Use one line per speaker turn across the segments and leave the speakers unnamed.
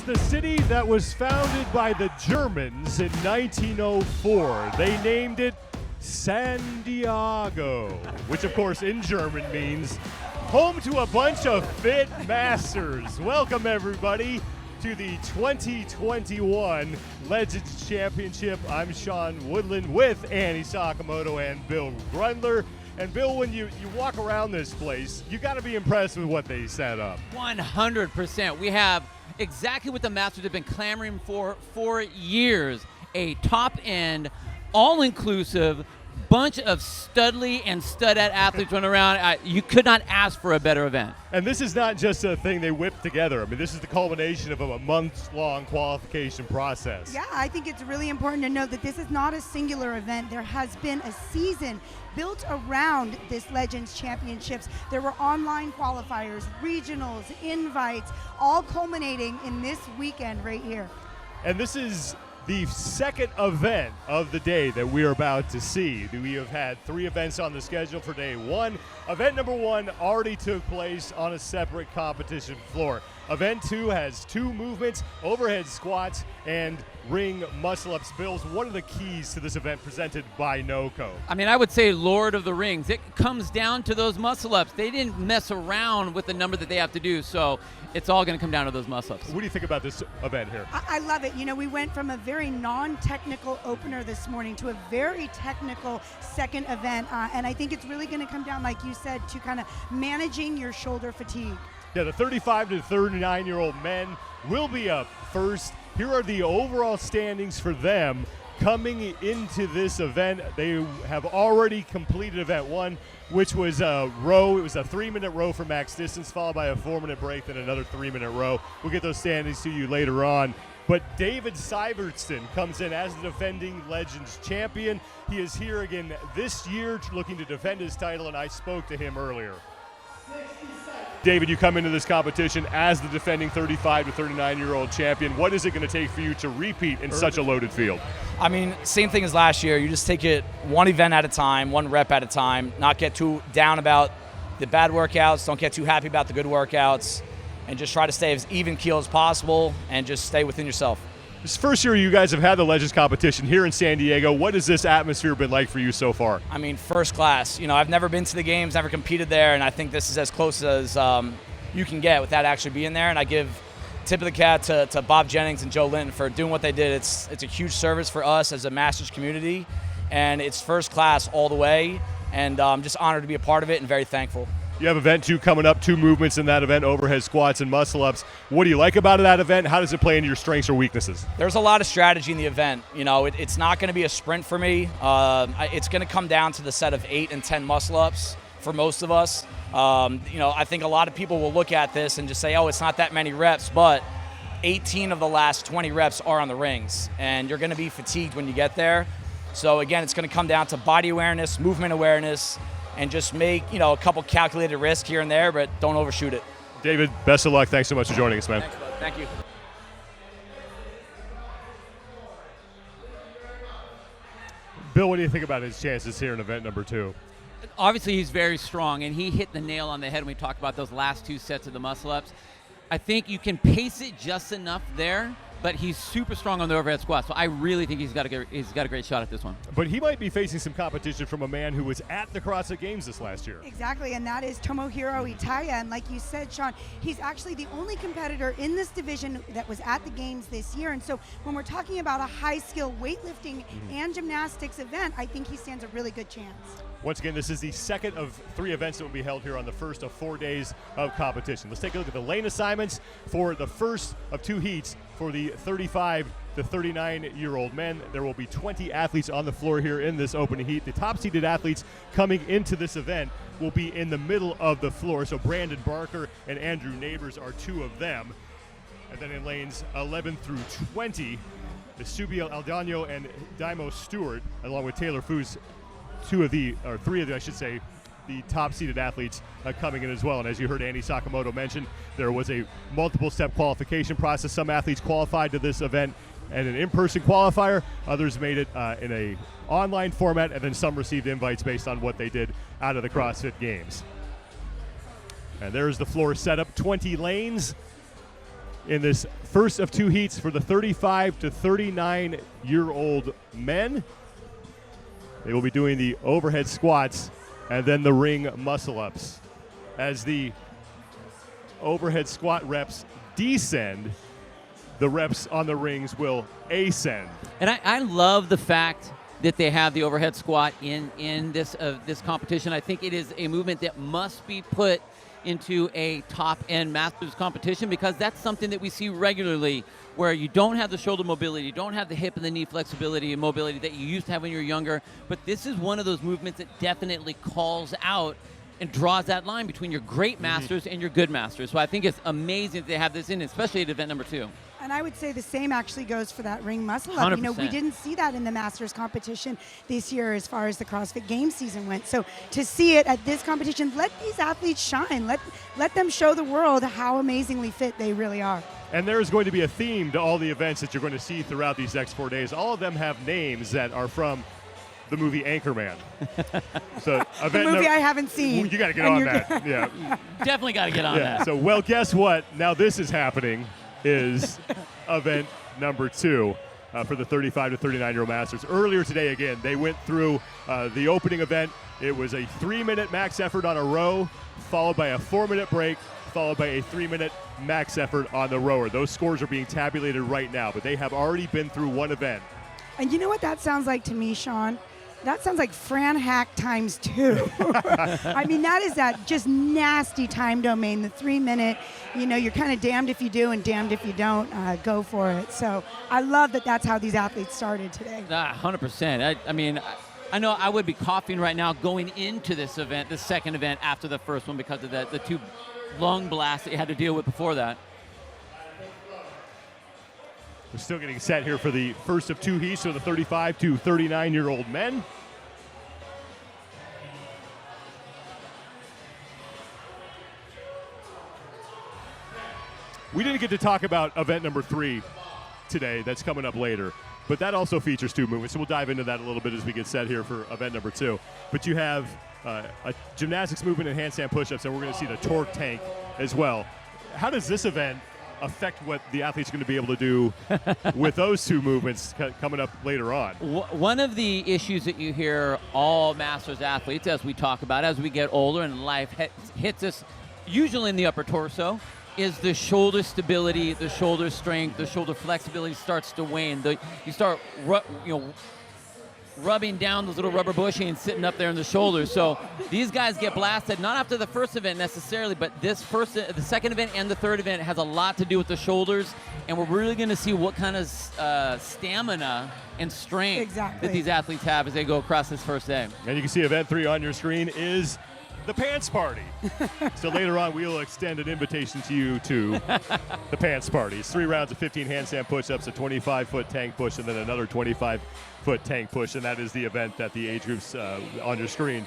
It's the city that was founded by the Germans in 1904. They named it San Diego, which of course in German means home to a bunch of fit masters. Welcome everybody to the 2021 Legends Championship. I'm Sean Woodland with Annie Sakamoto and Bill Grundler. And Bill, when you walk around this place, you got to be impressed with what they set up.
100%. We have exactly what the Masters have been clamoring for years. A top-end, all-inclusive bunch of studly and stud-at athletes running around. You could not ask for a better event.
And this is not just a thing they whipped together. I mean, this is the culmination of a months-long qualification process.
Yeah, I think it's really important to note that this is not a singular event. There has been a season built around this Legends Championships. There were online qualifiers, regionals, invites, all culminating in this weekend right here.
And this is the second event of the day that we're about to see. We have had 3 events on the schedule for day 1. Event number 1 already took place on a separate competition floor. Event 2 has 2 movements, overhead squats and ring muscle-ups. Bills, what are the keys to this event presented by NOCO?
I mean, I would say Lord of the Rings. It comes down to those muscle-ups. They didn't mess around with the number that they have to do, so it's all going to come down to those muscle-ups.
What do you think about this event here?
I love it. You know, we went from a very non-technical opener this morning to a very technical second event, and I think it's really going to come down, like you said, to kind of managing your shoulder fatigue.
Yeah, the 35 to 39-year-old men will be up first. Here are the overall standings for them coming into this event. They have already completed event 1, which was a row. It was a 3-minute row for max distance, followed by a 4-minute break, then another 3-minute row. We'll get those standings to you later on. But David Syvertson comes in as the defending Legends champion. He is here again this year looking to defend his title, and I spoke to him earlier. David, you come into this competition as the defending 35 to 39-year-old champion. What is it going to take for you to repeat in such a loaded field?
I mean, same thing as last year. You just take it one event at a time, one rep at a time, not get too down about the bad workouts, don't get too happy about the good workouts, and just try to stay as even keel as possible and just stay within yourself.
This first year you guys have had the Legends competition here in San Diego. What has this atmosphere been like for you so far?
I mean, first class. You know, I've never been to the games, never competed there, and I think this is as close as you can get without actually being there. And I give tip of the cap to Bob Jennings and Joe Linton for doing what they did. It's a huge service for us as a Masters community, and it's first class all the way. And I'm just honored to be a part of it and very thankful.
You have event 2 coming up, 2 movements in that event, overhead squats and muscle-ups. What do you like about that event? How does it play into your strengths or weaknesses?
There's a lot of strategy in the event. You know, it's not going to be a sprint for me. It's going to come down to the set of 8 and 10 muscle-ups for most of us. You know, I think a lot of people will look at this and just say, oh, it's not that many reps, but 18 of the last 20 reps are on the rings, and you're going to be fatigued when you get there. So, again, it's going to come down to body awareness, movement awareness, and just make, you know, a couple calculated risks here and there, but don't overshoot it.
David, best of luck. Thanks so much for joining us, man.
Thanks, bud. Thank you.
Bill, what do you think about his chances here in event number 2?
Obviously, he's very strong, and he hit the nail on the head when we talked about those last 2 sets of the muscle-ups. I think you can pace it just enough there, but he's super strong on the overhead squat, so I really think he's got a great shot at this one.
But he might be facing some competition from a man who was at the CrossFit Games this last year.
Exactly, and that is Tomohiro Itaya. And like you said, Sean, he's actually the only competitor in this division that was at the Games this year. And so when we're talking about a high-skill weightlifting and gymnastics event, I think he stands a really good chance.
Once again, this is the second of 3 events that will be held here on the first of 4 days of competition. Let's take a look at the lane assignments for the first of 2 heats for the 35 to 39-year-old men. There will be 20 athletes on the floor here in this opening heat. The top-seeded athletes coming into this event will be in the middle of the floor. So Brandon Barker and Andrew Neighbors are 2 of them. And then in lanes 11 through 20, Subiel Aldano and Daimo Stewart, along with Taylor Foos, 3 of the, I should say, the top-seeded athletes coming in as well. And as you heard Annie Sakamoto mention, there was a multiple-step qualification process. Some athletes qualified to this event and an in-person qualifier. Others made it in a online format, and then some received invites based on what they did out of the CrossFit Games. And there's the floor setup, 20 lanes. in this first of two heats for the 35 to 39-year-old men. They will be doing the overhead squats and then the ring muscle-ups. As the overhead squat reps descend, the reps on the rings will ascend.
And I love the fact that they have the overhead squat in this competition. I think it is a movement that must be put into a top-end Masters competition, because that's something that we see regularly, where you don't have the shoulder mobility, you don't have the hip and the knee flexibility and mobility that you used to have when you were younger. But this is one of those movements that definitely calls out and draws that line between your great masters and your good masters. So I think it's amazing that they have this in, especially at event number 2.
And I would say the same actually goes for that ring muscle up.
100%.
You know, we didn't see that in the Masters competition this year as far as the CrossFit Games season went. So to see it at this competition, let these athletes shine. Let them show the world how amazingly fit they really are.
And there's going to be a theme to all the events that you're going to see throughout these next 4 days. All of them have names that are from the movie Anchorman. So
The movie I haven't seen.
You got to get
And
on
you're
that. Yeah.
Definitely got to get on
Yeah.
that.
So, well, guess what? Now this is happening is event number 2 for the 35 to 39-year-old Masters. Earlier today, again, they went through the opening event. It was a 3-minute max effort on a row, followed by a 4-minute break, followed by a 3-minute max effort on the rower. Those scores are being tabulated right now, but they have already been through one event.
And you know what that sounds like to me, Sean? That sounds like Fran Hack times 2. I mean, that is that just nasty time domain, the 3-minute, you know, you're kind of damned if you do and damned if you don't. Go for it. So I love that that's how these athletes started today.
100%. I mean, I know I would be coughing right now going into this event, the second event after the first one, because of the 2 lung blasts that you had to deal with before that.
We're still getting set here for the first of 2 heats, so the 35 to 39-year-old men. We didn't get to talk about event number 3 today. That's coming up later. But that also features 2 movements, so we'll dive into that a little bit as we get set here for event number 2. But you have a gymnastics movement and handstand push-ups, and we're going to see the torque tank as well. How does this event affect what the athlete's going to be able to do with those 2 movements coming up later on?
One of the issues that you hear all Masters athletes, as we talk about, as we get older and life hits us, usually in the upper torso, is the shoulder stability, the shoulder strength, the shoulder flexibility starts to wane. You start rubbing down those little rubber bushings sitting up there in the shoulders. So these guys get blasted, not after the first event necessarily, but the second event and the third event has a lot to do with the shoulders, and we're really going to see what kind of stamina and strength that these athletes have as they go across this first day.
And you can see event 3 on your screen is the Pants Party. So later on, we will extend an invitation to you to the Pants Party. It's 3 rounds of 15 handstand push-ups, a 25-foot tank push, and then another 25-foot tank push, and that is the event that the age groups on your screen.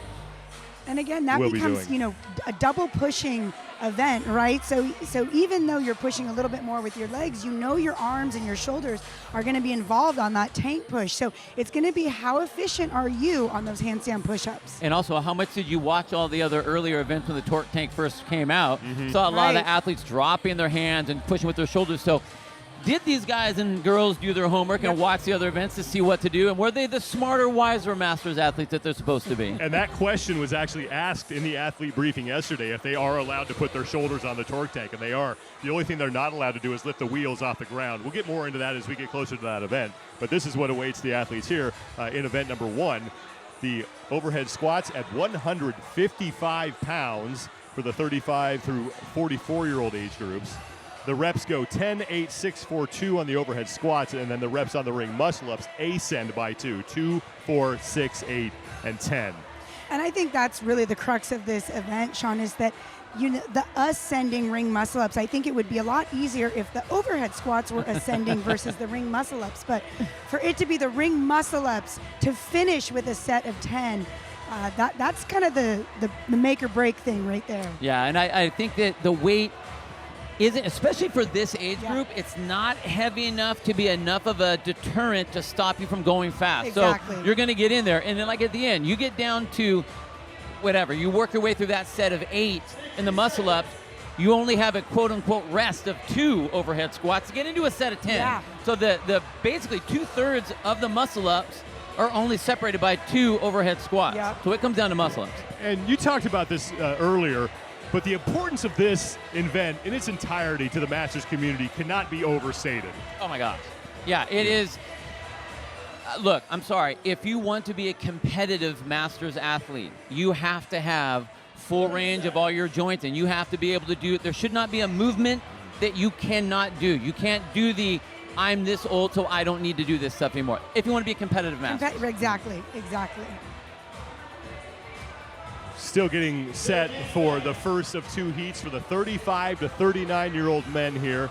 And again, that
We'll
becomes, you know, a double pushing event, right? So even though you're pushing a little bit more with your legs, you know your arms and your shoulders are going to be involved on that tank push. So it's going to be how efficient are you on those handstand push-ups.
And also, how much did you watch all the other earlier events when the torque tank first came out? Saw a lot of the athletes dropping their hands and pushing with their shoulders. So did these guys and girls do their homework and watch the other events to see what to do? And were they the smarter, wiser Masters athletes that they're supposed to be?
And that question was actually asked in the athlete briefing yesterday, if they are allowed to put their shoulders on the torque tank, and they are. The only thing they're not allowed to do is lift the wheels off the ground. We'll get more into that as we get closer to that event. But this is what awaits the athletes here in event number 1. The overhead squats at 155 pounds for the 35 through 44-year-old age groups. The reps go 10, 8, 6, 4, 2 on the overhead squats, and then the reps on the ring muscle-ups ascend by 2, 2, 4, 6, 8, and 10.
And I think that's really the crux of this event, Sean, is that the ascending ring muscle-ups. I think it would be a lot easier if the overhead squats were ascending versus the ring muscle-ups. But for it to be the ring muscle-ups to finish with a set of 10, that's kind of the make or break thing right there.
Yeah, and I think that the weight isn't, especially for this age group, it's not heavy enough to be enough of a deterrent to stop you from going fast.
Exactly.
So you're going to get in there, and then like at the end, you get down to whatever, you work your way through that set of 8 in the muscle ups, you only have a quote-unquote rest of 2 overhead squats to get into a set of 10.
Yeah.
So the basically 2/3 of the muscle-ups are only separated by 2 overhead squats.
Yeah.
So it comes down to muscle-ups.
And you talked about this earlier, but the importance of this event in its entirety to the Masters community cannot be overstated.
Oh my gosh. Yeah, it is. Look, I'm sorry. If you want to be a competitive Masters athlete, you have to have full range of all your joints, and you have to be able to do it. There should not be a movement that you cannot do. You can't do the I'm this old, so I don't need to do this stuff anymore. If you want to be a competitive Masters.
Exactly.
Still getting set for the first of 2 heats for the 35 to 39-year-old men here.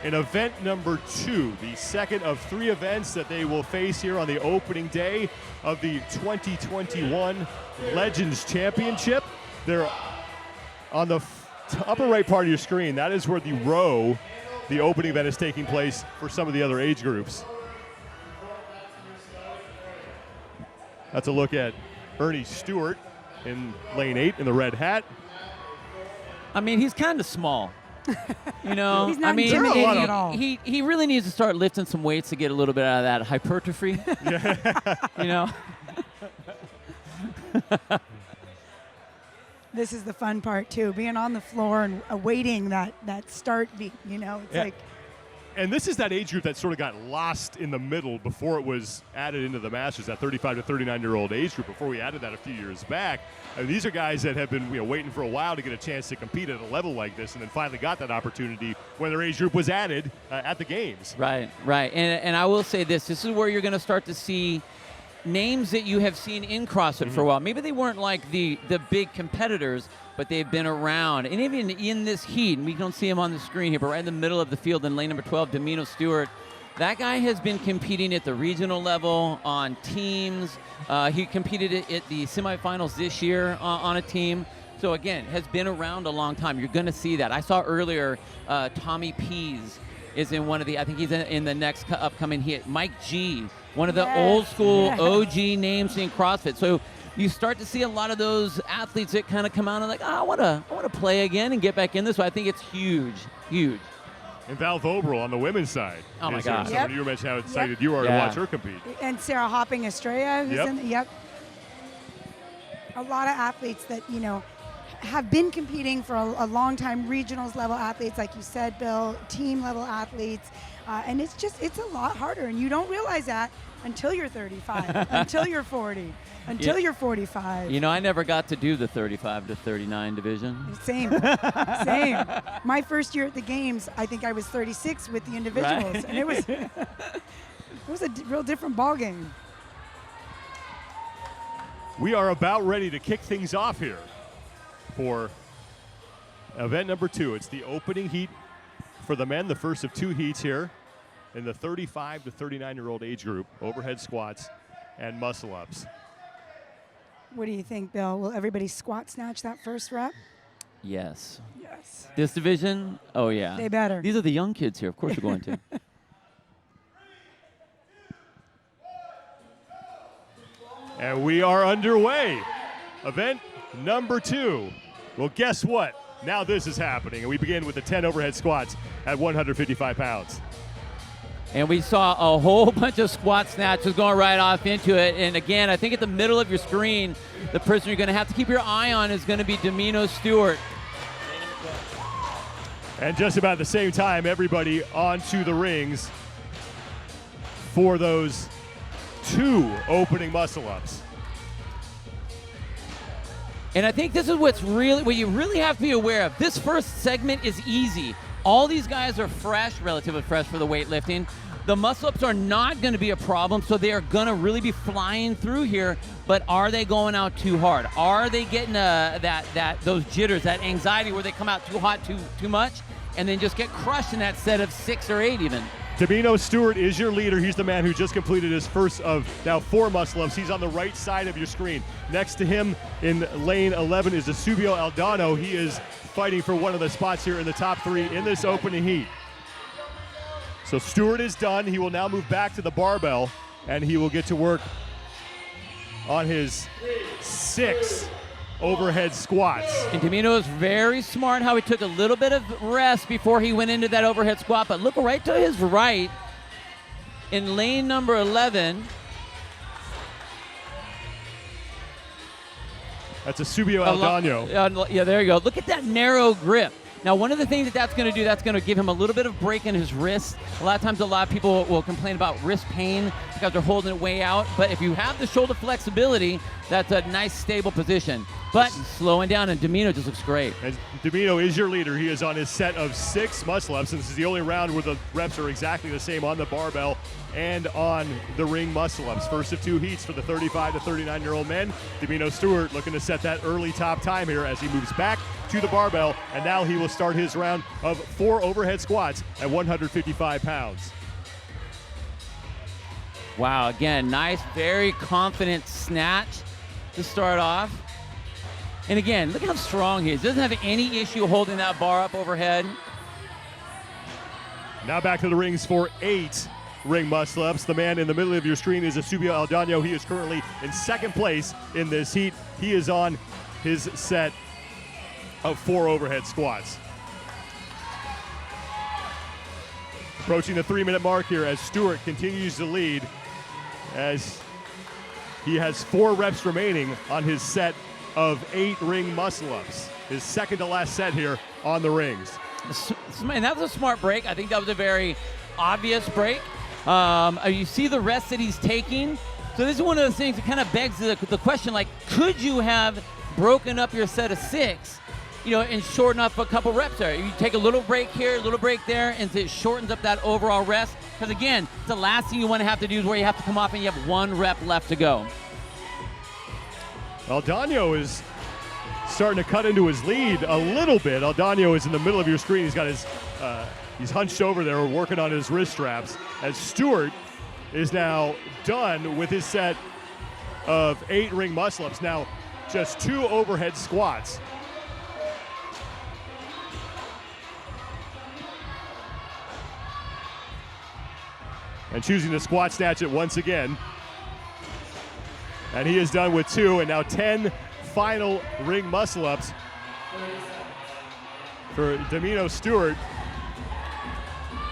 In event number 2, the second of 3 events that they will face here on the opening day of the 2021 Legends Championship. They're on the upper right part of your screen. That is where the row, the opening event, is taking place for some of the other age groups. That's a look at Ernie Stewart in lane 8 in the red hat.
I mean, he's kind of small. You know,
He's not
I mean,
intimidating at all.
he really needs to start lifting some weights to get a little bit out of that hypertrophy. You know.
This is the fun part too, being on the floor and awaiting that start beat. You know, it's
Yeah.
like
And this is that age group that sort of got lost in the middle before it was added into the Masters, that 35 to 39-year-old age group, before we added that a few years back. And these are guys that have been waiting for a while to get a chance to compete at a level like this, and then finally got that opportunity when their age group was added at the games.
Right. And I will say this is where you're going to start to see names that you have seen in CrossFit for a while. Maybe they weren't like the big competitors, but they've been around. And even in this heat, and we don't see him on the screen here, but right in the middle of the field in lane number 12, Domino Stewart, that guy has been competing at the regional level on teams. He competed at the semifinals this year on a team. So again, has been around a long time. You're going to see that. I saw earlier Tommy Pease is in one of the, I think he's in the next upcoming hit. Mike G, one of the old school OG names in CrossFit. So you start to see a lot of those athletes that kind of come out and like, I want to play again and get back in this. So I think it's huge.
And Val Vobrel on the women's side.
Oh, my
is here.
God.
Someone you mentioned how excited you are to
Yeah.
watch her compete.
and Sarah Hopping Estrella, who's
Yep.
in a lot of athletes that, have been competing for a long time, regionals level athletes, like you said, Bill, team level athletes. And it's a lot harder. And you don't realize that until you're 35, until you're 40, until you're 45.
You know, I never got to do the 35 to 39 division.
Same. My first year at the games, I think I was 36 with the individuals.
Right.
And it was a real different ball game.
We are about ready to kick things off here for event number 2. It's the opening heat for the men, the first of 2 heats here in the 35 to 39-year-old age group, overhead squats and muscle-ups.
What do you think, Bill? Will everybody squat snatch that first rep?
Yes.
Yes.
This division? Oh, yeah.
They better.
These are the young kids here. Of course you're going to.
And we are underway. Event number 2. Well, guess what? Now this is happening, and we begin with the 10 overhead squats at 155 pounds.
And we saw a whole bunch of squat snatches going right off into it. And again, I think at the middle of your screen, the person you're going to have to keep your eye on is going to be Domino Stewart.
And just about at the same time, everybody onto the rings for those 2 opening muscle-ups.
And I think this is what you really have to be aware of. This first segment is easy. All these guys are fresh, relatively fresh for the weightlifting. The muscle-ups are not going to be a problem, so they are going to really be flying through here. But are they going out too hard? Are they getting those jitters, that anxiety where they come out too hot, too much, and then just get crushed in that set of 6 or 8 even?
Domino Stewart is your leader. He's the man who just completed his first of now 4 muscle-ups. He's on the right side of your screen. Next to him in lane 11 is Esubio Aldano. He is fighting for one of the spots here in the top 3 in this opening heat. So Stewart is done. He will now move back to the barbell, and he will get to work on his 6 overhead squats.
And Domino is very smart how he took a little bit of rest before he went into that overhead squat. But look right to his right in lane number 11.
That's a Subio Aldano.
Yeah, there you go. Look at that narrow grip. Now, one of the things that's going to do, that's going to give him a little bit of break in his wrist. A lot of times, a lot of people will complain about wrist pain because they're holding it way out. But if you have the shoulder flexibility, that's a nice, stable position. But slowing down, and Domino just looks great.
And Domino is your leader. He is on his set of 6 muscle-ups, and this is the only round where the reps are exactly the same on the barbell and on the ring muscle-ups. First of 2 heats for the 35 to 39-year-old men. Domino Stewart looking to set that early top time here as he moves back to the barbell, and now he will start his round of 4 overhead squats at 155 pounds.
Wow, again, nice, very confident snatch to start off. And again, look how strong he is. Doesn't have any issue holding that bar up overhead.
Now back to the rings for 8 ring muscle-ups. The man in the middle of your screen is Subio Aldano. He is currently in 2nd place in this heat. He is on his set of 4 overhead squats. Approaching the 3-minute mark here as Stewart continues to lead as he has 4 reps remaining on his set of 8 ring muscle-ups. His second to last set here on the rings.
And that was a smart break. I think that was a very obvious break. You see the rest that he's taking. So this is one of the things that kind of begs the question, like, could you have broken up your set of 6, and shorten up a couple reps there? You take a little break here, a little break there, and it shortens up that overall rest. Because again, the last thing you want to have to do is where you have to come off and you have 1 rep left to go.
Aldano is starting to cut into his lead a little bit. Aldano is in the middle of your screen. He's got his, he's hunched over there working on his wrist straps. As Stewart is now done with his set of 8 ring muscle-ups. Now just 2 overhead squats. And choosing to squat snatch it once again. And he is done with 2, and now 10 final ring muscle-ups for Domino Stewart.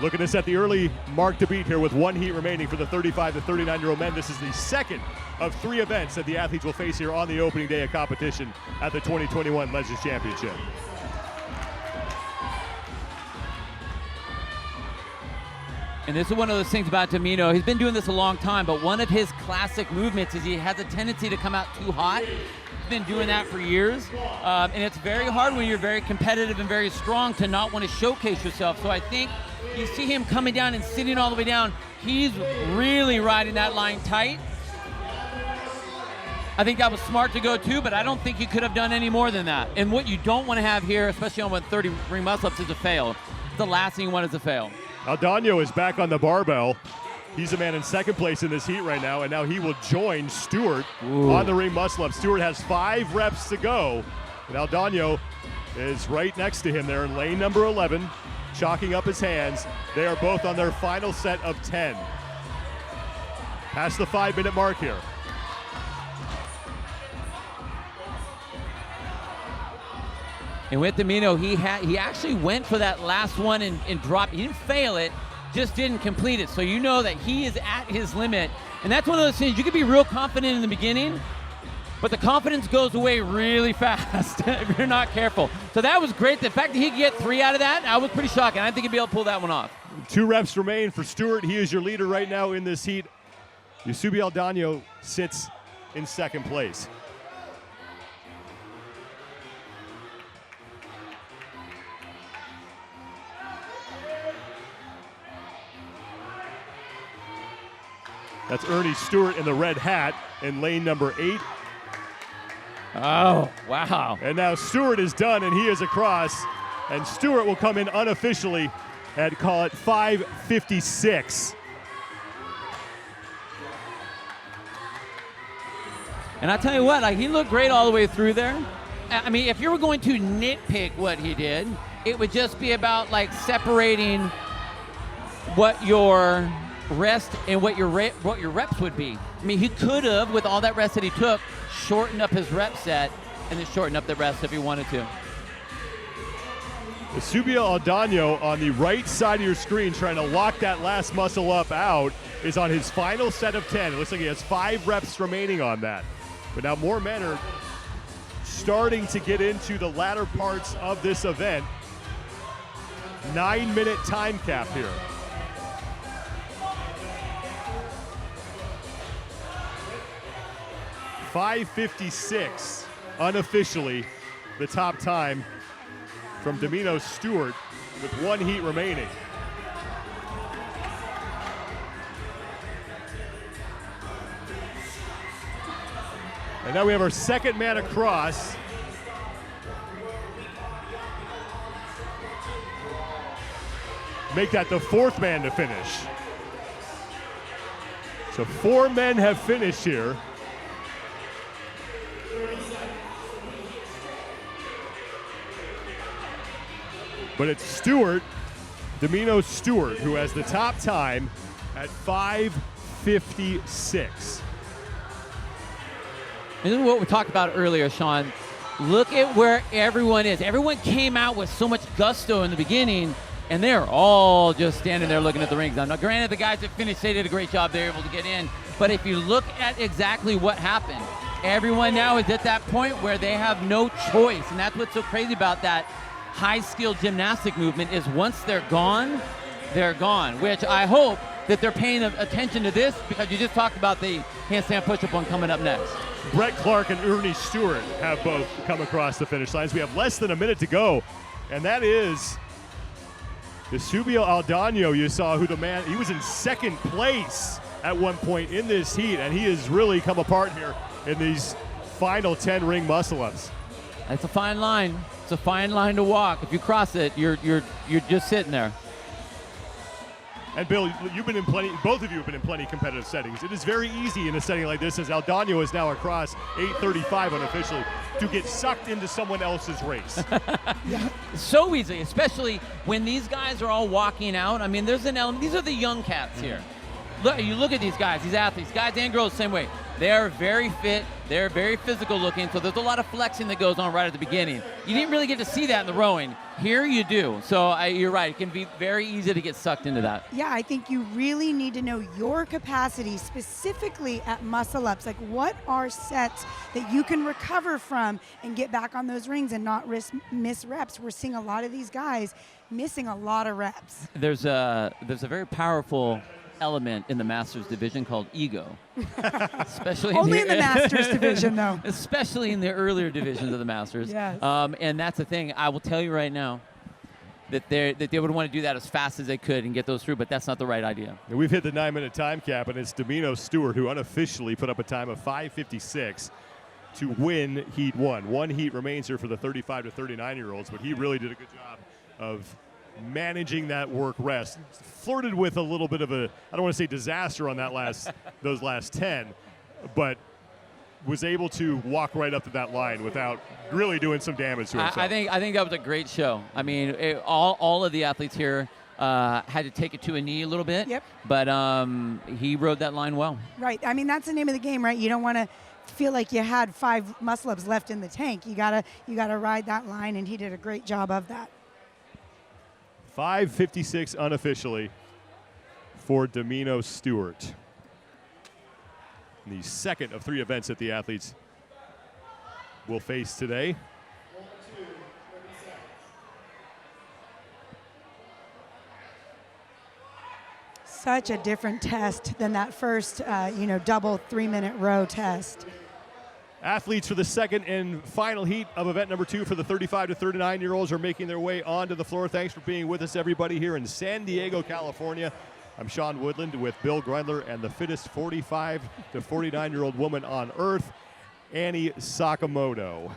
Looking to set the early mark to beat here with 1 heat remaining for the 35 to 39-year-old men. This is the second of 3 events that the athletes will face here on the opening day of competition at the 2021 Legends Championship.
And this is one of those things about Domino. He's been doing this a long time, but one of his classic movements is he has a tendency to come out too hot. He's been doing that for years. And it's very hard when you're very competitive and very strong to not want to showcase yourself. So I think you see him coming down and sitting all the way down. He's really riding that line tight. I think that was smart to go too, but I don't think he could have done any more than that. And what you don't want to have here, especially on 30 ring muscle-ups, is a fail. The last thing you want is a fail.
Aldano is back on the barbell. He's a man in 2nd place in this heat right now, and now he will join Stewart on the ring muscle-up. Stewart has 5 reps to go, and Aldano is right next to him there in lane number 11, chalking up his hands. They are both on their final set of 10. Past the 5-minute mark here.
And with Domino, he actually went for that last one and dropped. He didn't fail it, just didn't complete it. So you know that he is at his limit. And that's one of those things, you can be real confident in the beginning, but the confidence goes away really fast if you're not careful. So that was great. The fact that he could get 3 out of that, I was pretty shocking. I didn't think he'd be able to pull that one off.
2 reps remain for Stewart. He is your leader right now in this heat. Subio Aldano sits in 2nd place. That's Ernie Stewart in the red hat in lane number 8.
Oh, wow.
And now Stewart is done, and he is across. And Stewart will come in unofficially at, call it, 5:56.
And I tell you what, like, he looked great all the way through there. I mean, if you were going to nitpick what he did, it would just be about, like, separating what your rest and what your reps would be. I mean, he could have, with all that rest that he took, shortened up his rep set and then shorten up the rest if you wanted to.
Eusebio Aldano on the right side of your screen trying to lock that last muscle up out is on his final set of 10. It looks like he has 5 reps remaining on that. But now more men are starting to get into the latter parts of this event. 9-minute time cap here. .556 unofficially the top time from Domino Stewart with 1 heat remaining. And now we have our second man across. Make that the 4th man to finish. So 4 men have finished here. But it's Stewart, Domino Stewart, who has the top time at 5:56.
And this is what we talked about earlier, Sean. Look at where everyone is. Everyone came out with so much gusto in the beginning, and they're all just standing there looking at the rings. Now, granted, the guys that finished, they did a great job. They were able to get in. But if you look at exactly what happened, everyone now is at that point where they have no choice. And that's what's so crazy about that high-skilled gymnastic movement is once they're gone, which I hope that they're paying attention to this because you just talked about the handstand push-up one coming up next.
Brett Clark and Ernie Stewart have both come across the finish lines. We have less than a minute to go, and that is Eusebio Aldano. You saw he was in second place at one point in this heat, and he has really come apart here in these final 10 ring muscle-ups.
It's a fine line. It's a fine line to walk. If you cross it, you're just sitting there.
And Bill, both of you have been in plenty of competitive settings. It is very easy in a setting like this, as Aldano is now across 8:35 unofficially, to get sucked into someone else's race.
So easy, especially when these guys are all walking out. I mean, there's an element. These are the young cats here. You look at these guys, these athletes, guys and girls, the same way. They are very fit. They're very physical looking, so there's a lot of flexing that goes on right at the beginning. You didn't really get to see that in the rowing. Here you do. So you're right. It can be very easy to get sucked into that.
Yeah, I think you really need to know your capacity, specifically at muscle-ups. Like, what are sets that you can recover from and get back on those rings and not miss reps? We're seeing a lot of these guys missing a lot of reps.
There's a very powerful element in the Masters division called ego. Especially
Only in the Masters division, though.
Especially in the earlier divisions of the Masters.
Yes.
And that's the thing. I will tell you right now that they would want to do that as fast as they could and get those through, but that's not the right idea.
And we've hit the 9-minute time cap, and it's Domino Stewart who unofficially put up a time of 5:56 to win Heat 1. 1 heat remains here for the 35 to 39-year-olds, but he really did a good job of managing that work rest. Flirted with a little bit of I don't want to say disaster on those last 10, but was able to walk right up to that line without really doing some damage to himself.
I think that was a great show. I mean, all of the athletes here had to take it to a knee a little bit.
Yep.
But he rode that line well.
Right. I mean, that's the name of the game, right? You don't want to feel like you had 5 muscle-ups left in the tank. You gotta ride that line, and he did a great job of that.
5:56 unofficially for Domino Stewart. The second of 3 events that the athletes will face today.
Such a different test than that first, double 3-minute row test.
Athletes for the second and final heat of event number 2 for the 35 to 39-year-olds are making their way onto the floor. Thanks for being with us, everybody, here in San Diego, California. I'm Sean Woodland with Bill Grundler and the fittest 45 to 49-year-old woman on earth, Annie Sakamoto.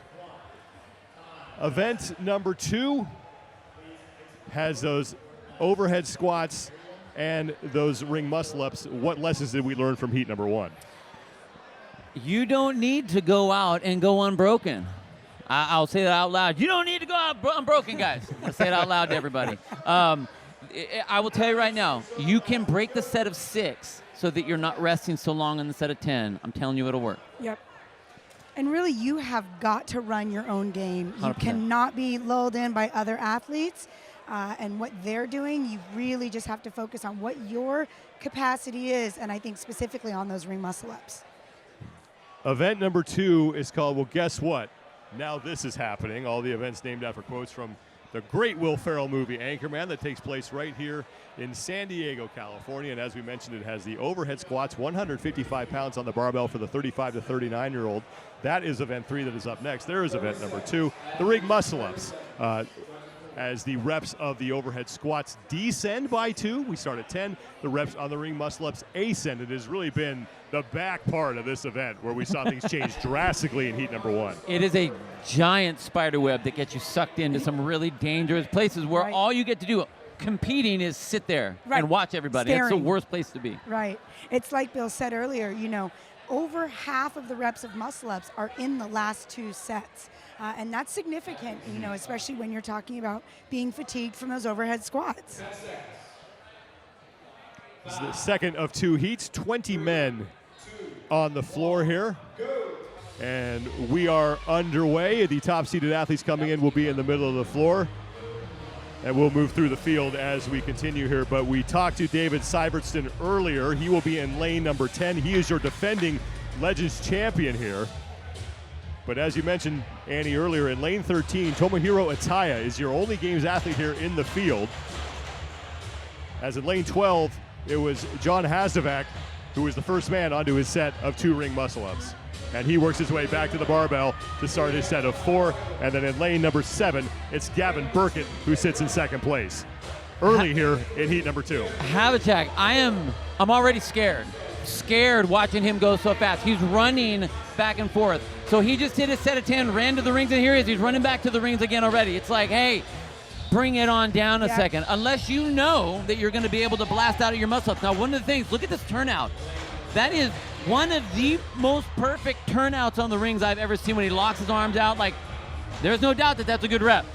Event number 2 has those overhead squats and those ring muscle-ups. What lessons did we learn from heat number 1?
You don't need to go out and go unbroken. I'll say that out loud. You don't need to go out unbroken, guys. I'll say it out loud to everybody. I will tell you right now, you can break the set of 6 so that you're not resting so long in the set of 10. I'm telling you it'll work.
Yep. And really, you have got to run your own game. You
100%.
cannot be lulled in by other athletes and what they're doing. You really just have to focus on what your capacity is, and I think specifically on those ring muscle-ups.
Event number 2 is called, well, guess what? Now this is happening. All the events named after quotes from the great Will Ferrell movie Anchorman that takes place right here in San Diego, California. And as we mentioned, it has the overhead squats, 155 pounds on the barbell for the 35 to 39-year-old. That is event 3 that is up next. There is event number 2, the ring muscle-ups. As the reps of the overhead squats descend by 2, we start at 10. The reps on the ring muscle-ups ascend. It has really been the back part of this event where we saw things change drastically in heat number 1.
It is a giant spider web that gets you sucked into some really dangerous places where
Right.
all you get to do competing is sit there
Right.
and watch everybody. It's the
Staring.
worst place to be.
Right. It's like Bill said earlier, over half of the reps of muscle-ups are in the last 2 sets. And that's significant, especially when you're talking about being fatigued from those overhead squats.
This is the second of 2 heats, 20 men on the floor here. And we are underway. The top-seeded athletes coming in will be in the middle of the floor. And we'll move through the field as we continue here. But we talked to David Syvertson earlier. He will be in lane number 10. He is your defending Legends champion here. But as you mentioned, Annie, earlier, in lane 13, Tomohiro Ataya is your only games athlete here in the field. As in lane 12, it was John Hazovac who was the first man onto his set of 2 ring muscle-ups. And he works his way back to the barbell to start his set of 4. And then in lane number 7, it's Gavin Burkett who sits in second place. Early here in heat number 2.
Havlicek, I'm already scared watching him go so fast. He's running back and forth. So he just did a set of 10, ran to the rings, and here he is. He's running back to the rings again already. It's like, hey, bring it on down a second. Unless you know that you're going to be able to blast out of your muscle-ups. Now, one of the things, look at this turnout. That is one of the most perfect turnouts on the rings I've ever seen when he locks his arms out. Like, there's no doubt that that's a good rep.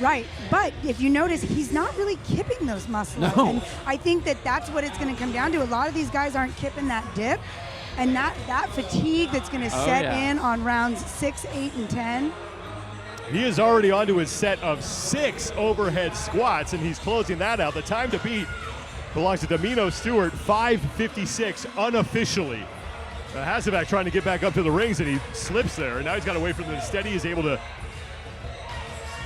Right, but if you notice, he's not really kipping those muscles.
No.
And I think that that's what it's going to come down to. A lot of these guys aren't kipping that dip, and that fatigue that's going to set in on rounds 6, 8, and 10.
He is already onto his set of 6 overhead squats, and he's closing that out. The time to beat belongs to Domino Stewart, 5:56 unofficially. Hazovac trying to get back up to the rings, and he slips there. And now he's got to wait for them to steady. He's able to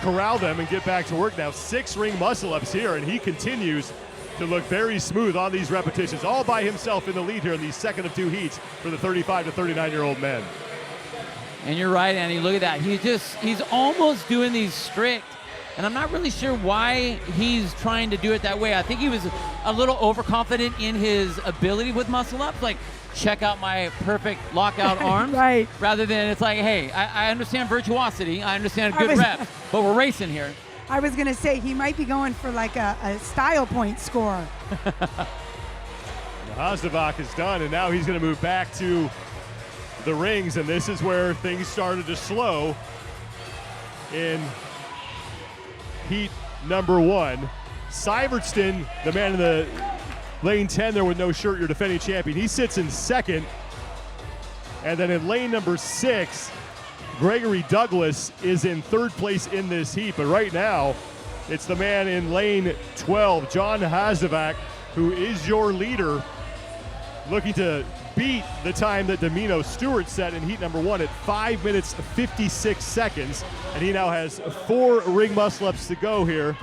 corral them and get back to work now. 6 ring muscle-ups here, and he continues to look very smooth on these repetitions, all by himself in the lead here in the second of 2 heats for the 35 to 39-year-old men.
And you're right, Andy. Look at that. He's almost doing these strict. And I'm not really sure why he's trying to do it that way. I think he was a little overconfident in his ability with muscle-ups. Like, check out my perfect lockout arms.
Right.
Rather than it's like, hey, I understand virtuosity. I understand good reps. But we're racing here.
I was going to say he might be going for like a style point score.
Hazovac is done, and now he's going to move back to the rings, and this is where things started to slow in heat number 1. Syvertson, the man in the lane 10 there with no shirt, your defending champion, he sits in second. And then in lane number 6, Gregory Douglas is in third place in this heat. But right now, it's the man in lane 12, John Hazovac, who is your leader, looking to beat the time that Domino Stewart set in heat number 1 at 5 minutes 56 seconds. And he now has 4 ring muscle-ups to go here.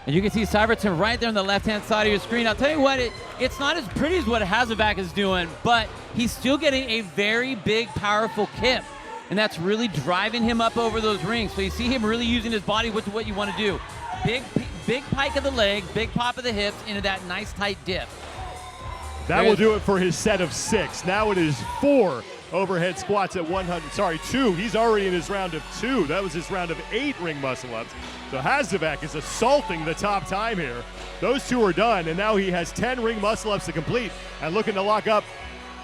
And you can see Syvertson right there on the left-hand side of your screen. I'll tell you what, it's not as pretty as what Hazovac is doing, but he's still getting a very big, powerful kip. And that's really driving him up over those rings. So you see him really using his body with what you want to do. Big pike of the leg, big pop of the hips into that nice tight dip.
That will do it for his set of 6. Now it is 4 overhead squats at 100. Sorry, 2. He's already in his round of 2. That was his round of 8 ring muscle-ups. So Hazovac is assaulting the top time here. Those 2 are done, and now he has 10 ring muscle-ups to complete and looking to lock up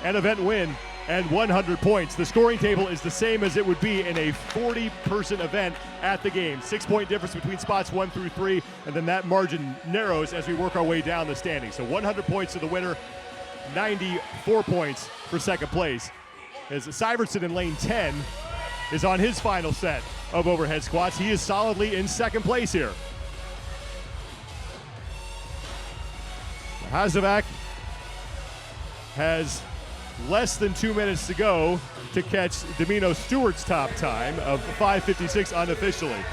an event win and 100 points. The scoring table is the same as it would be in a 40-person event at the game. 6-point difference between spots 1 through 3, and then that margin narrows as we work our way down the standings. So 100 points to the winner 94 points for second place. As Syvertson in lane 10 is on his final set of overhead squats. He is solidly in second place here. Hazovac has less than 2 minutes to go to catch Domino Stewart's top time of 5:56 unofficially.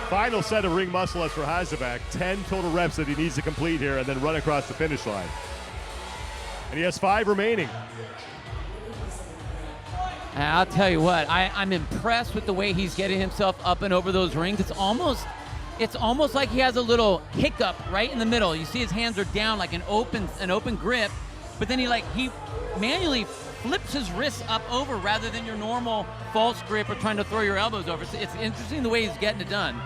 Final set of ring muscle-ups for Hazovac, 10 total reps that he needs to complete here and then run across the finish line. And he has 5 remaining.
I'll tell you what, I'm impressed with the way he's getting himself up and over those rings. It's almost like he has a little hiccup right in the middle. You see his hands are down like an open grip, but then he manually flips his wrists up over rather than your normal false grip or trying to throw your elbows over. It's interesting the way he's getting it done.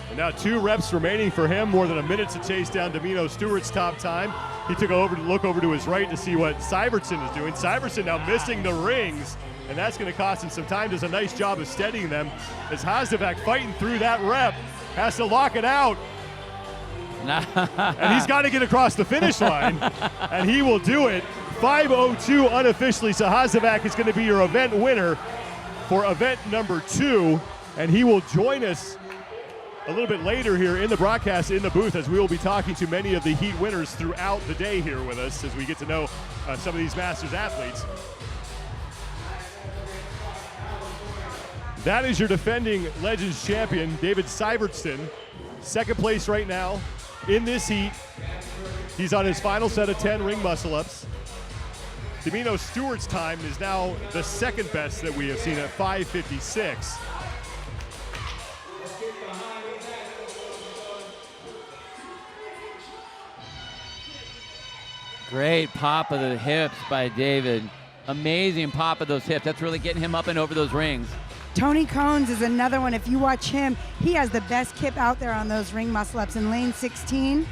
And now 2 reps remaining for him, more than a minute to chase down Domino Stewart's top time. He took a look over to his right to see what Syvertson is doing. Syvertson now missing the rings, and that's going to cost him some time. Does a nice job of steadying them as Hazovac fighting through that rep. Has to lock it out. And he's got to get across the finish line, and he will do it. 5:02 unofficially, so Hazovac is going to be your event winner for event number 2, and he will join us a little bit later here in the broadcast in the booth as we will be talking to many of the heat winners throughout the day here with us as we get to know some of these Masters athletes. That is your defending Legends champion, David Syvertson. Second place right now in this heat. He's on his final set of 10 ring muscle-ups. Domino Stewart's time is now the second best that we have seen at 5:56.
Great pop of the hips by David. Amazing pop of those hips. That's really getting him up and over those rings.
Tony Cones is another one. If you watch him, he has the best kip out there on those ring muscle-ups in lane 16.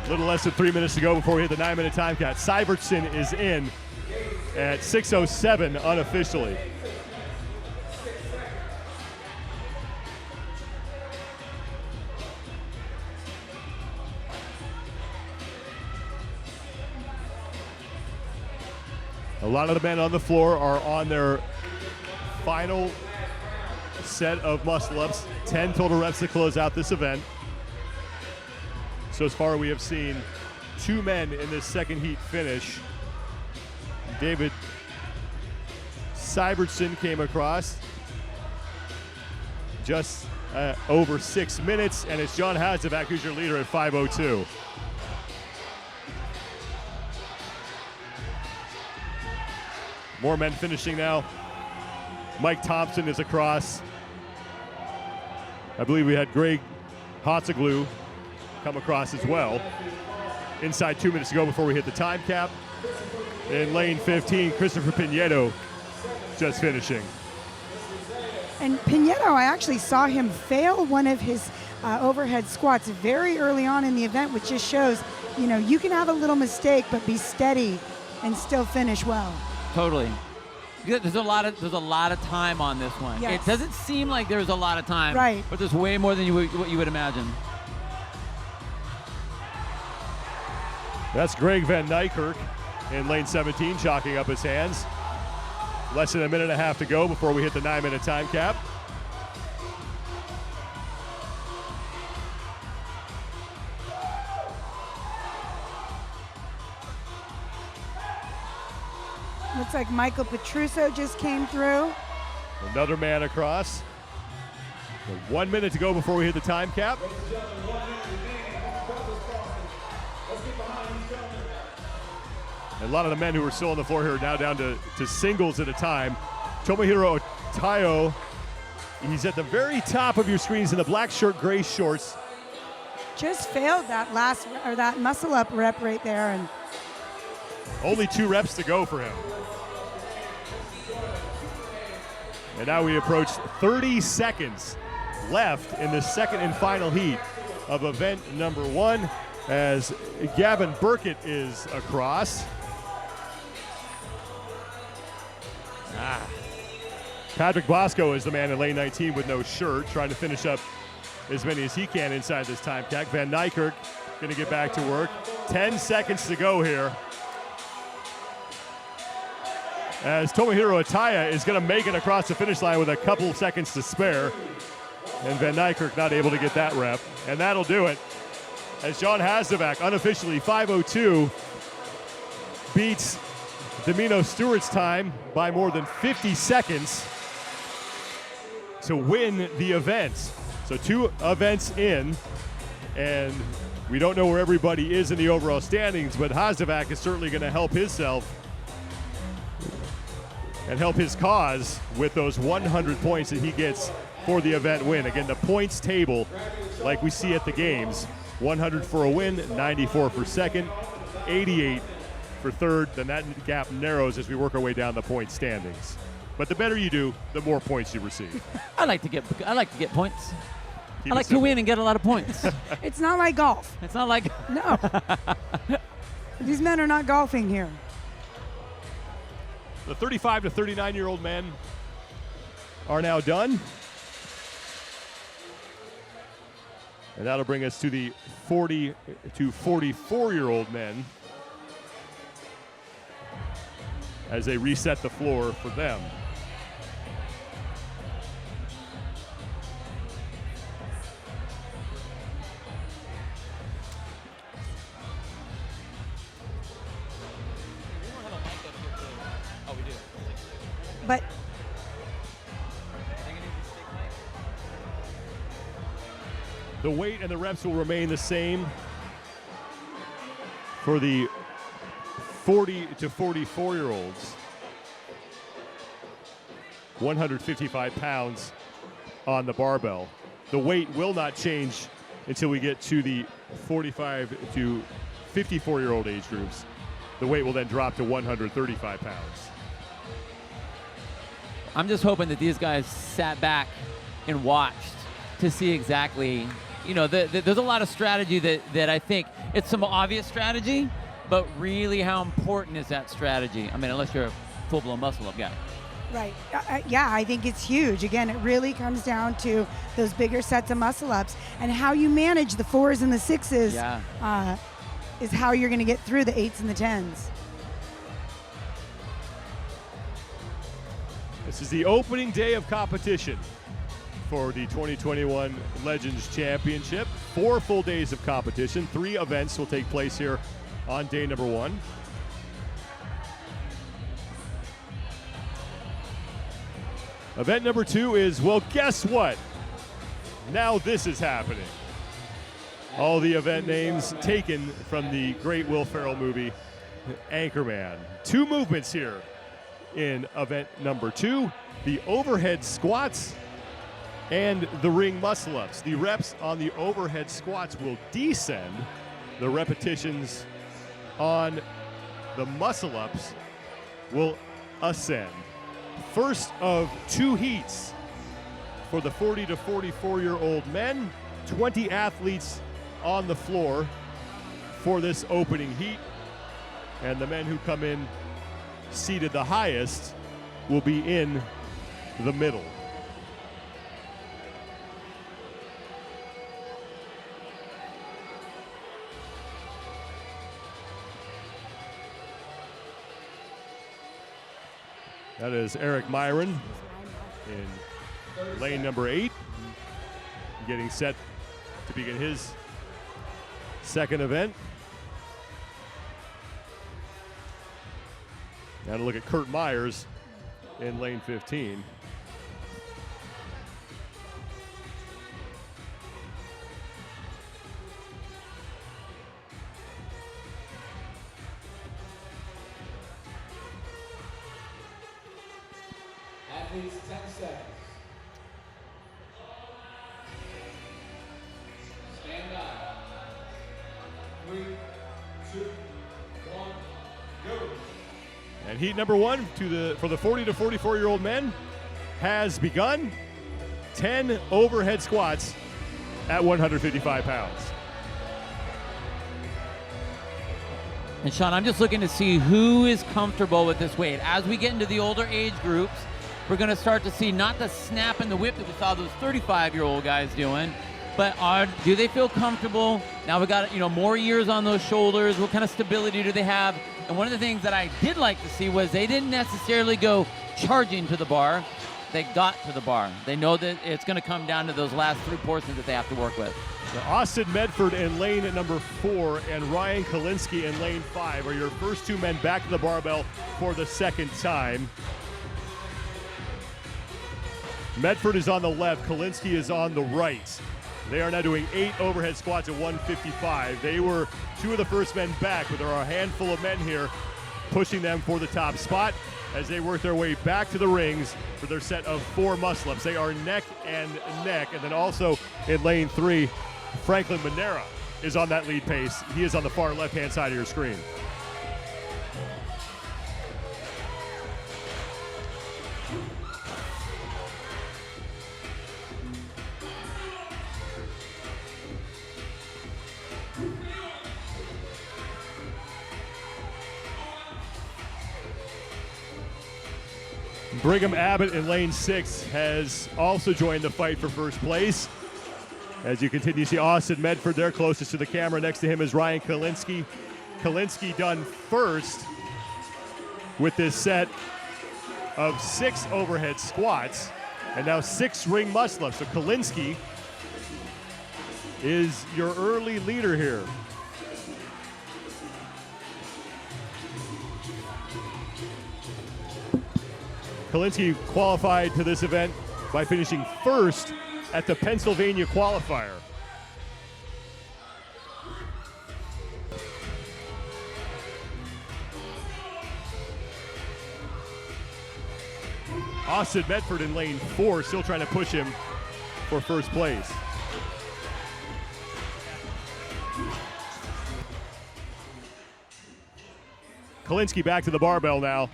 A little less than 3 minutes to go before we hit the 9-minute time cap. Syvertson is in at 6:07 unofficially. A lot of the men on the floor are on their final set of muscle-ups. 10 total reps to close out this event. So far we have seen 2 men in this second heat finish. David Syvertson came across just over 6 minutes, and it's John Hazovac who's your leader at 5:02. More men finishing now. Mike Thompson is across. I believe we had Greg Hotzeglu come across as well. Inside 2 minutes to go before we hit the time cap. In lane 15, Christopher Pinedo just finishing.
And Pinedo, I actually saw him fail one of his overhead squats very early on in the event, which just shows, you can have a little mistake, but be and still finish well.
Totally. There's a lot of time on this one.
Yes.
It doesn't seem like there's a lot of time,
right?
But there's way more than what you would imagine.
That's Greg Van Nykirk in lane 17, chalking up his hands. Less than a minute and a half to go before we hit the 9-minute time cap.
Looks like Michael Petruso just came through.
Another man across. 1 minute to go before we hit the time cap. And a lot of the men who are still on the floor here are now down to singles at a time. Tomohiro Otayo, he's at the very top of your screens in the black shirt, gray shorts.
Just failed that muscle up rep right there, and
only 2 reps to go for him. And now we approach 30 seconds left in the second and final heat of event number 1 as Gavin Burkett is across. Patrick Bosco is the man in lane 19 with no shirt, trying to finish up as many as he can inside this time cap. Van Nijkerk going to get back to work. 10 seconds to go here, as Tomohiro Ataya is going to make it across the finish line with a couple seconds to spare. And Van Nijkerk not able to get that rep. And that'll do it, as John Hasselbeck, unofficially 5:02, beats Domino Stewart's time by more than 50 seconds to win the event. So 2 events in, and we don't know where everybody is in the overall standings, but Hasselbeck is certainly going to help himself and help his cause with those 100 points that he gets for the event win. Again, the points table, like we see at the games, 100 for a win, 94 for second, 88 for third. Then that gap narrows as we work our way down the point standings. But the better you do, the more points you receive.
I like to get points.
Keep
I
it
like to
simple.
win and get a lot of points.
It's not like golf.
It's not like
No. These men are not golfing here.
The 35 to 39-year-old men are now done. And that'll bring us to the 40 to 44-year-old men as they reset the floor for them.
But
The weight and the reps will remain the same for the 40 to 44-year-olds. 155 pounds on the barbell. The weight will not change until we get to the 45 to 54-year-old age groups. The weight will then drop to 135 pounds.
I'm just hoping that these guys sat back and watched to see exactly, there's a lot of strategy that I think it's some obvious strategy, but really how important is that strategy? I mean, unless you're a full-blown muscle-up guy.
right, yeah, I think it's huge. Again, it really comes down to those bigger sets of muscle-ups, and how you manage the 4s and the 6s is how you're going to get through the 8s and the 10s.
This is the opening day of competition for the 2021 Legends Championship. 4 full days of competition. 3 events will take place here on day number 1. Event number 2 is, well, guess what? Now this is happening. All the event names taken from the great Will Ferrell movie, Anchorman. 2 movements here in event number 2, the overhead squats and the ring muscle-ups. The reps on the overhead squats will descend. The repetitions on the muscle-ups will ascend. First of 2 heats for the 40 to 44-year-old men. 20 athletes on the floor for this opening heat. And the men who come in seated the highest will be in the middle. That is Eric Myron in lane number 8, getting set to begin his second event. And a look at Kurt Myers in lane 15.
Athletes, 10 seconds. Stand by. 3, 2, 1, go.
And heat number 1 for the 40 to 44-year-old men has begun. 10 overhead squats at 155 pounds.
And Sean, I'm just looking to see who is comfortable with this weight. As we get into the older age groups, we're going to start to see not the snap and the whip that we saw those 35-year-old guys doing, but do they feel comfortable? Now we got more years on those shoulders. What kind of stability do they have? And one of the things that I did like to see was they didn't necessarily go charging to the bar. They got to the bar. They know that it's going to come down to those last 3 portions that they have to work with.
So Austin Medford in lane number 4 and Ryan Kalinsky in lane 5 are your first 2 men back to the barbell for the second time. Medford is on the left, Kalinsky is on the right. They are now doing 8 overhead squats at 155. They were 2 of the first men back, but there are a handful of men here pushing them for the top spot as they work their way back to the rings for their set of 4 muscle-ups. They are neck and neck, and then also in lane 3, Franklin Monera is on that lead pace. He is on the far left-hand side of your screen. Brigham Abbott in lane 6 has also joined the fight for first place. As you continue to see Austin Medford there closest to the camera. Next to him is Ryan Kalinsky. Kalinsky done first with this set of 6 overhead squats and now 6 ring muscle-ups. So Kalinsky is your early leader here. Kalinsky qualified to this event by finishing first at the Pennsylvania qualifier. Austin Medford in lane 4, still trying to push him for first place. Kalinsky back to the barbell now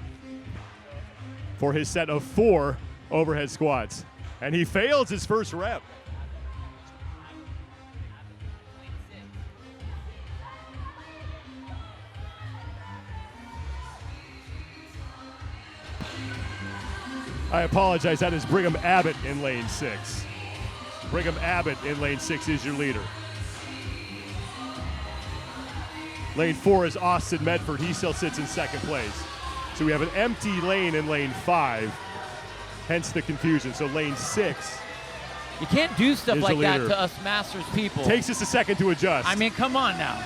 for his set of 4 overhead squats. And he fails his first rep. I apologize, that is Brigham Abbott in lane 6. Brigham Abbott in lane 6 is your leader. Lane 4 is Austin Medford. He still sits in second place. So we have an empty lane in lane 5, hence the confusion. So lane 6.
You can't do stuff
is
like
the
that
leader.
to us Masters people.
Takes us a second to adjust.
I mean, come on now.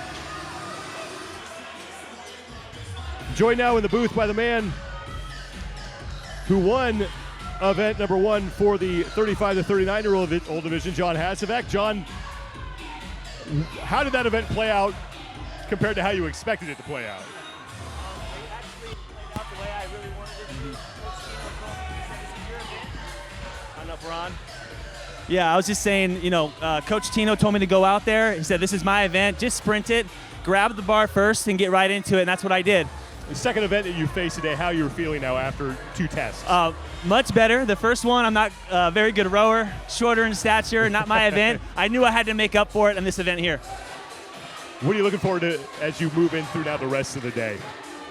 Joined now in the booth by the man who won event number 1 for the 35 to 39-year-old division, John Hasevak. John, how did that event play out compared to how you expected it to play out?
The way I really wanted it to. I don't know if we're on. Yeah, I was just saying, Coach Tino told me to go out there. He said, this is my event, just sprint it, grab the bar first and get right into it, and that's what I did.
The second event that you faced today, how you were feeling now after 2 tests?
Much better. The first one, I'm not a very good rower, shorter in stature, not my event. I knew I had to make up for it in this event here.
What are you looking forward to as you move in through now the rest of the day?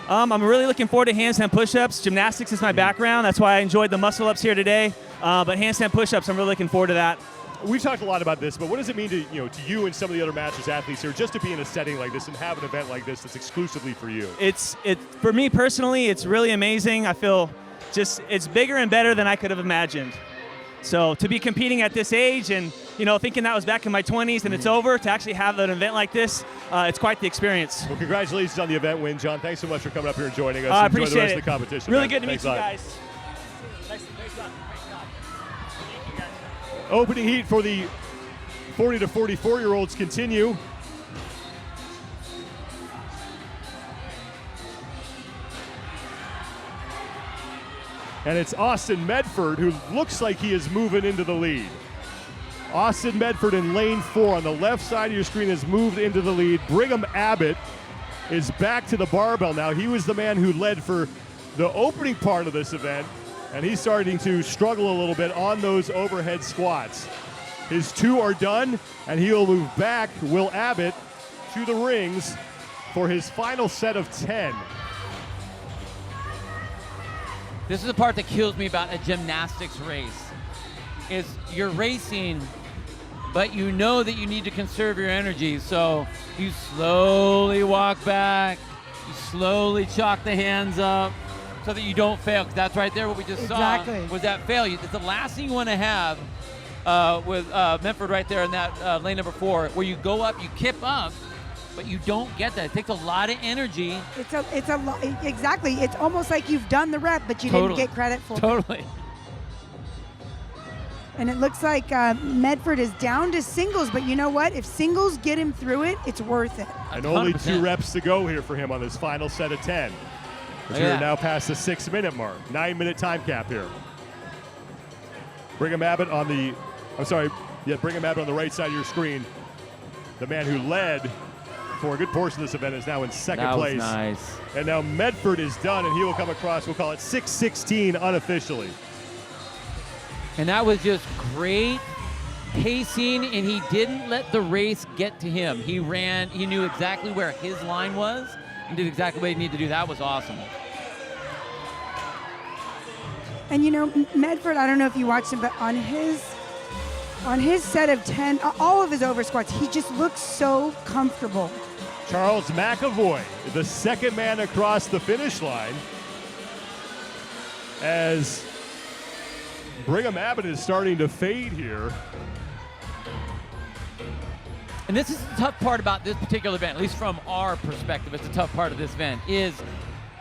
I'm really looking forward to handstand push-ups. Gymnastics is my background. That's why I enjoyed the muscle-ups here today. But handstand push-ups, I'm really looking forward to that.
We've talked a lot about this, but what does it mean to you and some of the other Masters athletes here just to be in a setting like this and have an event like this that's exclusively for you?
For me personally, it's really amazing. I feel it's bigger and better than I could have imagined. So to be competing at this age and thinking that was back in my 20s and it's over, to actually have an event like this, it's quite the experience.
Well, congratulations on the event win, John. Thanks so much for coming up here and joining us.
I
Enjoy
appreciate
the rest
it.
of the competition.
Really
man.
good to meet
Thanks
you
a lot.
guys. Nice job.
Opening heat for the 40 to 44-year-olds continue. And it's Austin Medford who looks like he is moving into the lead. Austin Medford in lane 4 on the left side of your screen has moved into the lead. Brigham Abbott is back to the barbell now. He was the man who led for the opening part of this event, and he's starting to struggle a little bit on those overhead squats. His 2 are done, and he'll move back, Will Abbott, to the rings for his final set of 10.
This is the part that kills me about a gymnastics race, is you're racing but you know that you need to conserve your energy. So you slowly walk back, you slowly chalk the hands up so that you don't fail. 'Cause that's right there what we just
Exactly.
saw was that failure. It's the last thing you want to have with Medford right there in that lane number 4, where you go up, you kip up, but you don't get that. It takes a lot of energy.
It's a lot. Exactly. It's almost like you've done the rep, but you
Totally.
didn't get credit for it.
Totally.
And it looks like Medford is down to singles, but you know what? If singles get him through it, it's worth it.
And only
100%.
2 reps to go here for him on this final set of 10. As
Look at
we're
that.
now past the 6-minute mark. 9-minute time cap here. Brigham Abbott on the, Brigham Abbott on the right side of your screen. The man who led for a good portion of this event is now in second
That was
place.
nice.
And now Medford is done, and he will come across, we'll call it 6:16 unofficially.
And that was just great pacing, and he didn't let the race get to him. He ran, he knew exactly where his line was and did exactly what he needed to do. That was awesome.
And you know, Medford, I don't know if you watched him, but on his set of 10, all of his over squats, he just looks so comfortable.
Charles McAvoy, the second man across the finish line, as Brigham Abbott is starting to fade here.
And this is the tough part about this particular event, at least from our perspective. It's the tough part of this event, is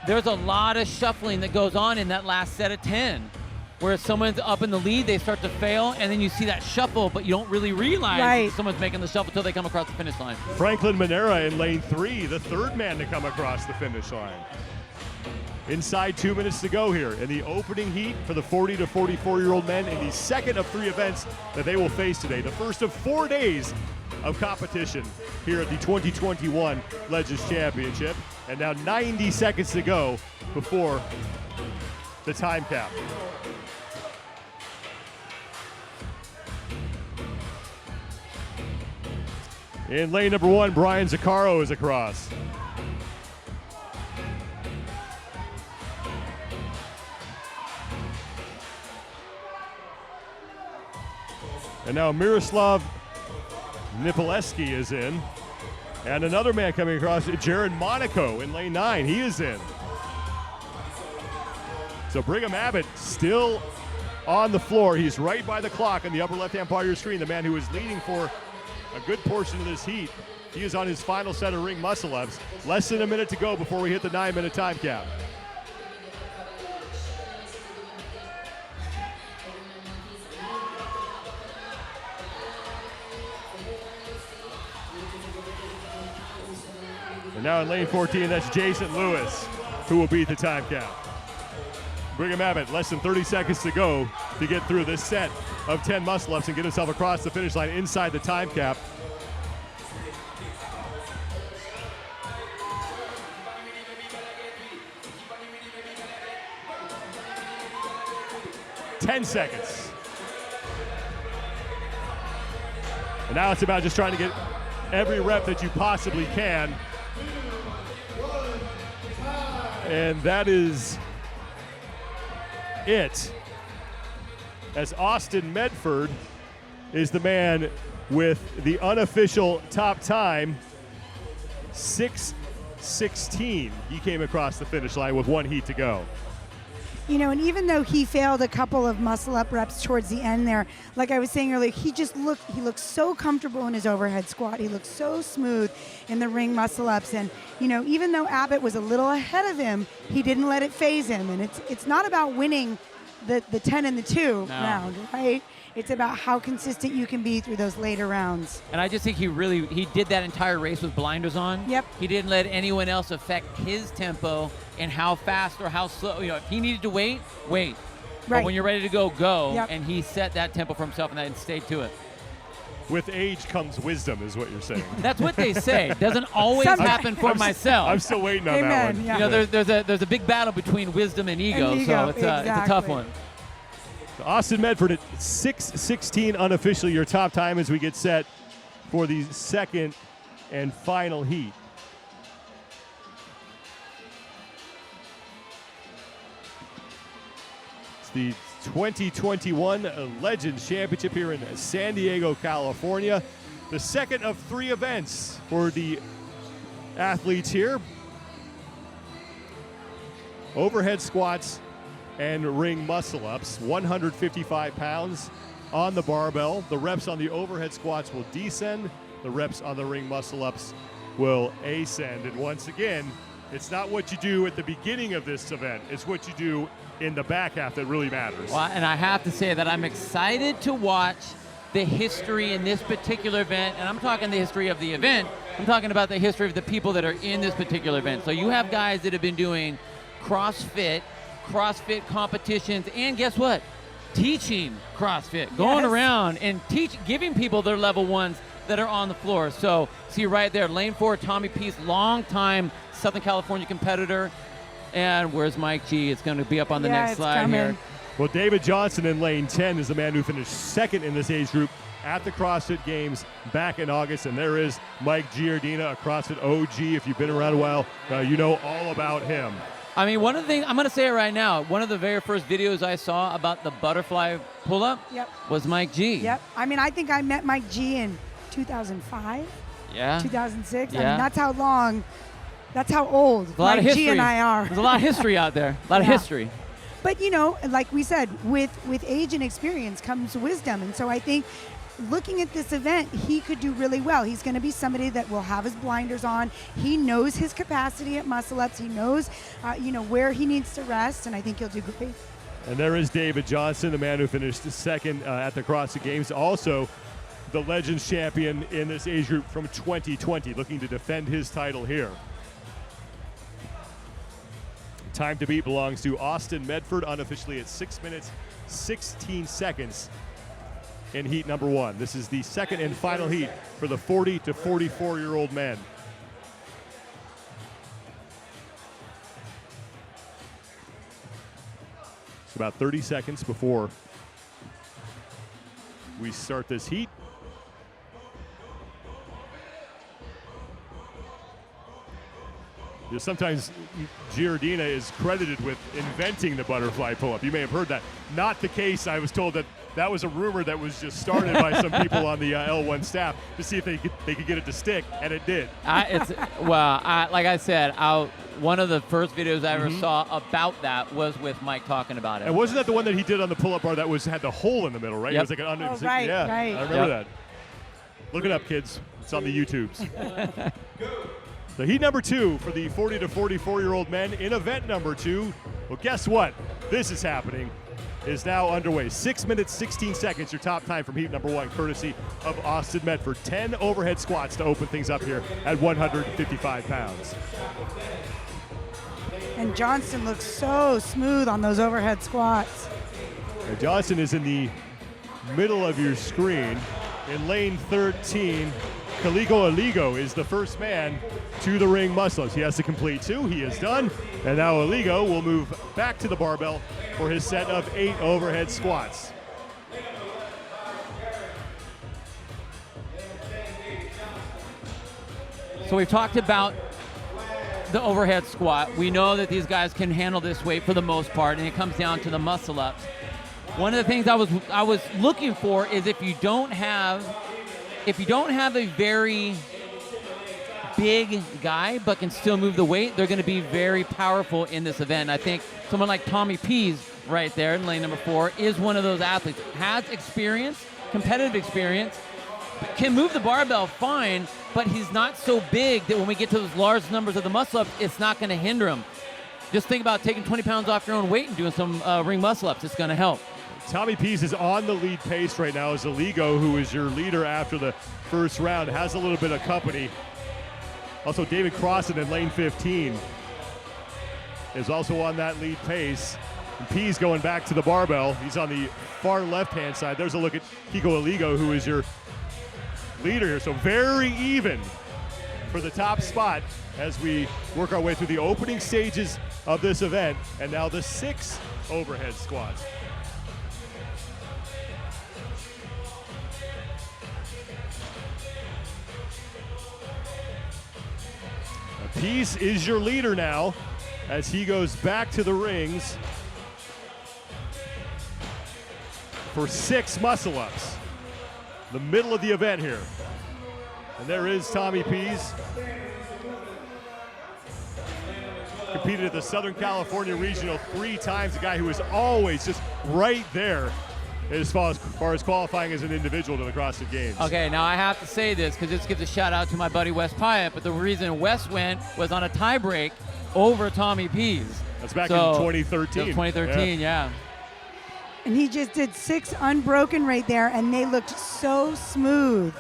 there's a lot of shuffling that goes on in that last set of 10. Where if someone's up in the lead, they start to fail, and then you see that shuffle, but you don't really realize
Right.
someone's making the shuffle until they come across the finish line.
Franklin Monera in lane 3, the third man to come across the finish line. Inside 2 minutes to go here in the opening heat for the 40 to 44-year-old men in the second of 3 events that they will face today. The first of 4 days of competition here at the 2021 Legends Championship. And now 90 seconds to go before the time cap. In lane number 1, Brian Zaccaro is across. And now Miroslav Nipoleski is in. And another man coming across, Jared Monaco in lane 9. He is in. So Brigham Abbott still on the floor. He's right by the clock in the upper left-hand part of your screen. The man who is leading for a good portion of this heat. He is on his final set of ring muscle-ups. Less than a minute to go before we hit the 9-minute time cap. And now in lane 14, that's Jason Lewis, who will beat the time cap. Brigham Abbott, less than 30 seconds to go to get through this set of 10 muscle-ups and get himself across the finish line inside the time cap. Ten seconds. And now it's about just trying to get every rep that you possibly can. And that is it. As Austin Medford is the man with the unofficial top time, 6:16. He came across the finish line with 1 heat to go.
You know, and even though he failed a couple of muscle-up reps towards the end there, like I was saying earlier, he looks so comfortable in his overhead squat. He looks so smooth in the ring muscle-ups. And, you know, even though Abbott was a little ahead of him, he didn't let it phase him. And it's not about winning the 10 and the 2 round, right? It's about how consistent you can be through those later rounds.
And I just think he did that entire race with blinders on.
Yep.
He didn't let anyone else affect his tempo and how fast or how slow. You know, if he needed to wait. But
Right.
when you're ready to go.
Yep.
And he set that tempo for himself and stayed to it.
With age comes wisdom, is what you're saying.
That's what they say. Doesn't always
Sometimes.
happen for myself.
I'm still waiting on that
Amen,
one.
yeah.
You know, there's a big battle between wisdom and ego,
And
so
ego,
it's a tough
exactly.
one.
Austin Medford at 6:16 unofficially your top time as we get set for the second and final heat. It's the 2021 Legends Championship here in San Diego, California. The second of 3 events for the athletes here. Overhead squats and ring muscle ups, 155 pounds on the barbell. The reps on the overhead squats will descend. The reps on the ring muscle ups will ascend. And once again, it's not what you do at the beginning of this event. It's what you do in the back half that really matters.
Well, and I have to say that I'm excited to watch the history in this particular event, and I'm talking the history of the event. I'm talking about the history of the people that are in this particular event. So you have guys that have been doing CrossFit competitions, and guess what? Teaching CrossFit, going around and giving people their level 1s that are on the floor. So see right there, lane 4, Tommy Peace, longtime Southern California competitor. And where's Mike G? It's going to be up on the next slide here.
Well, David Johnson in lane 10 is the man who finished second in this age group at the CrossFit Games back in August. And there is Mike Giardina, a CrossFit OG. If you've been around a while, you know all about him.
I mean, one of the things, I'm going to say it right now, one of the very first videos I saw about the butterfly pull-up was Mike G.
Yep. I mean, I think I met Mike G in 2005, 2006.
Yeah.
I mean, that's how old Mike G and I are.
There's a lot of history out there, a lot of history.
But, you know, like we said, with age and experience comes wisdom. And so I think looking at this event, he could do really well. He's going to be somebody that will have his blinders on. He knows his capacity at muscle ups. He knows, where he needs to rest, and I think he'll do great.
And there is David Johnson, the man who finished second at the CrossFit Games. Also, the Legends champion in this age group from 2020, looking to defend his title here. Time to beat belongs to Austin Medford, unofficially at 6 minutes, 16 seconds in heat number 1. This is the second and final heat for the 40 to 44-year-old men. It's about 30 seconds before we start this heat. Sometimes Giardina is credited with inventing the butterfly pull-up. You may have heard that. Not the case. I was told that was a rumor that was just started by some people on the L1 staff to see if they could get it to stick, and it did.
Like I said, one of the first videos I ever saw about that was with Mike talking about it.
And wasn't that the one that he did on the pull-up bar that had the hole in the middle, right?
Yep.
It was like
right.
I remember that. Look it up, kids. It's on the YouTubes. So heat number 2 for the 40 to 44-year-old men in event number 2. Well, guess what? This is happening. Is now underway. 6 minutes, 16 seconds, your top time from heat number 1, courtesy of Austin Medford. 10 overhead squats to open things up here at 155 pounds.
And Johnson looks so smooth on those overhead squats.
Now Johnson is in the middle of your screen. In lane 13, Kaligo Aligo is the first man to the ring muscle-ups. He has to complete 2. He is done. And now Aligo will move back to the barbell for his set of 8 overhead squats.
So we've talked about the overhead squat. We know that these guys can handle this weight for the most part, and it comes down to the muscle-ups. One of the things I was looking for is if you don't have a very big guy but can still move the weight, they're going to be very powerful in this event. I think someone like Tommy Pease right there in lane number 4 is one of those athletes. Has experience, competitive experience, can move the barbell fine, but he's not so big that when we get to those large numbers of the muscle-ups, it's not going to hinder him. Just think about taking 20 pounds off your own weight and doing some ring muscle-ups. It's going to help.
Tommy Pease is on the lead pace right now as Aligo, who is your leader after the first round, has a little bit of company. Also, David Crossan in lane 15 is also on that lead pace. And Pease going back to the barbell. He's on the far left-hand side. There's a look at Kiko Aligo, who is your leader here. So very even for the top spot as we work our way through the opening stages of this event. And now the 6 overhead squats. Pease is your leader now as he goes back to the rings. for 6 muscle-ups. The middle of the event here. And there is Tommy Pease. Competed at the Southern California Regional 3 times, a guy who is always just right there as far as qualifying as an individual to the CrossFit Games.
Okay, now I have to say this because this gives a shout out to my buddy Wes Pyatt, but the reason Wes went was on a tie break over Tommy Pease.
That's back in 2013.
2013, yeah.
And he just did 6 unbroken right there, and they looked so smooth.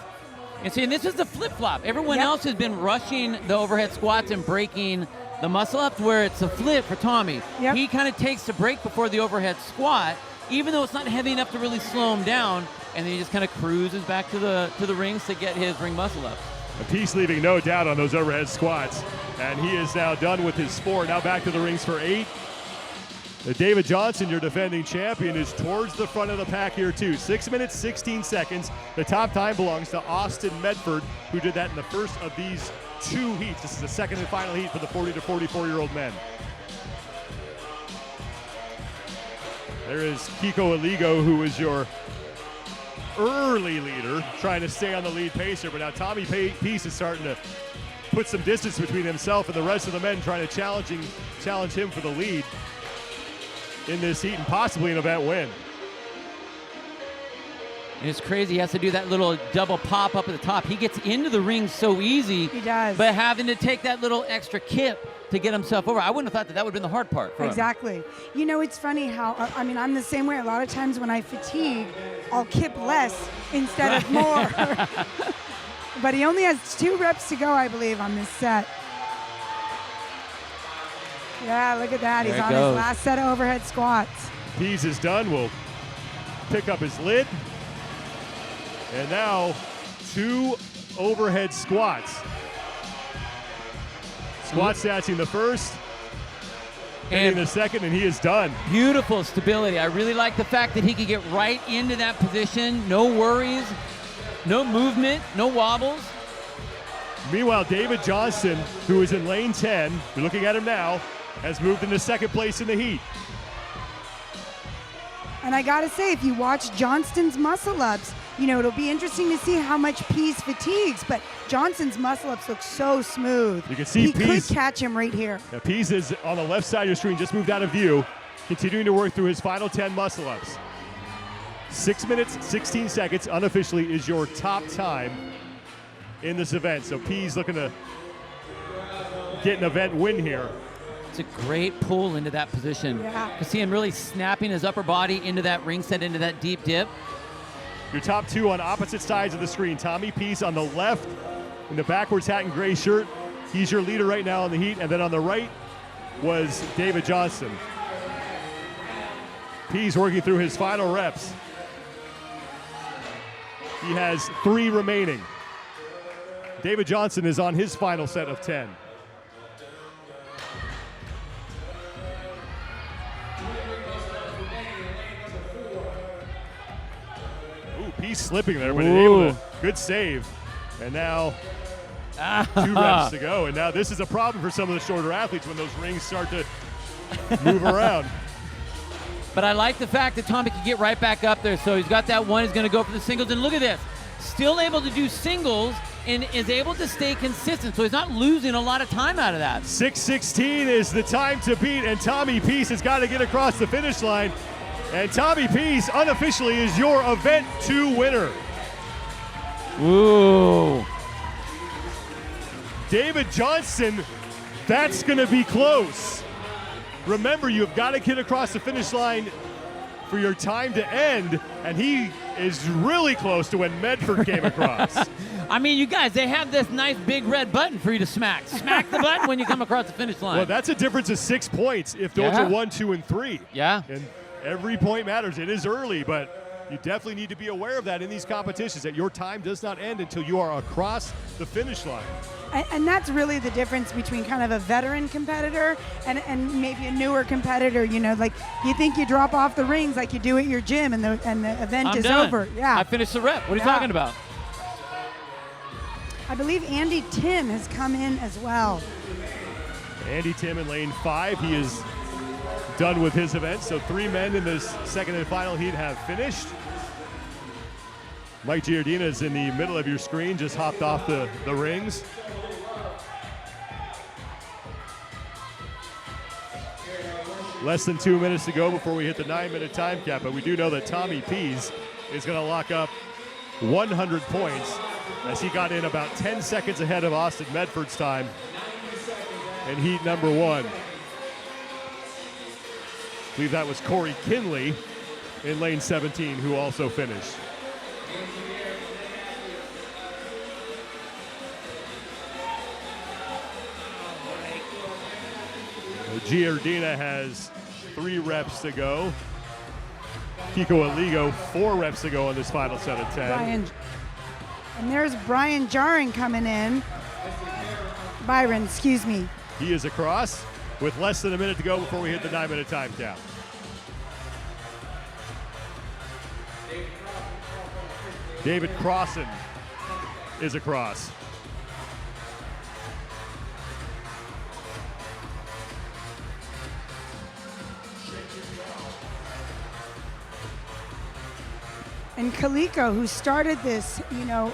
And see, and this is the flip-flop. Everyone else has been rushing the overhead squats and breaking the muscle-ups, where it's a flip for Tommy.
Yep.
He kind of takes the break before the overhead squat, even though it's not heavy enough to really slow him down, and then he just kind of cruises back to the rings to get his ring muscle-ups.
A Pease leaving no doubt on those overhead squats. And he is now done with his 4. Now back to the rings for 8. David Johnson, your defending champion, is towards the front of the pack here too. 6 minutes, 16 seconds. The top time belongs to Austin Medford, who did that in the first of these 2 heats. This is the second and final heat for the 40 to 44-year-old men. There is Kiko Aligo, who is your early leader, trying to stay on the lead pace here. But now Tommy Pease is starting to put some distance between himself and the rest of the men, trying to challenge him for the lead in this heat and possibly an event win.
And it's crazy. He has to do that little double pop up at the top. He gets into the ring so easy.
He does.
But having to take that little extra kip to get himself over, I wouldn't have thought that would have been the hard part for him.
Exactly. You know, it's funny how, I mean, I'm the same way. A lot of times when I fatigue, I'll kip less instead of more. But he only has 2 reps to go, I believe, on this set. Yeah, look at that. He's
There it
on
goes.
his last set of overhead squats.
Pease is done. We'll pick up his lid. And now 2 overhead squats. Squat snatching the first, and the second, and he is done.
Beautiful stability. I really like the fact that he could get right into that position. No worries, no movement, no wobbles.
Meanwhile, David Johnson, who is in lane 10, you're looking at him now, has moved into second place in the heat.
And I got to say, if you watch Johnston's muscle-ups, you know, it'll be interesting to see how much Pease fatigues, but Johnson's muscle-ups look so smooth.
You can see
he
Pease
could catch him right here.
Now, Pease is on the left side of your screen, just moved out of view, continuing to work through his final 10 muscle-ups. 6 minutes, 16 seconds, unofficially, is your top time in this event. So Pease looking to get an event win here.
It's a great pull into that position.
Yeah.
You see him really snapping his upper body into that ring set, into that deep dip.
Your top 2 on opposite sides of the screen. Tommy Pease on the left in the backwards hat and gray shirt. He's your leader right now in the heat. And then on the right was David Johnson. Pease working through his final reps. He has 3 remaining. David Johnson is on his final set of 10. Pease slipping there, but able to, good save. And now 2 reps to go. And now this is a problem for some of the shorter athletes when those rings start to move around.
But I like the fact that Tommy can get right back up there. So he's got that one. He's going to go for the singles. And look at this. Still able to do singles and is able to stay consistent. So he's not losing a lot of time out of that.
6:16 is the time to beat, and Tommy Pease has got to get across the finish line. And Tommy Pease unofficially is your Event 2 winner.
Ooh.
David Johnson, that's going to be close. Remember, you've got to get across the finish line for your time to end, and he is really close to when Medford came across.
I mean, you guys, they have this nice big red button for you to smack. Smack the button when you come across the finish line.
Well, that's a difference of 6 points if those
Yeah.
are 1, 2, and 3.
Yeah.
And every point matters. It is early, but you definitely need to be aware of that in these competitions, that your time does not end until you are across the finish line.
And that's really the difference between kind of a veteran competitor and maybe a newer competitor. You know, like you think you drop off the rings like you do at your gym and the event
I'm
is
done.
over. Yeah.
I finished the rep. What are you
Yeah.
talking about?
I believe Andy Tim has come in as well.
Andy Tim in lane 5. He is done with his event. So 3 men in this second and final heat have finished. Mike Giardina is in the middle of your screen, just hopped off the rings. Less than 2 minutes to go before we hit the 9-minute time cap, but we do know that Tommy Pease is going to lock up 100 points as he got in about 10 seconds ahead of Austin Medford's time in heat number 1. I believe that was Corey Kinley in lane 17 who also finished. Giardina has 3 reps to go. Kiko Aligo 4 reps to go on this final set of 10.
And there's Brian Jaring coming in. Byron, excuse me.
He is across with less than a minute to go before we hit the 9-minute time cap. David Crossan is across.
And Kaliko, who started this,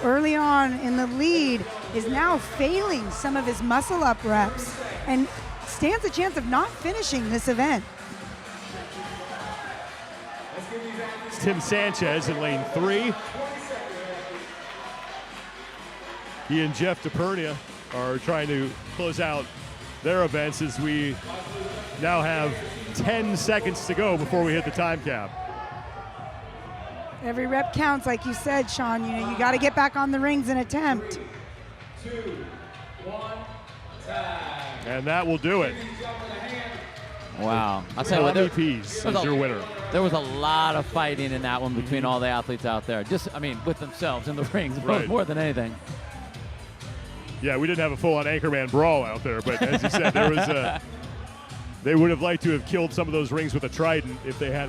early on in the lead, is now failing some of his muscle-up reps and stands a chance of not finishing this event.
It's Tim Sanchez in lane 3. He and Jeff DePernia are trying to close out their events as we now have 10 seconds to go before we hit the time cap.
Every rep counts, like you said, Sean. You got to get back on the rings and attempt.
2, 1, time.
And that will do it.
Wow. I'll tell you what,
Tommy Pease is your winner.
there was a lot of fighting in that one between all the athletes out there. With themselves in the rings,
Right.
more than anything.
Yeah, we didn't have a full-on Anchorman brawl out there, but as you said, there was a. They would have liked to have killed some of those rings with a trident if they had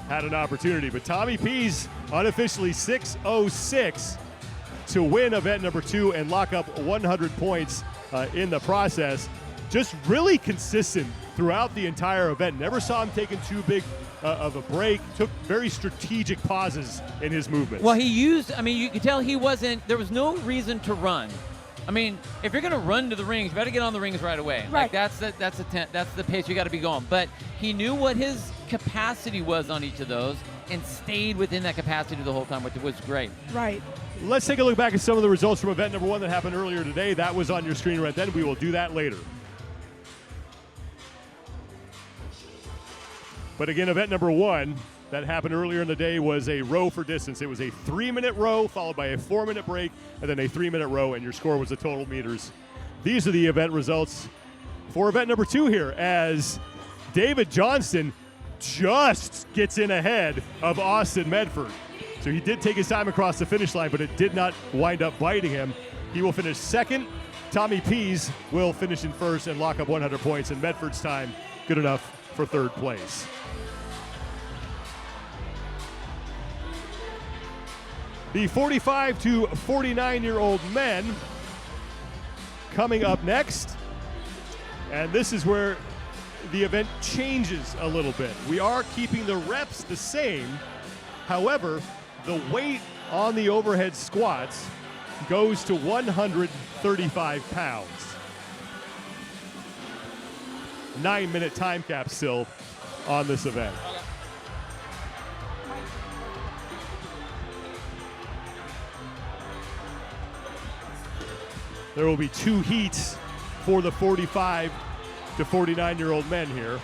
had an opportunity. But Tommy Pease unofficially 6:06 to win event number 2 and lock up 100 points in the process. Just really consistent throughout the entire event. Never saw him taking too big of a break. Took very strategic pauses in his movements.
Well, you could tell there was no reason to run. If you're going to run to the rings, you better get on the rings right away.
Right.
Like that's the pace you got to be going. But he knew what his capacity was on each of those and stayed within that capacity the whole time, which was great.
Right.
Let's take a look back at some of the results from event number 1 that happened earlier today. That was on your screen right then. We will do that later. But again, event number 1 that happened earlier in the day was a row for distance. It was a 3-minute row followed by a 4-minute break and then a 3-minute row, and your score was the total meters. These are the event results for event number 2 here, as David Johnston just gets in ahead of Austin Medford. So he did take his time across the finish line, but it did not wind up biting him. He will finish second. Tommy Pease will finish in first and lock up 100 points, and Medford's time good enough for third place. The 45 to 49-year-old men coming up next. And this is where the event changes a little bit. We are keeping the reps the same. However, the weight on the overhead squats goes to 135 pounds. 9-minute time cap still on this event. There will be 2 heats for the 45 to 49-year-old men here.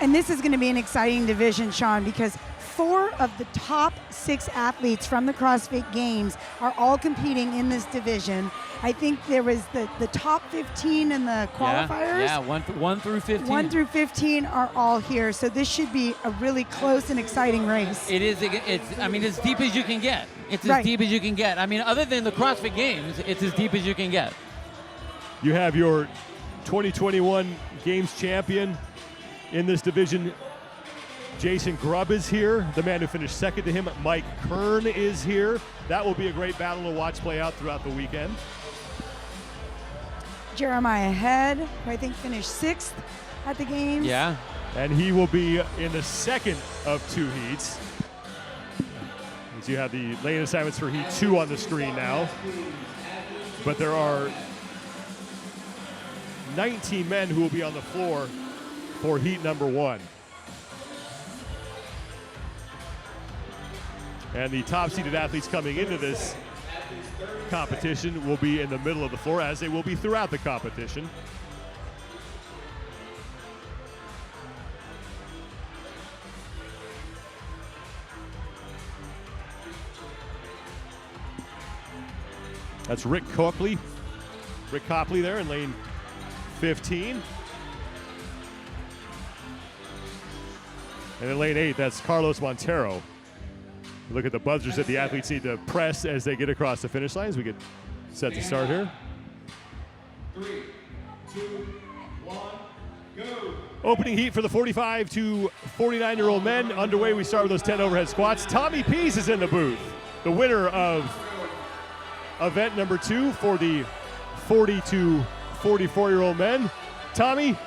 And this is going to be an exciting division, Sean, because 4 of the top 6 athletes from the CrossFit Games are all competing in this division. I think there was the top 15 in the qualifiers.
Yeah, 1 through 15.
1 through 15 are all here, so this should be a really close and exciting race.
It is. It's as deep as you can get. It's as
Right.
deep as you can get. Other than the CrossFit Games, it's as deep as you can get.
You have your 2021 Games champion in this division. Jason Grubb is here, the man who finished second to him. Mike Kern is here. That will be a great battle to watch play out throughout the weekend.
Jeremiah Head, who I think finished 6th. at the games.
Yeah.
And he will be in the second of 2 heats. As you have the lane assignments for heat 2 on the screen now. But there are 19 men who will be on the floor for heat number 1. And the top-seeded athletes coming into this competition will be in the middle of the floor, as they will be throughout the competition. That's Rick Copley. Rick Copley there in lane 15. And in lane 8, that's Carlos Montero. Look at the buzzers that the athletes need to press as they get across the finish line as we get set to start here.
3, 2, 1, go.
Opening heat for the 45 to 49-year-old men underway. We start with those 10 overhead squats. Tommy Pease is in the booth, the winner of event number 2 for the 40 to 44-year-old men. Tommy,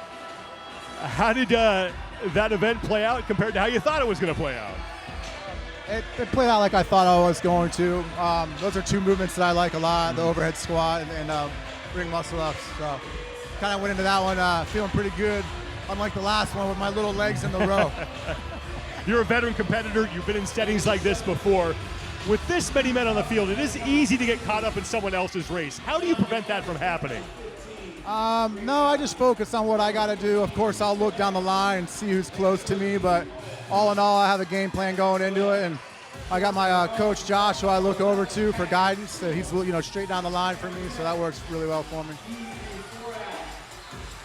how did that event play out compared to how you thought it was going to play out?
It played out like I thought I was going to. Those are 2 movements that I like a lot, the overhead squat and ring muscle ups. So kind of went into that one feeling pretty good, unlike the last one with my little legs in the row.
You're a veteran competitor. You've been in settings like this before. With this many men on the field, it is easy to get caught up in someone else's race. How do you prevent that from happening?
No, I just focus on what I got to do. Of course, I'll look down the line and see who's close to me, but all in all, I have a game plan going into it, and I got my coach Josh, who I look over to for guidance. He's straight down the line for me, so that works really well for me.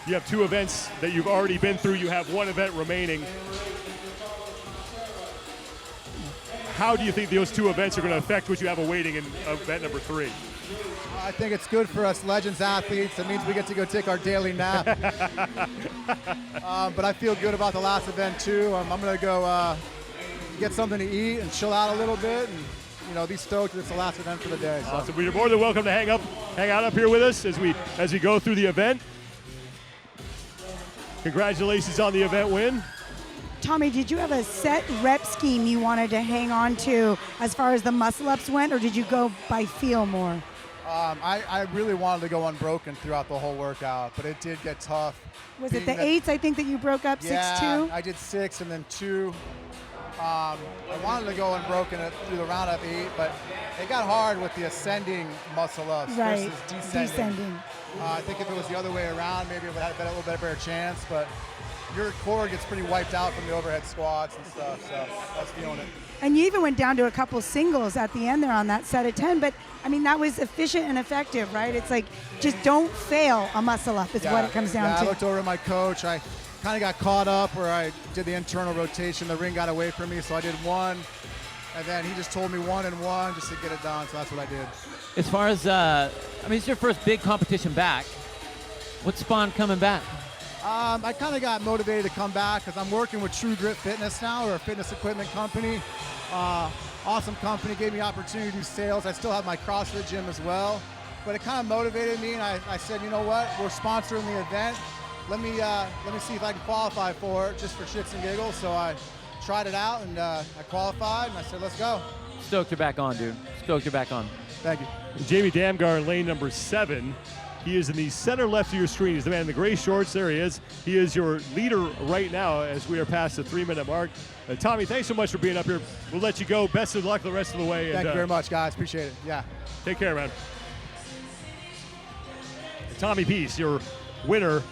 You have 2 events that you've already been through. You have 1 event remaining. How do you think those 2 events are going to affect what you have awaiting in event number 3?
I think it's good for us Legends athletes. It means we get to go take our daily nap. But I feel good about the last event too. I'm going to go get something to eat and chill out a little bit, and be stoked that it's the last event for the day. So.
Awesome. Well, you're more than welcome to hang out up here with us as we go through the event. Congratulations on the event win.
Tommy, did you have a set rep scheme you wanted to hang on to as far as the muscle ups went, or did you go by feel more?
I really wanted to go unbroken throughout the whole workout, but it did get tough.
Was it the 8s, I think, that you broke up, 6-2?
Yeah, I did 6 and then 2. I wanted to go unbroken through the round of 8, but it got hard with the ascending muscle ups versus descending. I think if it was the other way around, maybe it would have been a little bit better chance, but your core gets pretty wiped out from the overhead squats and stuff, so I was feeling it.
And you even went down to a couple singles at the end there on that set of 10, but I mean, that was efficient and effective, right? It's like, just don't fail a muscle up is what it comes down to.
I looked over at my coach. I kind of got caught up where I did the internal rotation. The ring got away from me, so I did 1. And then he just told me 1 and 1 just to get it done, so that's what I did.
As far as, it's your first big competition back. What's spawned coming back?
I kind of got motivated to come back because I'm working with True Grit Fitness now. We're a fitness equipment company. Awesome company, gave me opportunity to do sales. I still have my CrossFit gym as well. But it kind of motivated me, and I said, you know what? We're sponsoring the event. Let me see if I can qualify for it just for shits and giggles. So I tried it out, and I qualified, and I said, let's go.
Stoked you're back on, dude. Stoked you're back on.
Thank you.
Jamie Damgar in lane number 7. He is in the center left of your screen. He's the man in the gray shorts. There he is. He is your leader right now as we are past the 3-minute mark. Tommy, thanks so much for being up here. We'll let you go. Best of luck the rest of the way.
Thank you very much, guys. Appreciate it. Yeah.
Take care, man. Tommy Pease, your winner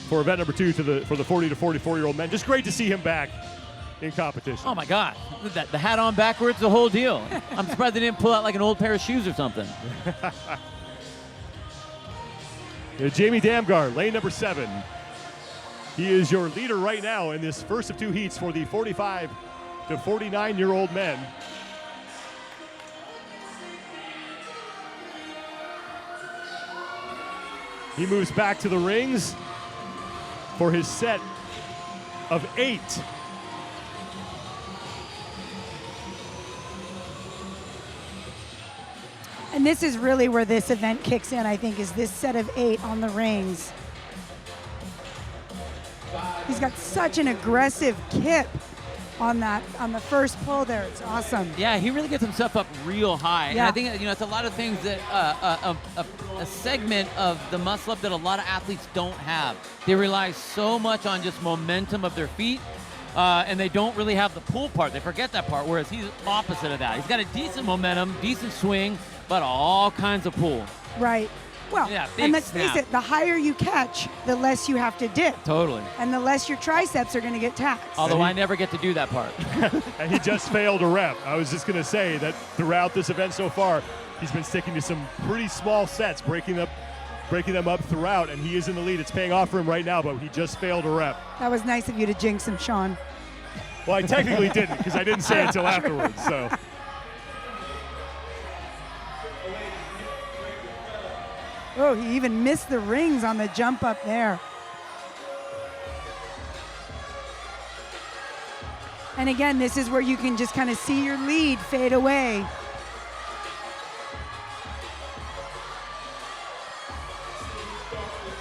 for event number 2 for the 40 to 44-year-old men. Just great to see him back in competition.
Oh my God, the hat on backwards, the whole deal. I'm surprised they didn't pull out like an old pair of shoes or something.
Jamie Damgar, lane number 7. He is your leader right now in this first of 2 heats for the 45 to 49-year-old men. He moves back to the rings for his set of 8.
And this is really where this event kicks in, I think, is this set of 8 on the rings.
5,
He's got such an aggressive kip on the first pull there. It's awesome.
Yeah, he really gets himself up real high. And
Yeah.
I think, it's a lot of things that a segment of the muscle up that a lot of athletes don't have. They rely so much on just momentum of their feet, and they don't really have the pull part. They forget that part, whereas he's opposite of that. He's got a decent momentum, decent swing, but all kinds of pull.
Right. Well,
Yeah,
and
big
let's face
snap.
it, the higher you catch, the less you have to dip.
Totally.
And the less your triceps are going to get taxed.
Although I never get to do that part.
And he just failed a rep. I was just going to say that throughout this event so far, he's been sticking to some pretty small sets, breaking them up throughout, and he is in the lead. It's paying off for him right now, but he just failed a rep.
That was nice of you to jinx him, Sean.
Well, I technically didn't because I didn't say it until afterwards. So.
Oh, he even missed the rings on the jump up there. And again, this is where you can just kind of see your lead fade away.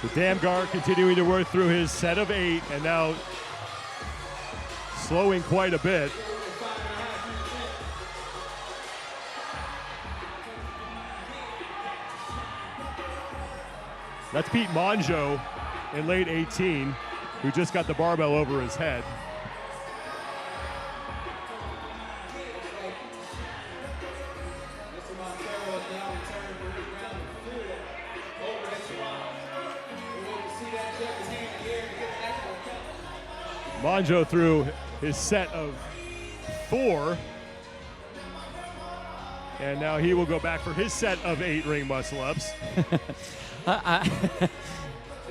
So Damgard continuing to work through his set of 8 and now slowing quite a bit. That's Pete Monjo in late 18, who just got the barbell over his head. Monjo threw his set of 4. And now he will go back for his set of 8 ring muscle ups.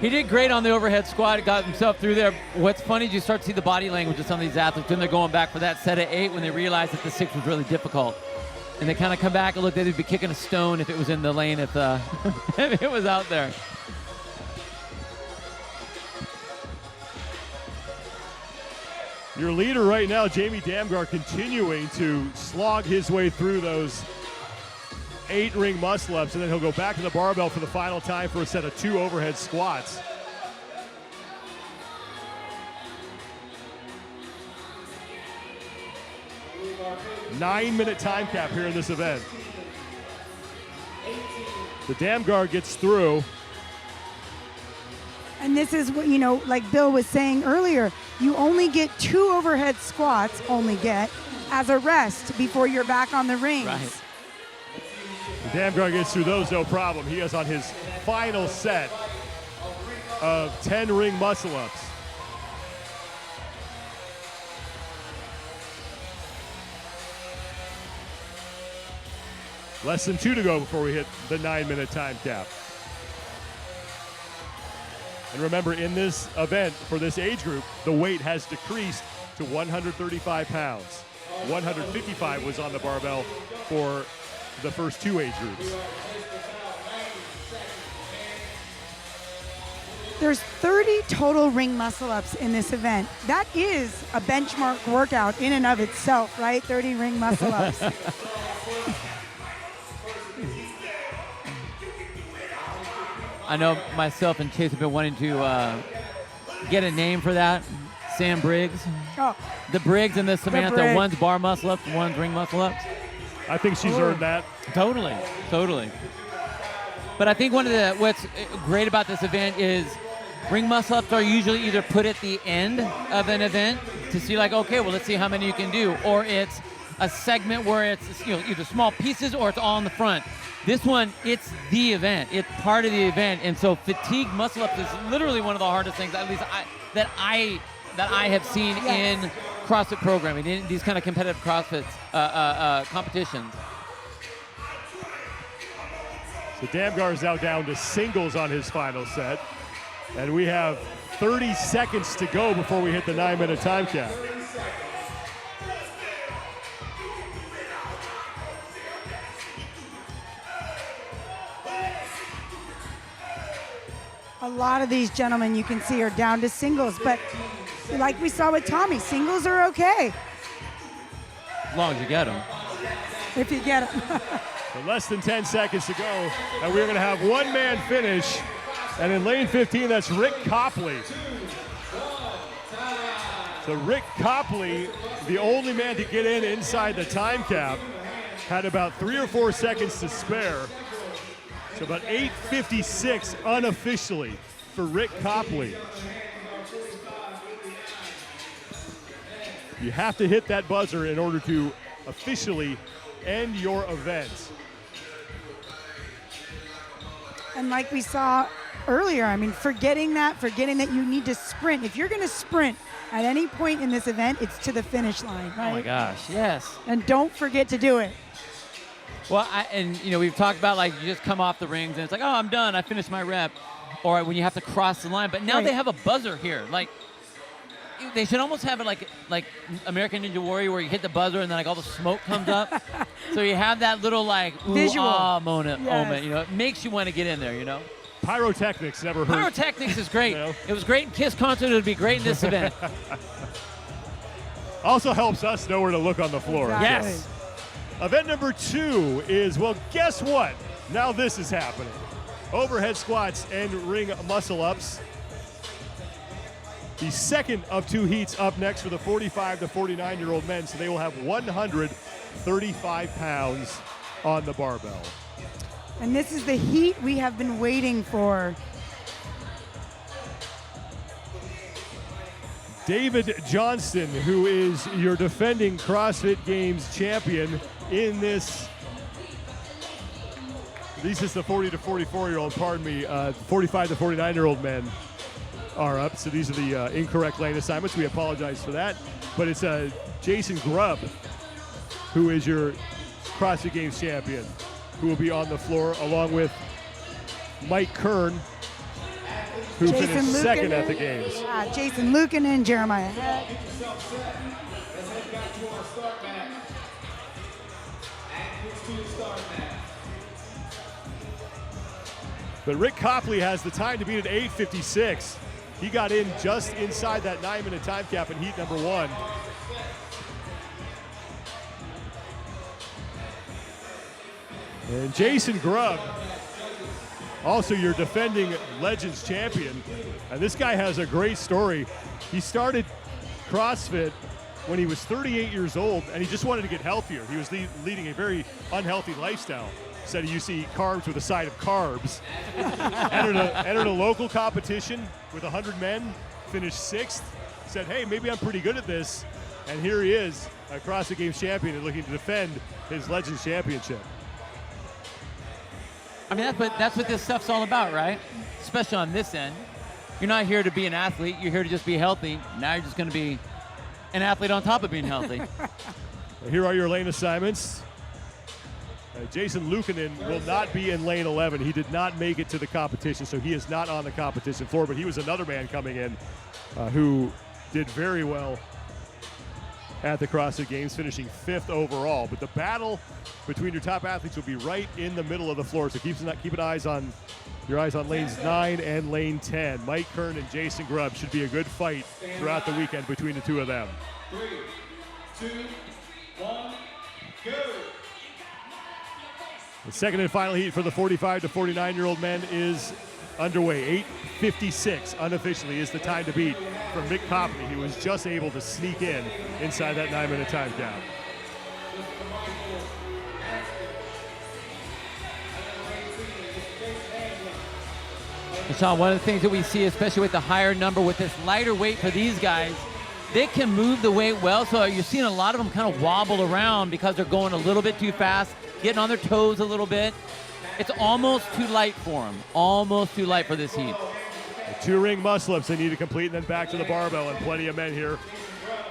He did great on the overhead squat, got himself through there. What's funny is you start to see the body language of some of these athletes when they're going back for that set of 8 when they realize that the 6 was really difficult. And they kind of come back and look, they'd be kicking a stone if it was in the lane, if it was out there.
Your leader right now, Jamie Damgard, continuing to slog his way through those 8 ring muscle ups, and then he'll go back to the barbell for the final time for a set of 2 overhead squats. Nine-minute time cap here in this event. The Damgard gets through.
And this is what, like Bill was saying earlier, you only get 2 overhead squats, as a rest before you're back on the rings.
Right.
The Damgard gets through those no problem. He is on his final set of 10 ring muscle ups. Less than 2 to go before we hit the 9-minute time cap. And remember, in this event, for this age group, the weight has decreased to 135 pounds. 155 was on the barbell for the first 2 age groups.
There's 30 total ring muscle ups in this event. That is a benchmark workout in and of itself, right? 30 ring muscle ups.
I know myself and Chase have been wanting to get a name for that. Sam Briggs.
Oh,
The Briggs and the Samantha.
Briggs.
One's bar muscle ups, one's ring muscle ups.
I think she's earned that.
Totally. But I think what's great about this event is ring muscle ups are usually either put at the end of an event to see like, okay, well, let's see how many you can do, or it's a segment where it's either small pieces or it's all in the front. This one, it's the event. It's part of the event, and so fatigue muscle ups is literally one of the hardest things, at least that I have seen in CrossFit programming, in these kind of competitive CrossFit competitions.
So Damgard is now down to singles on his final set. And we have 30 seconds to go before we hit the 9-minute time cap.
a lot of these gentlemen you can see are down to singles, but like we saw with Tommy, singles are okay
As long as you get them.
if you get them.
So less than 10 seconds to go, and we're going to have one-man finish. And in lane 15, that's Rick Copley. So Rick Copley, the only man to get in inside the time cap, had about 3 or 4 seconds to spare. So about 8:56 unofficially for Rick Copley. You have to hit that buzzer in order to officially end your event.
And like we saw earlier, I mean, forgetting that you need to sprint. If you're going to sprint at any point in this event, it's to the finish line, right?
Oh my gosh, yes.
And don't forget to do it.
Well, we've talked about like you just come off the rings and it's like, oh, I'm done, I finished my rep. Or when you have to cross the line. But now
Right.
they have a buzzer here. Like, they should almost have it like American Ninja Warrior where you hit the buzzer and then like all the smoke comes up. So you have that little like ooh,
Visual.
ah moment,
Yes.
you know. It makes you want to get in there, you know.
Pyrotechnics never hurt.
Pyrotechnics is great.
You know?
It was great in Kiss concert. It would be great in this event.
Also helps us know where to look on the floor.
Exactly.
Yes.
Event number 2 is, well, guess what? Now this is happening. Overhead squats and ring muscle-ups. The second of 2 heats up next for the 45 to 49-year-old men, so they will have 135 pounds on the barbell.
And this is the heat we have been waiting for.
David Johnston, who is your defending CrossFit Games champion in this. This is the 40 to 44-year-old, 45 to 49-year-old men are up. So these are the incorrect lane assignments. We apologize for that. But it's Jason Grubb, who is your CrossFit Games champion, who will be on the floor along with Mike Kern, who finished second at the games.
Jason Luukkonen, Jeremiah Head.
Get yourself set. Let's head back to our start mat. Athletes to the start mat.
But Rick Copley has the time to beat at 8:56. He got in just inside that 9-minute time cap in heat number 1. And Jason Grubb, also your defending Legends champion. And this guy has a great story. He started CrossFit when he was 38 years old, and he just wanted to get healthier. He was leading a very unhealthy lifestyle. Said he used to eat carbs with a side of carbs. entered a local competition with 100 men, finished 6th. Said, hey, maybe I'm pretty good at this. And here he is, a CrossFit Games champion and looking to defend his Legends championship.
I mean, that's what this stuff's all about, right? Especially on this end. You're not here to be an athlete. You're here to just be healthy. Now you're just going to be an athlete on top of being healthy.
Here are your lane assignments. Jason Luukkonen will not be in lane 11. He did not make it to the competition, so he is not on the competition floor, but he was another man coming in who did very well at the CrossFit Games, finishing 5th overall. But the battle between your top athletes will be right in the middle of the floor, so keep your eyes on lanes 9 and lane 10. Mike Kern and Jason Grubb should be a good fight throughout the weekend between the two of them.
3, 2, 1, go.
The second and final heat for the 45 to 49-year-old men is underway. 8:56 unofficially is the time to beat from Rick Copley, who was just able to sneak inside that 9-minute time cap.
And Sean, one of the things that we see, especially with the higher number, with this lighter weight for these guys, they can move the weight well. So you're seeing a lot of them kind of wobble around because they're going a little bit too fast, getting on their toes a little bit. It's almost too light for them. Almost too light for this heat.
The 2 ring muscle-ups they need to complete, and then back to the barbell, and plenty of men here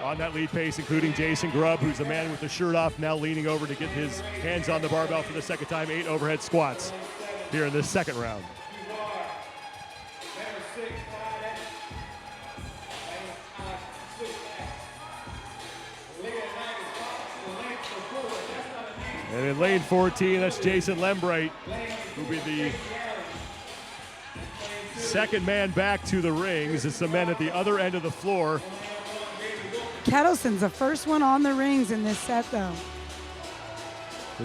on that lead pace, including Jason Grubb, who's the man with the shirt off, now leaning over to get his hands on the barbell for the second time. 8 overhead squats here in this second round. And in lane 14, that's Jason Lembright, who'll be the second man back to the rings. It's the men at the other end of the floor.
Kettleson's the first one on the rings in this set, though.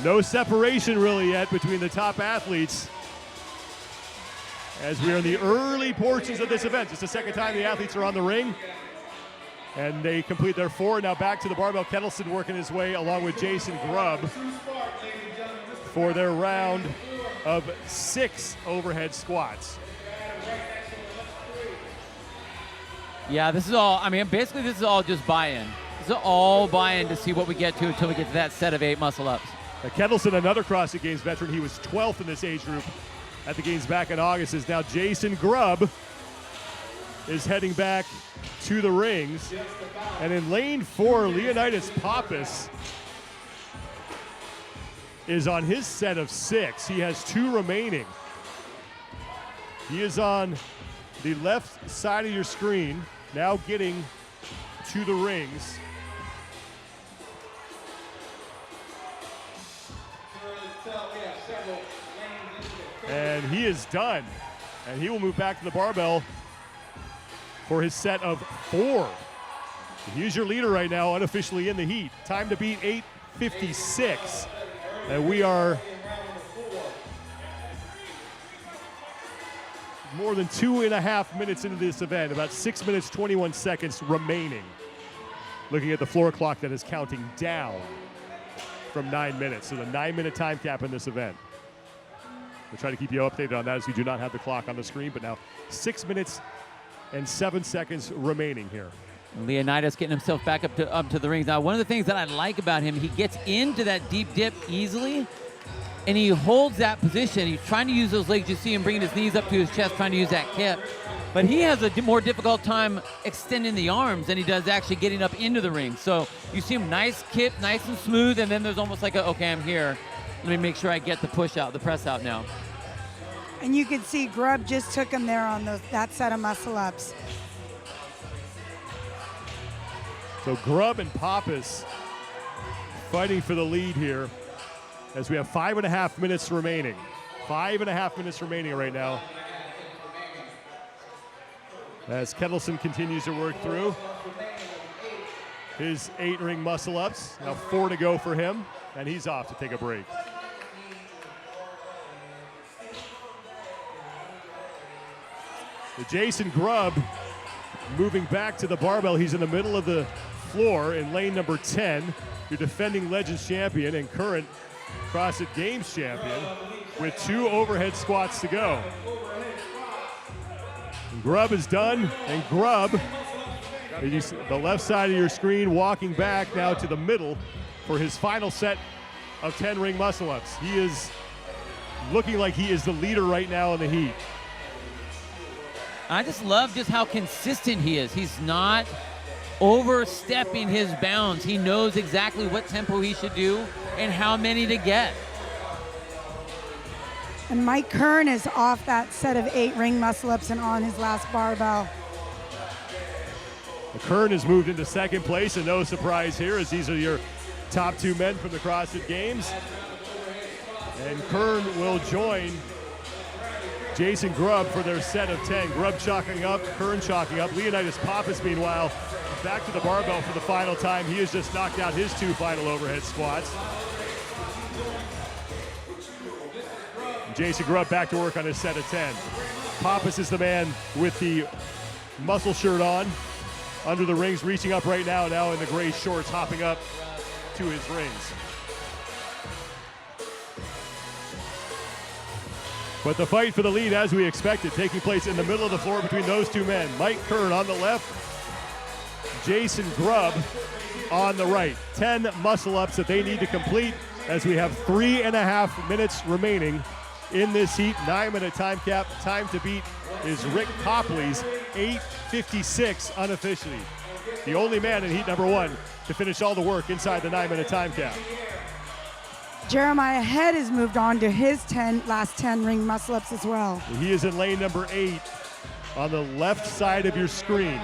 No separation really yet between the top athletes as we are in the early portions of this event. It's the second time the athletes are on the ring. And they complete their 4. Now back to the barbell. Kettleson working his way along with Jason Grubb for their round of 6 overhead squats.
Yeah, this is all, I mean, basically this is all just buy-in. This is all buy-in to see what we get to until we get to that set of 8 muscle-ups.
Now, Kettleson, another CrossFit Games veteran, he was 12th in this age group at the Games back in August, is now Jason Grubb is heading back to the rings. And in lane 4, Leonidas Pappas is on his set of 6. He has 2 remaining. He is on the left side of your screen, now getting to the rings. And he is done. And he will move back to the barbell for his set of 4. He's your leader right now, unofficially in the heat. Time to beat 8:56. And we are more than 2.5 minutes into this event, about 6 minutes, 21 seconds remaining. Looking at the floor clock that is counting down from 9 minutes. So the 9-minute time cap in this event. We'll try to keep you updated on that as we do not have the clock on the screen, but now 6 minutes and 7 seconds remaining here.
Leonidas getting himself back up to the rings. Now, one of the things that I like about him, he gets into that deep dip easily, and he holds that position. He's trying to use those legs. You see him bringing his knees up to his chest, trying to use that kip. But he has a more difficult time extending the arms than he does actually getting up into the ring. So you see him nice kip, nice and smooth, and then there's almost like okay, I'm here. Let me make sure I get the push out, the press out now.
And you can see Grubb just took him there on that set of muscle-ups.
So Grubb and Pappas fighting for the lead here as we have 5.5 minutes remaining. 5.5 minutes remaining right now. As Kettleson continues to work through his 8-ring muscle-ups. Now 4 to go for him, and he's off to take a break. So Jason Grubb moving back to the barbell. He's in the middle of the floor in lane number 10. Your defending Legends champion and current CrossFit Games champion with 2 overhead squats to go. And Grubb is done, and Grubb, the left side of your screen, walking back now to the middle for his final set of 10-ring muscle-ups. He is looking like he is the leader right now in the heat.
I just love just how consistent he is. He's not overstepping his bounds. He knows exactly what tempo he should do and how many to get.
And Mike Kern is off that set of 8-ring muscle-ups and on his last barbell.
Kern has moved into second place, and no surprise here, as these are your top 2 men from the CrossFit Games. And Kern will join Jason Grubb for their set of 10. Grubb chalking up, Kern chalking up. Leonidas Pappas, meanwhile, back to the barbell for the final time. He has just knocked out his 2 final overhead squats. And Jason Grubb back to work on his set of 10. Pappas is the man with the muscle shirt on, under the rings, reaching up right now in the gray shorts, hopping up to his rings. But the fight for the lead, as we expected, taking place in the middle of the floor between those 2 men. Mike Kern on the left, Jason Grubb on the right. 10 muscle-ups that they need to complete as we have 3.5 minutes remaining in this heat. 9-minute time cap. Time to beat is Rick Copley's 8:56 unofficially. The only man in heat number 1 to finish all the work inside the 9-minute time cap.
Jeremiah Head has moved on to his last 10 ring muscle-ups as well.
He is in lane number 8 on the left side of your screen.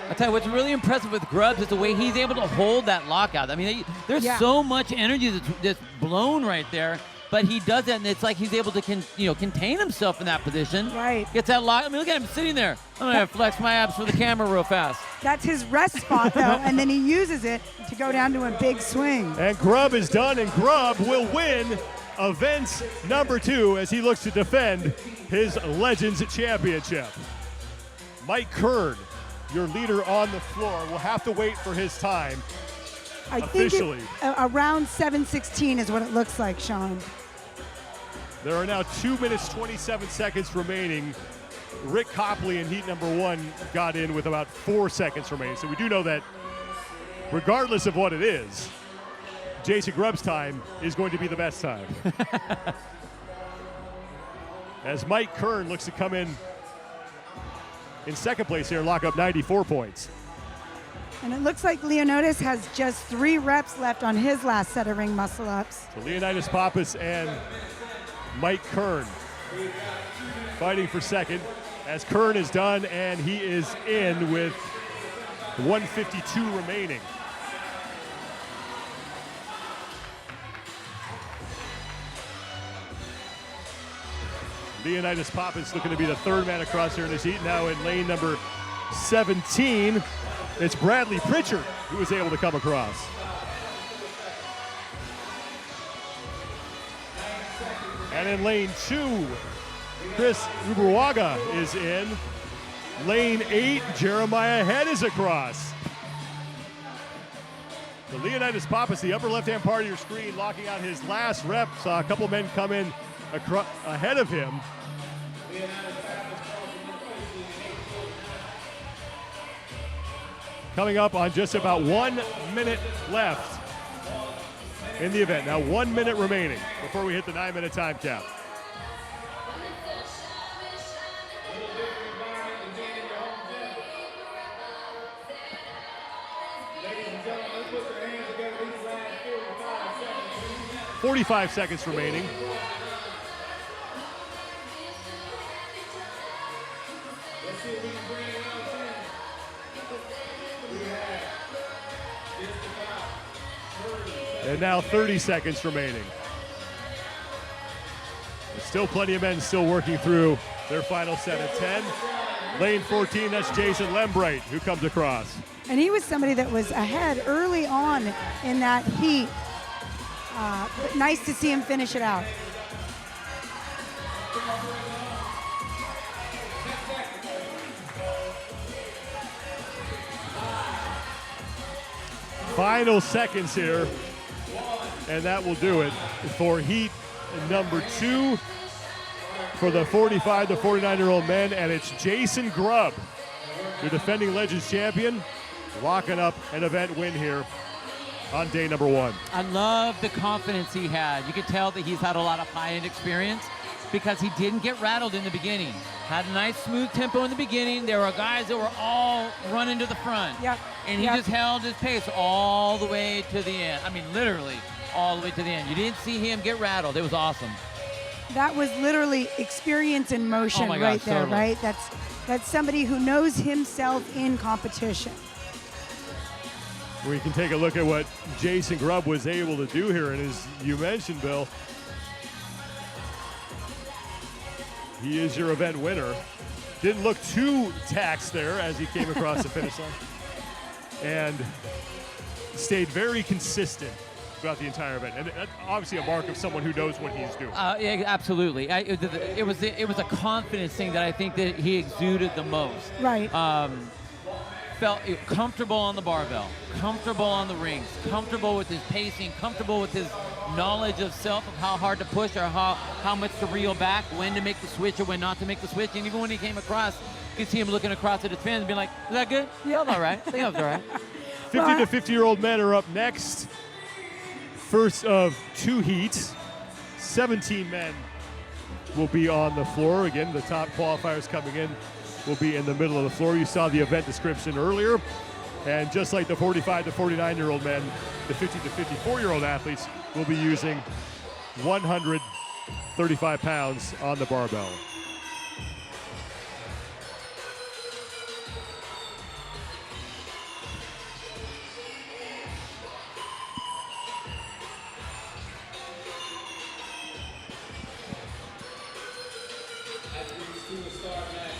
I'll tell you what's really impressive with Grubbs is the way he's able to hold that lockout. I mean, there's so much energy that's blown right there, but he does that, and it's like he's able to contain himself in that position.
Right.
Gets that lock. I mean, look at him sitting there. I'm going to flex my abs for the camera real fast.
That's his rest spot, though, and then he uses it to go down to a big swing.
And Grubb is done, and Grubb will win event number 2 as he looks to defend his Legends Championship. Mike Kern your leader on the floor. We'll have to wait for his time.
I
Officially.
think around 7:16 is what it looks like, Sean.
There are now 2 minutes, 27 seconds remaining. Rick Copley in heat number 1 got in with about 4 seconds remaining. So we do know that regardless of what it is, Jason Grubb's time is going to be the best time. As Mike Kern looks to come in second place here and lock up 94 points.
And it looks like Leonidas has just 3 reps left on his last set of ring muscle ups.
So Leonidas Pappas and Mike Kern fighting for second as Kern is done and he is in with 152 remaining. Leonidas Pappas looking to be the third man across here in this heat. Now in lane number 17, it's Bradley Pritchard who was able to come across. And in lane 2, Chris Uberwaga is in. Lane 8, Jeremiah Head is across. The Leonidas Pappas, the upper left-hand part of your screen, locking out his last rep. Saw a couple men come in ahead of him. Coming up on just about 1 minute left in the event. Now 1 minute remaining before we hit the 9-minute time cap.
Ladies and gentlemen, let's put your hands together. These last 45 seconds.
45 seconds remaining.
Let's see if we can bring it out 10. We have just about 30
And now 30 seconds remaining. There's still plenty of men still working through their final set of 10. Lane 14, that's Jason Lembright who comes across.
And he was somebody that was ahead early on in that heat. But nice to see him finish it out.
Final seconds here, and that will do it for heat number 2 for the 45 to 49-year-old men, and it's Jason Grubb, your defending Legends champion, locking up an event win here on day number 1.
I love the confidence he had. You could tell that he's had a lot of high-end experience because he didn't get rattled in the beginning. Had a nice smooth tempo in the beginning. There were guys that were all running to the front.
Yep.
And he just held his pace all the way to the end. I mean, literally all the way to the end. You didn't see him get rattled. It was awesome.
That was literally experience in motion
Oh my
right
gosh,
there,
totally.
right? That's somebody who knows himself in competition.
We can take a look at what Jason Grubb was able to do here, and as you mentioned, Bill, he is your event winner. Didn't look too taxed there as he came across the finish line, and stayed very consistent throughout the entire event, and that's obviously a mark of someone who knows what he's doing.
Yeah, absolutely. It was a confidence thing that I think that he exuded the most.
Right.
Felt comfortable on the barbell, comfortable on the rings, comfortable with his pacing, comfortable with his knowledge of self, of how hard to push or how much to reel back, when to make the switch or when not to make the switch. And even when he came across, you could see him looking across at his fans and being like, is that good? Yeah, all right. I think that was all right.
50 to 50-year-old men are up next. First of 2 heats. 17 men will be on the floor. Again, the top qualifiers coming in will be in the middle of the floor. You saw the event description earlier. And just like the 45 to 49-year-old men, the 50 to 54-year-old athletes will be using 135 pounds on the barbell.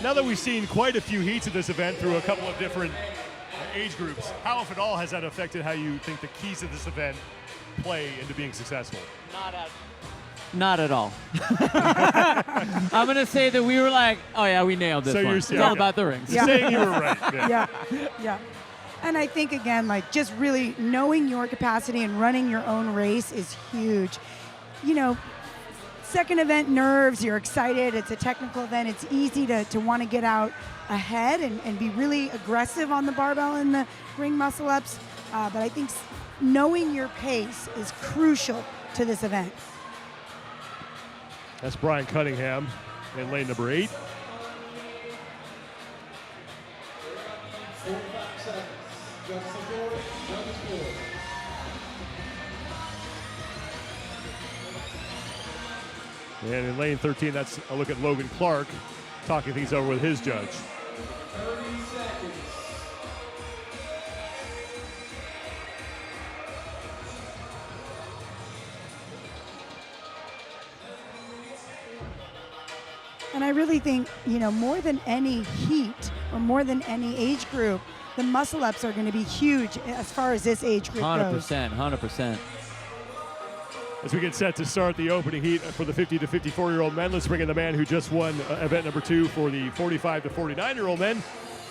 Now that we've seen quite a few heats of this event through a couple of different age groups, how, if at all, has that affected how you think the keys of this event play into being successful?
Not at all. I'm going to say that we were like, oh, yeah, we nailed this
So
one.
you're
It's
saying-
all
okay.
about the rings.
Yeah.
Saying you were right. Yeah.
Yeah, yeah. And I think, again, like just really knowing your capacity and running your own race is huge. You know, second event nerves, you're excited, it's a technical event, it's easy to want to get out ahead and be really aggressive on the barbell and the ring muscle ups. But I think knowing your pace is crucial to this event.
That's Brian Cunningham in lane number 8.
45 seconds. Justin Jordan, number 4.
And in lane 13, that's a look at Logan Clark talking things over with his judge.
30 seconds.
And I really think, you know, more than any heat or more than any age group, the muscle ups are going to be huge as far as this age group goes.
100%.
As we get set to start the opening heat for the 50 to 54-year-old men, let's bring in the man who just won event number 2 for the 45 to 49-year-old men,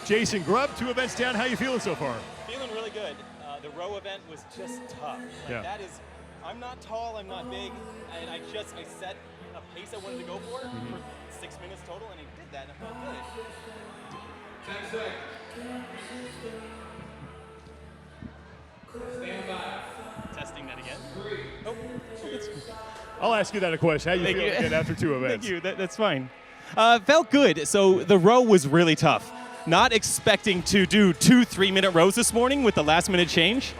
Jason Grubb. 2 events down. How you feeling so far?
Feeling really good. The row event was just tough.
Yeah.
That is, I'm not tall, I'm not big, and I set a pace I wanted to go for 6 minutes total, and I did that, and I felt good.
10 seconds. Stand by.
Testing that again.
3.
Oh,
I'll ask you that a question. How you
Thank
feel
you.
again after 2 events?
Thank you. That's fine. Felt good. So the row was really tough. Not expecting to do 2 3-minute rows this morning with the last-minute change,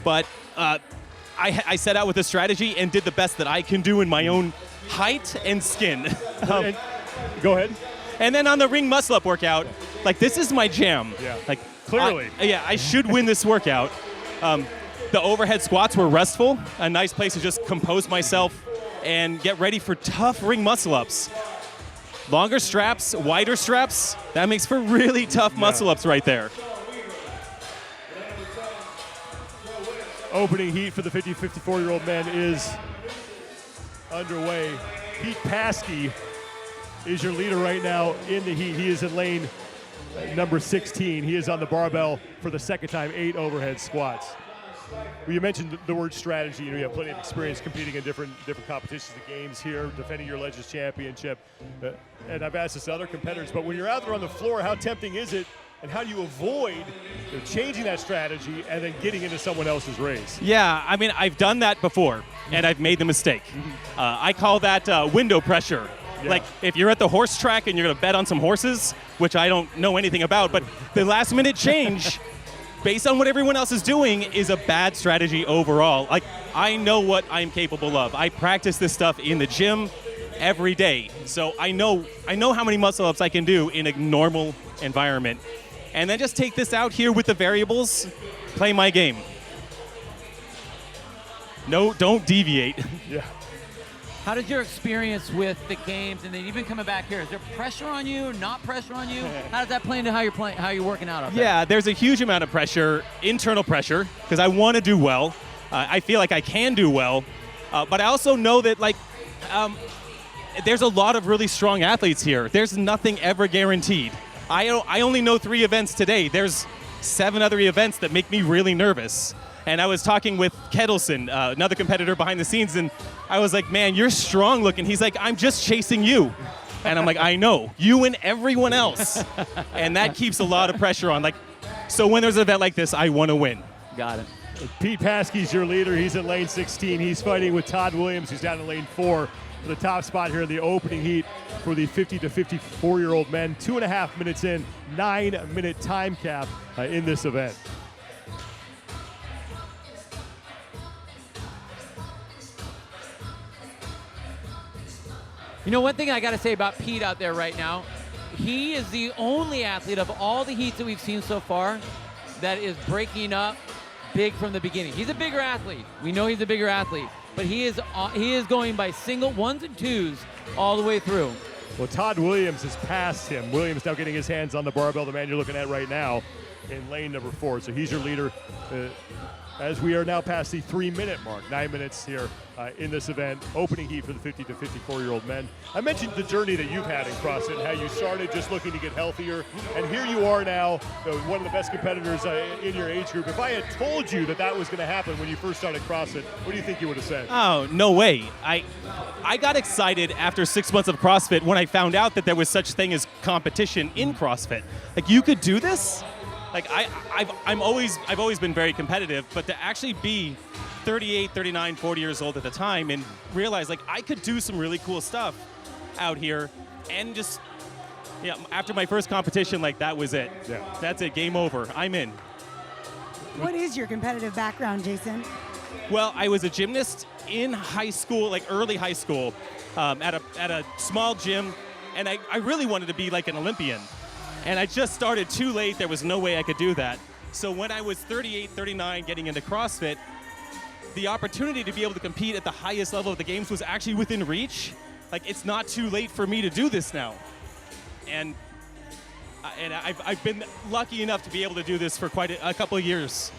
but I set out with a strategy and did the best that I can do in my own height and skin.
And- go ahead.
And then on the ring muscle-up workout, like this is my jam.
Yeah.
Like
Clearly.
I should win this workout. The overhead squats were restful, a nice place to just compose myself and get ready for tough ring muscle-ups. Longer straps, wider straps, that makes for really tough muscle-ups right there.
Opening heat for the 50 to 54-year-old men is underway. Pete Paskey is your leader right now in the heat. He is in lane number 16. He is on the barbell for the second time, 8 overhead squats. Well, you mentioned the word strategy. You know, you have plenty of experience competing in different competitions and games here, defending your Legends Championship. And I've asked this to other competitors, but when you're out there on the floor, how tempting is it, and how do you avoid changing that strategy and then getting into someone else's race?
Yeah, I mean, I've done that before, and I've made the mistake. I call that window pressure.
Yeah.
Like, if you're at the horse track and you're going to bet on some horses, which I don't know anything about, but the last-minute change, based on what everyone else is doing, is a bad strategy overall. Like, I know what I'm capable of. I practice this stuff in the gym every day, so I know how many muscle-ups I can do in a normal environment. And then just take this out here with the variables, play my game. No, don't deviate.
Yeah.
How did your experience with the games and then even coming back here? Is there pressure on you? Not pressure on you? How does that play into how you're playing? How you're working out up there?
Yeah, there's a huge amount of pressure, internal pressure, because I want to do well. I feel like I can do well, but I also know that there's a lot of really strong athletes here. There's nothing ever guaranteed. I only know 3 events today. There's 7 other events that make me really nervous. And I was talking with Kettleson, another competitor behind the scenes, and I was like, man, you're strong looking. He's like, I'm just chasing you. And I'm like, I know, you and everyone else. And that keeps a lot of pressure on. Like, so when there's an event like this, I want to win.
Got it.
Pete Paskey's your leader. He's in lane 16. He's fighting with Todd Williams, who's down in lane 4 for the top spot here in the opening heat for the 50 to 54-year-old men. 2.5 minutes in, 9-minute time cap in this event.
You know, one thing I got to say about Pete out there right now, he is the only athlete of all the heats that we've seen so far that is breaking up big from the beginning. He's a bigger athlete. We know he's a bigger athlete, but he is going by single 1s and 2s all the way through.
Well, Todd Williams has passed him. Williams now getting his hands on the barbell, the man you're looking at right now. in lane number 4. So he's your leader as we are now past the 3-minute mark. 9 minutes here in this event, opening heat for the 50 to 54-year-old men. I mentioned the journey that you've had in CrossFit and how you started just looking to get healthier, and here you are now, one of the best competitors in your age group. If I had told you that that was going to happen when you first started CrossFit, what do you think you would have said?
Oh, no way. I got excited after 6 months of CrossFit when I found out that there was such thing as competition in CrossFit. Like, you could do this? Like, I've always been very competitive, but to actually be 38, 39, 40 years old at the time and realize, like, I could do some really cool stuff out here, and just, yeah, after my first competition, like, that was it.
Yeah.
That's it, game over, I'm in.
What is your competitive background, Jason?
Well, I was a gymnast in high school, like early high school, at a small gym, and I really wanted to be like an Olympian. And I just started too late. There was no way I could do that. So when I was 38, 39, getting into CrossFit, the opportunity to be able to compete at the highest level of the games was actually within reach. Like, it's not too late for me to do this now. And I've been lucky enough to be able to do this for quite a couple of years.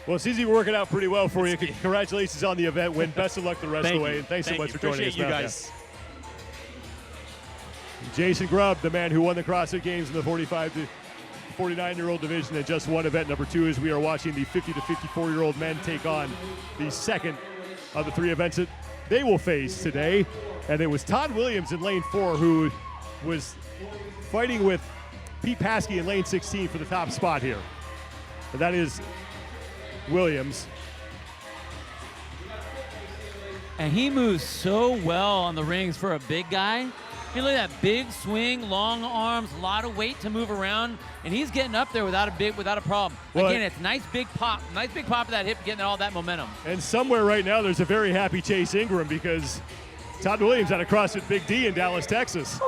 Well, it seems to be working out pretty well for you. Congratulations on the event win. Best of luck the rest of the way. And thanks so much for joining us.
Appreciate you guys.
Jason Grubb, the man who won the CrossFit Games in the 45 to 49-year-old division in just one event. Number 2 as we are watching the 50 to 54-year-old men take on the second of the 3 events that they will face today. And it was Todd Williams in lane 4 who was fighting with Pete Paskey in lane 16 for the top spot here. And that is Williams.
And he moves so well on the rings for a big guy. You look at that big swing, long arms, a lot of weight to move around, and he's getting up there without a problem.
Well,
again, it's nice big pop of that hip, getting all that momentum.
And somewhere right now there's a very happy Chase Ingram because Todd Williams out of CrossFit Big D in Dallas, Texas.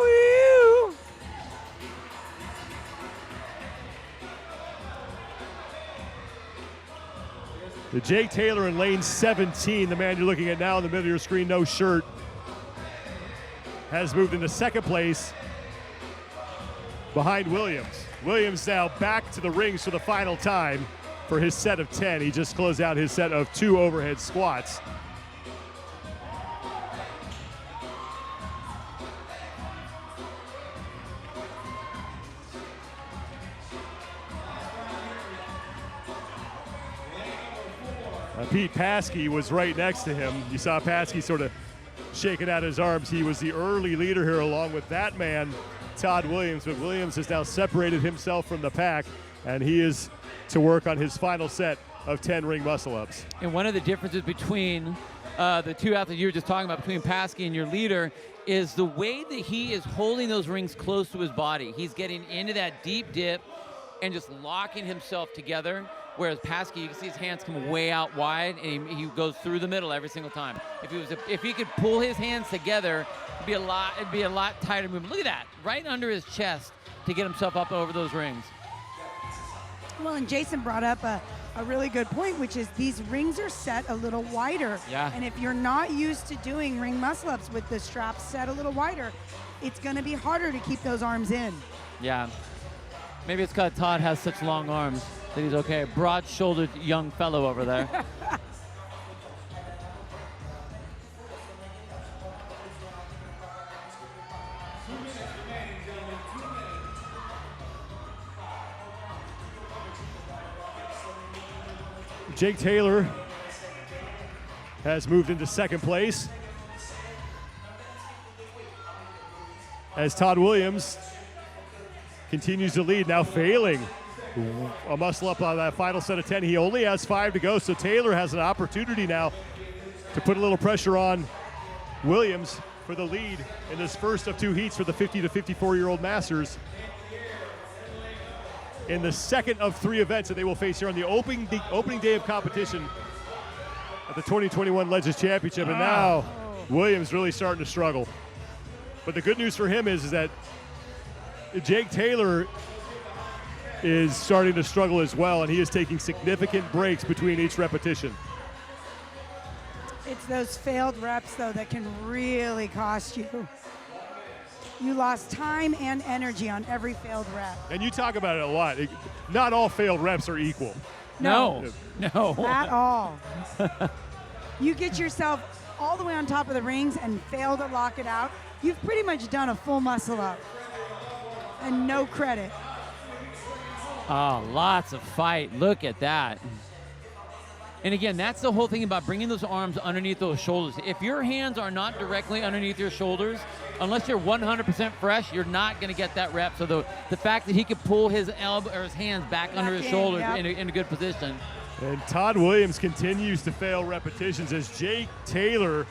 The Jake Taylor in lane 17, the man you're looking at now in the middle of your screen, no shirt, has moved into second place behind Williams. Williams now back to the rings for the final time for his set of 10. He just closed out his set of 2 overhead squats. Pete Paskey was right next to him. You saw Paskey sort of shaking out his arms. He was the early leader here along with that man, Todd Williams. But Williams has now separated himself from the pack, and he is to work on his final set of 10 ring muscle-ups.
And one of the differences between the 2 athletes you were just talking about, between Paskey and your leader, is the way that he is holding those rings close to his body. He's getting into that deep dip and just locking himself together. Whereas Paskey, you can see his hands come way out wide, and he goes through the middle every single time. If he could pull his hands together, it'd be a lot tighter movement. Look at that, right under his chest to get himself up over those rings.
Well, and Jason brought up a really good point, which is these rings are set a little wider.
Yeah.
And if you're not used to doing ring muscle-ups with the straps set a little wider, it's going to be harder to keep those arms in.
Yeah. Maybe it's because Todd has such long arms that he's okay. Broad-shouldered young fellow over there.
Jake Taylor has moved into second place as Todd Williams continues to lead, now failing a muscle up on that final set of 10. He only has 5 to go, so Taylor has an opportunity now to put a little pressure on Williams for the lead in this first of 2 heats for the 50 to 54-year-old Masters. In the second of 3 events that they will face here on the opening day of competition at the 2021 Legends Championship. And now Williams really starting to struggle. But the good news for him is that Jake Taylor is starting to struggle as well, and he is taking significant breaks between each repetition.
It's those failed reps, though, that can really cost you. You lost time and energy on every failed rep.
And you talk about it a lot. Not all failed reps are equal.
No.
At all. You get yourself all the way on top of the rings and fail to lock it out, you've pretty much done a full muscle up. And no credit.
Oh, lots of fight. Look at that. And again, that's the whole thing about bringing those arms underneath those shoulders. If your hands are not directly underneath your shoulders, unless you're 100% fresh, you're not going to get that rep. So the fact that he could pull his elbow or his hands back under his shoulders in a good position.
And Todd Williams continues to fail repetitions as Jake Taylor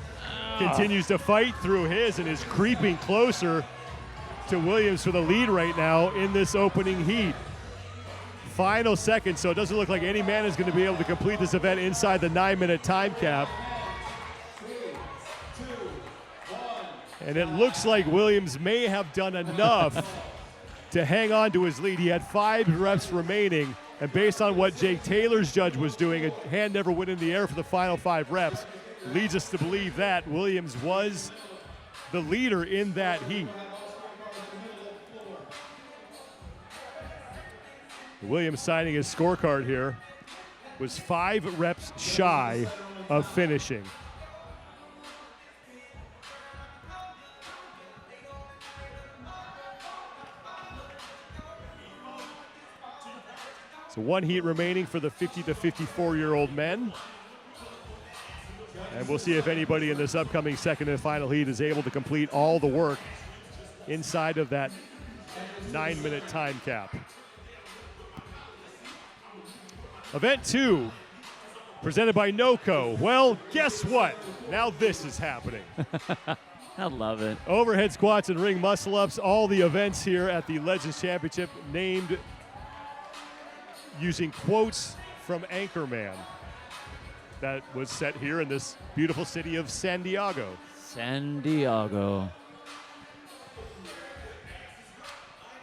continues to fight through his and is creeping closer to Williams for the lead right now in this opening heat. Final seconds, so it doesn't look like any man is going to be able to complete this event inside the 9-minute time cap. And it looks like Williams may have done enough to hang on to his lead. He had 5 reps remaining, and based on what Jake Taylor's judge was doing, a hand never went in the air for the final 5 reps, leads us to believe that Williams was the leader in that heat. Williams signing his scorecard here was 5 reps shy of finishing. So 1 heat remaining for the 50 to 54-year-old men. And we'll see if anybody in this upcoming second and final heat is able to complete all the work inside of that 9-minute time cap. Event 2, presented by NOCO. Well, guess what? Now this is happening.
I love it.
Overhead squats and ring muscle ups, all the events here at the Legends Championship named using quotes from Anchorman. That was set here in this beautiful city of San Diego.
San Diego.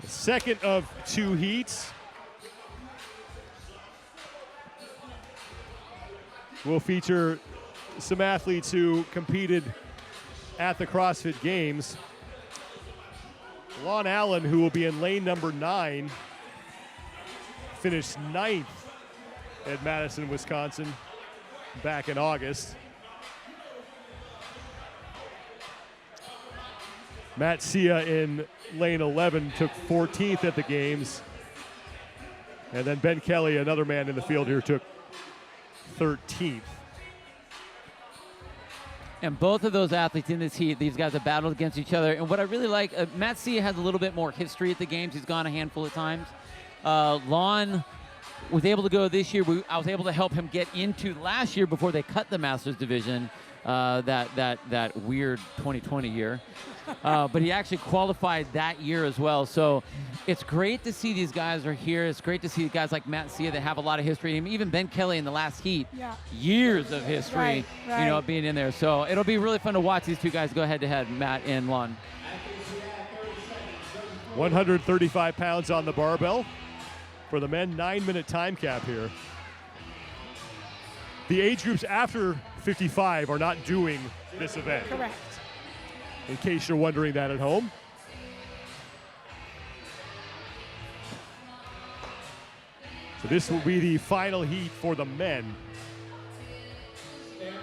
The second of 2 heats. We'll feature some athletes who competed at the CrossFit Games. Lon Allen, who will be in lane number 9, finished 9th at Madison, Wisconsin back in August. Matt Sia in lane 11 took 14th at the Games. And then Ben Kelly, another man in the field here, took 13th.
And both of those athletes in this heat, these guys have battled against each other. And what I really like, Matt Sia has a little bit more history at the Games. He's gone a handful of times. Lon was able to go this year. I was able to help him get into last year before they cut the Masters division, that weird 2020 year. But he actually qualified that year as well. So it's great to see these guys are here. It's great to see guys like Matt Sia that have a lot of history. And even Ben Kelly in the last heat, years of history,
right.
Being in there. So it'll be really fun to watch these 2 guys go head-to-head, Matt and Lon.
135 pounds on the barbell for the men, 9-minute time cap here. The age groups after 55 are not doing this event.
Correct.
In case you're wondering that at home. So this will be the final heat for the men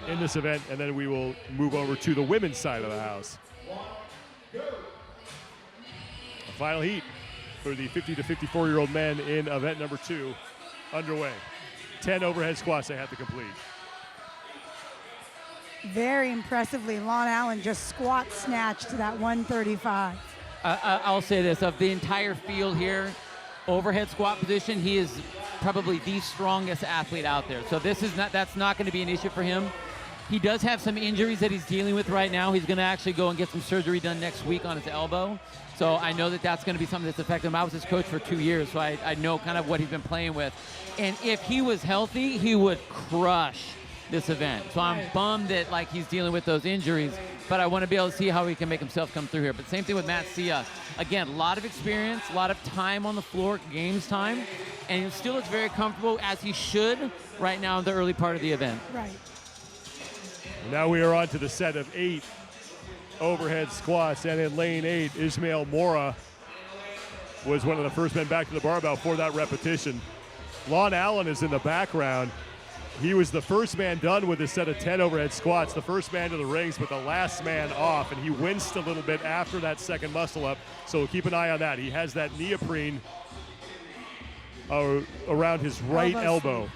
in this event, and then we will move over to the women's side of the house. The final heat for the 50 to 54-year-old men in event number 2 underway. 10 overhead squats they have to complete.
Very impressively, Lon Allen just squat snatched to that 135.
I'll say this, of the entire field here, overhead squat position, he is probably the strongest athlete out there. So that's not going to be an issue for him. He does have some injuries that he's dealing with right now. He's going to actually go and get some surgery done next week on his elbow. So I know that that's going to be something that's affecting him. I was his coach for 2 years, so I know kind of what he's been playing with. And if he was healthy, he would crush this event. So I'm bummed that he's dealing with those injuries, but I want to be able to see how he can make himself come through here. But same thing with Matt Sia. Again, a lot of experience, a lot of time on the floor, Games time, and he still looks very comfortable, as he should, right now in the early part of the event.
Right.
Now we are on to the set of 8 overhead squats. And in lane 8, Ismail Mora was one of the first men back to the barbell for that repetition. Lon Allen is in the background. He was the first man done with a set of 10 overhead squats, the first man to the rings, but the last man off, and he winced a little bit after that second muscle up, so keep an eye on that. He has that neoprene around his right elbow.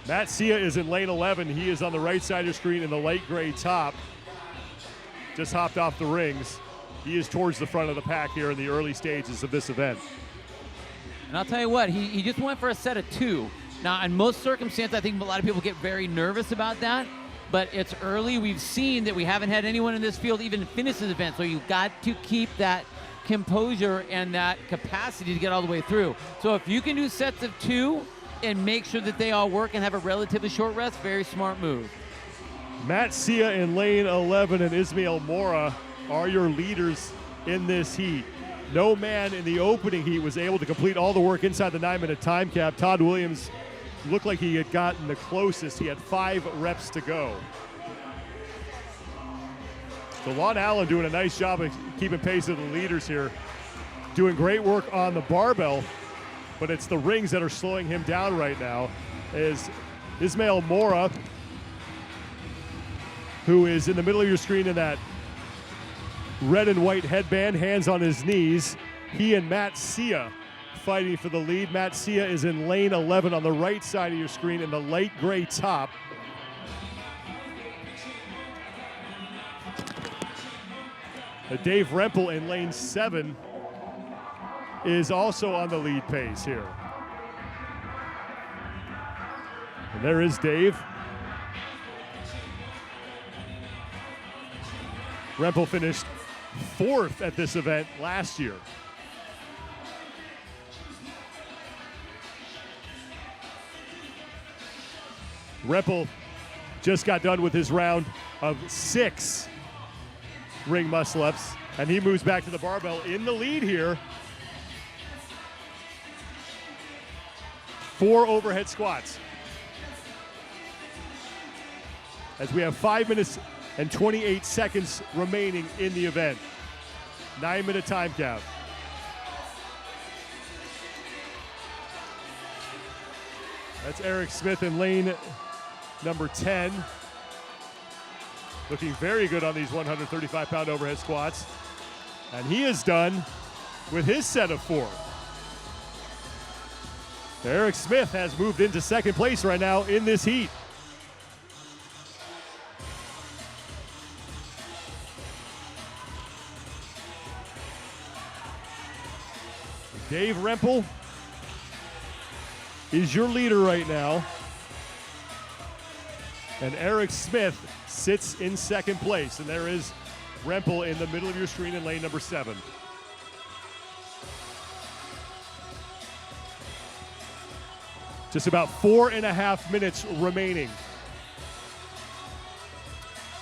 Matt Sia is in lane 11. He is on the right side of the screen in the light gray top. Just hopped off the rings. He is towards the front of the pack here in the early stages of this event.
And I'll tell you what, he just went for a set of 2. Now, in most circumstances, I think a lot of people get very nervous about that, but it's early. We've seen that we haven't had anyone in this field even finish this event, so you've got to keep that composure and that capacity to get all the way through. So if you can do sets of 2 and make sure that they all work and have a relatively short rest, very smart move.
Matt Sia in lane 11 and Ismail Mora are your leaders in this heat. No man in the opening heat was able to complete all the work inside the 9-minute time cap. Todd Williams looked like he had gotten the closest. He had 5 reps to go. So Lon Allen doing a nice job of keeping pace with the leaders here. Doing great work on the barbell, but it's the rings that are slowing him down right now. As Ismail Mora, who is in the middle of your screen in that red and white headband, hands on his knees. He and Matt Sia fighting for the lead. Matt Sia is in lane 11 on the right side of your screen in the light gray top. Dave Rempel in lane 7 is also on the lead pace here. And there is Dave. Rempel finished 4th at this event last year. Rempel just got done with his round of 6 ring muscle ups, and he moves back to the barbell in the lead here. 4 overhead squats. As we have 5 minutes and 28 seconds remaining in the event. 9-minute time cap. That's Eric Smith in lane number 10. Looking very good on these 135-pound overhead squats. And he is done with his set of 4. Eric Smith has moved into second place right now in this heat. Dave Rempel is your leader right now. And Eric Smith sits in second place. And there is Rempel in the middle of your screen in lane number 7. Just about 4.5 minutes remaining.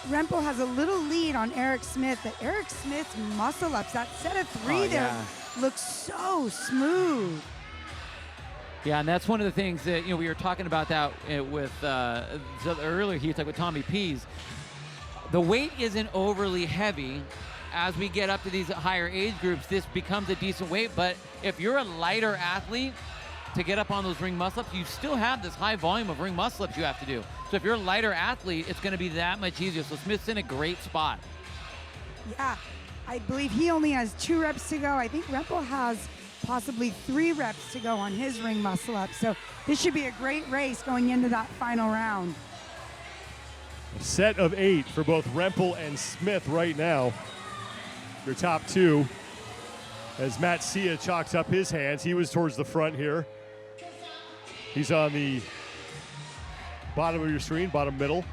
Rempel has a little lead on Eric Smith, but Eric Smith's muscle ups, that set of 3 there, looks so smooth.
Yeah, and that's one of the things that, we were talking about that with earlier, he was like with Tommy Pease. The weight isn't overly heavy. As we get up to these higher age groups, this becomes a decent weight, but if you're a lighter athlete, to get up on those ring muscle-ups, you still have this high volume of ring muscle-ups you have to do. So if you're a lighter athlete, it's going to be that much easier. So Smith's in a great spot.
Yeah, I believe he only has 2 reps to go. I think Rempel has possibly 3 reps to go on his ring muscle-up. So this should be a great race going into that final round.
A set of 8 for both Rempel and Smith right now. Your top 2. As Matt Sia chalks up his hands, he was towards the front here. He's on the bottom of your screen, bottom middle.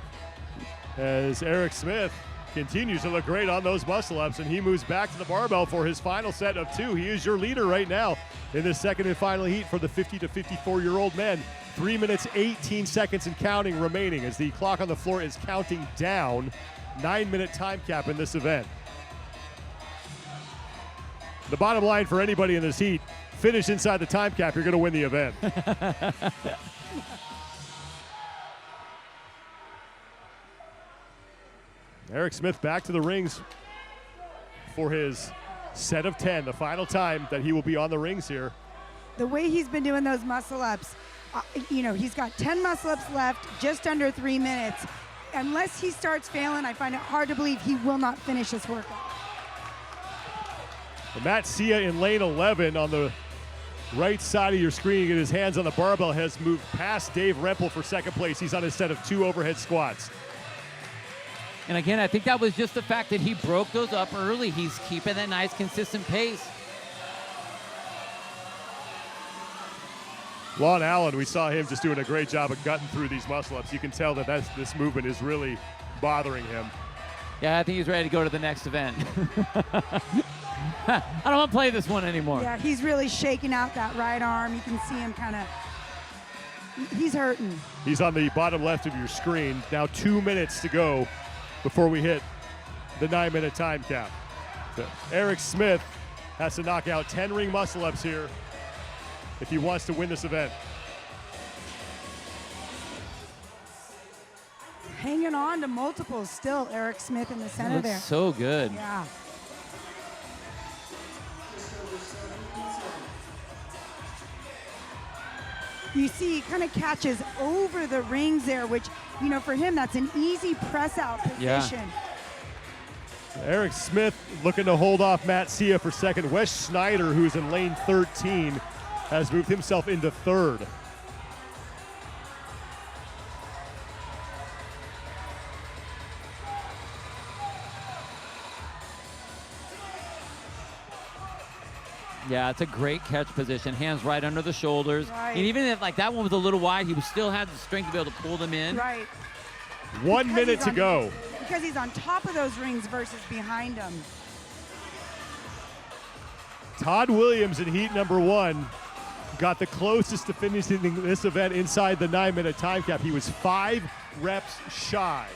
As Eric Smith continues to look great on those muscle-ups, and he moves back to the barbell for his final set of 2. He is your leader right now in the second and final heat for the 50 to 54-year-old men. 3 minutes, 18 seconds and counting remaining as the clock on the floor is counting down. 9-minute time cap in this event. The bottom line for anybody in this heat, finish inside the time cap, you're going to win the event. Eric Smith back to the rings for his set of 10, the final time that he will be on the rings here.
The way he's been doing those muscle-ups, he's got 10 muscle-ups left, just under 3 minutes. Unless he starts failing, I find it hard to believe he will not finish this workout.
And Matt Sia in lane 11 on the right side of your screen, get his hands on the barbell, has moved past Dave Rempel for second place. He's on his set of 2 overhead squats.
And again, I think that was just the fact that he broke those up early. He's keeping that nice, consistent pace.
Lon Allen, we saw him just doing a great job of gutting through these muscle-ups. You can tell that this movement is really bothering him.
Yeah, I think he's ready to go to the next event. I don't want to play this one anymore.
Yeah, he's really shaking out that right arm. You can see him kind of, he's hurting.
He's on the bottom left of your screen. Now 2 minutes to go before we hit the 9-minute time cap. So Eric Smith has to knock out 10 ring muscle-ups here if he wants to win this event.
Hanging on to multiples still, Eric Smith in the center
Looks
there.
so good.
Yeah. You see, he kind of catches over the rings there, which, for him, that's an easy press-out position.
Eric Smith looking to hold off Matt Sia for second. Wes Schneider, who's in lane 13, has moved himself into third.
Yeah, it's a great catch position. Hands right under the shoulders.
Right.
And even if that one was a little wide, he still had the strength to be able to pull them in.
Right.
1 minute to go.
Because he's on top of those rings versus behind them.
Todd Williams in heat number 1 got the closest to finishing this event inside the 9-minute time cap. He was 5 reps shy.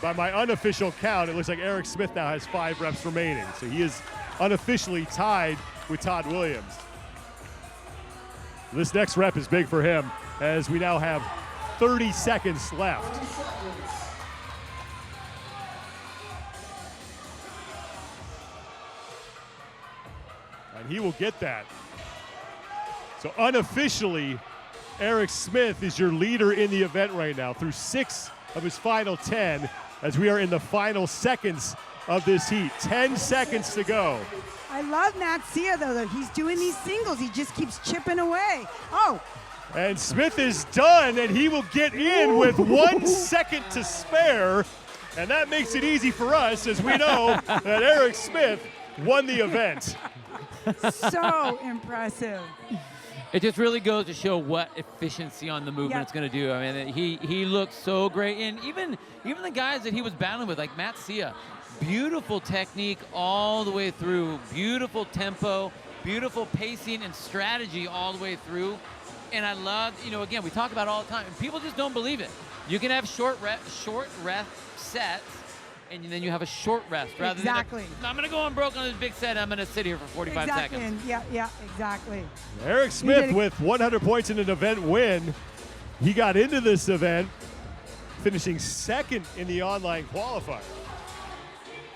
By my unofficial count, it looks like Eric Smith now has 5 reps remaining. So he is unofficially tied with Todd Williams. This next rep is big for him as we now have 30 seconds left. And he will get that. So unofficially, Eric Smith is your leader in the event right now through 6 of his final 10 as we are in the final seconds of this heat. 10 seconds to go.
I love Matt Sia, though. He's doing these singles. He just keeps chipping away. Oh.
And Smith is done, and he will get in with 1 second to spare. And that makes it easy for us as we know that Eric Smith won the event.
So impressive.
It just really goes to show what efficiency on the movement it's going to do. I mean, he looks so great. And even the guys that he was battling with, like Matt Sia, beautiful technique all the way through, beautiful tempo, beautiful pacing and strategy all the way through. And I love, again, we talk about it all the time, and people just don't believe it. You can have short rest sets, and then you have a short rest rather than I'm going to go unbroken on this big set. I'm going to sit here for 45 seconds.
Yeah, exactly.
Eric Smith with 100 points in an event win. He got into this event finishing second in the online qualifier.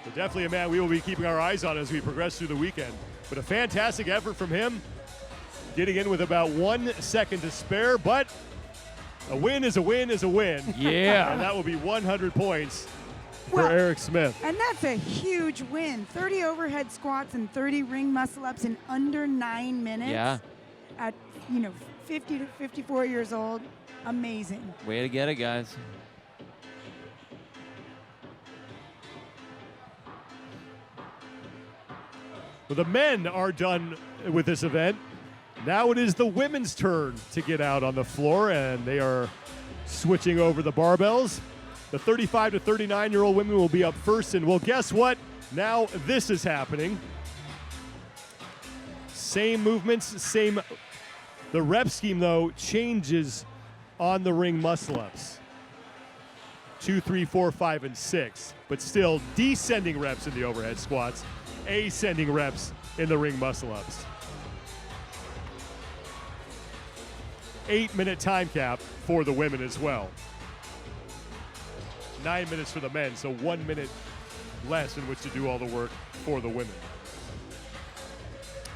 So definitely a man we will be keeping our eyes on as we progress through the weekend. But a fantastic effort from him, getting in with about 1 second to spare, but a win is a win is a win.
Yeah.
And that will be 100 points for Eric Smith.
And that's a huge win. 30 overhead squats and 30 ring muscle-ups in under 9 minutes.
Yeah.
At, 50 to 54 years old. Amazing.
Way to get it, guys.
Well, the men are done with this event. Now it is the women's turn to get out on the floor, and they are switching over the barbells. The 35 to 39-year-old women will be up first, and well, guess what? Now this is happening. Same movements, same. The rep scheme, though, changes on the ring muscle-ups. 2, 3, 4, 5, and 6, but still descending reps in the overhead squats, ascending reps in the ring muscle-ups. 8-minute time cap for the women as well. 9 minutes for the men, so 1 minute less in which to do all the work for the women.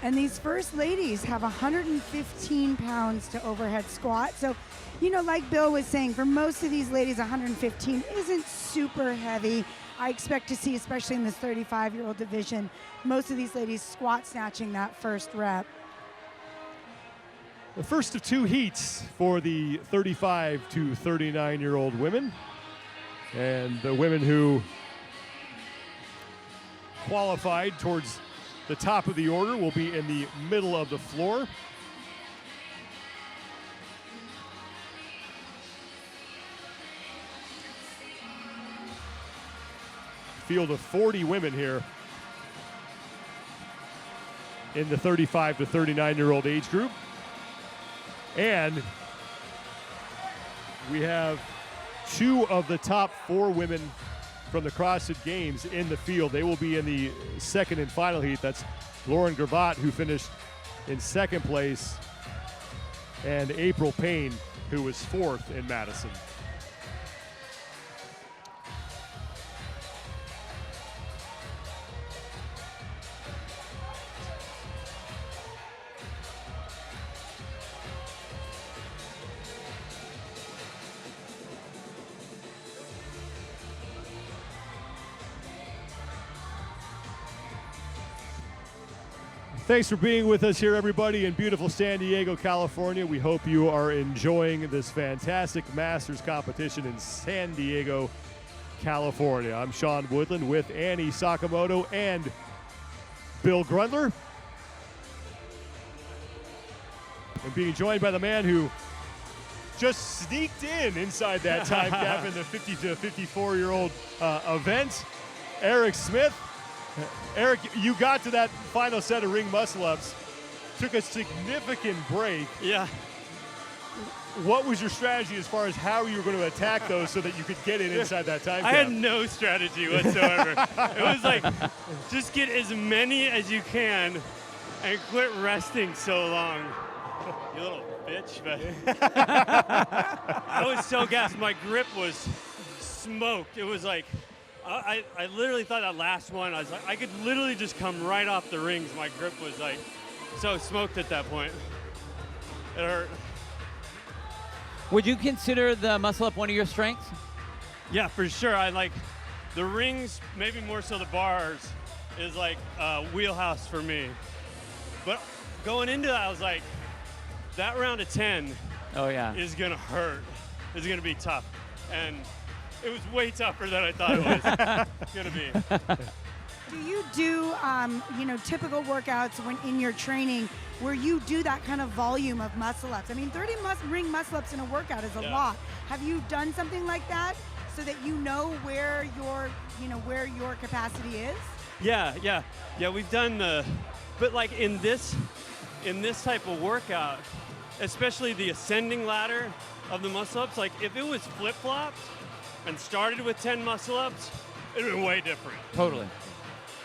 And these first ladies have 115 pounds to overhead squat. So, you know, like Bill was saying, for most of these ladies, 115 isn't super heavy. I expect to see, especially in this 35-year-old division, most of these ladies squat snatching that first rep.
The first of 2 heats for the 35 to 39-year-old women. And the women who qualified towards the top of the order will be in the middle of the floor. Field of 40 women here in the 35 to 39-year-old age group. And we have 2 of the top 4 women from the CrossFit Games in the field. They will be in the second and final heat. That's Lauren Gravatt, who finished in second place, and April Payne, who was 4th in Madison. Thanks for being with us here, everybody, in beautiful San Diego, California. We hope you are enjoying this fantastic Masters competition in San Diego, California. I'm Sean Woodland with Annie Sakamoto and Bill Grundler. And being joined by the man who just sneaked inside that time gap in the 50 to 54-year-old event, Eric Smith. Eric, you got to that final set of ring muscle-ups, took a significant break.
Yeah.
What was your strategy as far as how you were going to attack those so that you could get inside that time
I
gap?
had no strategy whatsoever. It was like, just get as many as you can and quit resting so long. You little bitch. But I was so gassed. My grip was smoked. It was like, I literally thought that last one, I was like, I could literally just come right off the rings. My grip was like so smoked at that point. It hurt.
Would you consider the muscle up one of your strengths?
Yeah, for sure. I like the rings, maybe more so the bars, is like wheelhouse for me. But going into that, I was like, that round of 10 is going to hurt. It's going to be tough. And it was way tougher than I thought it was going to be.
Do you do, typical workouts when in your training where you do that kind of volume of muscle-ups? I mean, 30 ring muscle-ups in a workout is a lot. Have you done something like that so that you know where your capacity is?
Yeah. We've done but like in this type of workout, especially the ascending ladder of the muscle-ups, like if it was flip-flopped and started with 10 muscle-ups, it would have been way different.
Totally.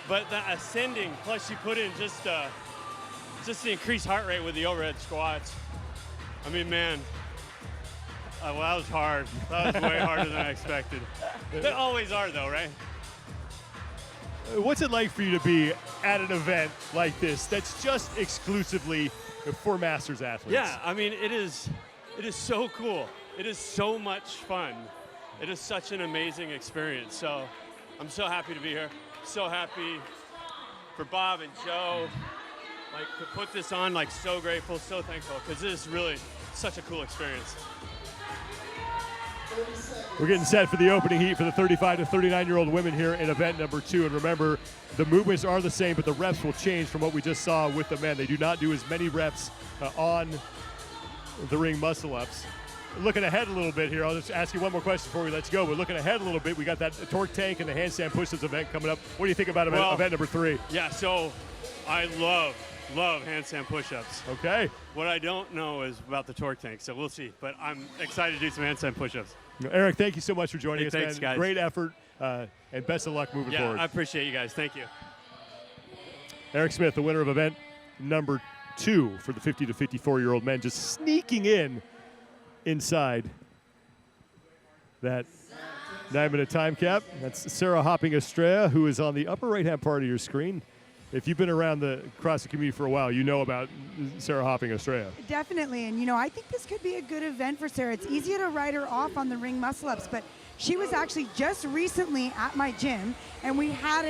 But the ascending, plus you put in just the increased heart rate with the overhead squats. I mean, man, well, that was hard. That was way harder than I expected. They always are, though, right?
What's it like for you to be at an event like this that's just exclusively for Masters athletes?
Yeah, I mean, it is so cool. It is so much fun. It is such an amazing experience. So I'm so happy to be here. So happy for Bob and Joe, like to put this on, like so grateful, so thankful, because this is really such a cool experience.
We're getting set for the opening heat for the 35 to 39-year-old women here in event number 2. And remember, the movements are the same, but the reps will change from what we just saw with the men. They do not do as many reps on the ring muscle-ups. Looking ahead a little bit here, I'll just ask you one more question before we let you go. We're looking ahead a little bit. We got that torque tank and the handstand push-ups event coming up. What do you think about event number 3?
Yeah, so I love handstand push-ups.
Okay.
What I don't know is about the torque tank, so we'll see. But I'm excited to do some handstand push-ups.
Eric, thank you so much for joining us,
thanks,
man.
guys.
Great effort, and best of luck moving forward.
Yeah, I appreciate you guys. Thank you.
Eric Smith, the winner of event number 2 for the 50 to 54-year-old men, just sneaking inside that 9-minute time cap. That's Sarah Hopping Estrella, who is on the upper right-hand part of your screen. If you've been around the CrossFit community for a while, you know about Sarah Hopping Estrella.
Definitely, and I think this could be a good event for Sarah. It's easier to write her off on the ring muscle-ups, but she was actually just recently at my gym, and we had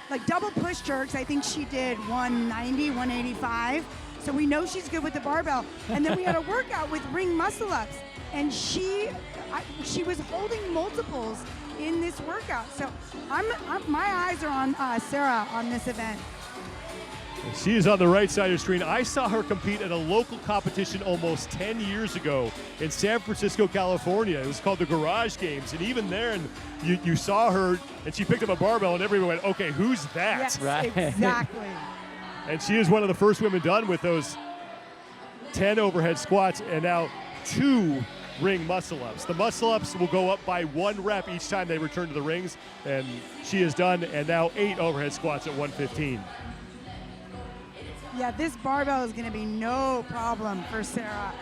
like double push jerks. I think she did 190, 185. So we know she's good with the barbell. And then we had a workout with ring muscle-ups, and she was holding multiples in this workout. So my eyes are on Sarah on this event.
She is on the right side of your screen. I saw her compete at a local competition almost 10 years ago in San Francisco, California. It was called the Garage Games. And even there, and you saw her, and she picked up a barbell, and everyone went, okay, who's that?
Yes,
Right.
exactly.
And she is one of the first women done with those 10 overhead squats and now 2 ring muscle-ups. The muscle-ups will go up by 1 rep each time they return to the rings, and she is done, and now 8 overhead squats at 115.
Yeah, this barbell is going to be no problem for Sarah.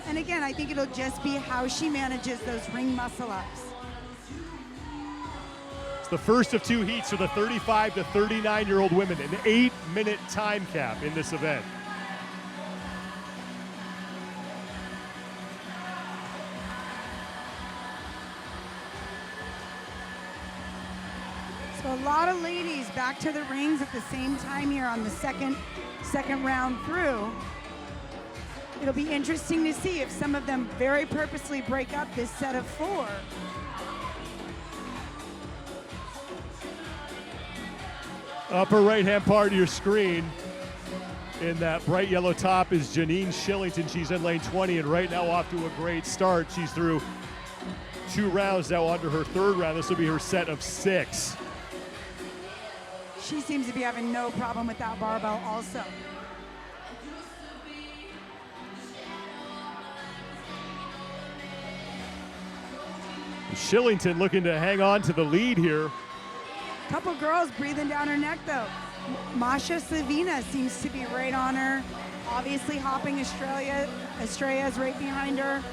And again, I think it'll just be how she manages those ring muscle-ups.
It's the first of 2 heats for the 35 to 39-year-old women, an 8-minute time cap in this event.
So a lot of ladies back to the rings at the same time here on the second round through. It'll be interesting to see if some of them very purposely break up this set of 4.
Upper right-hand part of your screen, in that bright yellow top, is Janine Shillington. She's in lane 20, and right now off to a great start. She's through 2 rounds now, under her 3rd round. This will be her set of 6.
She seems to be having no problem with that barbell also.
Shillington looking to hang on to the lead here.
Couple girls breathing down her neck though. Masha Savina seems to be right on her. Obviously Hopping Estrella is right behind her.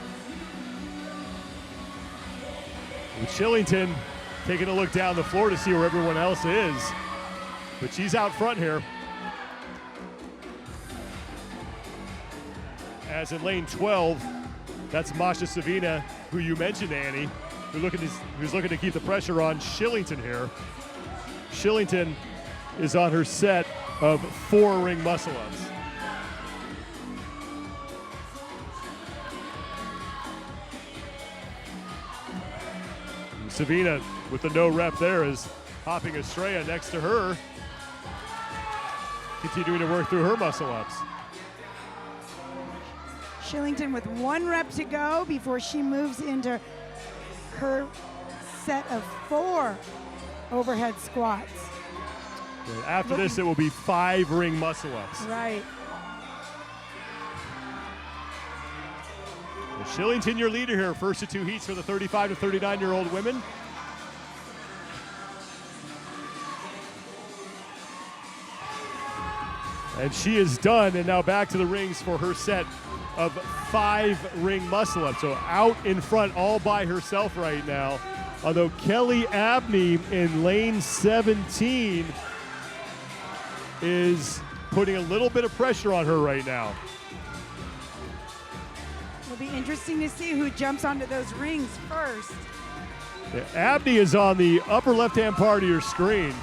And Shillington taking a look down the floor to see where everyone else is. But she's out front here. As in lane 12, that's Masha Savina, who you mentioned, Annie, who's looking to keep the pressure on Shillington here. Shillington is on her set of 4 ring muscle-ups. Savina with the no rep there is Hopping Estrella next to her, continuing to work through her muscle-ups.
Shillington with 1 rep to go before she moves into her set of 4 overhead squats.
And after this, it will be 5 ring muscle-ups.
Right.
Shillington, your leader here, first of 2 heats for the 35 to 39-year-old women. And she is done, and now back to the rings for her set of 5 ring muscle-ups. So out in front all by herself right now. Although Kelly Abney in lane 17 is putting a little bit of pressure on her right now.
It'll be interesting to see who jumps onto those rings first.
Yeah, Abney is on the upper left-hand part of your screen.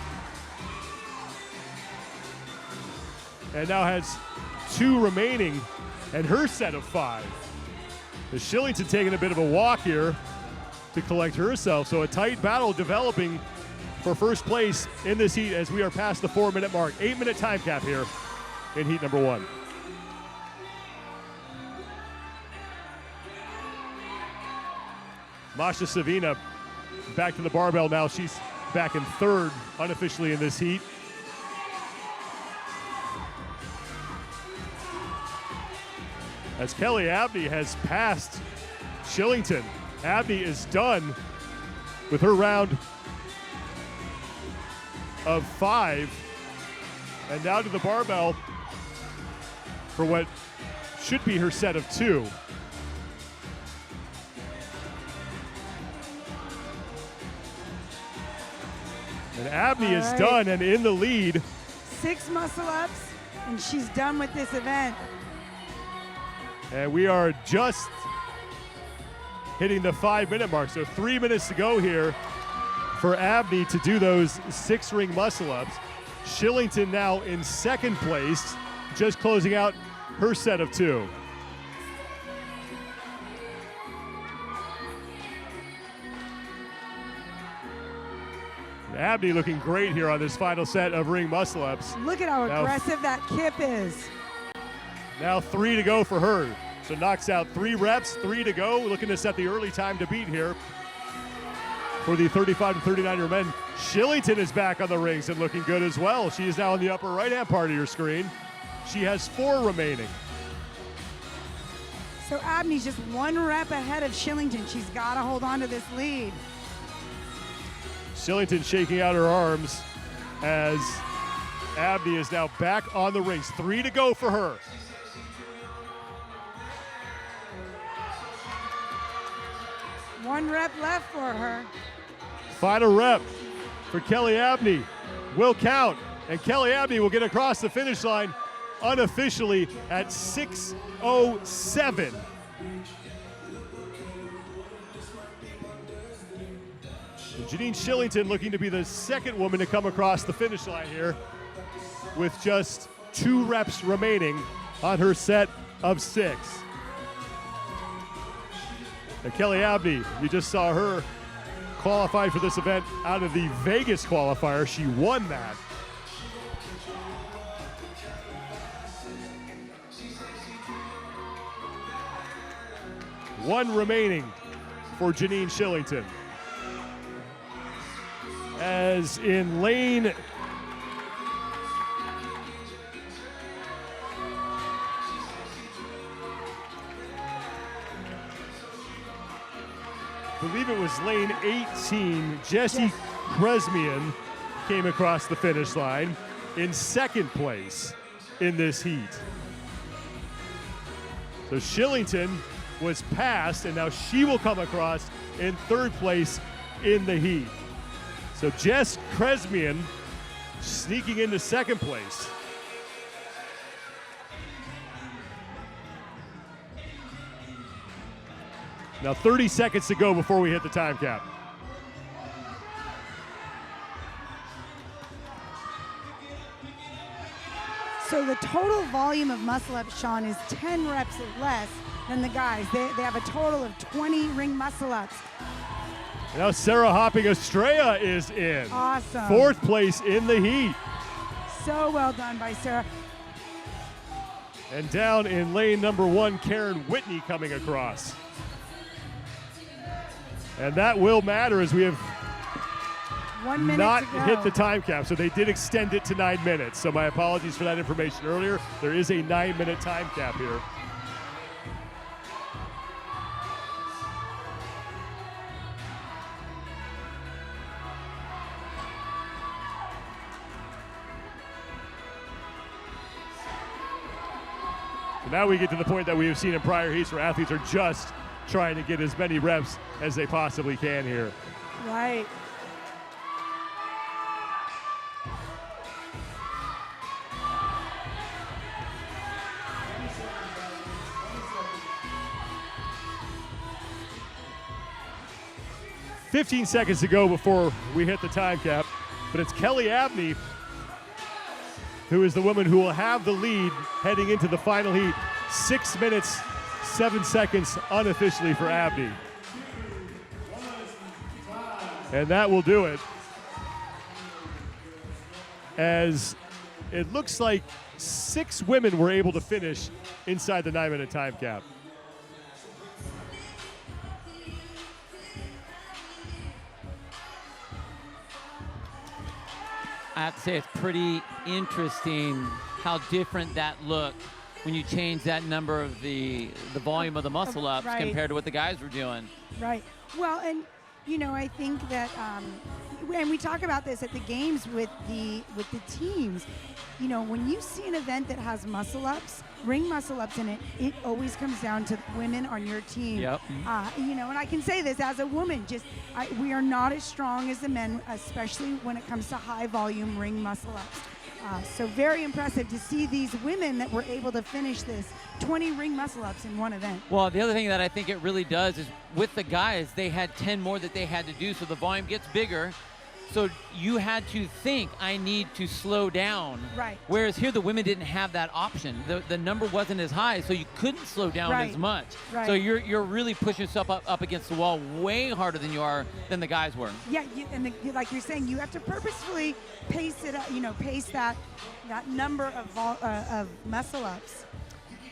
And now has 2 remaining and her set of 5. Is Shillington taking a bit of a walk here to collect herself. So a tight battle developing for first place in this heat as we are past the 4-minute mark. 8-minute time cap here in heat number 1. Masha Savina back to the barbell now. She's back in 3rd unofficially in this heat. As Kelly Abney has passed Shillington. Abney is done with her round of 5. And now to the barbell for what should be her set of 2. And Abney
All
is
right.
done and in the lead.
6 muscle-ups, and she's done with this event.
And we are just hitting the 5-minute mark. So 3 minutes to go here for Abney to do those 6-ring muscle-ups. Shillington now in second place, just closing out her set of 2. Abney looking great here on this final set of ring muscle-ups.
Look at how
Now-
aggressive that kip is.
Now 3 to go for her. So knocks out 3 reps, 3 to go. Looking to set the early time to beat here for the 35 to 39-year men. Shillington is back on the rings and looking good as well. She is now in the upper right-hand part of your screen. She has 4 remaining.
So Abney's just 1 rep ahead of Shillington. She's got to hold on to this lead.
Shillington shaking out her arms as Abney is now back on the rings. 3 to go for her.
One rep left for her.
Final rep for Kelly Abney will count, and Kelly Abney will get across the finish line unofficially at 6:07. And Janine Shillington looking to be the second woman to come across the finish line here with just 2 reps remaining on her set of 6. And Kelly Abney, you just saw her qualified for this event out of the Vegas qualifier. She won that. One remaining for Janine Shillington. As in lane I believe it was lane 18, Jessie Kresmian came across the finish line in second place in this heat. So Shillington was passed, and now she will come across in third place in the heat. So Jess Kresmian sneaking into second place. Now 30 seconds to go before we hit the time cap.
So the total volume of muscle-ups, Sean, is 10 reps less than the guys. They have a total of 20 ring muscle-ups.
Now Sarah Hopping Estrella is in.
Awesome.
Fourth place in the heat.
So well done by Sarah.
And down in lane number 1, Karen Whitney coming across. And that will matter as we have
1 minute
not
to go.
hit the time cap. So they did extend it to 9 minutes. So my apologies for that information earlier. There is a 9-minute time cap here. So now we get to the point that we have seen in prior heats where athletes are just trying to get as many reps as they possibly can here.
Right.
"15 seconds to go before we hit the time cap, but it's Kelly Abney who is the woman who will have the lead heading into the final heat. 6 minutes, 7 seconds unofficially for Abney. And that will do it. As it looks like 6 women were able to finish inside the 9-minute time cap.
I have to say it's pretty interesting how different that looked when you change that number of the volume of the muscle ups
Right.
compared to what the guys were doing.
Right. Well, and you know, I think that and we talk about this at the games with the teams. You know, when you see an event that has muscle ups, ring muscle ups in it, it always comes down to women on your team.
Yep.
You know, and I can say this as a woman, we are not as strong as the men, especially when it comes to high volume ring muscle ups. So very impressive to see these women that were able to finish this 20 ring muscle ups in one event.
Well, the other thing that I think it really does is with the guys, they had 10 more that they had to do, so the volume gets bigger. So you had to think, I need to slow down.
Right.
Whereas here, the women didn't have that option. The number wasn't as high, so you couldn't slow down
Right.
as much.
Right.
So you're really pushing yourself up against the wall way harder than the guys were.
Yeah, like you're saying, you have to purposefully pace it up, you know, pace that number of muscle ups.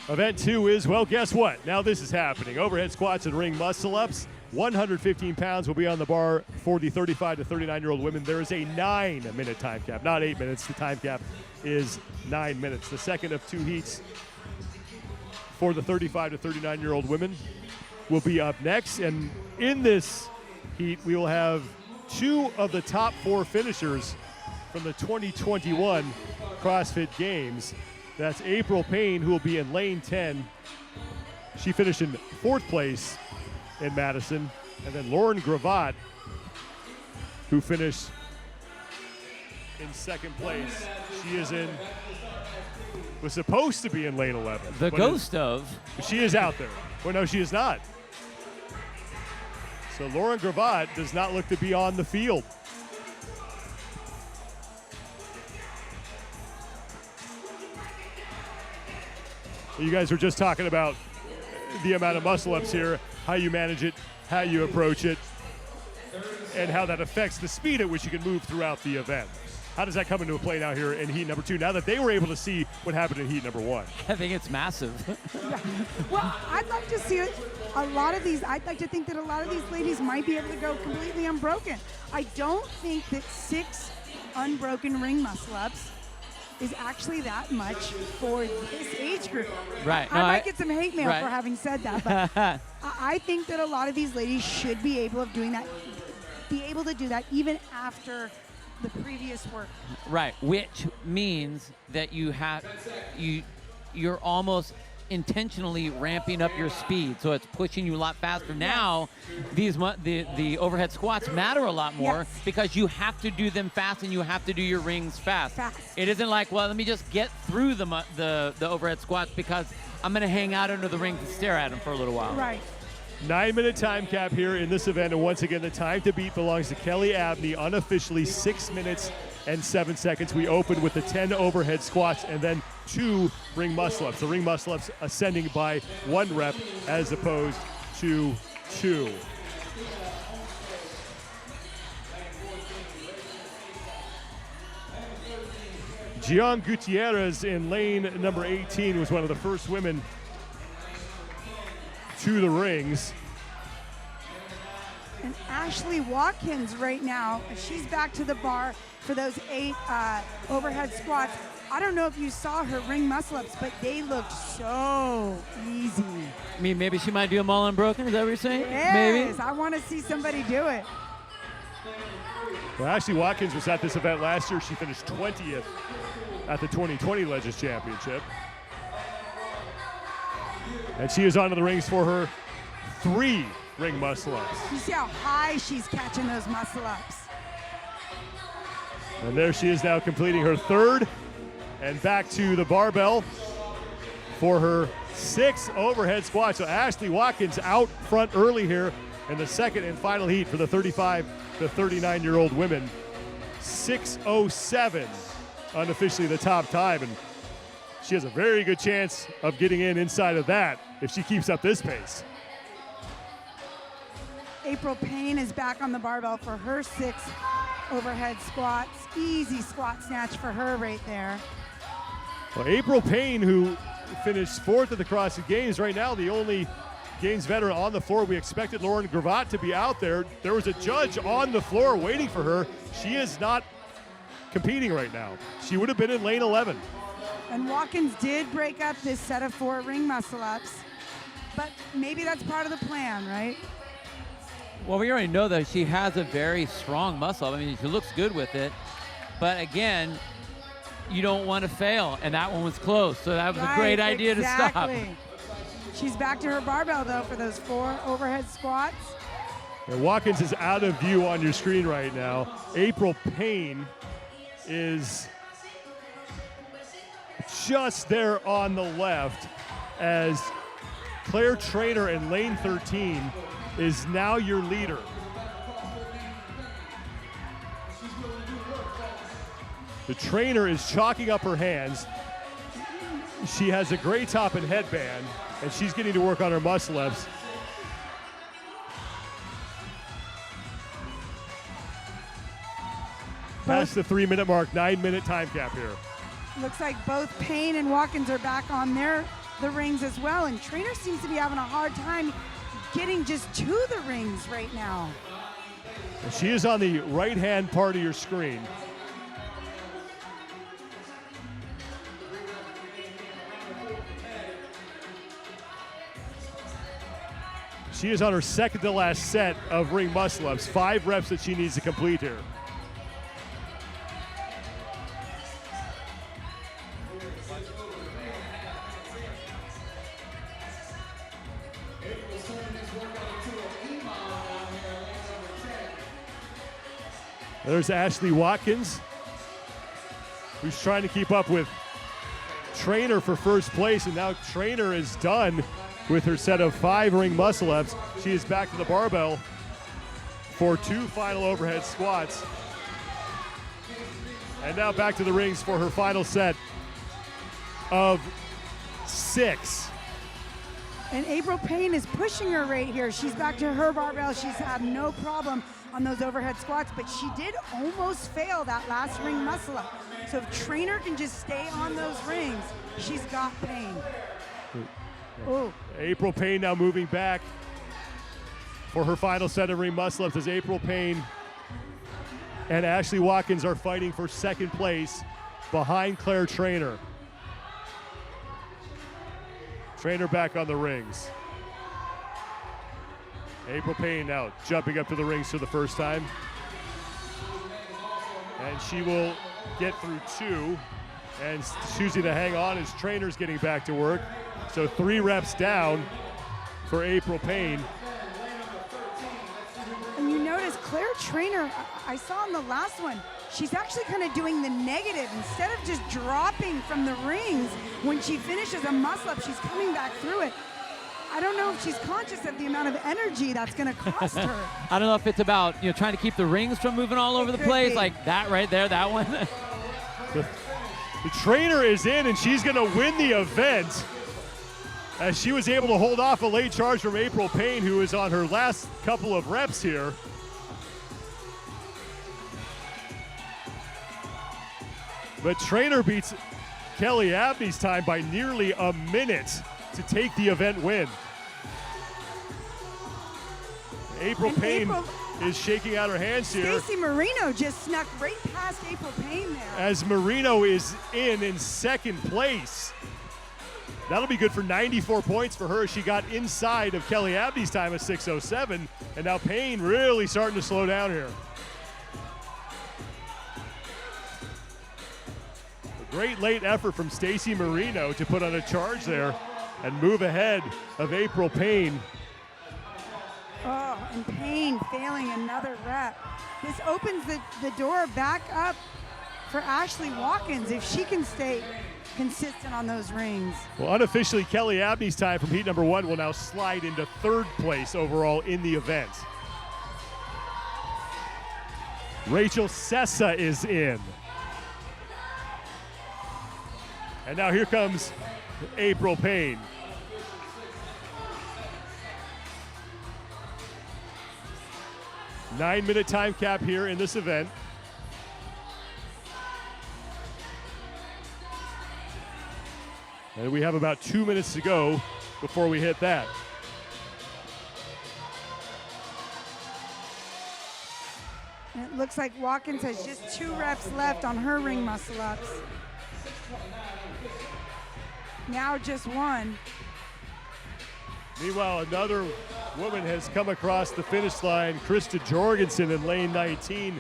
Event 2 is, well, guess what? Now this is happening. Overhead squats and ring muscle ups. 115 pounds will be on the bar for the 35 to 39-year-old women. There is a 9-minute time cap, not 8 minutes. The time cap is 9 minutes. The second of 2 heats for the 35 to 39-year-old women will be up next. And in this heat, we will have 2 of the top 4 finishers from the 2021 CrossFit Games. That's April Payne, who will be in lane 10. She finished in 4th place in Madison. And then Lauren Gravatt, who finished in 2nd place. She was supposed to be in lane 11.
The ghost of.
She is out there. Well, no, she is not. So Lauren Gravatt does not look to be on the field. You guys were just talking about the amount of muscle ups here, how you manage it, how you approach it, and how that affects the speed at which you can move throughout the event. How does that come into play now here in heat number 2, now that they were able to see what happened in heat number 1?
I think it's massive.
Well, I'd like to see a lot of these. I'd like to think that a lot of these ladies might be able to go completely unbroken. I don't think that 6 unbroken ring muscle ups is actually that much for this age group.
Right.
I might get some hate mail
right.
for having said that, but I think that a lot of these ladies should be able to do that even after the previous work.
Right, which means that you're almost intentionally ramping up your speed, so it's pushing you a lot faster. Now, the overhead squats matter a lot more because you have to do them fast and you have to do your rings fast. It isn't like, well, let me just get through the overhead squats because I'm going to hang out under the ring to stare at them for a little while.
Right.
9-minute time cap here in this event, and once again, the time to beat belongs to Kelly Abney, unofficially 6 minutes and 7 seconds. We opened with the 10 overhead squats and then 2 ring muscle ups. The ring muscle ups ascending by 1 rep as opposed to 2. Gian Gutierrez in lane number 18 was one of the first women to the rings.
And Ashley Watkins right now, she's back to the bar for those 8 overhead squats. I don't know if you saw her ring muscle ups, but they looked so easy.
I mean, maybe she might do them all unbroken. Is that what you're saying?
Yes,
Maybe.
I want to see somebody do it.
Well, Ashley Watkins was at this event last year. She finished 20th at the 2020 Legends Championship. And she is onto the rings for her 3 ring muscle ups.
You see how high she's catching those muscle ups.
And there she is now completing her 3rd and back to the barbell for her 6 overhead squats. So Ashley Watkins out front early here in the 2nd and final heat for the 35 to 39-year-old women. 6:07 unofficially the top time, and she has a very good chance of getting inside of that if she keeps up this pace.
April Payne is back on the barbell for her 6 overhead squats. Easy squat snatch for her right there.
Well, April Payne, who finished 4th at the CrossFit Games, right now the only Games veteran on the floor. We expected Lauren Gravatt to be out there. There was a judge on the floor waiting for her. She is not competing right now. She would have been in lane 11.
And Watkins did break up this set of 4 ring muscle ups, but maybe that's part of the plan, right?
Well, we already know that she has a very strong muscle. I mean, she looks good with it. But again, you don't want to fail, and that one was close. So that was a great idea to stop.
She's back to her barbell, though, for those 4 overhead squats.
And Watkins is out of view on your screen right now. April Payne is just there on the left as Claire Trainer in lane 13 is now your leader. The trainer is chalking up her hands. She has a gray top and headband, and she's getting to work on her muscle ups. Past the 3-minute mark, 9-minute time cap here.
Looks like both Payne and Watkins are back on the rings as well, and Trainer seems to be having a hard time getting just to the rings right now.
She is on the right-hand part of your screen. She is on her second to last set of ring muscle ups, 5 reps that she needs to complete here. There's Ashley Watkins, who's trying to keep up with Trainer for first place, and now Trainer is done with her set of 5 ring muscle ups. She is back to the barbell for 2 final overhead squats. And now back to the rings for her final set of 6.
And April Payne is pushing her right here. She's back to her barbell. She's had no problem on those overhead squats, but she did almost fail that last ring muscle up. So if Trainer can just stay on those rings, she's got Payne. Oh.
April Payne now moving back for her final set of ring muscle ups as April Payne and Ashley Watkins are fighting for second place behind Claire Trainer. Trainer back on the rings. April Payne now jumping up to the rings for the first time. And she will get through 2 and choosing to hang on as Trainer's getting back to work. So 3 reps down for April Payne.
And you notice Claire Trainer, I saw in the last one, she's actually kind of doing the negative. Instead of just dropping from the rings, when she finishes a muscle up, she's coming back through it. I don't know if she's conscious of the amount of energy that's going to cost her.
I don't know if it's about trying to keep the rings from moving all over the place, like that right there, that one.
The Trainer is in, and she's going to win the event as she was able to hold off a late charge from April Payne, who is on her last couple of reps here. But Trainer beats Kelly Abney's time by nearly a minute to take the event win. April Payne is shaking out her hands here.
Stacy Marino just snuck right past April Payne there.
As Marino is in second place. That'll be good for 94 points for her. She got inside of Kelly Abney's time of 6:07, and now Payne really starting to slow down here. A great late effort from Stacy Marino to put on a charge there and move ahead of April Payne.
Oh, and Payne failing another rep. This opens the door back up for Ashley Watkins if she can stay consistent on those rings.
Well, unofficially, Kelly Abney's time from heat number 1 will now slide into 3rd place overall in the event. Rachel Sessa is in. And now here comes April Payne. Nine-minute time cap here in this event. And we have about 2 minutes to go before we hit that.
And it looks like Watkins has just 2 reps left on her ring muscle ups. Now just 1.
Meanwhile, another woman has come across the finish line. Krista Jorgensen in lane 19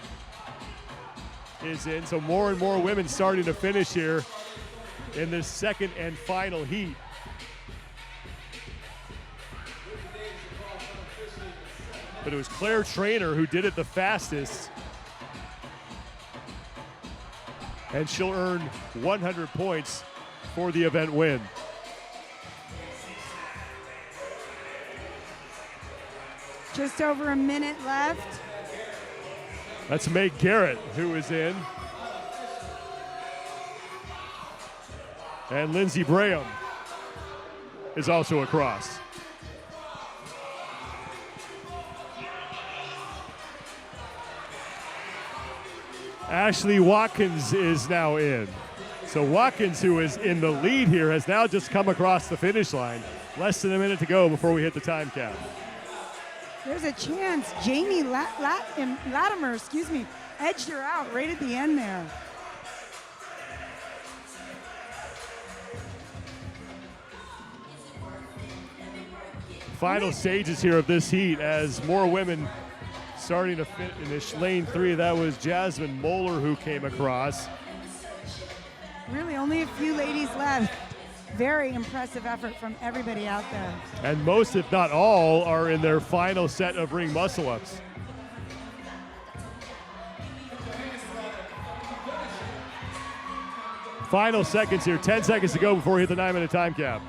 is in. So more and more women starting to finish here in this second and final heat. But it was Claire Trainer who did it the fastest. And she'll earn 100 points for the event win.
Just over a minute left.
That's Meg Garrett who is in. And Lindsey Braham is also across. Ashley Watkins is now in. So Watkins, who is in the lead here, has now just come across the finish line. Less than a minute to go before we hit the time cap.
There's a chance Jamie Latimer, edged her out right at the end there.
Final stages here of this heat as more women starting to finish lane 3. That was Jasmine Moeller who came across.
Really only a few ladies left. Very impressive effort from everybody out there.
And most, if not all, are in their final set of ring muscle-ups. Final seconds here, 10 seconds to go before we hit the 9-minute time cap.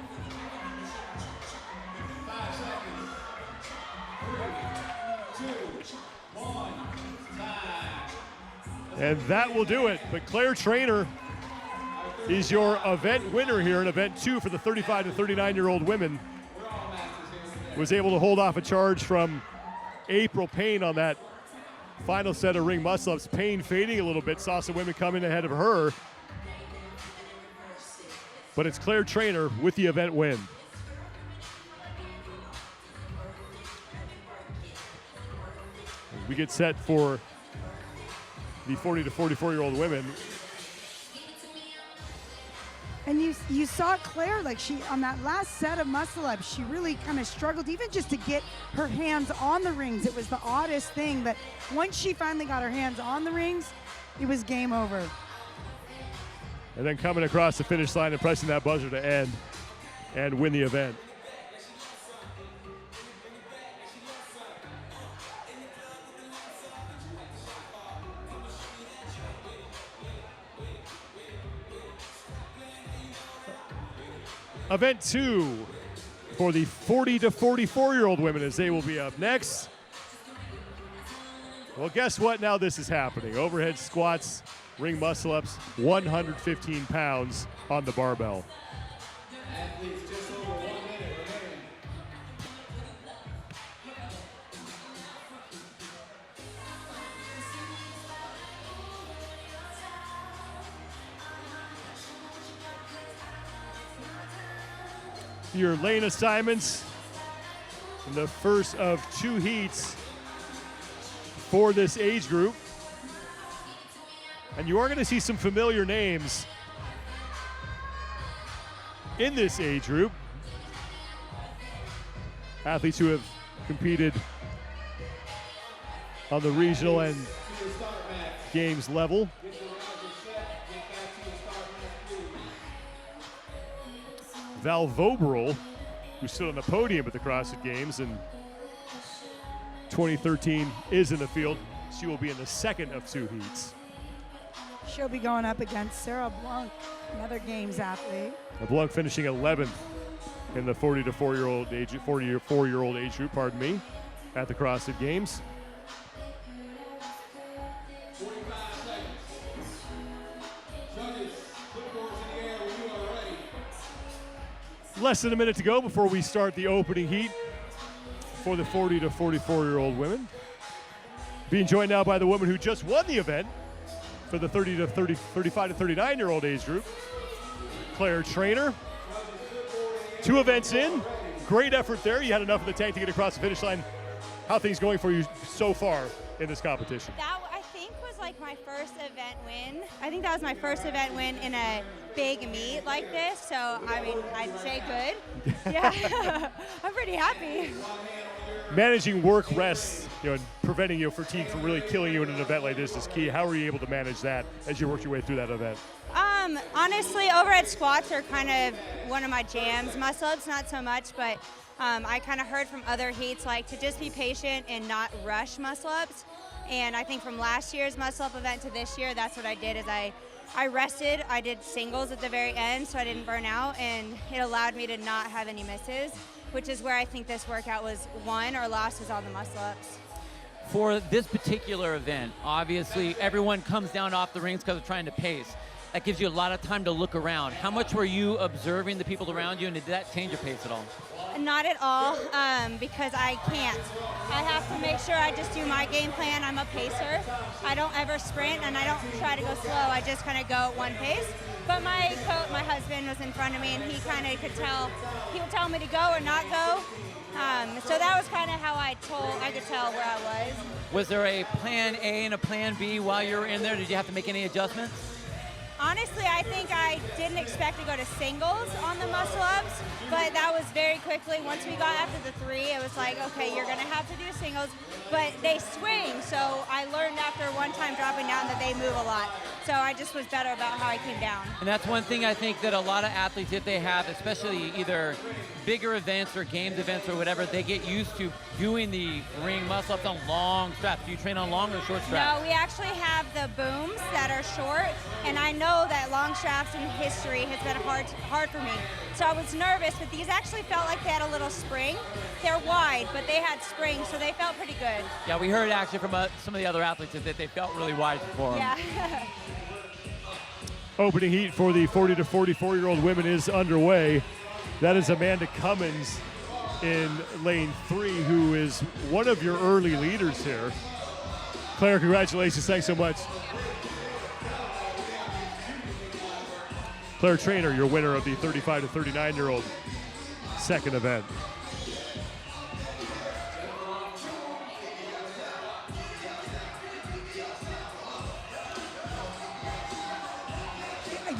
And that will do it. But Claire Trainer is your event winner here in event 2 for the 35 to 39-year-old women. Was able to hold off a charge from April Payne on that final set of ring muscle-ups. Payne fading a little bit, saw some women come in ahead of her. But it's Claire Trainer with the event win. We get set for the 40 to 44-year-old women.
And you saw Claire, like she, on that last set of muscle-ups, she really kind of struggled even just to get her hands on the rings. It was the oddest thing, but once she finally got her hands on the rings, it was game over.
And then coming across the finish line and pressing that buzzer to end and win the event. Event 2 for the 40 to 44-year-old women as they will be up next. Well, guess what? Now this is happening. Overhead squats, ring muscle-ups, 115 pounds on the barbell.
Athletes just over 1 minute remaining.
Your lane assignments in the first of 2 heats for this age group. And you are going to see some familiar names in this age group. Athletes who have competed on the regional and games level. Val Voberl, who stood on the podium at the CrossFit Games in 2013, is in the field. She will be in the second of 2 heats.
She'll be going up against Sarah Blanc, another games athlete.
Blanc finishing 11th in the 40 to 4-year-old age, 44-year-old age group, pardon me, at the CrossFit Games.
45 seconds. Judges, clipboards in the air when you are ready.
Less than a minute to go before we start the opening heat for the 40 to 44-year-old women. Being joined now by the woman who just won the event for the 35 to 39-year-old age group, Claire Trainer. 2 events in. Great effort there. You had enough of the tank to get across the finish line. How are things going for you so far in this competition?
That, I think, was like my first event win. I think that was my first event win in a big meet like this, so I mean, I'd say good. Yeah, I'm pretty happy.
Managing work, rest, and preventing fatigue from really killing you in an event like this is key. How were you able to manage that as you worked your way through that event?
Honestly, overhead squats are kind of one of my jams. Muscle-ups, not so much, but I kind of heard from other heats to just be patient and not rush muscle-ups. And I think from last year's muscle-up event to this year, that's what I did is I rested. I did singles at the very end so I didn't burn out, and it allowed me to not have any misses, which is where I think this workout was won or lost was on the muscle-ups.
For this particular event, obviously everyone comes down off the rings because they're trying to pace. That gives you a lot of time to look around. How much were you observing the people around you, and did that change your pace at all?
Not at all, because I can't. I have to make sure I just do my game plan. I'm a pacer. I don't ever sprint, and I don't try to go slow. I just kind of go at one pace. But my husband was in front of me, and he kind of could tell. He would tell me to go or not go. So that was kind of how I could tell where I was.
Was there a plan A and a plan B while you were in there? Did you have to make any adjustments?
Honestly, I think I didn't expect to go to singles on the muscle-ups, but that was very quickly. Once we got after the 3, it was like, okay, you're going to have to do singles, but they swing, so I learned after one time dropping down that they move a lot. So I just was better about how I came down.
And that's one thing I think that a lot of athletes, if they have, especially either bigger events or games events or whatever, they get used to doing the ring muscle-ups on long straps. Do you train on long or short straps?
No, we actually have the booms that are short, and I know that long straps in history has been hard for me. So I was nervous, but these actually felt like they had a little spring. They're wide, but they had spring, so they felt pretty good.
Yeah, we heard actually from some of the other athletes that they felt really wide for them.
Yeah.
Opening heat for the 40 to 44-year-old women is underway. That is Amanda Cummins in lane 3, who is one of your early leaders here. Claire, congratulations. Thanks so much. Claire Trainer, your winner of the 35 to 39-year-old second event.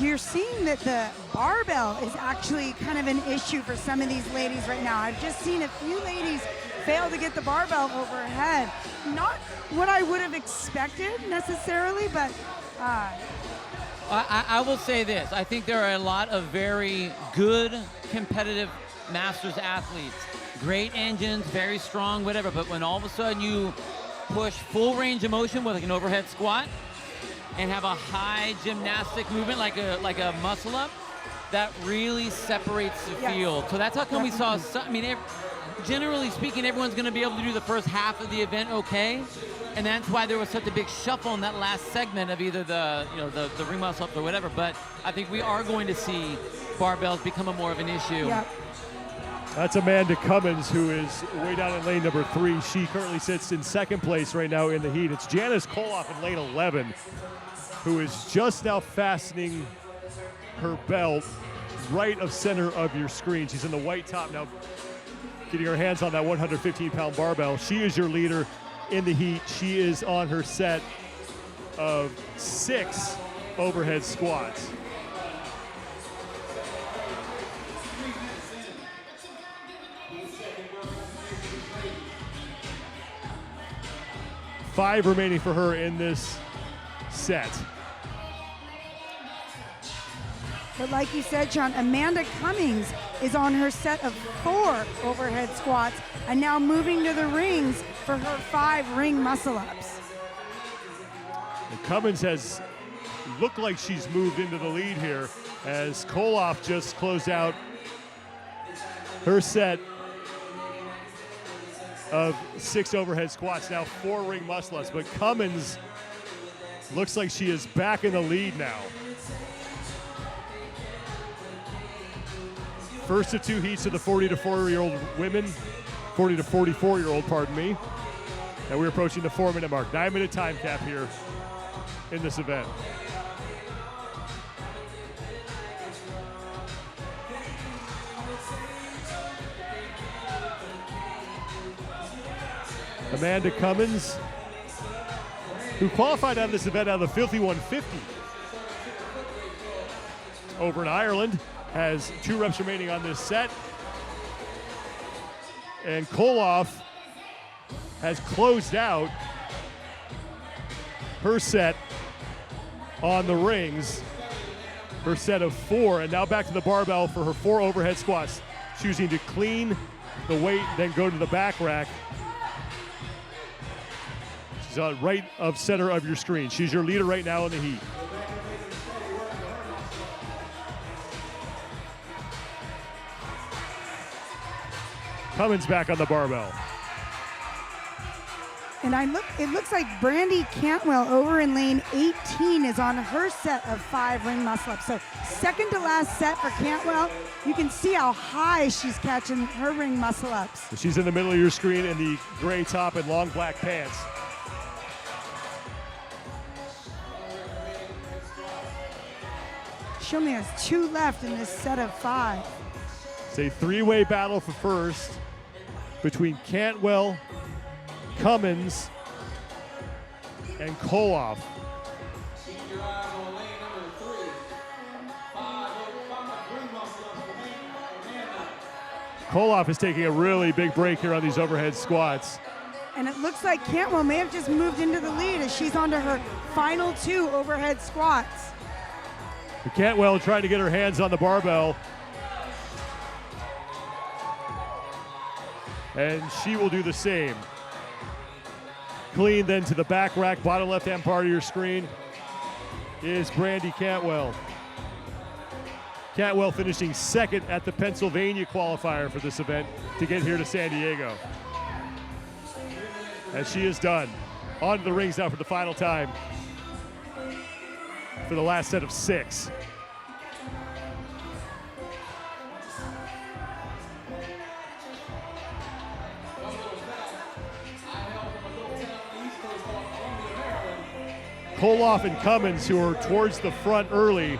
You're seeing that the barbell is actually kind of an issue for some of these ladies right now. I've just seen a few ladies fail to get the barbell overhead. Not what I would have expected necessarily, but
I will say this. I think there are a lot of very good competitive Masters athletes. Great engines, very strong, whatever. But when all of a sudden you push full range of motion with an overhead squat and have a high gymnastic movement like a muscle up, that really separates the field. So that's how come we saw, generally speaking, everyone's going to be able to do the first half of the event okay. And that's why there was such a big shuffle in that last segment of either the ring muscle ups or whatever. But I think we are going to see barbells become more of an issue.
Yeah.
That's Amanda Cummins, who is way down in lane number 3. She currently sits in second place right now in the heat. It's Janice Koloff in lane 11, who is just now fastening her belt right of center of your screen. She's in the white top now, getting her hands on that 115-pound barbell. She is your leader in the heat. She is on her set of 6 overhead squats. Five remaining for her in this set.
But like you said, Sean, Amanda Cummins is on her set of 4 overhead squats and now moving to the rings for her 5 ring muscle-ups.
And Cummins has looked like she's moved into the lead here as Koloff just closed out her set of 6 overhead squats, now 4 ring muscle-ups. But Cummins looks like she is back in the lead now. First of 2 heats of the 40 to 44-year-old women, 40 to 44-year-old, pardon me. And we're approaching the 4-minute mark. 9-minute time cap here in this event. Amanda Cummins, who qualified out of this event out of the Filthy 150. over in Ireland has 2 reps remaining on this set. And Koloff has closed out her set on the rings, her set of 4, and now back to the barbell for her 4 overhead squats, choosing to clean the weight, then go to the back rack. She's on right of center of your screen. She's your leader right now in the heat. Cummins back on the barbell.
And it looks like Brandy Cantwell over in lane 18 is on her set of 5 ring muscle ups. So second to last set for Cantwell. You can see how high she's catching her ring muscle ups.
She's in the middle of your screen in the gray top and long black pants.
She only has 2 left in this set of 5.
It's a 3-way battle for first between Cantwell, Cummins, and Koloff. Koloff is taking a really big break here on these overhead squats.
And it looks like Cantwell may have just moved into the lead as she's onto her final 2 overhead squats.
Cantwell trying to get her hands on the barbell. And she will do the same. Clean then to the back rack, bottom left-hand part of your screen is Brandy Cantwell. Cantwell finishing second at the Pennsylvania qualifier for this event to get here to San Diego. As she is done. On to the rings now for the final time for the last set of 6. Koloff and Cummins, who are towards the front early,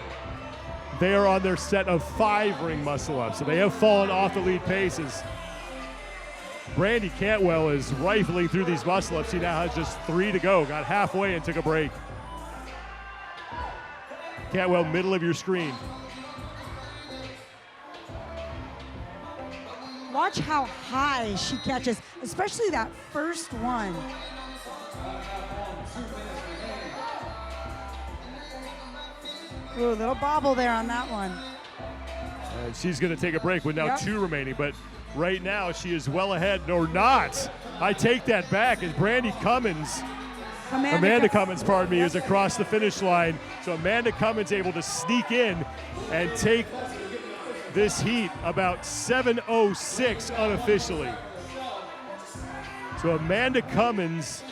they are on their set of 5 ring muscle ups, so they have fallen off the lead paces. Brandy Cantwell is rifling through these muscle ups. She now has just 3 to go, got halfway and took a break. Cantwell, middle of your screen.
Watch how high she catches, especially that first one. Ooh, little bobble there on that one.
And she's going to take a break with now
Yep.
2 remaining, but right now she is well ahead, or not. I take that back as Brandy Cummins, Amanda Cummins, pardon me, is across the finish line. So Amanda Cummins able to sneak in and take this heat about 7:06 unofficially. So Amanda Cummins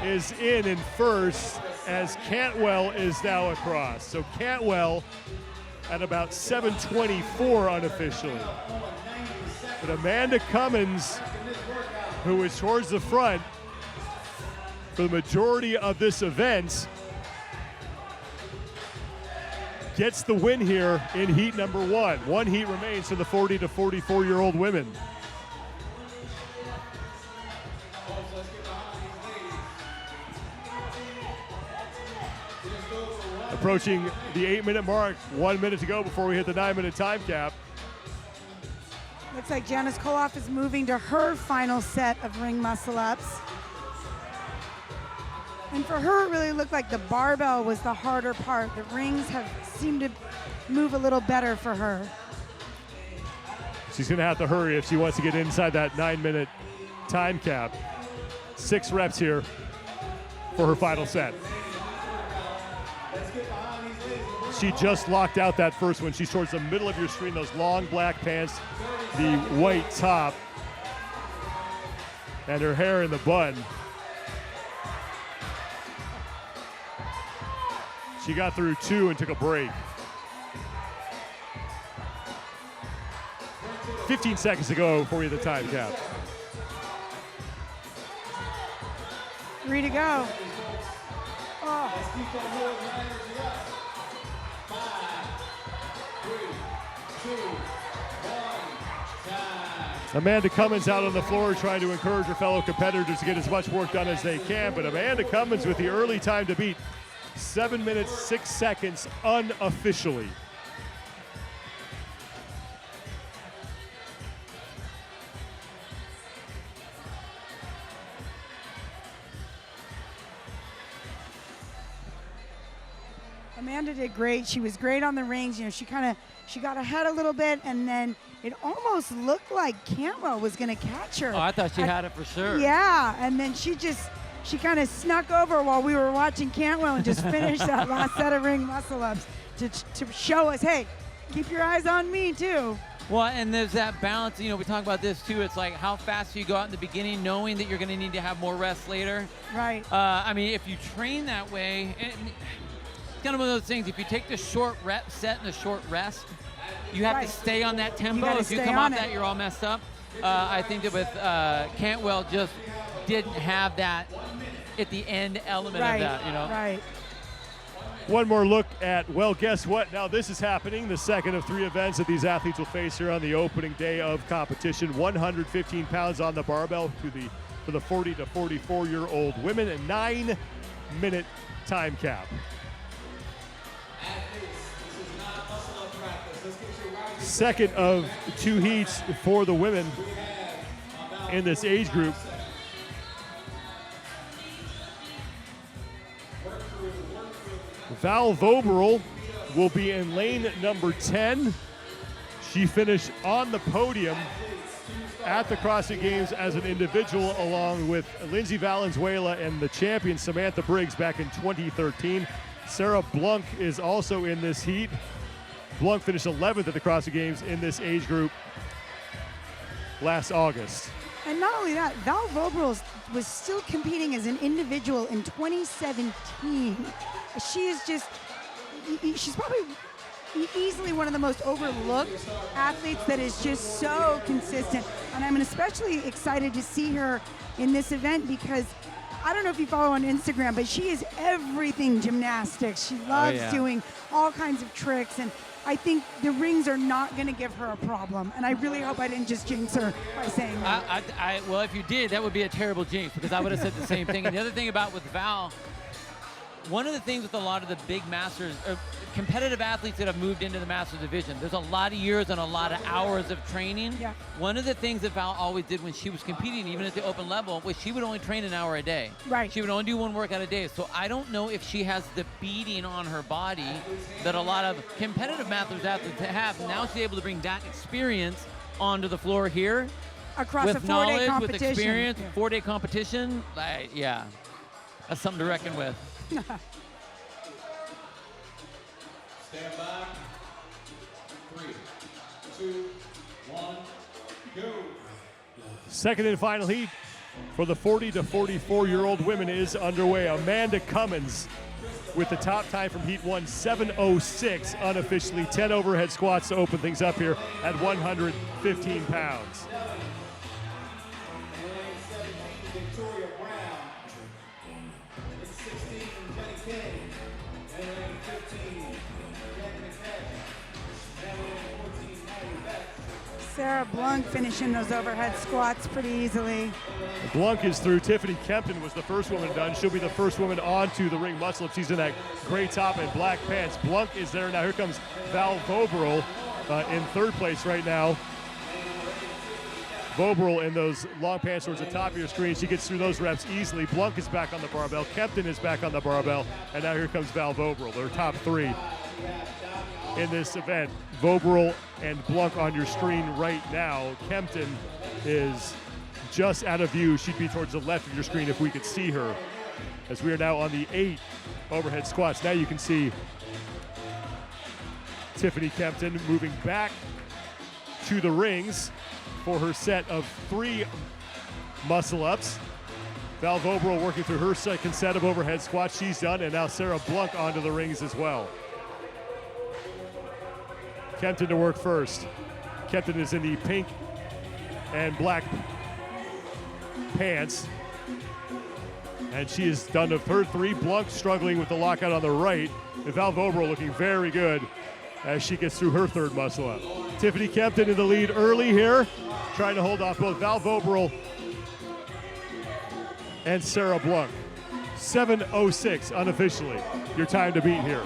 is in first as Cantwell is now across. So Cantwell at about 7:24 unofficially. But Amanda Cummins, who is towards the front for the majority of this event, gets the win here in heat number 1. 1 heat remains for the 40 to 44-year-old women. Approaching the 8-minute mark, 1 minute to go before we hit the 9-minute time cap.
Looks like Janice Koloff is moving to her final set of ring muscle ups. And for her, it really looked like the barbell was the harder part. The rings have seemed to move a little better for her.
She's going to have to hurry if she wants to get inside that 9-minute time cap. 6 reps here for her final set. She just locked out that first one. She's towards the middle of your screen, those long black pants, the white top, and her hair in the bun. She got through 2 and took a break. 15 seconds to go before we hit the time cap.
3 to go. Oh.
Amanda Cummins out on the floor trying to encourage her fellow competitors to get as much work done as they can, but Amanda Cummins with the early time to beat 7 minutes, 6 seconds unofficially.
Amanda did great. She was great on the rings. You know, she got ahead a little bit, and then it almost looked like Cantwell was going to catch her.
Oh, I thought she had it for sure.
Yeah, and then she kind of snuck over while we were watching Cantwell and just finished that last set of ring muscle ups to show us, hey, keep your eyes on me too.
Well, and there's that balance. You know, we talk about this too. It's like how fast do you go out in the beginning, knowing that you're going to need to have more rest later.
Right.
I mean, if you train that way, it's kind of one of those things. If you take the short rep set and the short rest, you have to stay on that tempo. If you come off that, you're all messed up. I think that with Cantwell just didn't have that at the end element of that, you know.
Right.
One more look at, well, guess what? Now this is happening, the second of 3 events that these athletes will face here on the opening day of competition. 115 pounds on the barbell for the 40 to 44-year-old women, a 9-minute time cap. Second of 2 heats for the women in this age group. Val Voberl will be in lane number 10. She finished on the podium at the CrossFit Games as an individual along with Lindsay Valenzuela and the champion Samantha Briggs back in 2013. Sarah Blunk is also in this heat. Blunk finished 11th at the CrossFit Games in this age group last August.
And not only that, Val Voberl was still competing as an individual in 2017. She is she's probably easily one of the most overlooked athletes that is just so consistent. And I'm especially excited to see her in this event because I don't know if you follow on Instagram, but she is everything gymnastics. She loves doing all kinds of tricks, and I think the rings are not going to give her a problem. And I really hope I didn't just jinx her by saying that.
Well, if you did, that would be a terrible jinx because I would have said the same thing. And the other thing about with Val, one of the things with a lot of the big masters, competitive athletes that have moved into the masters division, there's a lot of years and a lot of hours of training.
Yeah.
One of the things that Val always did when she was competing, even at the open level, was she would only train an hour a day.
Right.
She would only do 1 workout a day. So I don't know if she has the beating on her body that a lot of competitive masters athletes have. Now she's able to bring that experience onto the floor here.
Across
with
a 4-day
knowledge,
competition.
with experience, 4-day competition. That's something to reckon with.
Stand by. 3, 2, 1, go.
Second and final heat for the 40 to 44-year-old women is underway. Amanda Cummins with the top time from heat 1, 7:06 unofficially. 10 overhead squats to open things up here at 115 pounds.
Victoria Brown. It's 16, Jenny King. And then 15, Jackie McCash. And then 14, Maddie Beck.
Sarah Blunk finishing those overhead squats pretty easily.
Blunk is through. Tiffany Kempton was the first woman done. She'll be the first woman onto the ring muscle up. She's in that gray top and black pants. Blunk is there now. Here comes Val Voberl in 3rd place right now. Voberl in those long pants towards the top of your screen. She gets through those reps easily. Blunk is back on the barbell. Kempton is back on the barbell. And now here comes Val Voberl. They're top 3 in this event. Voberl and Blunk on your screen right now. Kempton is just out of view. She'd be towards the left of your screen if we could see her. As we are now on the 8 overhead squats. Now you can see Tiffany Kempton moving back to the rings for her set of 3 muscle ups. Val Voberl working through her second set of overhead squats. She's done, and now Sarah Blunk onto the rings as well. Kempton to work first. Kempton is in the pink and black pants. And she is done of her 3. Blunk struggling with the lockout on the right. And Val Voberl looking very good as she gets through her 3rd muscle up. Tiffany Kempton in the lead early here, trying to hold off both Val Voberl and Sarah Blunk. 7:06 unofficially, your time to beat here.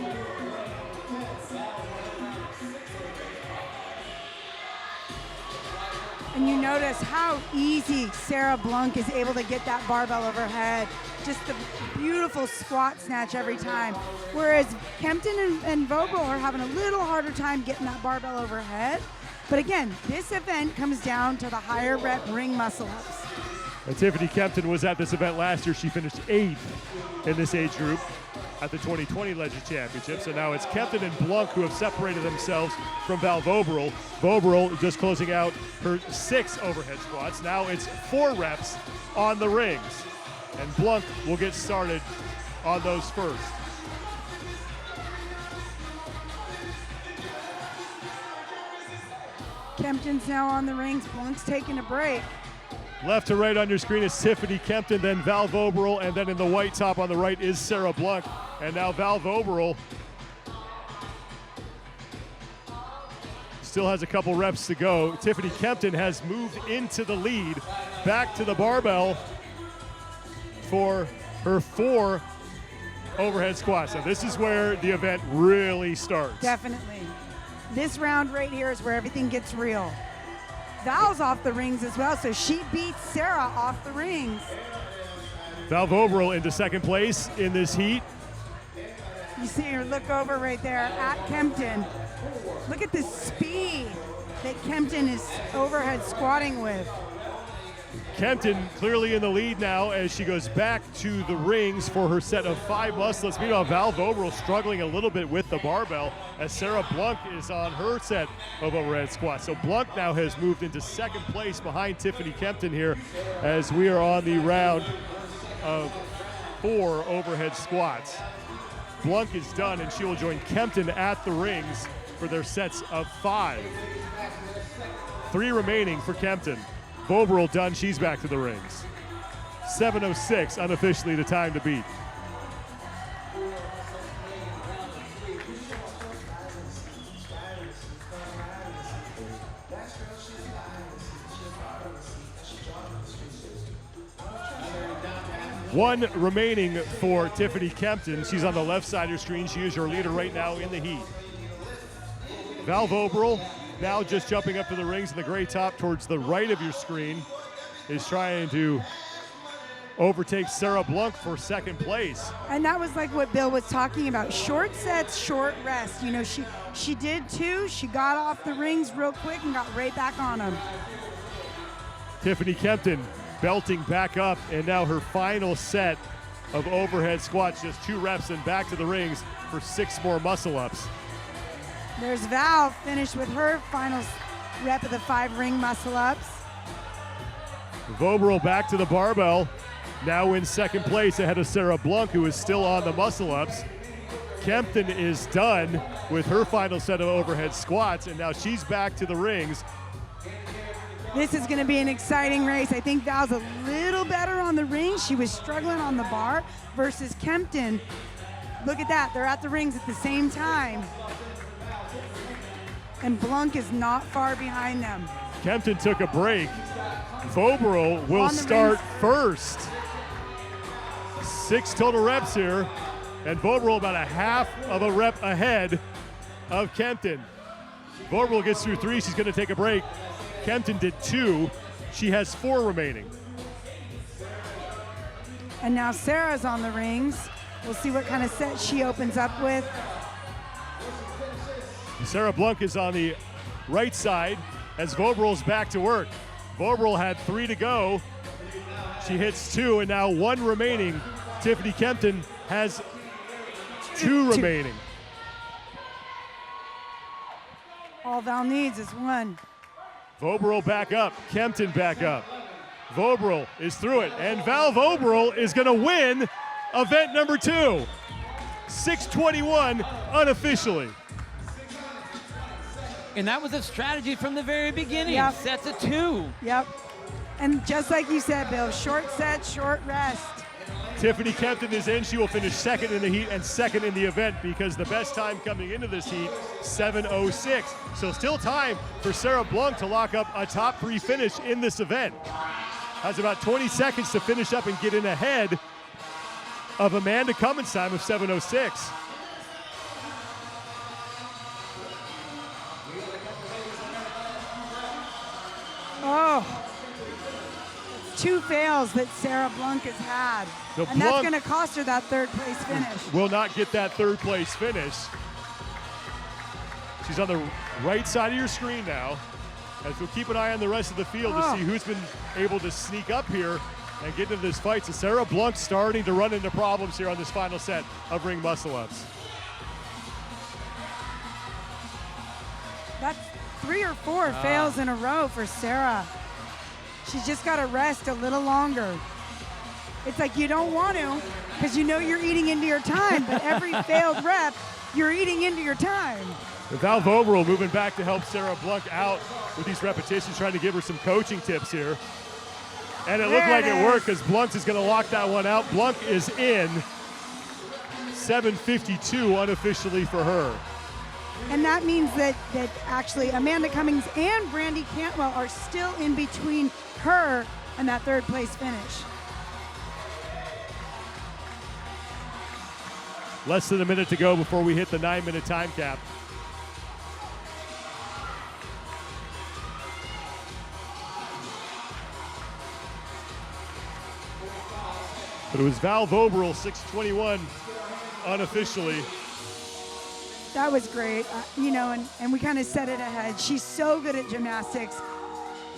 And you notice how easy Sarah Blunk is able to get that barbell overhead. Just the beautiful squat snatch every time. Whereas Kempton and Vogel are having a little harder time getting that barbell overhead. But again, this event comes down to the higher rep ring muscle ups.
And Tiffany Kempton was at this event last year. She finished 8th in this age group at the 2020 Legends Championship. So now it's Kempton and Blunk who have separated themselves from Val Voberl. Voberl just closing out her 6 overhead squats. Now it's 4 reps on the rings. And Blunk will get started on those first.
Kempton's now on the rings. Blunk's taking a break.
Left to right on your screen is Tiffany Kempton, then Val Voberl, and then in the white top on the right is Sarah Blunk. And now Val Voberl still has a couple reps to go. Tiffany Kempton has moved into the lead, back to the barbell for her 4 overhead squats. Now this is where the event really starts.
Definitely. This round right here is where everything gets real. Val's off the rings as well, so she beats Sarah off the rings.
Val Voberl into second place in this heat.
You see her look over right there at Kempton. Look at the speed that Kempton is overhead squatting with.
Kempton clearly in the lead now as she goes back to the rings for her set of 5 muscle-ups. Meanwhile, Val Voberl struggling a little bit with the barbell as Sarah Blunk is on her set of overhead squats. So Blunk now has moved into second place behind Tiffany Kempton here as we are on the round of 4 overhead squats. Blunk is done and she will join Kempton at the rings for their sets of 5. 3 remaining for Kempton. Voberl done, she's back to the rings. 7:06 unofficially the time to beat. One remaining for Tiffany Kempton. She's on the left side of your screen. She is your leader right now in the heat. Val Voberl, now just jumping up to the rings in the gray top towards the right of your screen, is trying to overtake Sarah Blunk for second place.
And that was like what Bill was talking about. Short sets, short rest. You know, she did 2. She got off the rings real quick and got right back on them.
Tiffany Kempton belting back up, and now her final set of overhead squats, just 2 reps and back to the rings for 6 more muscle ups.
There's Val finished with her final rep of the 5 ring muscle ups.
Voberl back to the barbell, now in second place ahead of Sarah Blunk, who is still on the muscle ups. Kempton is done with her final set of overhead squats, and now she's back to the rings.
This is going to be an exciting race. I think Val's a little better on the rings. She was struggling on the bar versus Kempton. Look at that, they're at the rings at the same time. And Blunk is not far behind them.
Kempton took a break. Voberl will start first. 6 total reps here, and Voberl about a half of a rep ahead of Kempton. Voberl gets through 3, she's going to take a break. Kempton did 2, she has 4 remaining.
And now Sarah's on the rings. We'll see what kind of set she opens up with.
Sarah Blunk is on the right side as Voberl's back to work. Voberl had 3 to go. She hits 2, and now 1 remaining. Tiffany Kempton has 2 remaining.
All Val needs is 1.
Voberl back up, Kempton back up. Voberl is through it, and Val Voberl is going to win event number 2. 6:21 unofficially.
And that was a strategy from the very beginning.
Yep.
Sets of 2.
Yep. And just like you said, Bill, short set, short rest.
Tiffany Kempton is in. She will finish second in the heat and second in the event because the best time coming into this heat, 7:06. So still time for Sarah Blunk to lock up a top 3 finish in this event. Has about 20 seconds to finish up and get in ahead of Amanda Cummins' time of 7:06.
Oh, 2 fails that Sarah Blanc has had.
So
and that's
Blanc-
going to cost her that 3rd place finish.
Will not get that 3rd place finish. She's on the right side of your screen now. As we'll keep an eye on the rest of the field to see who's been able to sneak up here and get into this fight. So Sarah Blanc starting to run into problems here on this final set of ring muscle-ups.
That's 3 or 4 fails in a row for Sarah. She's just got to rest a little longer. It's like you don't want to because you know you're eating into your time, but every failed rep, you're eating into your time.
Val Voberl moving back to help Sarah Blanc out with these repetitions, trying to give her some coaching tips here. And it looked like it worked because Blanc is going to lock that one out. Blanc is in. 7:52 unofficially for her.
And that means that actually Amanda Cummings and Brandy Cantwell are still in between her and that 3rd place finish.
Less than a minute to go before we hit the 9-minute time cap. But it was Val Voberl, 6:21 unofficially.
That was great. And we kind of set it ahead. She's so good at gymnastics.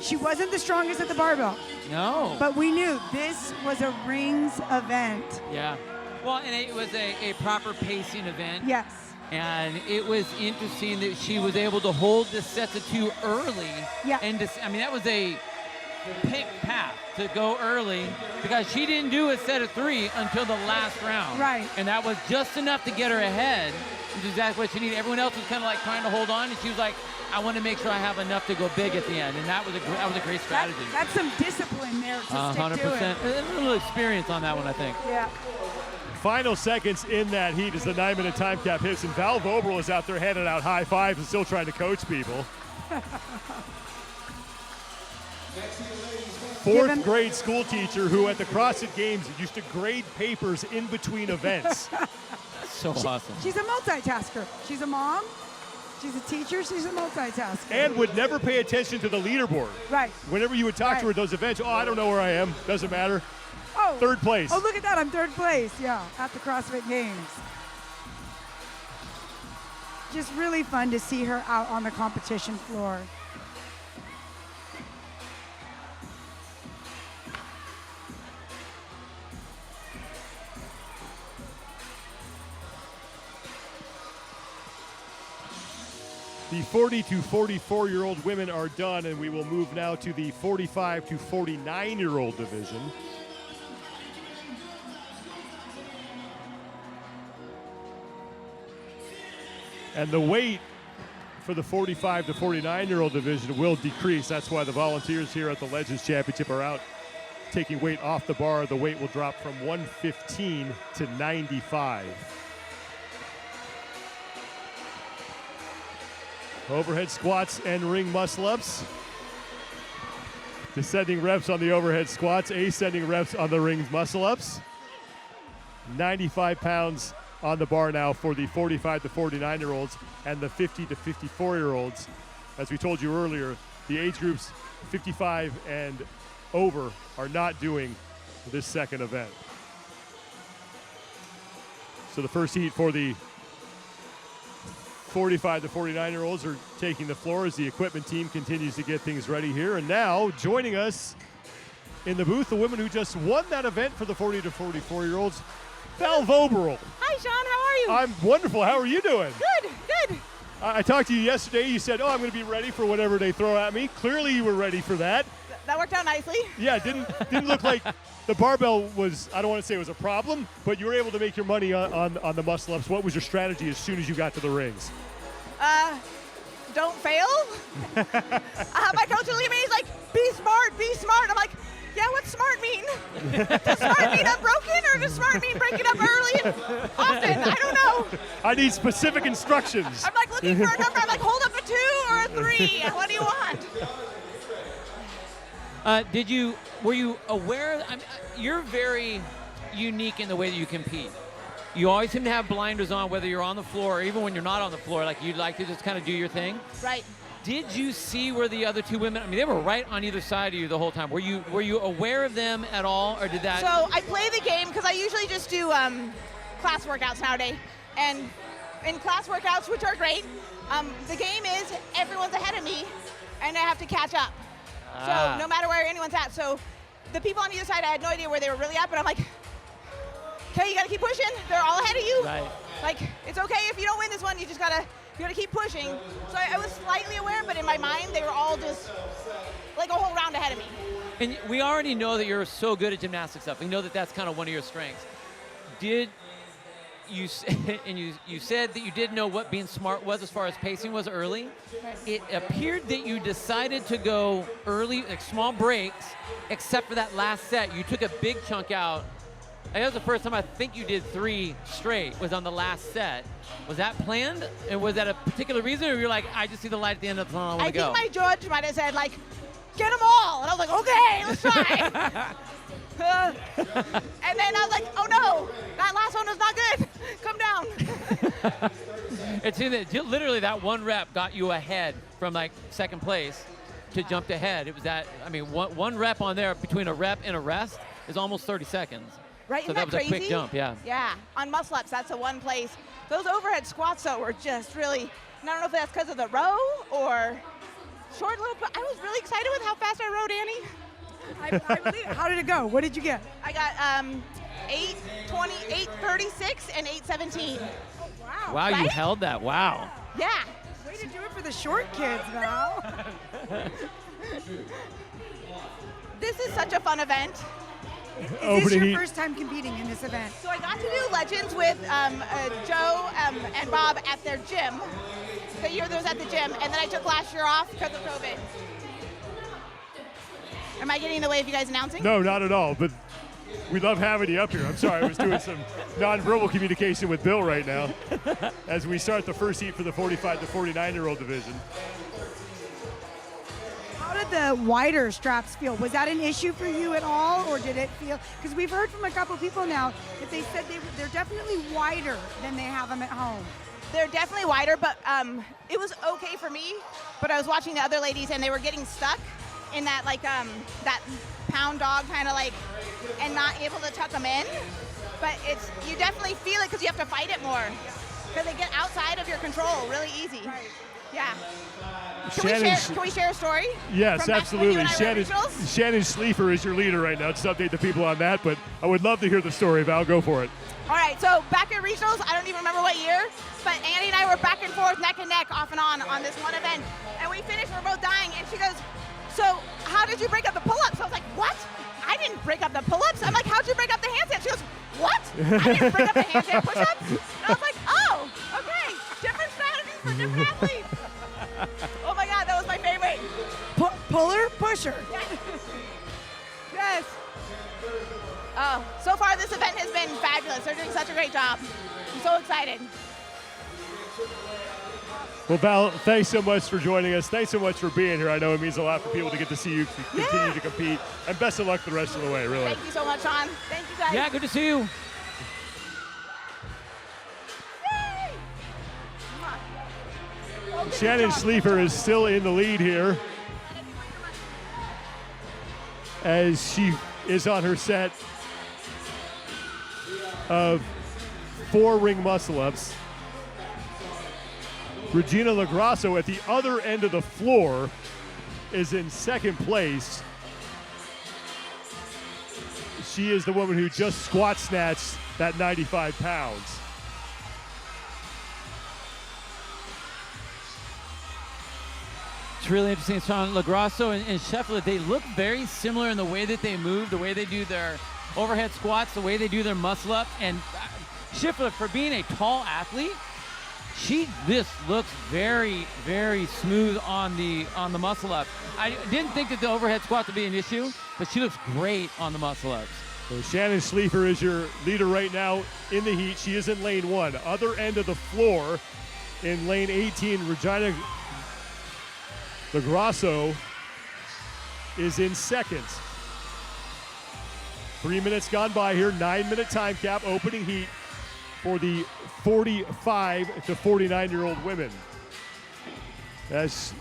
She wasn't the strongest at the barbell,
No.
but we knew this was a rings event.
Yeah. Well, and it was a proper pacing event.
Yes.
And it was interesting that she was able to hold the sets of 2 early.
Yeah.
And that was a pick path to go early because she didn't do a set of 3 until the last round.
Right.
And that was just enough to get her ahead, which is exactly what she needed. Everyone else was kind of like trying to hold on, and she was like, I want to make sure I have enough to go big at the end. And that was a great strategy.
That's some discipline there to stick to it.
100%. A little experience on that one, I think.
Yeah.
Final seconds in that heat as the 9-minute time cap hits, and Val Voberl is out there handing out high fives and still trying to coach people. 4th grade school teacher who at the CrossFit Games used to grade papers in between events.
So awesome.
She's a multitasker. She's a mom. She's a teacher. She's a multitasker.
And would never pay attention to the leaderboard.
Right.
Whenever you would talk to her at those events, I don't know where I am. Doesn't matter.
Oh.
3rd place.
Oh, look at that. I'm 3rd place. Yeah, at the CrossFit Games. Just really fun to see her out on the competition floor.
The 40 to 44-year-old women are done, and we will move now to the 45 to 49-year-old division. And the weight for the 45 to 49-year-old division will decrease. That's why the volunteers here at the Legends Championship are out taking weight off the bar. The weight will drop from 115 to 95. Overhead squats and ring muscle-ups. Descending reps on the overhead squats, ascending reps on the ring muscle-ups. 95 pounds on the bar now for the 45 to 49-year-olds and the 50 to 54-year-olds. As we told you earlier, the age groups 55 and over are not doing this second event. So the first heat for the 45 to 49-year-olds are taking the floor as the equipment team continues to get things ready here. And now joining us in the booth, the woman who just won that event for the 40 to 44-year-olds, Val Voberl.
Hi, Sean. How are you?
I'm wonderful. How are you doing?
Good, good.
I talked to you yesterday. You said, I'm going to be ready for whatever they throw at me. Clearly you were ready for that.
That worked out nicely.
Yeah, didn't look like the barbell was, I don't want to say it was a problem, but you were able to make your money on the muscle-ups. What was your strategy as soon as you got to the rings?
Don't fail. My coach will leave me. He's like, be smart, be smart. I'm like, yeah, what's smart mean? Does smart mean I'm broken, or does smart mean breaking up early and often? I don't know.
I need specific instructions.
I'm like looking for a number. I'm like, hold up a 2 or a 3. What do you want?
Were you aware? You're very unique in the way that you compete. You always seem to have blinders on, whether you're on the floor or even when you're not on the floor. Like, you'd like to just kind of do your thing.
Right.
Did you see where the other two women? I mean, they were right on either side of you the whole time. Were you aware of them at all, or did that?
So I play the game because I usually just do class workouts nowadays, and in class workouts, which are great, the game is everyone's ahead of me, and I have to catch up. So no matter where anyone's at. So the people on either side, I had no idea where they were really at, but I'm like, okay, you gotta keep pushing. They're all ahead of you.
Right.
Like, it's okay if you don't win this one. You just gotta keep pushing. So I was slightly aware, but in my mind, they were all just like a whole round ahead of me.
And we already know that you're so good at gymnastics stuff. We know that that's kind of one of your strengths. Did you and you said that you did know what being smart was as far as pacing was early. It appeared that you decided to go early, like small breaks, except for that last set. You took a big chunk out. That was the first time I think you did 3 straight, was on the last set. Was that planned? And was that a particular reason, or you're like, I just see the light at the end of the tunnel, I want to go?
I think my judge might have said, like, get them all. And I was like, okay, let's try. And then I was like, oh no, that last one was not good. Come down.
It seemed that literally that one rep got you ahead from like second place to jump ahead. It was that, I mean, one rep on there between a rep and a rest is almost 30 seconds.
Right,
so
isn't
that was
crazy?
a quick jump, yeah.
Yeah, on muscle ups, that's the one place. Those overhead squats, though, were just really, and I don't know if that's because of the row or short little, I was really excited with how fast I rode, Annie.
I believe it. How did it go? What did you get?
I got 8:20, 8:36, and 8:17.
Oh, wow.
Wow,
Right?
you held that, wow.
Yeah.
Way to do it for the short kids, Val.
This is such a fun event.
Is this your first time competing in this event?
So I got to do Legends with Joe and Bob at their gym. The year that was at the gym, and then I took last year off because of COVID. Am I getting in the way of you guys announcing?
No, not at all. But we love having you up here. I'm sorry, I was doing some nonverbal communication with Bill right now as we start the first heat for the 45 to 49-year-old division.
How did the wider straps feel? Was that an issue for you at all, or did it feel? Because we've heard from a couple people now that they said they're definitely wider than they have them at home.
They're definitely wider, but it was okay for me. But I was watching the other ladies, and they were getting stuck in that that pound dog kind of like, and not able to tuck them in. But you definitely feel it because you have to fight it more, because they get outside of your control really easy. Right. Yeah. Can we share a story?
Yes,
from
absolutely.
when you and I were at regionals?
Shannon Schliefer is your leader right now. Just update the people on that, but I would love to hear the story. Val, go for it.
All right, so back at regionals, I don't even remember what year, but Annie and I were back and forth, neck and neck, off and on this one event. And we finished, we're both dying, and she goes, so how did you break up the pull-ups? I was like, what? I didn't break up the pull-ups. I'm like, how'd you break up the handstand? She goes, what? I didn't break up the handstand push-ups? And I was like, oh, okay, different strategies for different athletes. Oh my God, that was my favorite.
Puller, pusher.
Yes. Oh, so far this event has been fabulous. They're doing such a great job. I'm so excited.
Well, Val, thanks so much for joining us. Thanks so much for being here. I know it means a lot for people to get to see you continue to compete. And best of luck the rest of the way, really.
Thank you so much, Sean. Thank you, guys.
Yeah, good to see you.
Shannon Schliefer is still in the lead here as she is on her set of 4 ring muscle-ups. Regina Lagrasso at the other end of the floor is in second place. She is the woman who just squat snatched that 95 pounds.
It's really interesting. Sean Lagrasso and Scheffler, they look very similar in the way that they move, the way they do their overhead squats, the way they do their muscle up. And Scheffler, for being a tall athlete, this looks very, very smooth on the muscle up. I didn't think that the overhead squats would be an issue, but she looks great on the muscle ups.
So Shannon Schliefer is your leader right now in the heat. She is in lane 1. Other end of the floor in lane 18, Regina Lagrasso is in second. 3 minutes gone by here, 9-minute time cap, opening heat for the 45 to 49-year-old women. As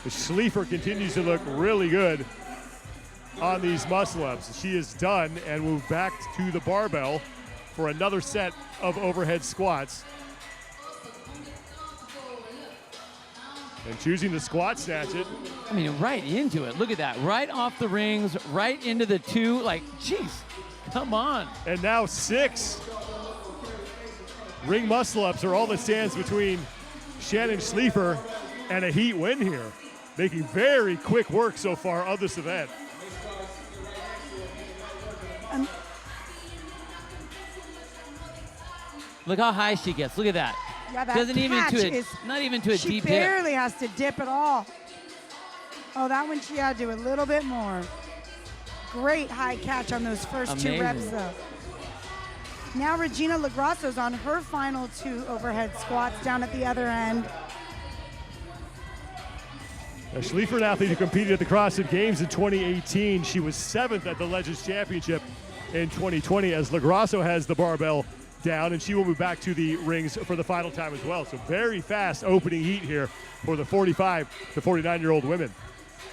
Schliefer continues to look really good on these muscle-ups. She is done and moved back to the barbell for another set of overhead squats. And choosing to squat snatch it.
I mean, right into it. Look at that. Right off the rings, right into the two. Like, jeez, come on.
And now 6 ring muscle-ups are all that stands between Shannon Schliefer and a heat win here. Making very quick work so far of this event.
Look how high she gets. Look at that.
Yeah, that
Doesn't even
catch
to a,
is,
not even to a
she
deep dip.
barely has to dip at all. Oh, that one she had to do a little bit more. Great high catch on those first 2 reps, though. Now Regina LaGrosso's on her final 2 overhead squats down at the other end.
A Schliefer, an athlete who competed at the CrossFit Games in 2018. She was 7th at the Legends Championship in 2020 as LaGrosso has the barbell down, and she will move back to the rings for the final time as well. So very fast opening heat here for the 45 to 49-year-old women.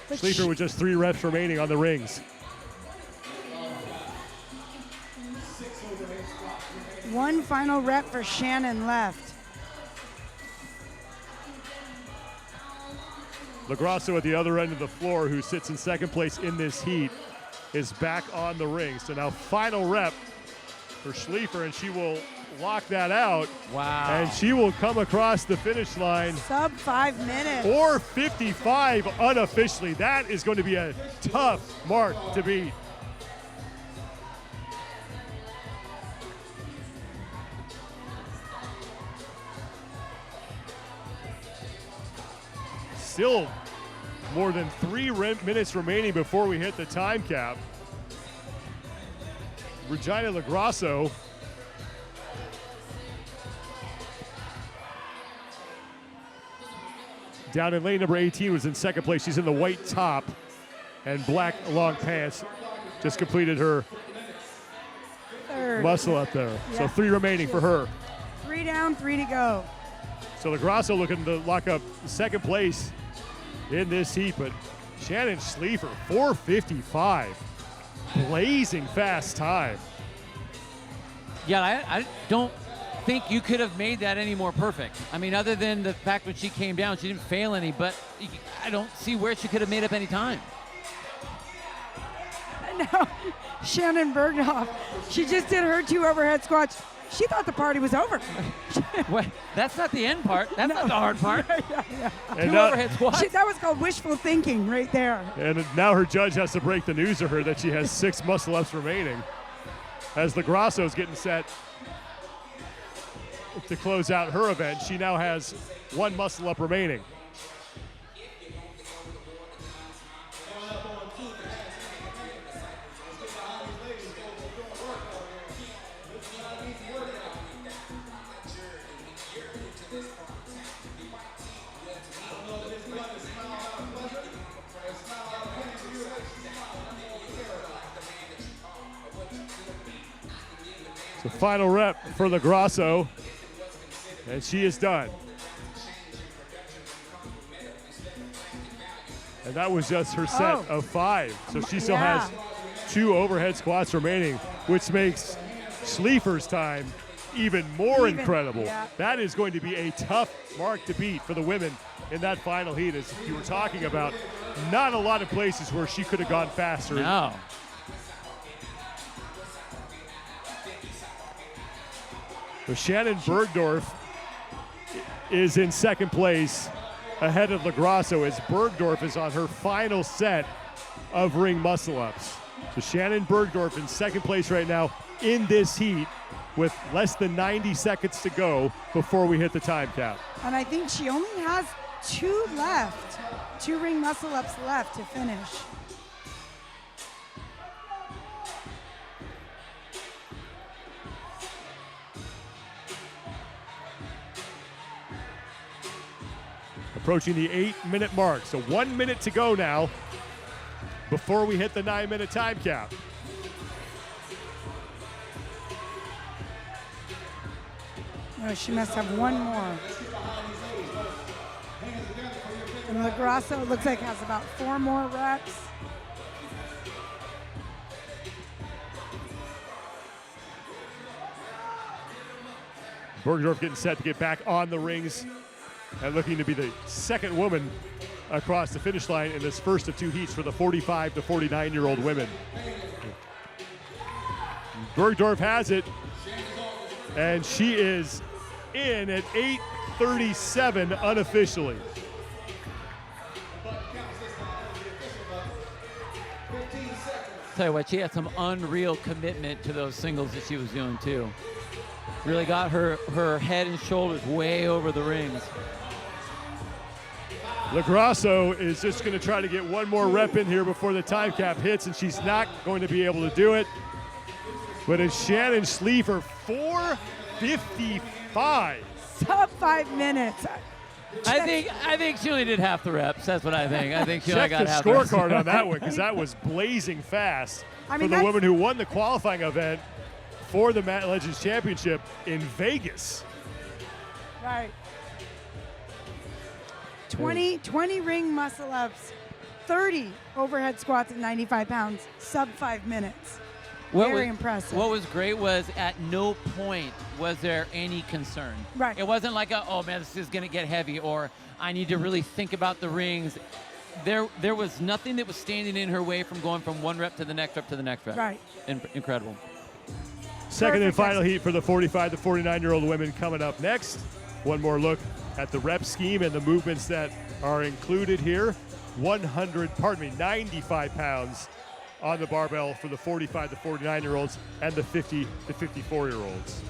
But
Schliefer with just 3 reps remaining on the rings.
One final rep for Shannon left.
LaGrosso at the other end of the floor, who sits in second place in this heat, is back on the ring. So now final rep for Schliefer, and she will lock that out.
Wow.
And she will come across the finish line.
Sub 5 minutes.
4:55 unofficially. That is going to be a tough mark to beat. Still more than 3 minutes remaining before we hit the time cap. Regina LaGrosso down in lane number 18 was in second place. She's in the white top and black long pants. Just completed her
Third.
muscle up there.
Yeah.
So 3 remaining for her.
3 down, 3 to go.
So LaGrosso looking to lock up second place in this heat, but Shannon Schliefer, 4:55. Blazing fast time.
Yeah, I don't think you could have made that any more perfect. I mean, other than the fact when she came down, she didn't fail any, but I don't see where she could have made up any time.
Now, Shannon Berghoff, she just did her 2 overhead squats. She thought the party was over.
Wait, that's not the end part. That's not the hard part.
And
2 overhead squats.
That was called wishful thinking right there.
And now her judge has to break the news to her that she has 6 muscle-ups remaining as LaGrosso's getting set to close out her event. She now has 1 muscle-up remaining. So final rep for LaGrosso, and she is done. And that was just her set of 5. So she still has 2 overhead squats remaining, which makes Schliefer's time even more incredible.
Yeah.
That is going to be a tough mark to beat for the women in that final heat, as you were talking about. Not a lot of places where she could have gone faster.
No.
So Shannon Bergdorf is in second place ahead of LaGrosso as Bergdorf is on her final set of ring muscle-ups. So Shannon Bergdorf in second place right now in this heat with less than 90 seconds to go before we hit the time cap.
And I think she only has 2 left, 2 ring muscle-ups left to finish.
Approaching the 8-minute mark. So 1 minute to go now before we hit the 9-minute time cap.
No, she must have one more. And LaGrasso, it looks like, has about 4 more reps.
Bergdorf getting set to get back on the rings and looking to be the second woman across the finish line in this first of 2 heats for the 45 to 49-year-old women. Bergdorf has it, and she is in at 8:37 unofficially.
Tell you what, she had some unreal commitment to those singles that she was doing too. Really got her head and shoulders way over the rings.
LaGrasso is just going to try to get one more rep in here before the time cap hits, and she's not going to be able to do it. But it's Shannon Schliefer, 4:55.
Sub 5 minutes.
I think she only did half the reps. That's what I think. I think she only
Check
got
the
half the reps.
scorecard on that one, because that was blazing fast
I mean,
for the
that's-
woman who won the qualifying event for the Mat Legends Championship in Vegas.
Right. 20 ring muscle ups, 30 overhead squats at 95 pounds, sub 5 minutes. Very impressive.
What was great was at no point was there any concern.
Right.
It wasn't like, oh man, this is going to get heavy, or I need to really think about the rings. There was nothing that was standing in her way from going from one rep to the next rep to the next rep.
Right.
Incredible.
Second and final heat for the 45 to 49-year-old women coming up next. One more look at the rep scheme and the movements that are included here. 95 pounds on the barbell for the 45 to 49-year-olds and the 50 to 54-year-olds.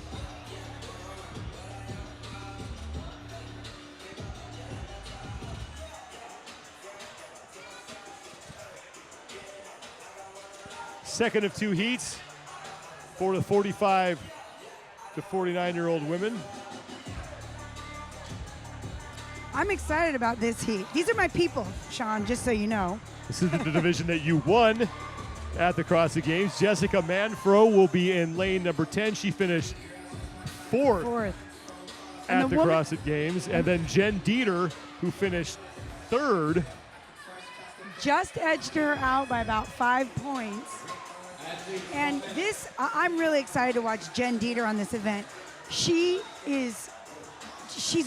Second of 2 heats for the 45 to 49-year-old women.
I'm excited about this heat. These are my people, Sean, just so you know.
This is the division that you won at the CrossFit Games. Jessica Manfro will be in lane number 10. She finished fourth at the CrossFit Games. And then Jen Dieter, who finished third.
Just edged her out by about 5 points. And this, I'm really excited to watch Jen Dieter on this event. She's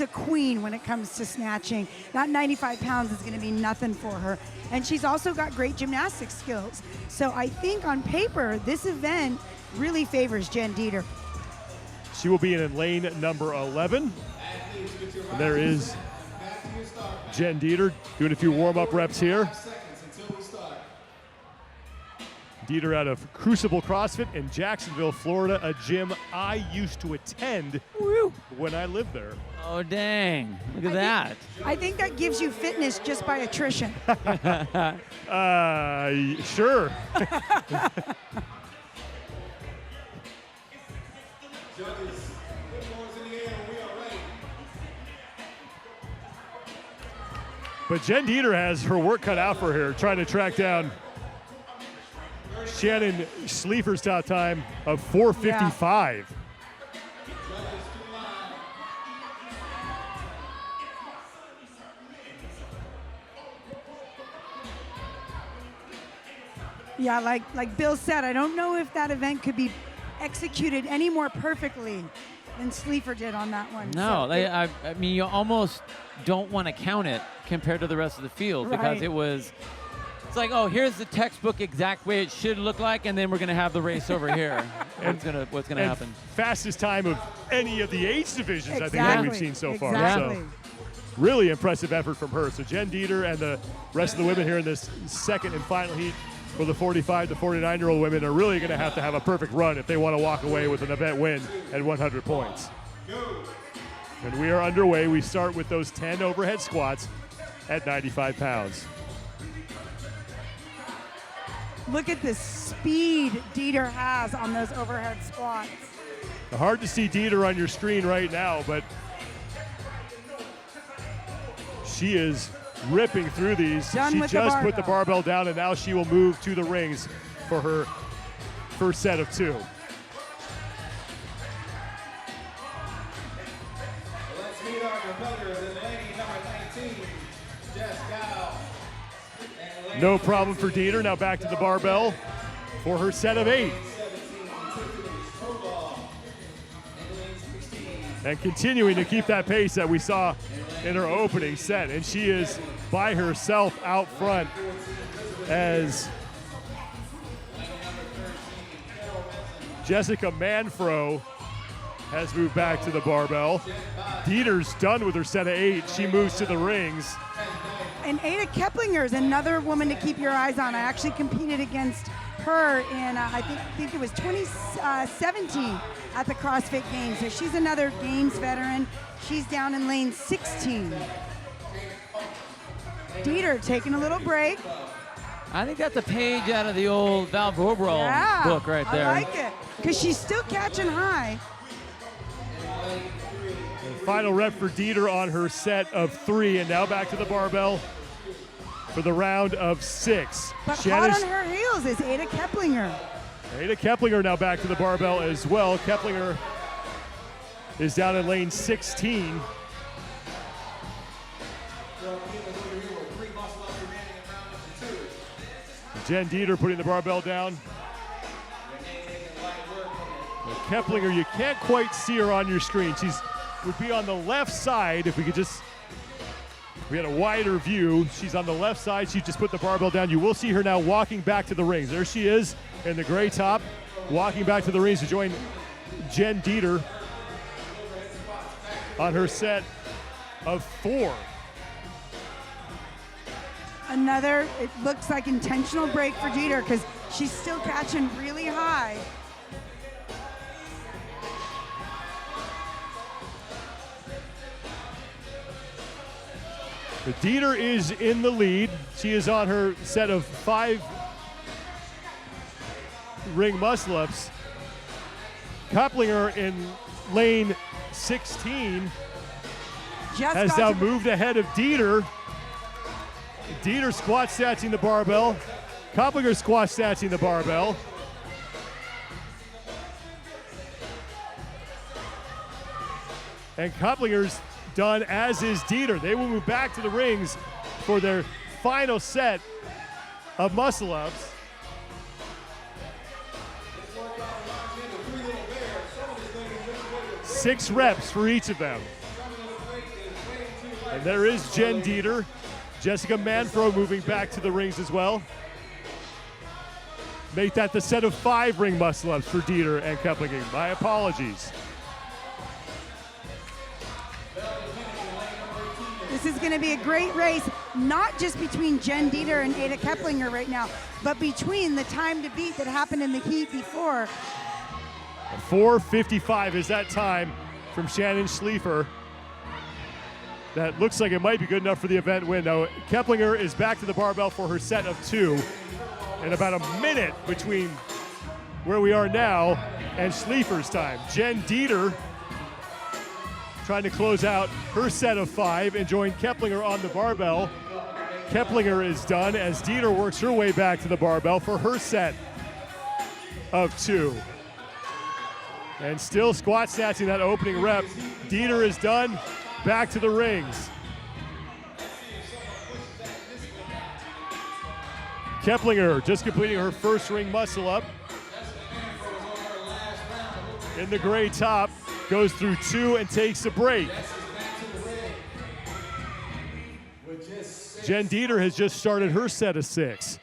a queen when it comes to snatching. That 95 pounds is going to be nothing for her. And she's also got great gymnastics skills. So I think on paper, this event really favors Jen Dieter.
She will be in lane number 11. And there is Jen Dieter doing a few warm-up reps here. Dieter out of Crucible CrossFit in Jacksonville, Florida, a gym I used to attend when I lived there.
Oh, dang. Look at that.
I think that gives you fitness just by attrition.
Sure. But Jen Dieter has her work cut out for her, trying to track down Shannon Schliefer's top time of 4:55.
Yeah, like Bill said, I don't know if that event could be executed any more perfectly than Schliefer did on that one.
No,
So
I mean, you almost don't want to count it compared to the rest of the field because
Right.
it's like, oh, here's the textbook exact way it should look like, and then we're gonna have the race over here. What's gonna happen?
Fastest time of any of the age divisions, I think, that we've seen so far.
Exactly.
So really impressive effort from her. So Jen Dieter and the rest of the women here in this second and final heat for the 45 to 49-year-old women are really going to have a perfect run if they want to walk away with an event win at 100 points. And we are underway. We start with those 10 overhead squats at 95 pounds.
Look at the speed Dieter has on those overhead squats.
Hard to see Dieter on your screen right now, but she is ripping through these.
Done
She
with
just
the
put the barbell down, and now she will move to the rings for her first set of 2. No problem for Dieter. Now back to the barbell for her set of 8. And continuing to keep that pace that we saw in her opening set. And she is by herself out front as Jessica Manfro has moved back to the barbell. Dieter's done with her set of 8. She moves to the rings.
And Ada Keplinger is another woman to keep your eyes on. I actually competed against her in, I think it was 2017 at the CrossFit Games. So she's another Games veteran. She's down in lane 16. Dieter taking a little break.
I think that's a page out of the old Val Vobrol book right there.
I like it, because she's still catching high.
And final rep for Dieter on her set of 3, and now back to the barbell for the round of 6.
But hot on her heels is Ada Keplinger.
Ada Keplinger now back to the barbell as well. Keplinger is down in lane 16. Jen Dieter putting the barbell down. Keplinger, you can't quite see her on your screen. She's would be on the left side if we had a wider view. She's on the left side. She just put the barbell down. You will see her now walking back to the rings. There she is in the gray top, walking back to the rings to join Jen Dieter on her set of 4.
Another, it looks like intentional break for Dieter, because she's still catching really high.
But Dieter is in the lead. She is on her set of 5 ring muscle-ups. Keplinger in lane 16 has now moved ahead of Dieter. Dieter squat statsing the barbell. Keplinger squat statsing the barbell. And Keplinger's done, as is Dieter. They will move back to the rings for their final set of muscle-ups. Six reps for each of them. And there is Jen Dieter. Jessica Manfro moving back to the rings as well. Make that the set of 5 ring muscle-ups for Dieter and Keplinger. My apologies.
This is going to be a great race, not just between Jen Dieter and Ada Keplinger right now, but between the time to beat that happened in the heat before.
4:55 is that time from Shannon Schliefer. That looks like it might be good enough for the event win. Now, Keplinger is back to the barbell for her set of 2. And about a minute between where we are now and Schliefer's time. Jen Dieter trying to close out her set of 5 and join Keplinger on the barbell. Keplinger is done as Dieter works her way back to the barbell for her set of 2. And still squat snatching that opening rep. Dieter is done, back to the rings. Keplinger just completing her first ring muscle up. In the gray top, goes through 2 and takes a break. Jen Dieter has just started her set of 6.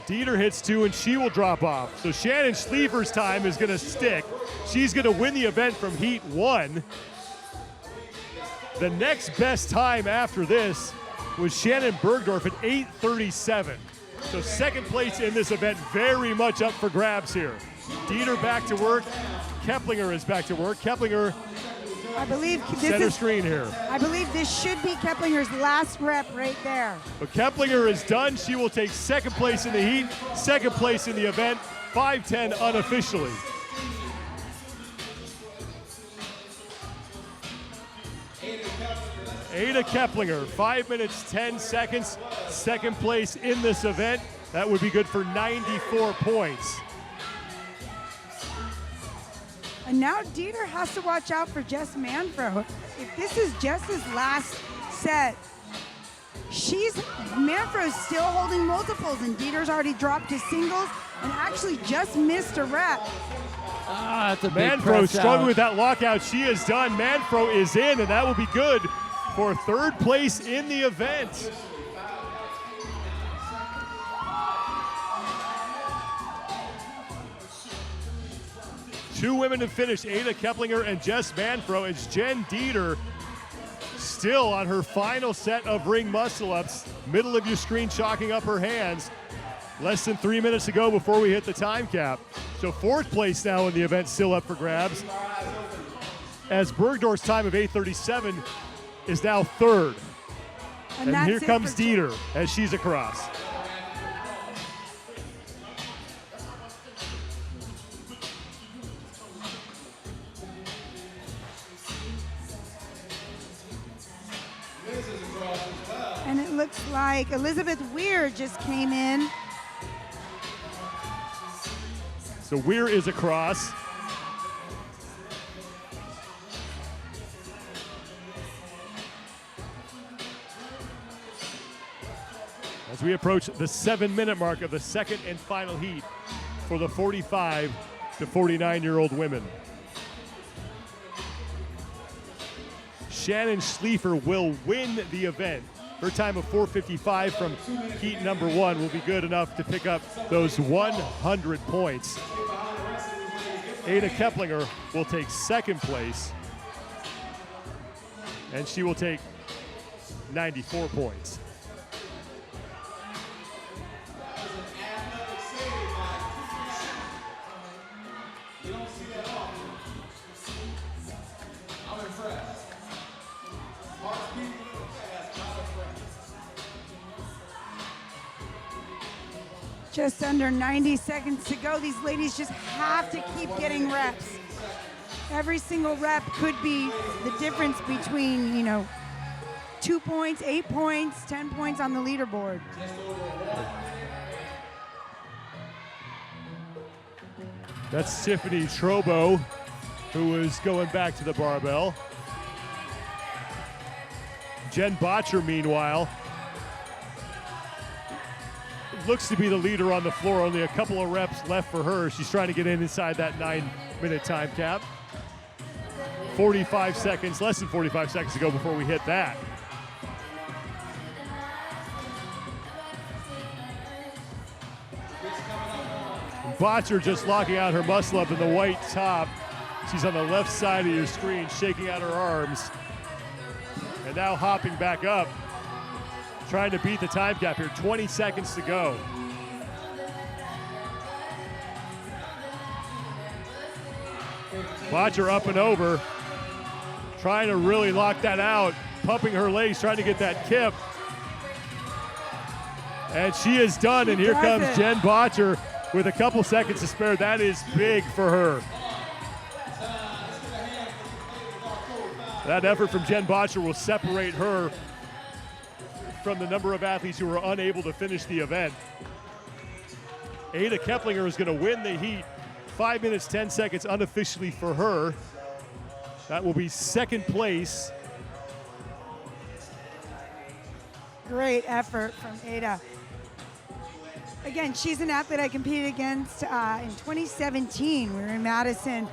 Dieter hits 2 and she will drop off. So Shannon Schliefer's time is gonna stick. She's gonna win the event from heat 1. The next best time after this was Shannon Bergdorf at 8:37. So second place in this event, very much up for grabs here. Dieter back to work. Keplinger is back to work. Keplinger,
I believe
center screen here.
I believe this should be Keplinger's last rep right there.
But Keplinger is done. She will take second place in the heat, second place in the event, 5:10 unofficially. Ada Keplinger, 5 minutes, 10 seconds, second place in this event. That would be good for 94 points.
And now Dieter has to watch out for Jess Manfro. If this is Jess's last set, Manfro's still holding multiples, and Dieter's already dropped to singles and actually just missed a rep.
That's a big
Manfro
press
struggling
out.
with that lockout. She is done. Manfro is in, and that will be good for third place in the event. Two women to finish, Ada Keplinger and Jess Manfro, as Jen Dieter still on her final set of ring muscle-ups. Middle of your screen chalking up her hands. Less than 3 minutes to go before we hit the time cap. So fourth place now in the event, still up for grabs, as Bergdorf's time of 8:37 is now third. And
that's
here
it
comes
for
Dieter as she's across.
And it looks like Elizabeth Weir just came in.
So Weir is across. As we approach the 7-minute mark of the second and final heat for the 45 to 49-year-old women. Shannon Schliefer will win the event. Her time of 4:55 from heat number 1 will be good enough to pick up those 100 points. Ada Keplinger will take second place, and she will take 94 points.
Just under 90 seconds to go. These ladies just have to keep getting reps. Every single rep could be the difference between, 2 points, 8 points, 10 points on the leaderboard.
That's Tiffany Trobo, who is going back to the barbell. Jen Botcher, meanwhile, looks to be the leader on the floor. Only a couple of reps left for her. She's trying to get inside that 9-minute time cap. 45 seconds, less than 45 seconds to go before we hit that. Botcher just locking out her muscle up in the white top. She's on the left side of your screen, shaking out her arms. And now hopping back up, trying to beat the time cap here. 20 seconds to go. Botcher up and over, trying to really lock that out, pumping her legs, trying to get that kip. And she is done, and here comes Jen Botcher with a couple seconds to spare. That is big for her. That effort from Jen Botcher will separate her from the number of athletes who were unable to finish the event. Ada Keplinger is going to win the heat. 5 minutes, 10 seconds unofficially for her. That will be second place.
Great effort from Ada. Again, she's an athlete I competed against in 2017. We were in Madison.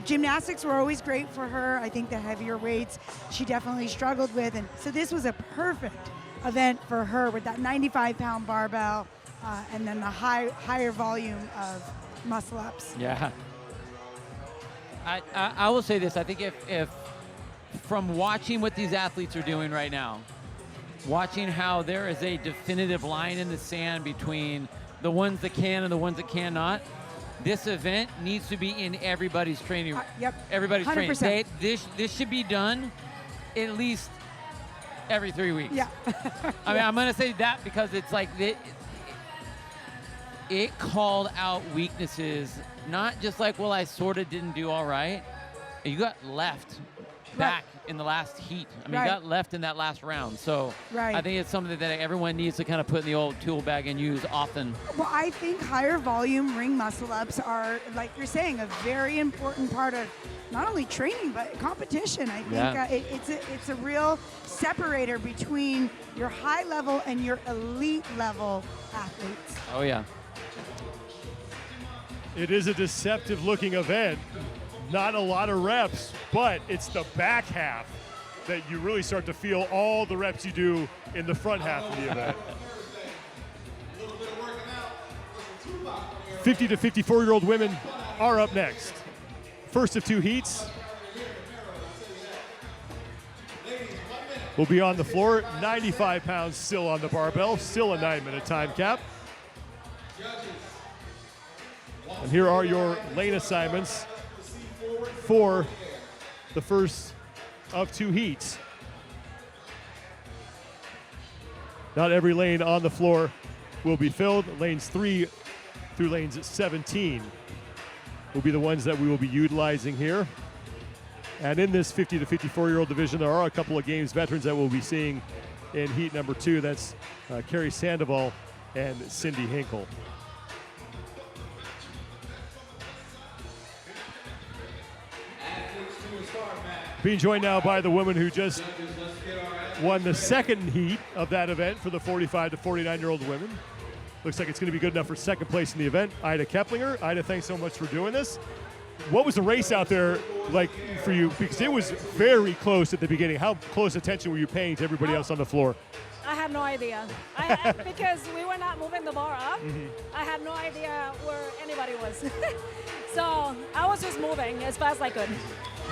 Gymnastics were always great for her. I think the heavier weights she definitely struggled with. And so this was a perfect event for her with that 95-pound barbell and then the higher volume of muscle ups.
Yeah. I will say this. I think if from watching what these athletes are doing right now, watching how there is a definitive line in the sand between the ones that can and the ones that cannot, this event needs to be in everybody's training.
Yep.
Everybody's
100%.
training. This should be done at least every 3 weeks.
Yeah.
I mean, I'm going to say that because it's like it called out weaknesses, not just like, well, I sort of didn't do all right. You got left back in the last heat. I mean, you got left in that last round. So I think it's something that everyone needs to kind of put in the old tool bag and use often.
Well, I think higher volume ring muscle ups are, like you're saying, a very important part of not only training but competition. I think
Yeah.
it's a real separator between your high level and your elite level athletes.
Oh yeah.
It is a deceptive looking event. Not a lot of reps, but it's the back half that you really start to feel all the reps you do in the front half of the event. 50 to 54-year-old women are up next. First of two heats will be on the floor. 95 pounds still on the barbell, still a 9-minute time cap. And here are your lane assignments for the first of two heats. Not every lane on the floor will be filled. Lanes 3 through lanes 17 will be the ones that we will be utilizing here. And in this 50 to 54-year-old division, there are a couple of games veterans that we'll be seeing in heat number 2. That's Carrie Sandoval and Cindy Hinkle. Being joined now by the woman who just won the second heat of that event for the 45 to 49-year-old women. Looks like it's going to be good enough for second place in the event. Ida Keplinger. Ida, thanks so much for doing this. What was the race out there like for you? Because it was very close at the beginning. How close attention were you paying to everybody else on the floor?
I had no idea. Because we were not moving the bar up, I had no idea where anybody was. So I was just moving as fast as I could.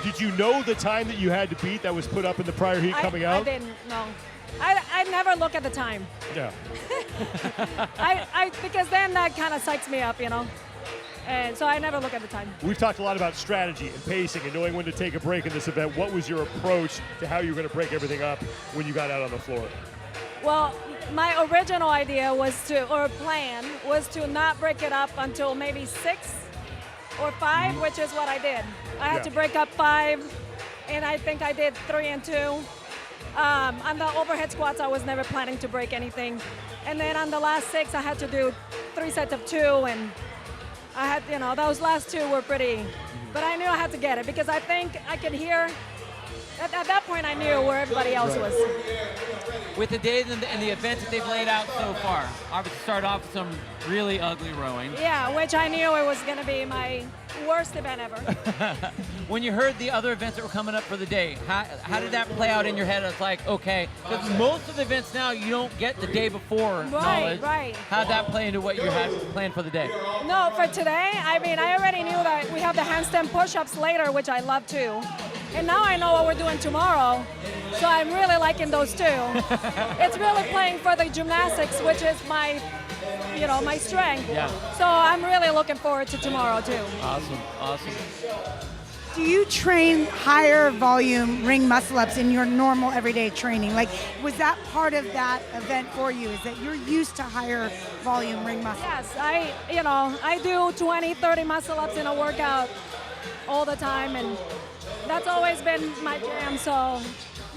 Did you know the time that you had to beat that was put up in the prior heat coming out?
I didn't know. I never look at the time.
Yeah.
Because then that kind of psychs me up, you know. And so I never look at the time.
We've talked a lot about strategy and pacing and knowing when to take a break in this event. What was your approach to how you were going to break everything up when you got out on the floor?
Well, my original idea plan was to not break it up until maybe 6 or 5, which is what I did. I had to break up 5, and I think I did 3 and 2. On the overhead squats, I was never planning to break anything. And then on the last 6, I had to do 3 sets of 2, and I had, those last 2 were pretty, but I knew I had to get it because I think I could hear, at that point I knew where everybody else was.
With the days and the events that they've laid out so far, obviously start off with some really ugly rowing.
Yeah, which I knew it was going to be my worst event ever.
When you heard the other events that were coming up for the day, how did that play out in your head? It's like, okay, because most of the events now you don't get the day before knowledge.
Right.
How'd that play into what you had planned for the day?
No, for today, I already knew that we have the handstand push-ups later, which I love too. And now I know what we're doing tomorrow, so I'm really liking those too. It's really playing for the gymnastics, which is my strength.
Yeah.
So I'm really looking forward to tomorrow too.
Awesome.
Do you train higher volume ring muscle ups in your normal everyday training? Like, was that part of that event for you? Is that you're used to higher volume ring muscle ups?
Yes, I do 20, 30 muscle ups in a workout all the time, and that's always been my jam, so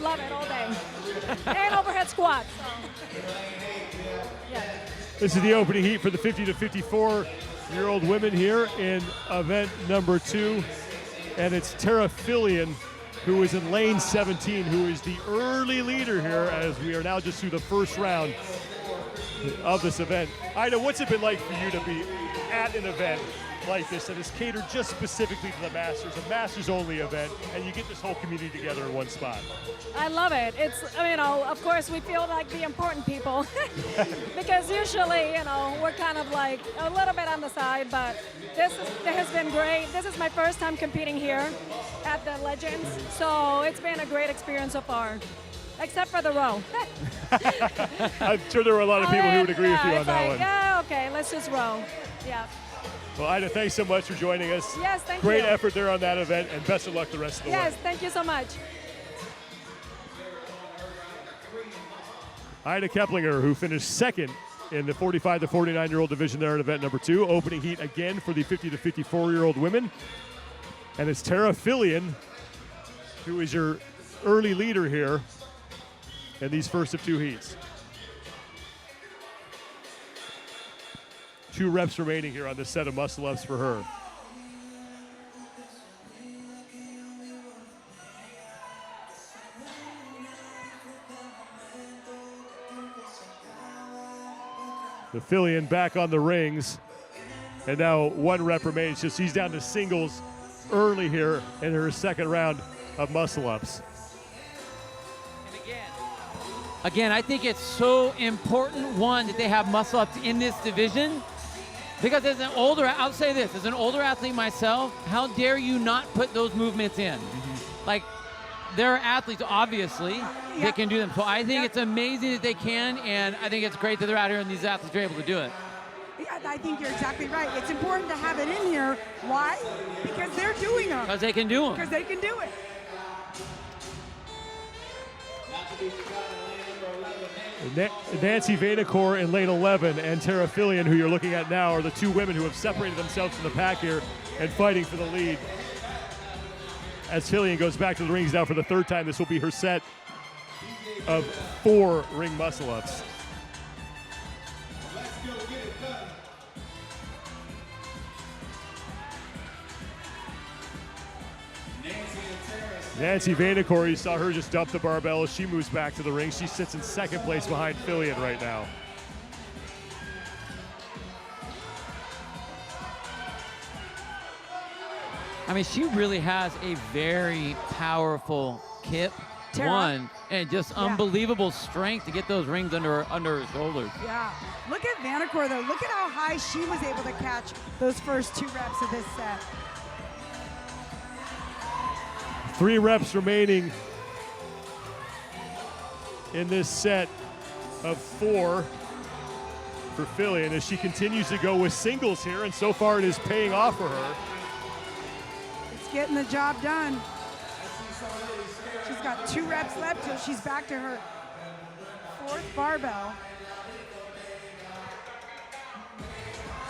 love it all day. And overhead squats. Yeah.
This is the opening heat for the 50 to 54-year-old women here in event number 2. And it's Tara Fillion, who is in lane 17, who is the early leader here as we are now just through the first round of this event. Ida, what's it been like for you to be at an event like this that is catered just specifically to the Masters, a Masters-only event, and you get this whole community together in one spot?
I love it. It's, of course we feel like the important people because usually, we're kind of like a little bit on the side, but this has been great. This is my first time competing here at the Legends, so it's been a great experience so far. Except for the row.
I'm sure there were a lot of people who would agree with you on that one.
Yeah, okay, let's just row. Yeah.
Well, Ida, thanks so much for joining us.
Yes, thank you.
Great effort there on that event, and best of luck the rest of the way.
Yes, thank you so much.
Ida Keplinger, who finished second in the 45 to 49-year-old division there in event number 2, opening heat again for the 50 to 54-year-old women. And it's Tara Fillion, who is your early leader here in these first of 2 heats. 2 reps remaining here on this set of muscle ups for her. The Fillion back on the rings. And now 1 rep remains. So she's down to singles early here in her second round of muscle-ups.
Again, I think it's so important, one, that they have muscle-ups in this division. Because as an older, I'll say this, as an older athlete myself, how dare you not put those movements in? Like, there are athletes, obviously, that can do them. So I think it's amazing that they can, and I think it's great that they're out here and these athletes are able to do it.
Yeah, I think you're exactly right. It's important to have it in here. Why? Because they're doing them.
Because they can do them.
Because they can do it.
Nancy Vanacore in lane 11 and Tara Fillion, who you're looking at now, are the 2 women who have separated themselves from the pack here and fighting for the lead. As Fillion goes back to the rings now for the 3rd time, this will be her set of 4 ring muscle-ups. Nancy Vanacore, you saw her just dump the barbell as she moves back to the ring. She sits in 2nd place behind Fillion right now.
I mean, she really has a very powerful kip,
Tara.
one, and just unbelievable strength to get those rings under her shoulders.
Yeah. Look at Vanacore, though. Look at how high she was able to catch those first 2 reps of this set.
3 reps remaining in this set of 4 for Fillion as she continues to go with singles here, and so far it is paying off for her.
It's getting the job done. She's got 2 reps left till she's back to her 4th barbell.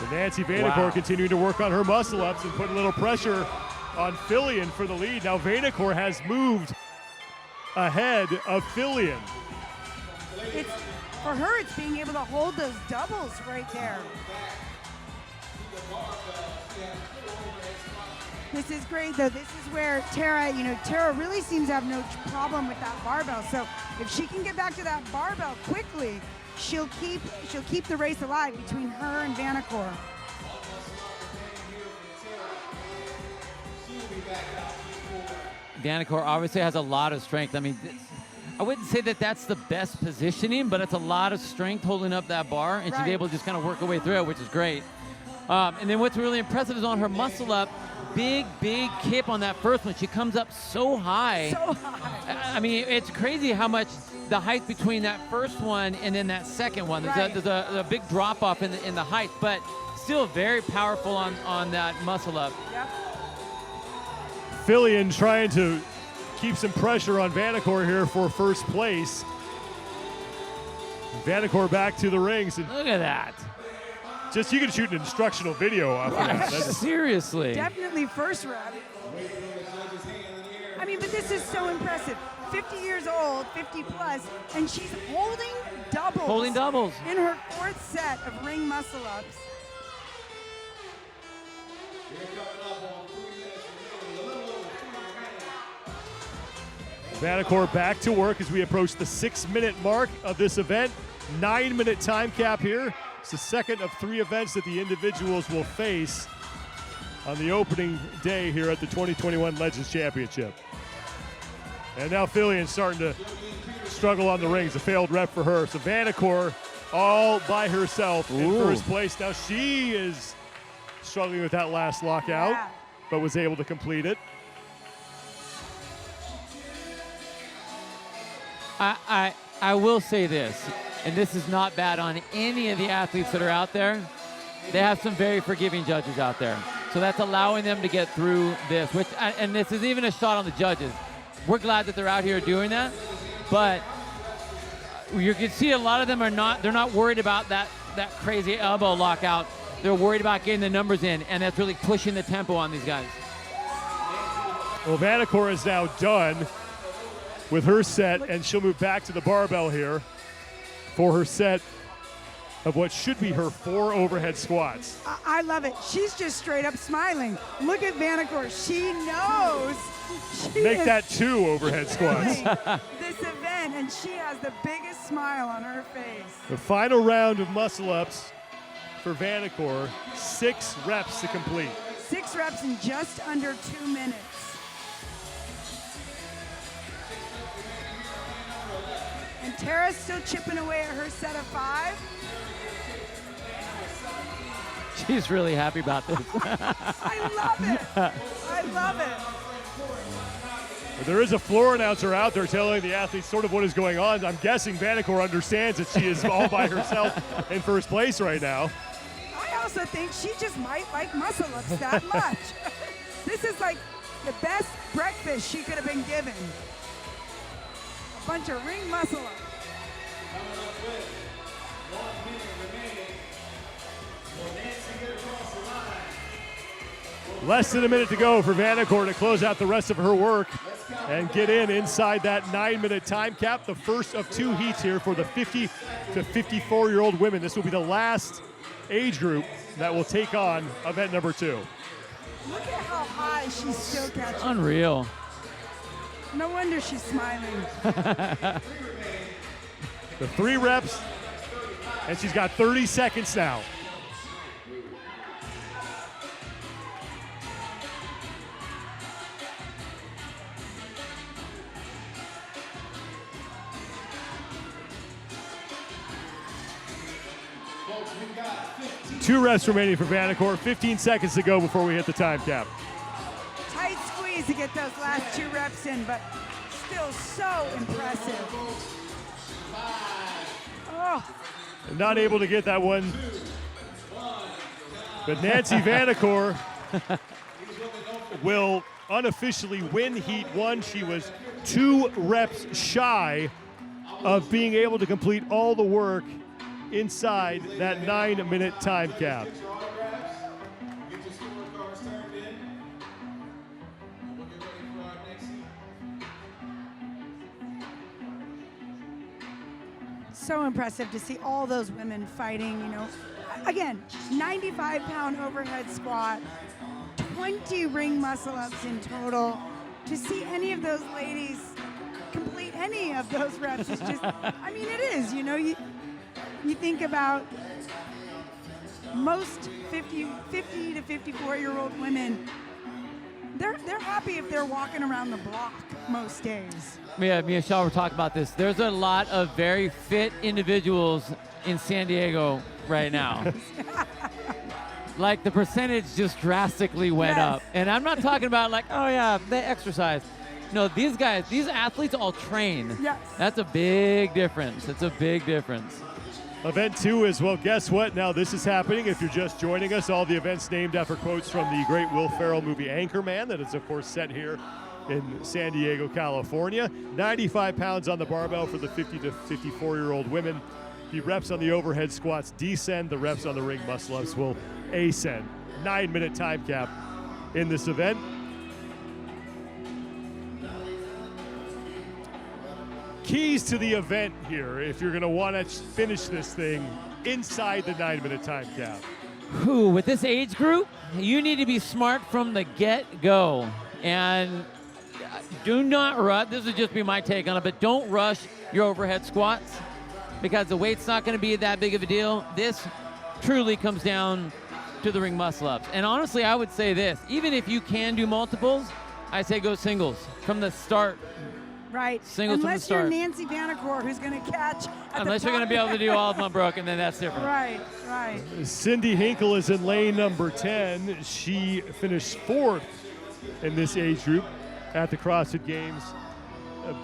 So Nancy Vanacore continuing to work on her muscle-ups and put a little pressure on Fillion for the lead. Now Vanacore has moved ahead of Fillion.
It's, for her, it's being able to hold those doubles right there. This is great, though. This is where Tara, Tara really seems to have no problem with that barbell. So if she can get back to that barbell quickly, she'll keep the race alive between her and Vanacore.
Vanacore obviously has a lot of strength. I mean, I wouldn't say that that's the best positioning, but it's a lot of strength holding up that bar, and she's able to just kind of work her way through it, which is great. And then what's really impressive is on her muscle up, big kip on that first one. She comes up so high.
So high.
I mean, it's crazy how much the height between that first one and then that second one. There's a big drop off in the height, but still very powerful on that muscle up.
Yep.
Fillion trying to keep some pressure on Vanacore here for first place. Vanacore back to the rings. And
look at that.
Just, you can shoot an instructional video off of that.
Seriously.
Definitely first rep. I mean, but this is so impressive. 50 years old, 50 plus, and she's holding doubles.
Holding doubles.
In her 4th set of ring muscle-ups.
Vanacore back to work as we approach the 6-minute mark of this event. 9-minute time cap here. It's the second of 3 events that the individuals will face on the opening day here at the 2021 Legends Championship. And now Fillion starting to struggle on the rings. A failed rep for her. So Vanacore all by herself in first place. Now she is struggling with that last lockout, but was able to complete it.
I will say this, and this is not bad on any of the athletes that are out there. They have some very forgiving judges out there. So that's allowing them to get through this, and this is even a shot on the judges. We're glad that they're out here doing that, but you can see a lot of them they're not worried about that crazy elbow lockout. They're worried about getting the numbers in, and that's really pushing the tempo on these guys.
Well, Vanacore is now done with her set, and she'll move back to the barbell here for her set of what should be her 4 overhead squats.
I love it. She's just straight up smiling. Look at Vanacore. She knows.
Make that 2 overhead squats.
This event and she has the biggest smile on her face.
The final round of muscle-ups for Vanacore, 6 reps to complete.
6 reps in just under 2 minutes. And Tara's still chipping away at her set of 5.
She's really happy about this.
I love it. I love it.
There is a floor announcer out there telling the athletes sort of what is going on. I'm guessing Vanacore understands that she is all by herself in first place right now.
I also think she just might like muscle-ups that much. This is like the best breakfast she could have been given. A bunch of ring muscle-ups.
Less than a minute to go for Vanacore to close out the rest of her work and get inside that 9-minute time cap. The first of 2 heats here for the 50 to 54-year-old women. This will be the last age group that will take on event number 2.
Look at how high she's still catching.
Unreal.
No wonder she's smiling.
The 3 reps, and she's got 30 seconds now.
We've got 15.
2 reps remaining for Vanacore, 15 seconds to go before we hit the time cap.
Tight squeeze to get those last 2 reps in, but still so impressive. Oh.
Not able to get that one. But Nancy Vanacore will unofficially win Heat 1. She was 2 reps shy of being able to complete all the work inside that 9-minute time cap.
So impressive to see all those women fighting, you know. Again, 95-pound overhead squat, 20 ring muscle-ups in total. To see any of those ladies complete any of those reps is just, I mean, it is, you know. You think about most 50 to 54-year-old women, they're happy if they're walking around the block most days.
Yeah, me and Shaw were talking about this. There's a lot of very fit individuals in San Diego right now. Like the percentage just drastically went up. And I'm not talking about like, oh yeah, they exercise. No, these guys, these athletes all train.
Yes.
That's a big difference. It's a big difference.
Event 2 is, well, guess what? Now this is happening. If you're just joining us, all the events named after quotes from the great Will Ferrell movie Anchorman that is, of course, set here in San Diego, California. 95 pounds on the barbell for the 50 to 54-year-old women. The reps on the overhead squats descend. The reps on the ring muscle-ups will ascend. 9-minute time cap in this event. Keys to the event here if you're going to want to finish this thing inside the 9-minute time cap.
Whew, with this age group, you need to be smart from the get-go. And do not rush. This would just be my take on it, but don't rush your overhead squats because the weight's not going to be that big of a deal. This truly comes down to the ring muscle-ups. And honestly, I would say this. Even if you can do multiples, I say go singles from the start.
Right.
Singles
Unless
from
you're
the start.
Nancy Vanacore, who's going to catch.
Unless you're going to be able to do all of them unbroken, then that's different.
Right, right.
Cindy Hinkle is in lane number 10. She finished 4th in this age group at the CrossFit Games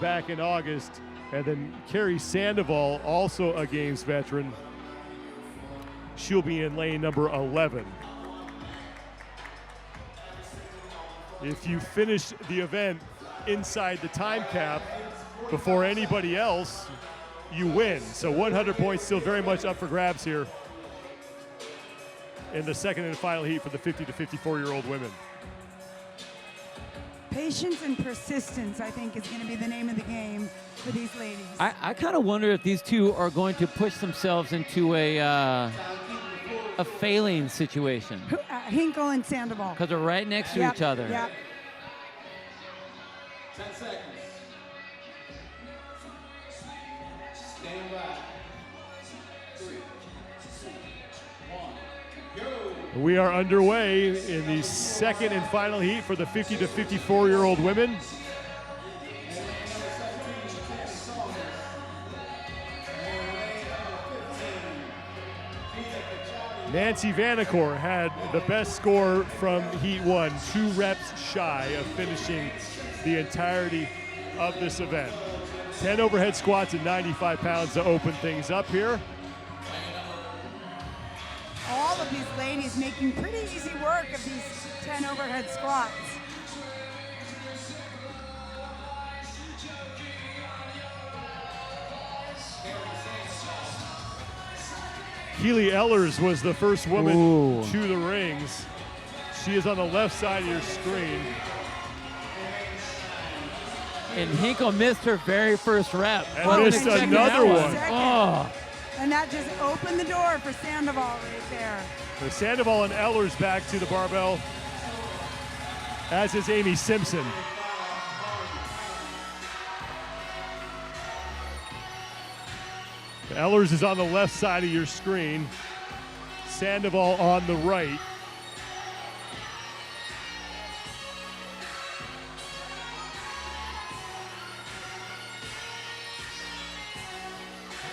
back in August. And then Carrie Sandoval, also a Games veteran. She'll be in lane number 11. If you finish the event inside the time cap before anybody else, you win. So 100 points still very much up for grabs here in the second and final heat for the 50 to 54-year-old women.
Patience and persistence, I think, is going to be the name of the game for these ladies.
I kind of wonder if these two are going to push themselves into a failing situation.
Hinkle and Sandoval.
Because they're right next to each other.
Yep.
10 seconds. Stand by. 3, 2, 1, go.
We are underway in the second and final heat for the 50 to 54-year-old women. Nancy Vanacore had the best score from Heat 1, 2 reps shy of finishing the entirety of this event. 10 overhead squats at 95 pounds to open things up here.
All of these ladies making pretty easy work of these 10 overhead squats.
Keely Ellers was the first woman
Ooh.
to the rings. She is on the left side of your screen.
And Hinkle missed her very first rep.
And
Wasn't
missed
expecting
another
that
one.
Oh.
And that just opened the door for Sandoval right there.
So Sandoval and Ellers back to the barbell, as is Amy Simpson. Ellers is on the left side of your screen. Sandoval on the right.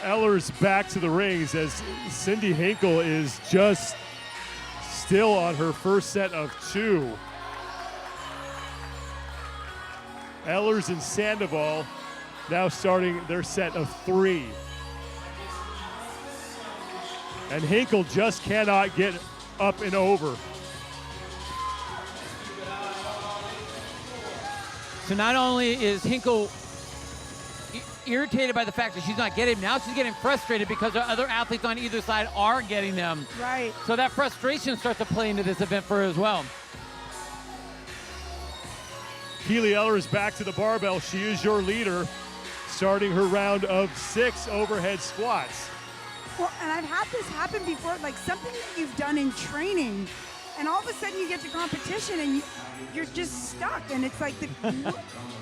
Ellers back to the rings as Cindy Hinkle is just still on her first set of 2. Ellers and Sandoval now starting their set of 3. And Hinkle just cannot get up and over.
So not only is Hinkle irritated by the fact that she's not getting them, now she's getting frustrated because her other athletes on either side are getting them.
Right.
So that frustration starts to play into this event for her as well.
Keely Ellers back to the barbell. She is your leader, starting her round of 6 overhead squats.
Well, and I've had this happen before, like something that you've done in training, and all of a sudden you get to competition and you're just stuck, and it's like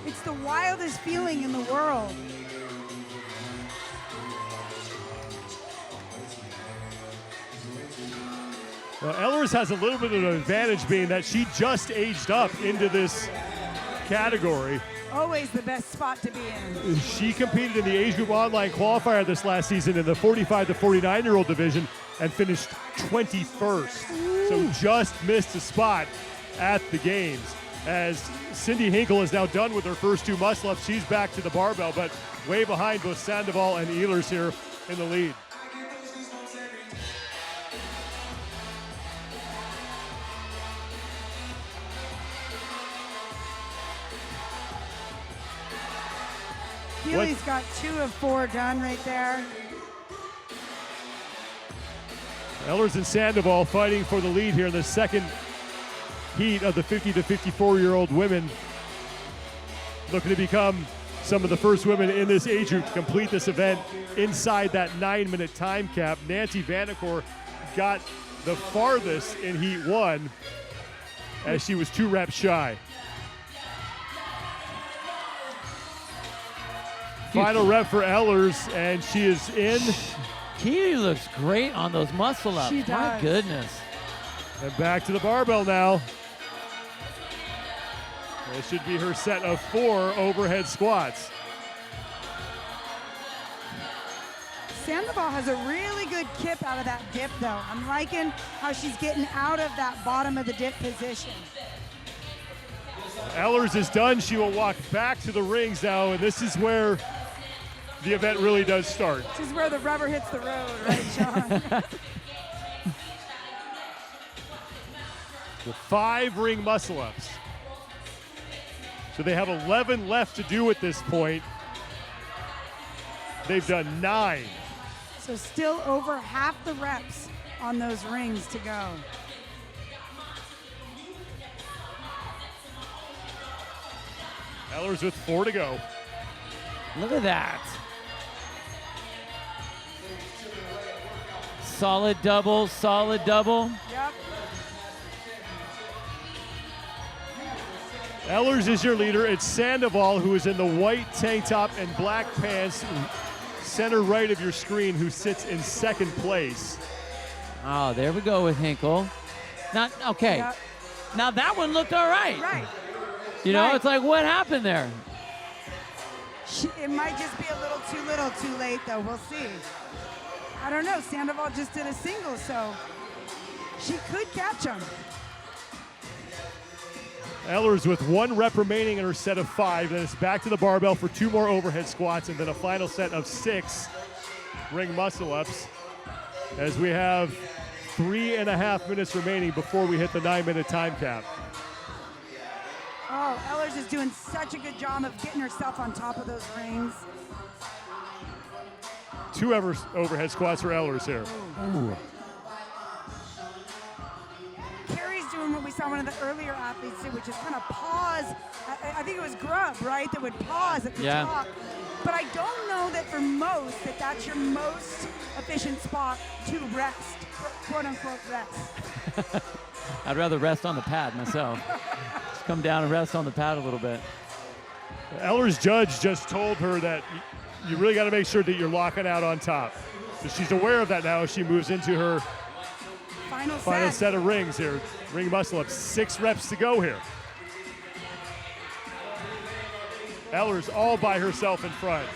it's the wildest feeling in the world.
Well, Ellers has a little bit of an advantage being that she just aged up into this category.
Always the best spot to be in.
She competed in the age group online qualifier this last season in the 45 to 49-year-old division and finished 21st. So just missed a spot at the games. As Cindy Hinkle is now done with her first 2 muscle-ups, she's back to the barbell, but way behind both Sandoval and Ehlers here in the lead.
Keely's got 2 of 4 done right there.
Ellers and Sandoval fighting for the lead here in the second heat of the 50 to 54-year-old women, looking to become some of the first women in this age group to complete this event inside that 9-minute time cap. Nancy Vanacore got the farthest in heat 1 as she was 2 reps shy. Final rep for Ellers, and she is in.
Keely looks great on those muscle ups.
She
My
does.
goodness.
And back to the barbell now. This should be her set of 4 overhead squats.
Sandoval has a really good kip out of that dip, though. I'm liking how she's getting out of that bottom of the dip position.
Ellers is done. She will walk back to the rings now, and this is where the event really does start.
This is where the rubber hits the road, right, Sean?
With 5 ring muscle-ups. So they have 11 left to do at this point. They've done 9.
So still over half the reps on those rings to go.
Ellers with 4 to go.
Look at that. Solid double, solid double.
Yep.
Ellers is your leader. It's Sandoval who is in the white tank top and black pants, center right of your screen who sits in second place.
Oh, there we go with Hinkle. Not okay.
Yeah.
Now that one looked all right.
Right.
You know,
Right.
it's like, what happened there?
It might just be a little too late, though. We'll see. I don't know. Sandoval just did a single, so she could catch him.
Ehlers with 1 rep remaining in her set of 5. Then it's back to the barbell for 2 more overhead squats and then a final set of 6 ring muscle-ups as we have 3.5 minutes remaining before we hit the 9-minute time cap.
Oh, Ehlers is doing such a good job of getting herself on top of those rings.
2 overhead squats for Ehlers here.
Carrie's doing what we saw one of the earlier athletes do, which is kind of pause. I think it was Grubb, right, that would pause at the top. But I don't know that for most that's your most efficient spot to rest, quote unquote rest.
I'd rather rest on the pad myself. Just come down and rest on the pad a little bit.
Ehlers' judge just told her that you really got to make sure that you're locking out on top. So she's aware of that now as she moves into her final set of rings here. Ring muscle up, 6 reps to go here. Ehlers all by herself in front.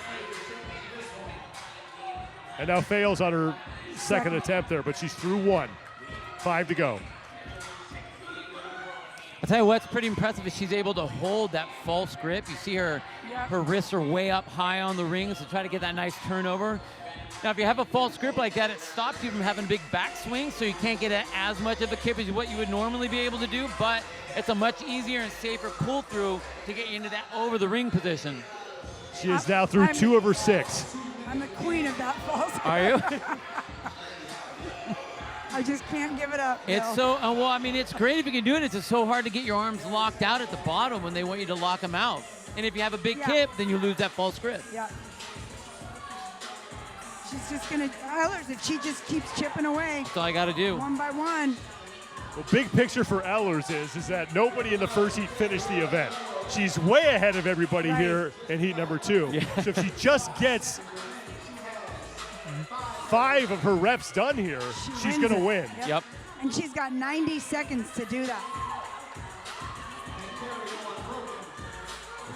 And now fails on her second attempt there, but she's through 1. 5 to go.
I'll tell you what's pretty impressive is she's able to hold that false grip. You see her wrists are way up high on the rings to try to get that nice turnover. Now, if you have a false grip like that, it stops you from having a big backswing, so you can't get as much of a kick as what you would normally be able to do, but it's a much easier and safer pull-through to get you into that over-the-ring position.
She is now through 2 of her 6.
I'm the queen of that false grip.
Are you?
I just can't give it up.
It's so, well, I mean, it's great if you can do it. It's just so hard to get your arms locked out at the bottom when they want you to lock them out. And if you have a big kip, then you lose that false grip.
Yeah. She's just going to, Ehlers, if she just keeps chipping away.
That's all I got to do.
1 by 1.
Well, big picture for Ehlers is that nobody in the first heat finished the event. She's way ahead of everybody here in heat number 2.
Yeah.
So if she just gets 5 of her reps done here, she's going to win.
Yep.
And she's got 90 seconds to do that.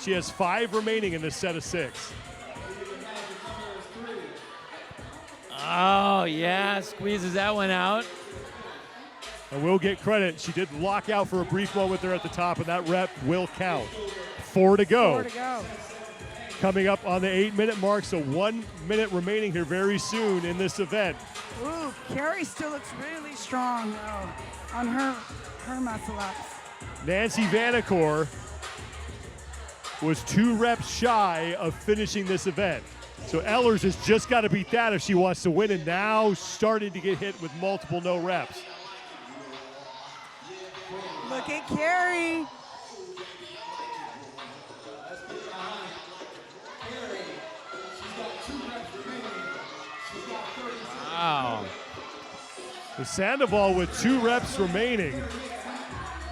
She has 5 remaining in this set of 6.
Oh, yeah, squeezes that one out.
And we'll get credit. She did lock out for a brief moment there at the top, and that rep will count. 4 to go.
4 to go.
Coming up on the 8-minute mark, so 1 minute remaining here very soon in this event.
Ooh, Carrie still looks really strong, though, on her muscle ups.
Nancy Vanacore was 2 reps shy of finishing this event. So Ehlers has just got to beat that if she wants to win, and now starting to get hit with multiple no reps.
Look at Carrie.
Wow.
The Sandoval with 2 reps remaining.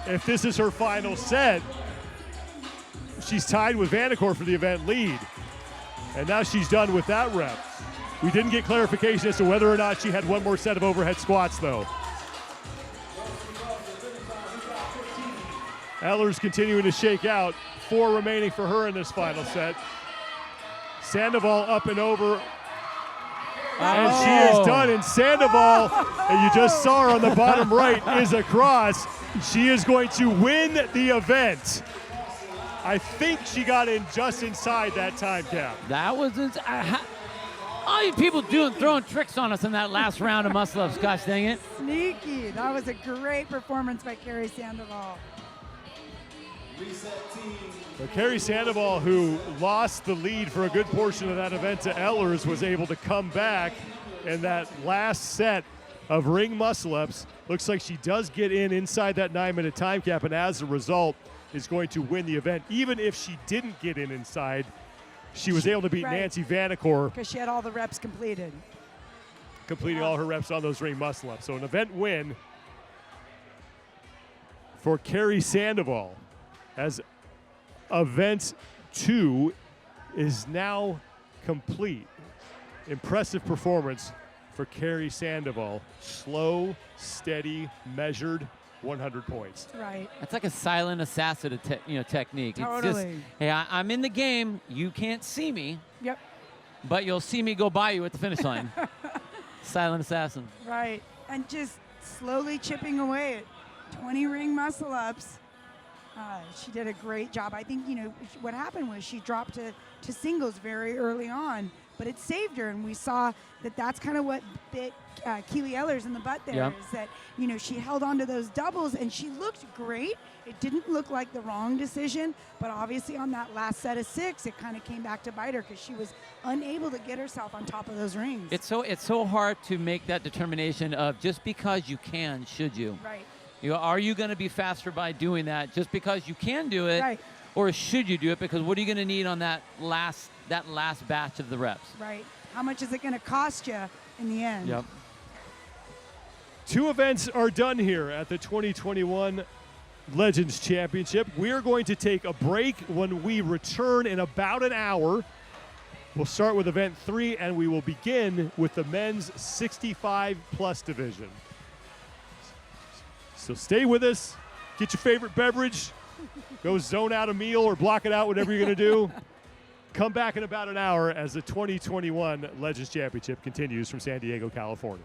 If this is her final set, she's tied with Vanacore for the event lead. And now she's done with that rep. We didn't get clarification as to whether or not she had 1 more set of overhead squats, though. Ehlers continuing to shake out. 4 remaining for her in this final set. Sandoval up and over. And she is done. And Sandoval, and you just saw her on the bottom right, is across. She is going to win the event. I think she got in just inside that time cap.
That was all you people throwing tricks on us in that last round of muscle-ups. Gosh dang it.
Sneaky. That was a great performance by Carrie Sandoval.
But Carrie Sandoval, who lost the lead for a good portion of that event to Ehlers, was able to come back in that last set of ring muscle-ups. Looks like she does get inside that 9-minute time cap, and as a result, is going to win the event. Even if she didn't get inside, she was able to beat Nancy Vanacore.
Because she had all the reps completed.
Completing all her reps on those ring muscle-ups. So an event win for Carrie Sandoval, as event 2 is now complete. impressive performance for Carrie Sandoval. Slow, steady, measured, 100 points.
Right.
It's like a silent assassin technique. It's just,
Totally.
hey, I'm in the game. You can't see me,
Yep.
but you'll see me go by you at the finish line. Silent assassin.
Right. And just slowly chipping away at 20 ring muscle ups. She did a great job. I think, what happened was she dropped to singles very early on, but it saved her. And we saw that that's kind of what bit Keely Ellers in the butt there,
Yep.
is that, she held on to those doubles and she looked great. It didn't look like the wrong decision, but obviously on that last set of 6, it kind of came back to bite her because she was unable to get herself on top of those rings.
It's so hard to make that determination of just because you can, should you?
Right.
Are you going to be faster by doing that just because you can do it,
Right.
or should you do it? Because what are you going to need on that last batch of the reps?
Right. How much is it going to cost you in the end?
Yep.
2 events are done here at the 2021 Legends Championship. We're going to take a break. When we return in about an hour, we'll start with event 3, and we will begin with the men's 65-plus division. So stay with us. Get your favorite beverage. Go zone out a meal or block it out, whatever you're going to do. Come back in about an hour as the 2021 Legends Championship continues from San Diego, California.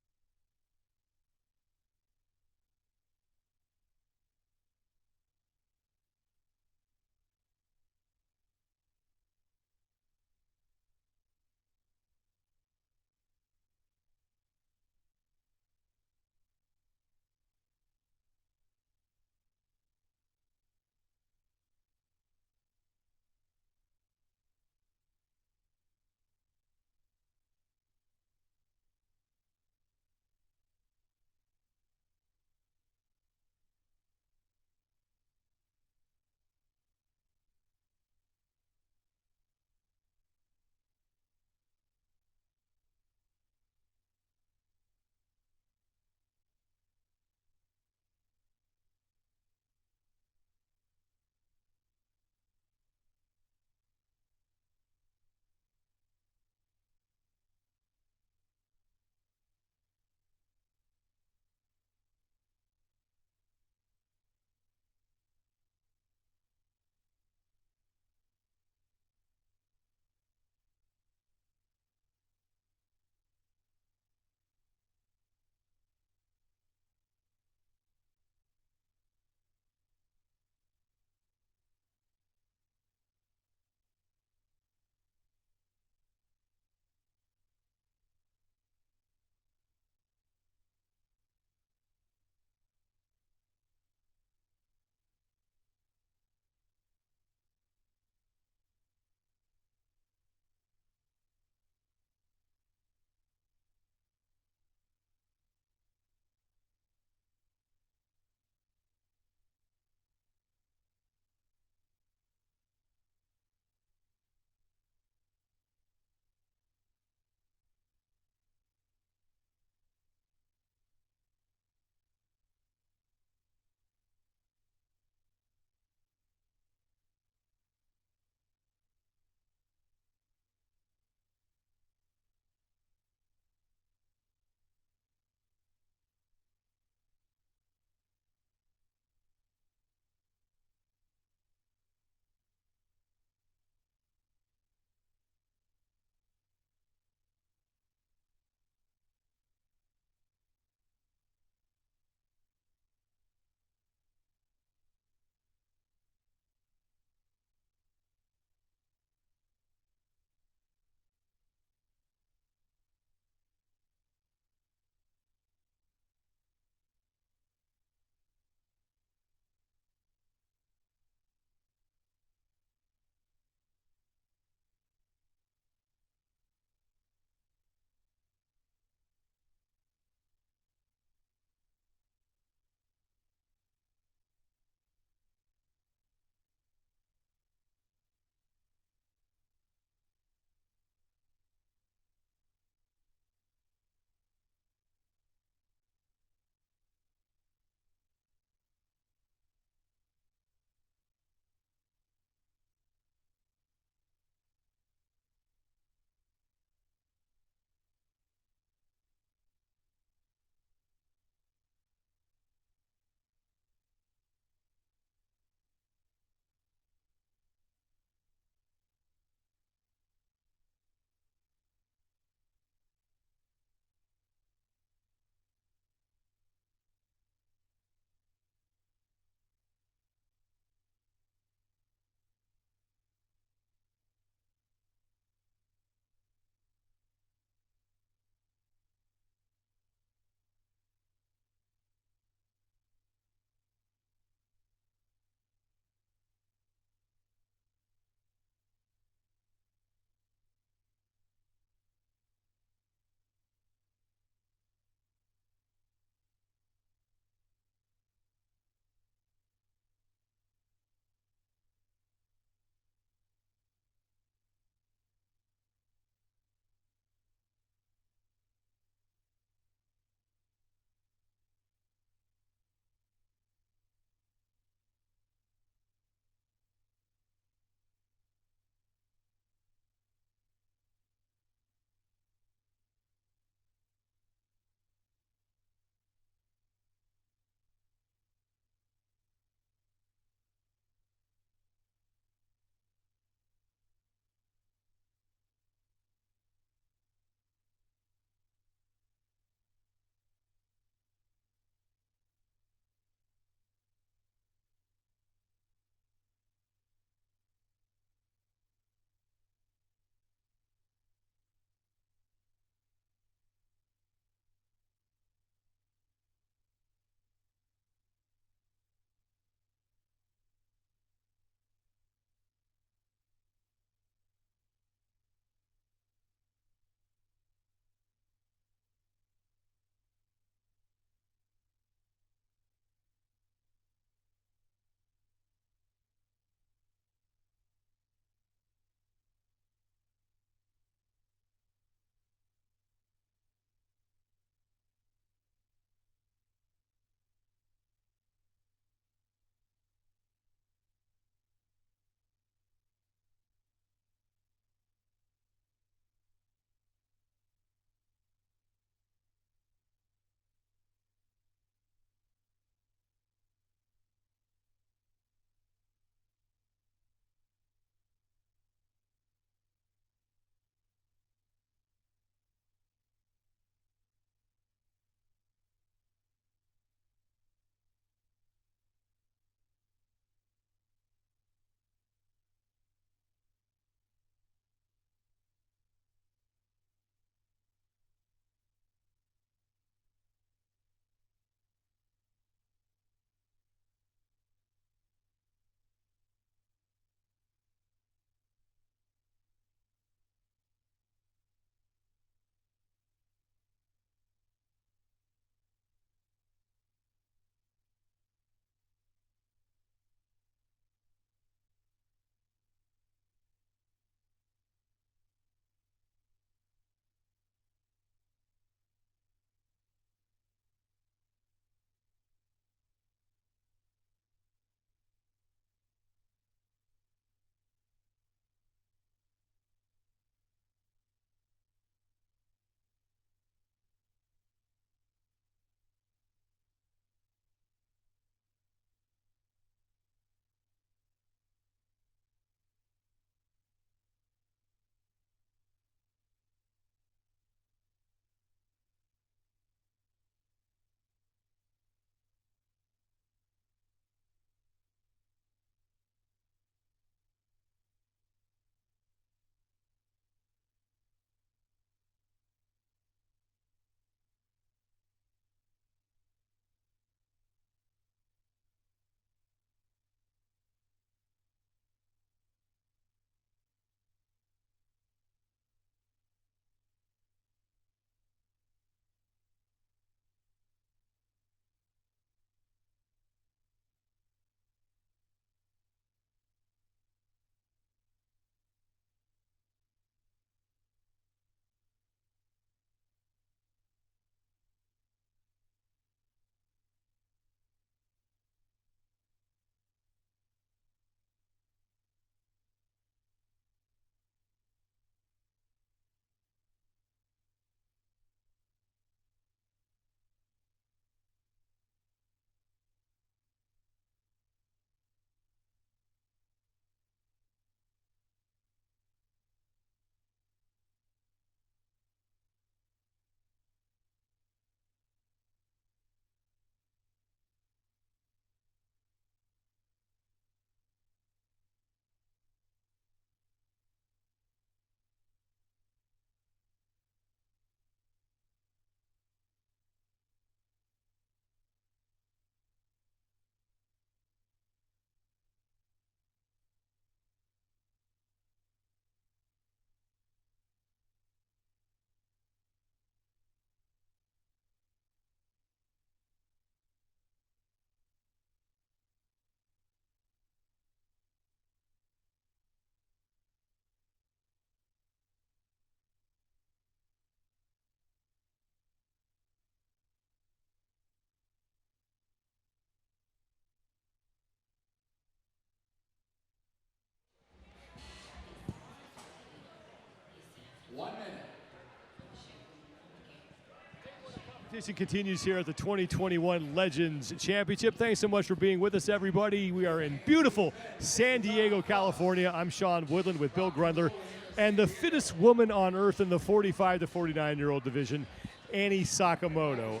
Competition continues here at the 2021 Legends Championship. Thanks so much for being with us, everybody. We are in beautiful San Diego, California. I'm Sean Woodland with Bill Grundler, and the fittest woman on earth in the 45 to 49-year-old division, Annie Sakamoto.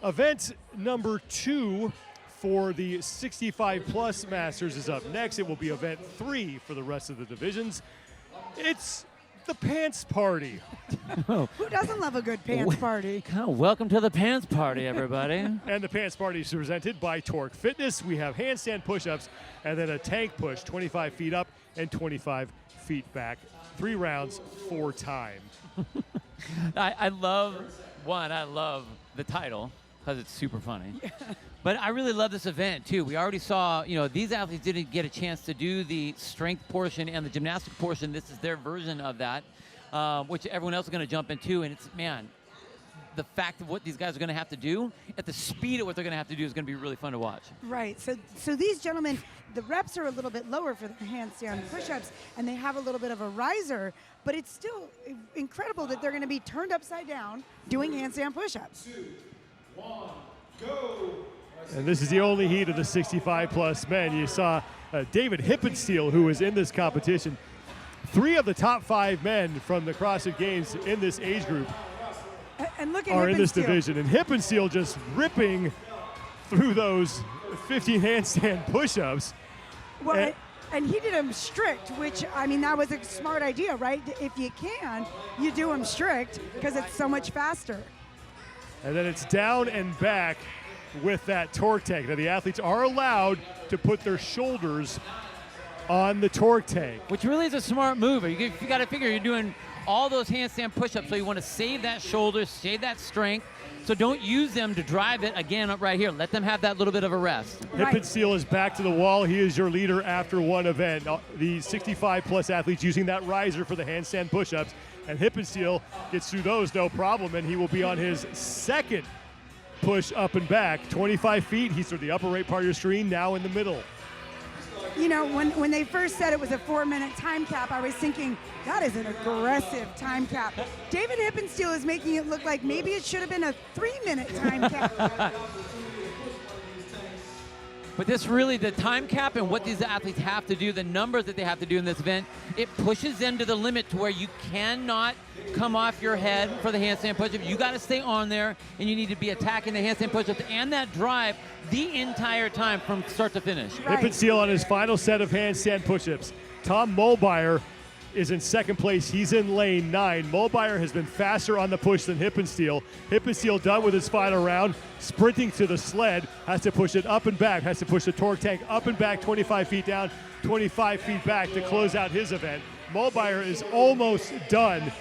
Event number 2 for the 65-plus Masters is up next. It will be event 3 for the rest of the divisions. It's the Pants Party.
Who doesn't love a good pants party?
Welcome to the Pants Party, everybody.
And the Pants Party is presented by Torque Fitness. We have handstand push-ups and then a tank push, 25 feet up and 25 feet back. 3 rounds, 4 times.
I love the title because it's super funny. But I really love this event, too. We already saw, these athletes didn't get a chance to do the strength portion and the gymnastic portion. This is their version of that, which everyone else is going to jump into. And it's, man, the fact of what these guys are going to have to do at the speed of what they're going to have to do is going to be really fun to watch.
Right. So these gentlemen, the reps are a little bit lower for the handstand push-ups, and they have a little bit of a riser, but it's still incredible that they're going to be turned upside down doing handstand push-ups.
2, 1, go.
And this is the only heat of the 65-plus men. You saw David Hippensteel, who was in this competition. 3 of the top 5 men from the CrossFit Games in this age group
and look at
are in this
Hippensteel.
division. And Hippensteel just ripping through those 15 handstand push-ups.
Well, and he did them strict, which, I mean, that was a smart idea, right? If you can, you do them strict because it's so much faster.
And then it's down and back with that torque tank. Now, the athletes are allowed to put their shoulders on the torque tank.
Which really is a smart move. You got to figure you're doing all those handstand push-ups, so you want to save that shoulder, save that strength. So don't use them to drive it again up right here. Let them have that little bit of a rest.
Hippensteel is back to the wall. He is your leader after one event. The 65-plus athletes using that riser for the handstand push-ups. And Hippensteel gets through those no problem, and he will be on his second push up and back. 25 feet. He's through the upper right part of your screen, now in the middle.
When they first said it was a 4-minute time cap, I was thinking, that is an aggressive time cap. David Hippensteel is making it look like maybe it should have been a 3-minute time cap.
But this really, the time cap and what these athletes have to do, the numbers that they have to do in this event, it pushes them to the limit to where you cannot come off your head for the handstand push-up. You got to stay on there, and you need to be attacking the handstand push-ups and that drive the entire time from start to finish.
Hippensteel on his final set of handstand push-ups. Tom Mulbauer is in second place. He's in lane 9. Mulbauer has been faster on the push than Hippensteel. Hippensteel done with his final round, sprinting to the sled, has to push it up and back, has to push the torque tank up and back 25 feet down, 25 feet back to close out his event. Mulbauer is almost done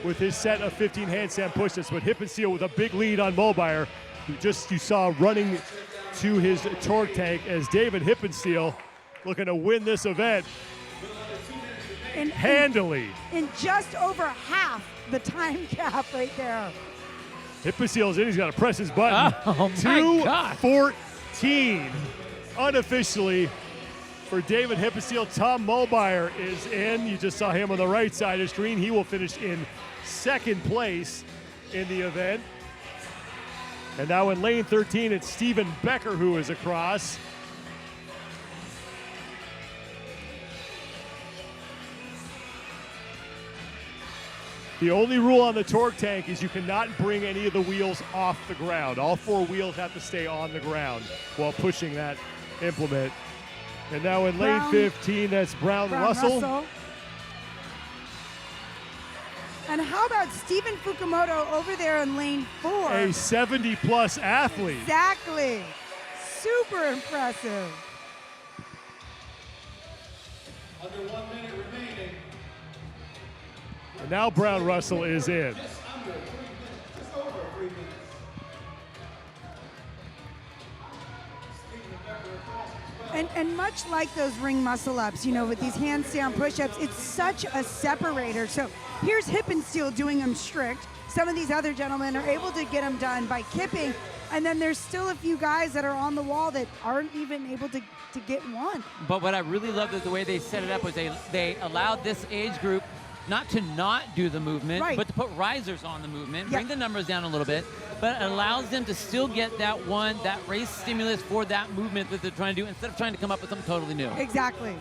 with his set of 15 handstand push-ups, but Hippensteel with a big lead on Mulbauer, who you saw running to his torque tank as David Hippensteel looking to win this event handily.
In just over half the time cap right there.
Hippensteel's in. He's got to press his button.
Oh, my God.
2:14 unofficially for David Hippensteel. Tom Mulbauer is in. You just saw him on the right side of the screen. He will finish in second place in the event. And now in lane 13, it's Stephen Becker who is across. The only rule on the torque tank is you cannot bring any of the wheels off the ground. All 4 wheels have to stay on the ground while pushing that implement. And now in lane 15, that's Brown Russell.
And how about Stephen Fukumoto over there in lane 4?
A 70-plus athlete.
Exactly. Super impressive.
Under 1 minute remaining.
And now Brown Russell is in.
Just over 3 minutes.
And much like those ring muscle ups, with these handstand push-ups, it's such a separator. So here's Hippensteel doing them strict. Some of these other gentlemen are able to get them done by kipping. And then there's still a few guys that are on the wall that aren't even able to get one.
But what I really loved is the way they set it up was they allowed this age group not to not do the movement,
Right.
but to put risers on the movement,
Yeah.
bring the numbers down a little bit, but it allows them to still get that race stimulus for that movement that they're trying to do instead of trying to come up with something totally new.
Exactly.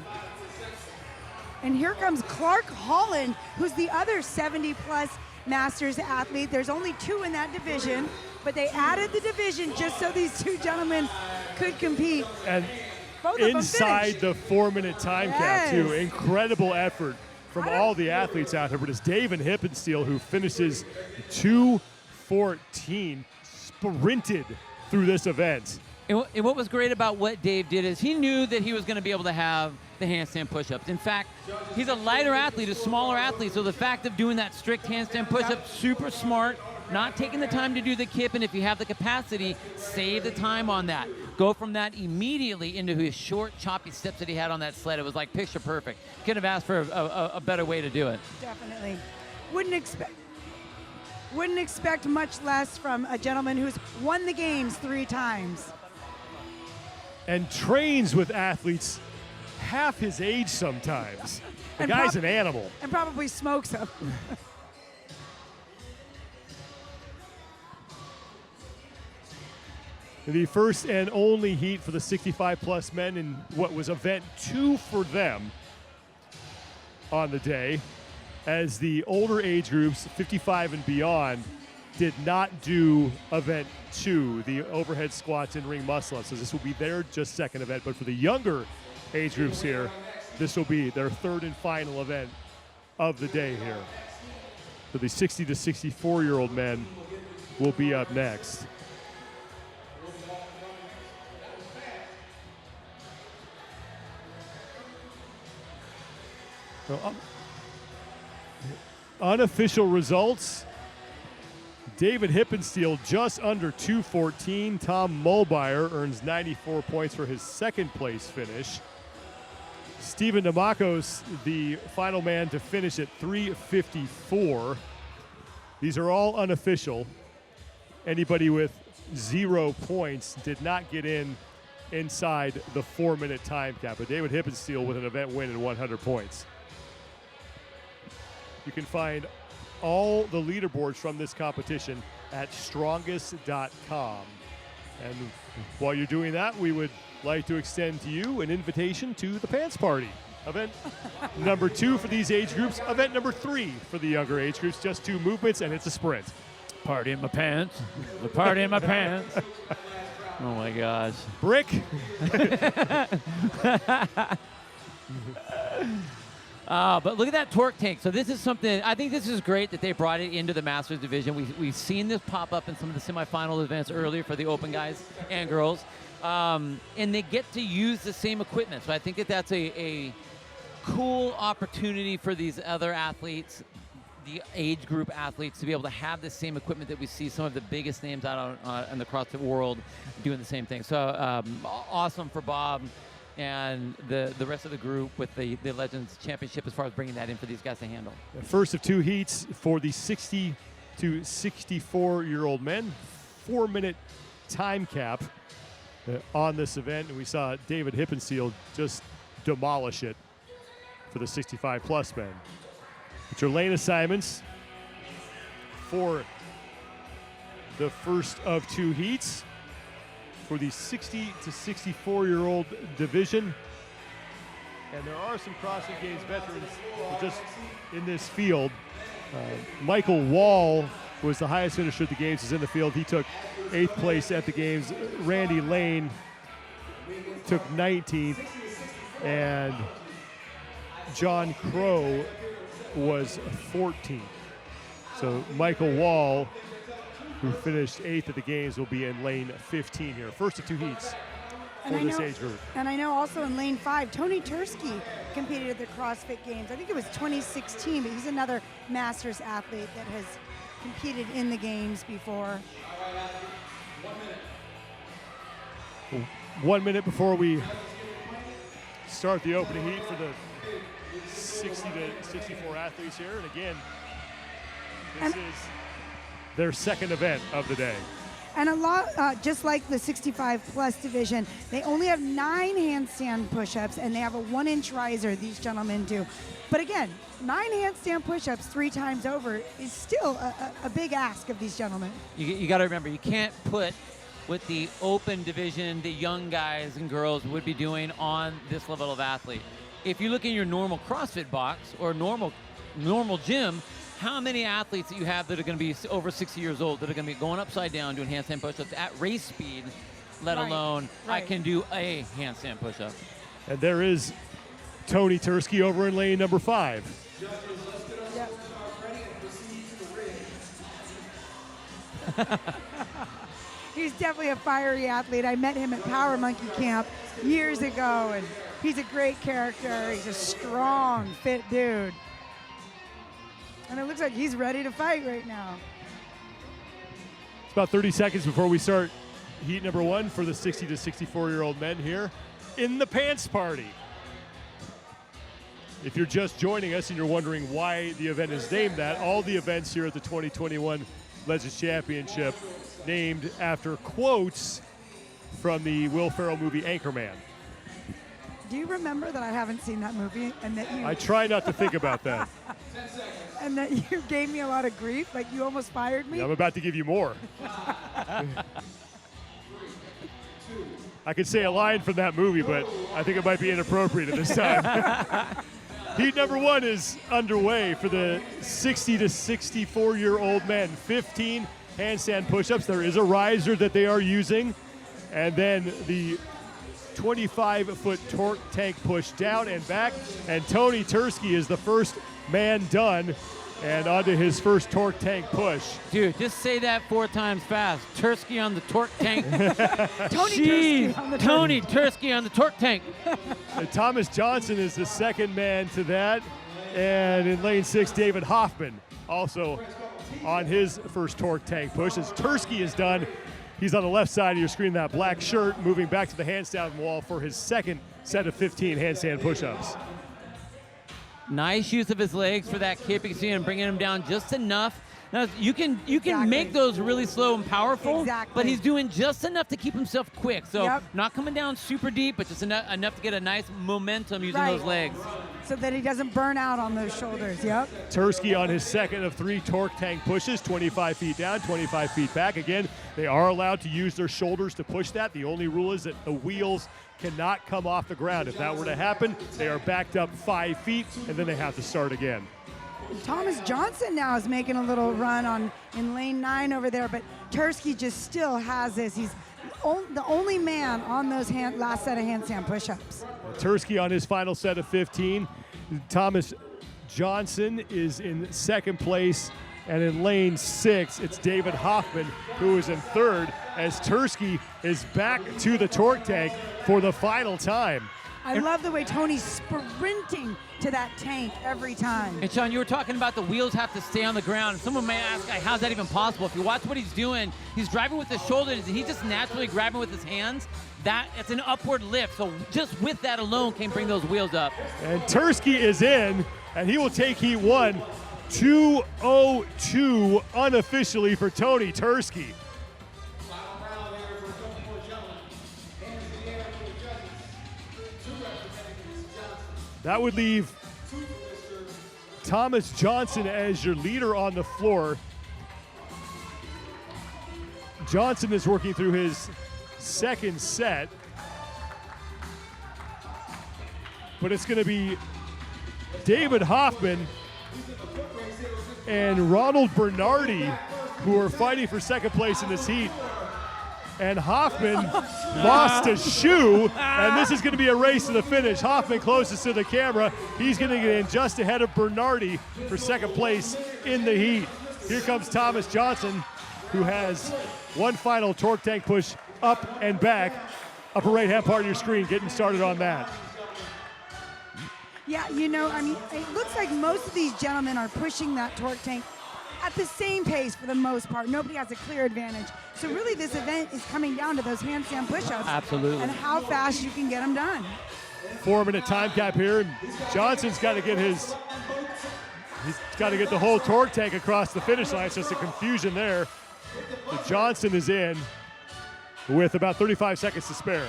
And here comes Clark Holland, who's the other 70-plus Masters athlete. There's only 2 in that division, but they added the division just so these 2 gentlemen could compete.
And
Both of them
inside
finished.
the 4-minute time cap, too.
Yes.
Incredible effort from all the athletes out here. But it's David Hippensteel who finishes 2:14, sprinted through this event.
And what was great about what Dave did is he knew that he was going to be able to have the handstand push-ups. In fact, he's a lighter athlete, a smaller athlete, so the fact of doing that strict handstand push-up, super smart, not taking the time to do the kip, and if you have the capacity, save the time on that. Go from that immediately into his short, choppy steps that he had on that sled. It was like picture perfect. Couldn't have asked for a better way to do it.
Definitely. Wouldn't expect much less from a gentleman who's won the games 3 times.
And trains with athletes half his age sometimes. The
And
guy's
prob-
an animal.
And probably smokes them.
The first and only heat for the 65-plus men in what was event 2 for them on the day, as the older age groups, 55 and beyond, did not do event 2, the overhead squats and ring muscle-ups. So this will be their just second event. But for the younger age groups here, this will be their 3rd and final event of the day here. So the 60 to 64-year-old men will be up next. So, unofficial results. David Hippensteel just under 214. Tom Mulbauer earns 94 points for his second place finish. Stephen Demakos, the final man to finish at 354. These are all unofficial. Anybody with 0 points did not get inside the 4-minute time cap. But David Hippensteel with an event win and 100 points. You can find all the leaderboards from this competition at strongest.com. And while you're doing that, we would like to extend to you an invitation to the Pants Party. Event number 2 for these age groups. Event number 3 for the younger age groups. Just 2 movements, and it's a sprint.
Party in my pants. The party in my pants. Oh my gosh.
Brick.
But look at that torque tank. So this is something, I think this is great that they brought it into the Masters division. We've seen this pop up in some of the semifinal events earlier for the open guys and girls. And they get to use the same equipment. So I think that that's a cool opportunity for these other athletes, the age group athletes, to be able to have the same equipment that we see some of the biggest names out on the CrossFit world doing the same thing. So awesome for Bob and the rest of the group with the Legends Championship as far as bringing that in for these guys to handle.
The first of 2 heats for the 60 to 64-year-old men. 4-minute time cap on this event. And we saw David Hippensteel just demolish it for the 65-plus men. It's your lane assignments for the first of 2 heats for the 60 to 64-year-old division. And there are some CrossFit Games veterans just in this field. Michael Wall was the highest finisher at the Games, is in the field. He took 8th place at the Games. Randy Lane took 19th. And John Crow was 14th. So Michael Wall, who finished 8th at the Games, will be in lane 15 here. First of 2 heats for this age group.
And I know also in lane 5, Tony Tursky competed at the CrossFit Games. I think it was 2016, but he's another Masters athlete that has competed in the Games before.
1 minute before we start the opening heat for the 60 to 64 athletes here. And again, this is their second event of the day.
And a lot, just like the 65 plus division, they only have 9 handstand push-ups, and they have a 1-inch riser, these gentlemen do. But again, 9 handstand push-ups 3 times over is still a big ask of these gentlemen.
You got to remember, you can't put what the open division, the young guys and girls would be doing on this level of athlete. If you look in your normal CrossFit box or normal gym, how many athletes that you have that are going to be over 60 years old that are going to be going upside down doing handstand push-ups at race speed, let alone I can do a handstand push-up.
And there is Tony Tursky over in lane number 5.
He's definitely a fiery athlete. I met him at Power Monkey Camp years ago, and he's a great character. He's a strong, fit dude. And it looks like he's ready to fight right now.
It's about 30 seconds before we start heat number 1 for the 60 to 64-year-old men here in the Pants Party. If you're just joining us and you're wondering why the event is named that, all the events here at the 2021 Legends Championship named after quotes from the Will Ferrell movie Anchorman.
Do you remember that I haven't seen that movie and that you...
I try not to think about that.
And that you gave me a lot of grief, like you almost fired me?
I'm about to give you more. I could say a line from that movie, but I think it might be inappropriate at this time. Heat number 1 is underway for the 60 to 64-year-old men. 15 handstand push-ups. There is a riser that they are using. And then the 25-foot torque tank push down and back. And Tony Tursky is the first man done and onto his first torque tank push.
Dude, just say that 4 times fast. Tursky on the torque tank.
Tony Tursky on the
Tony Tursky on the torque tank.
And Thomas Johnson is the second man to that. And in lane 6, David Hoffman also on his first torque tank push. As Tursky is done, he's on the left side of your screen, that black shirt, moving back to the handstand wall for his second set of 15 handstand push-ups.
Nice use of his legs for that kick. You can see him bringing him down just enough. Now you can make those really slow and powerful, but he's doing just enough to keep himself quick. So not coming down super deep, but just enough to get a nice momentum using those legs.
So that he doesn't burn out on those shoulders,
Tursky on his second of 3 torque tank pushes, 25 feet down, 25 feet back. Again, they are allowed to use their shoulders to push that. The only rule is that the wheels cannot come off the ground. If that were to happen, they are backed up 5 feet, and then they have to start again.
Thomas Johnson now is making a little run in lane 9 over there, but Tursky just still has this. He's the only man on those last set of handstand push-ups.
Tursky on his final set of 15. Thomas Johnson is in second place, and in lane 6, it's David Hoffman who is in third, as Tursky is back to the torque tank for the final time.
I love the way Tony's sprinting to that tank every time.
And Sean, you were talking about the wheels have to stay on the ground. Someone may ask, how's that even possible? If you watch what he's doing, he's driving with his shoulders, and he's just naturally grabbing with his hands. It's an upward lift. So just with that alone can bring those wheels up.
And Tursky is in, and he will take heat 1. 2:02 unofficially for Tony Tursky. That would leave Thomas Johnson as your leader on the floor. Johnson is working through his second set. But it's going to be David Hoffman and Ronald Bernardi who are fighting for second place in this heat. And Hoffman lost a shoe, and this is going to be a race to the finish. Hoffman closest to the camera. He's going to get in just ahead of Bernardi for second place in the heat. Here comes Thomas Johnson, who has one final torque tank push up and back. Upper right-hand part of your screen, getting started on that.
Yeah, it looks like most of these gentlemen are pushing that torque tank at the same pace for the most part. Nobody has a clear advantage. So really this event is coming down to those handstand push-ups.
Absolutely.
And how fast you can get them done.
4-minute time cap here, and Johnson's got to get he's got to get the whole torque tank across the finish line. It's just a confusion there. So Johnson is in with about 35 seconds to spare.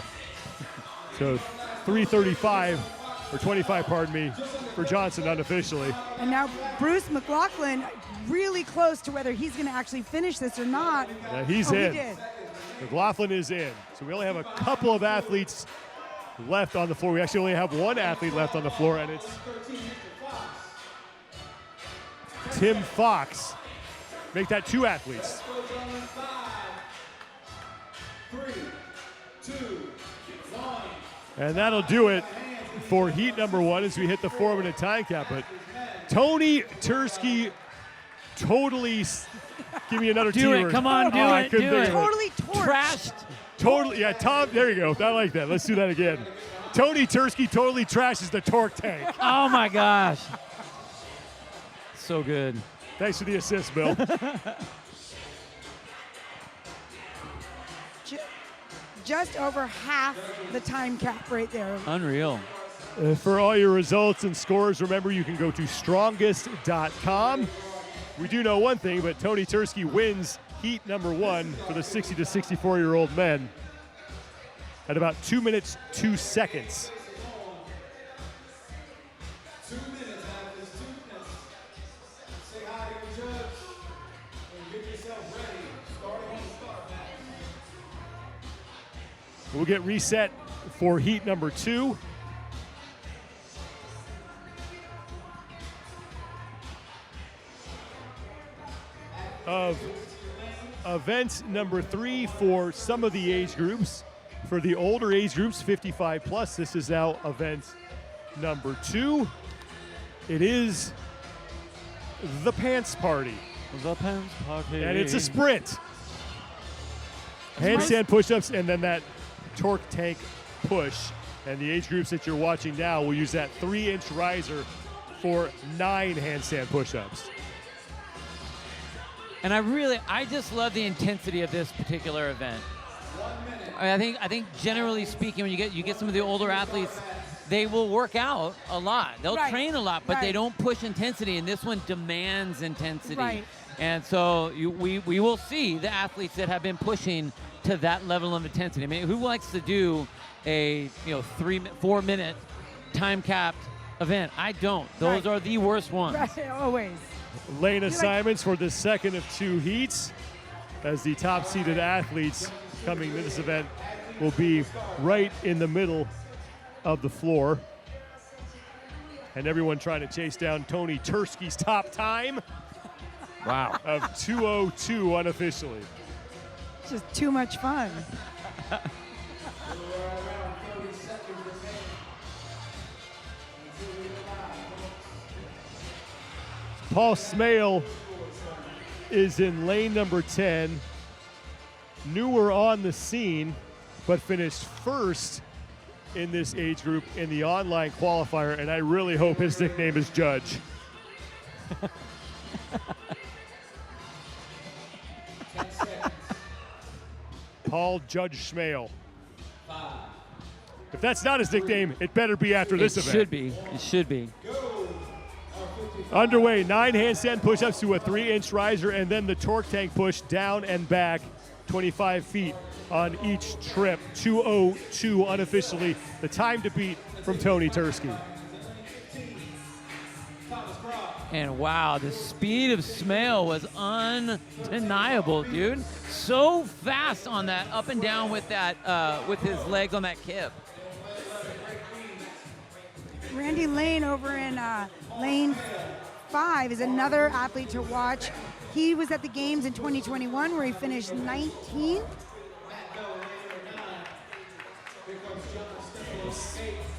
So 3:35 or 25, pardon me, for Johnson unofficially.
And now Bruce McLaughlin really close to whether he's going to actually finish this or not.
Yeah, he's
Oh,
in.
He did.
McLaughlin is in. So we only have a couple of athletes left on the floor. We actually only have one athlete left on the floor, and it's Tim Fox. Make that two athletes.
3, 2, 1.
And that'll do it for heat number 1 as we hit the 4-minute time cap. But Tony Tursky totally, give me another
Do
T
it.
word.
Come on, do
I
it.
couldn't
Do
think
it.
of
Totally torched.
Trashed.
Totally, yeah, Tom, there you go. I like that. Let's do that again. Tony Tursky totally trashes the torque tank.
Oh my gosh. So good.
Thanks for the assist, Bill.
Just over half the time cap right there.
Unreal.
For all your results and scores, remember you can go to strongest.com. We do know one thing, but Tony Tursky wins heat number 1 for the 60 to 64-year-old men at about 2 minutes, 2 seconds.
2 minutes, athletes, 2 minutes. Say hi to your judge and get yourself ready. Starting on the start mat.
We'll get reset for heat number 2. Of event number 3 for some of the age groups. For the older age groups, 55 plus, this is now event number 2. It is the pants party.
The pants party.
And it's a sprint. Handstand push-ups and then that torque tank push. And the age groups that you're watching now will use that 3-inch riser for 9 handstand push-ups.
And I just love the intensity of this particular event. I think generally speaking, when you get some of the older athletes, they will work out a lot. They'll
Right.
train a lot, but they
Right.
don't push intensity. And this one demands intensity.
Right.
And so we will see the athletes that have been pushing to that level of intensity. I mean, who likes to do a 4 minute time capped event? I don't. Those
Right.
are the worst ones.
Right, always.
Lane assignments for the second of 2 heats, as the top-seeded athletes coming to this event will be right in the middle of the floor. And everyone trying to chase down Tony Tursky's top time.
Wow.
Of 2:02 unofficially.
It's just too much fun.
Paul Smale is in lane number 10. Newer on the scene, but finished first in this age group in the online qualifier, and I really hope his nickname is Judge. Paul Judge Smale. If that's not his nickname, it better be after this event.
It should be. It should be.
Underway, 9 handstand push-ups to a 3-inch riser, and then the torque tank push down and back, 25 feet on each trip. 2:02 unofficially, the time to beat from Tony Tursky.
And wow, the speed of Smale was undeniable, dude. So fast on that up and down with that with his legs on that kip.
Randy Lane over in lane 5 is another athlete to watch. He was at the games in 2021 where he finished 19th.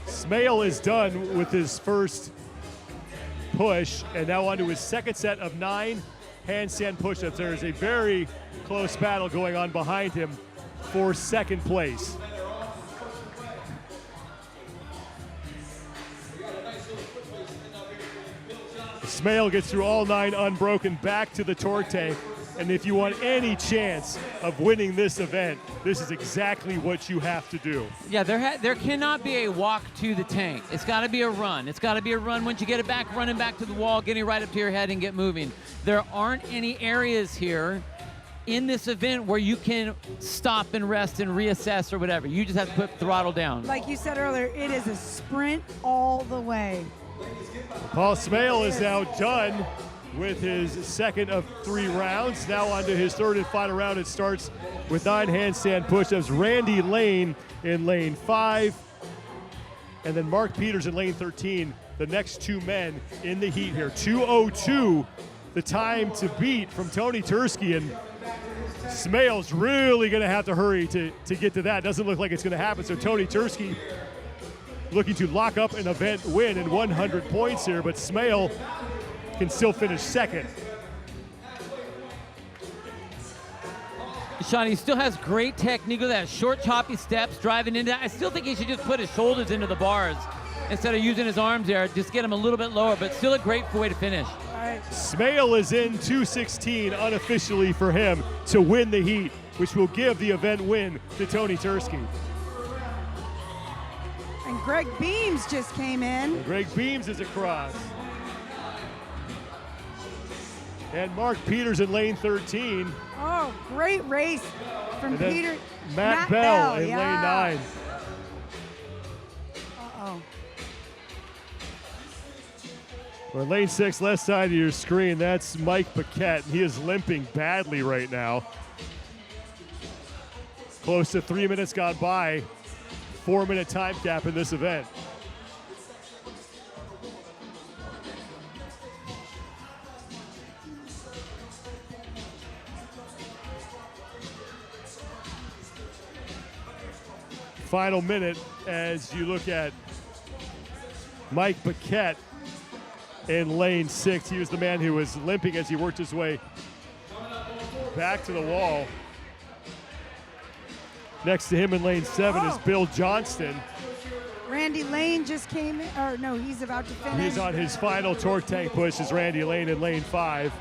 Smale is done with his first push, and now on to his second set of 9 handstand push-ups. There is a very close battle going on behind him for second place. Smale gets through all 9 unbroken back to the torque tank. And if you want any chance of winning this event, this is exactly what you have to do.
Yeah, there cannot be a walk to the tank. It's got to be a run. It's got to be a run once you get it back, running back to the wall, getting right up to your head and get moving. There aren't any areas here in this event where you can stop and rest and reassess or whatever. You just have to put throttle down.
Like you said earlier, it is a sprint all the way.
Paul Smale is now done with his second of 3 rounds. Now on to his third and final round. It starts with 9 handstand push-ups. Randy Lane in lane 5, and then Mark Peters in lane 13. The next 2 men in the heat here. 2:02, the time to beat from Tony Tursky, and Smale's really going to have to hurry to get to that. Doesn't look like it's going to happen. So Tony Tursky looking to lock up an event win and 100 points here, but Smale can still finish second.
Sean, he still has great technique with that short, choppy steps driving into that. I still think he should just put his shoulders into the bars instead of using his arms there. Just get him a little bit lower, but still a great way to finish.
Smale is in 2:16 unofficially for him to win the heat, which will give the event win to Tony Tursky.
And Greg Beams just came in.
Greg Beams is across. And Mark Peters in lane 13.
Oh, great race from
And then
Peter.
Matt Bell in
yeah.
lane 9.
Uh-oh.
Or lane 6, left side of your screen, that's Mike Paquette. He is limping badly right now. Close to 3 minutes gone by. 4-minute time gap in this event. Final minute as you look at Mike Paquette in lane 6. He was the man who was limping as he worked his way back to the wall. Next to him in lane 7 is Bill Johnston.
Randy Lane just came in, or no, he's about to finish.
He's on his final torque tank push as Randy Lane in lane 5.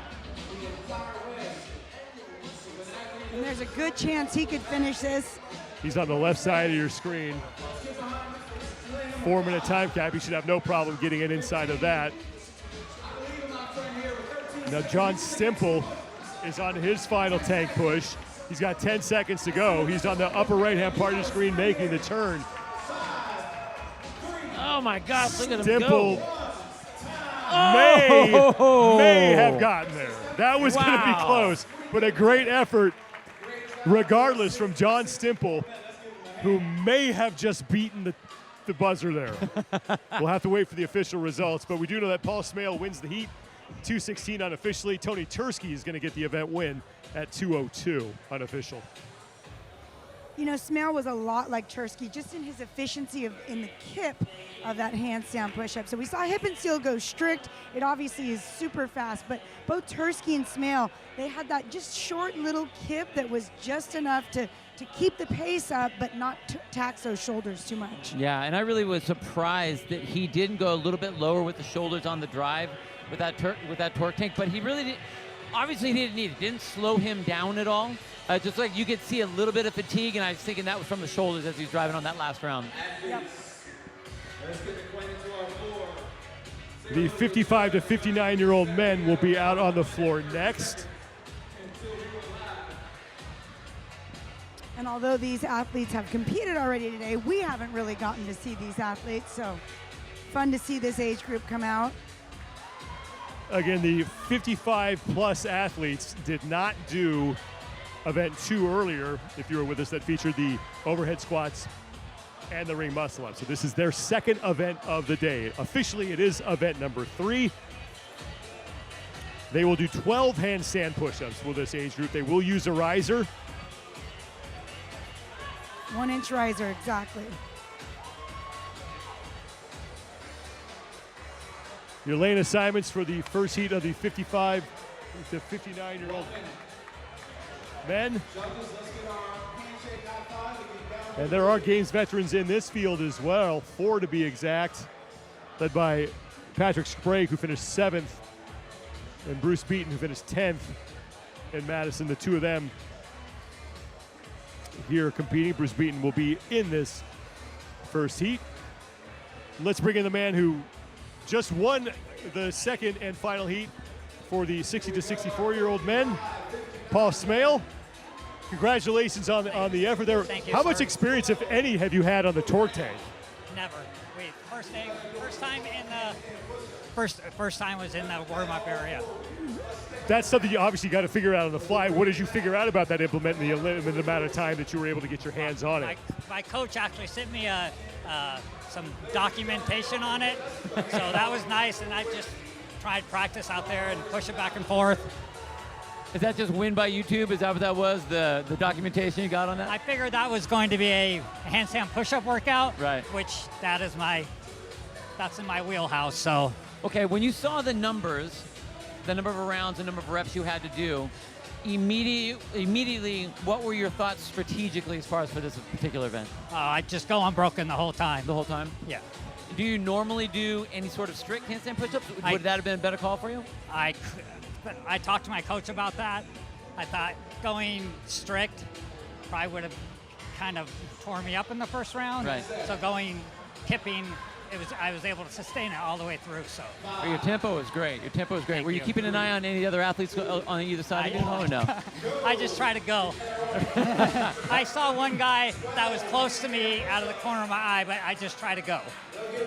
And there's a good chance he could finish this.
He's on the left side of your screen. 4-minute time cap. He should have no problem getting it inside of that. Now John Stimple is on his final tank push. He's got 10 seconds to go. He's on the upper right-hand part of the screen making the turn.
Oh my gosh, look at him
Stimple
go.
may have gotten there. That was going to be close, but a great effort regardless from John Stimple, who may have just beaten the buzzer there. We'll have to wait for the official results, but we do know that Paul Smale wins the heat, 2:16 unofficially. Tony Tursky is going to get the event win at 2:02 unofficial.
You know, Smale was a lot like Tursky, just in his efficiency in the kip of that handstand push-up. So we saw hip and seal go strict. It obviously is super fast, but both Tursky and Smale, they had that just short little kip that was just enough to keep the pace up, but not tax those shoulders too much.
Yeah, and I really was surprised that he didn't go a little bit lower with the shoulders on the drive with that torque tank, but he really did. Obviously, he didn't need it. Didn't slow him down at all. Just like you could see a little bit of fatigue, and I was thinking that was from the shoulders as he was driving on that last round.
Yep.
The 55 to 59-year-old men will be out on the floor next.
And although these athletes have competed already today, we haven't really gotten to see these athletes, so fun to see this age group come out.
Again, the 55-plus athletes did not do event 2 earlier, if you were with us, that featured the overhead squats and the ring muscle up. So this is their second event of the day. Officially, it is event number 3. They will do 12 handstand push-ups for this age group. They will use a riser.
1-inch riser, exactly.
Your lane assignments for the first heat of the 55 to 59-year-old men. And there are Games veterans in this field as well, 4 to be exact, led by Patrick Sprague, who finished 7th, and Bruce Beaton, who finished 10th in Madison. The two of them here competing. Bruce Beaton will be in this first heat. Let's bring in the man who just won the second and final heat for the 60 to 64-year-old men, Paul Smale. Congratulations on the effort there.
Thank you,
How much
sir.
experience, if any, have you had on the torque tank?
Never. First time in the first time was in the warm-up area.
That's something you obviously got to figure out on the fly. What did you figure out about that implement in the limited amount of time that you were able to get your hands on it?
My coach actually sent me some documentation on it, so that was nice, and I just tried practice out there and push it back and forth.
Is that just win by YouTube? Is that what that was, the documentation you got on that?
I figured that was going to be a handstand push-up workout,
Right.
which that's in my wheelhouse, so.
Okay, when you saw the numbers, the number of rounds, the number of reps you had to do, immediately, what were your thoughts strategically as far as for this particular event?
I just go unbroken the whole time.
The whole time?
Yeah.
Do you normally do any sort of strict handstand push-ups? Would that have been a better call for you?
I talked to my coach about that. I thought going strict probably would have kind of tore me up in the first round.
Right.
So going kipping, I was able to sustain it all the way through. So.
But your tempo was great. Your tempo was great. Were you keeping an eye on any other athletes on either side of you? Or no?
I just try to go. I saw one guy that was close to me out of the corner of my eye, but I just try to go.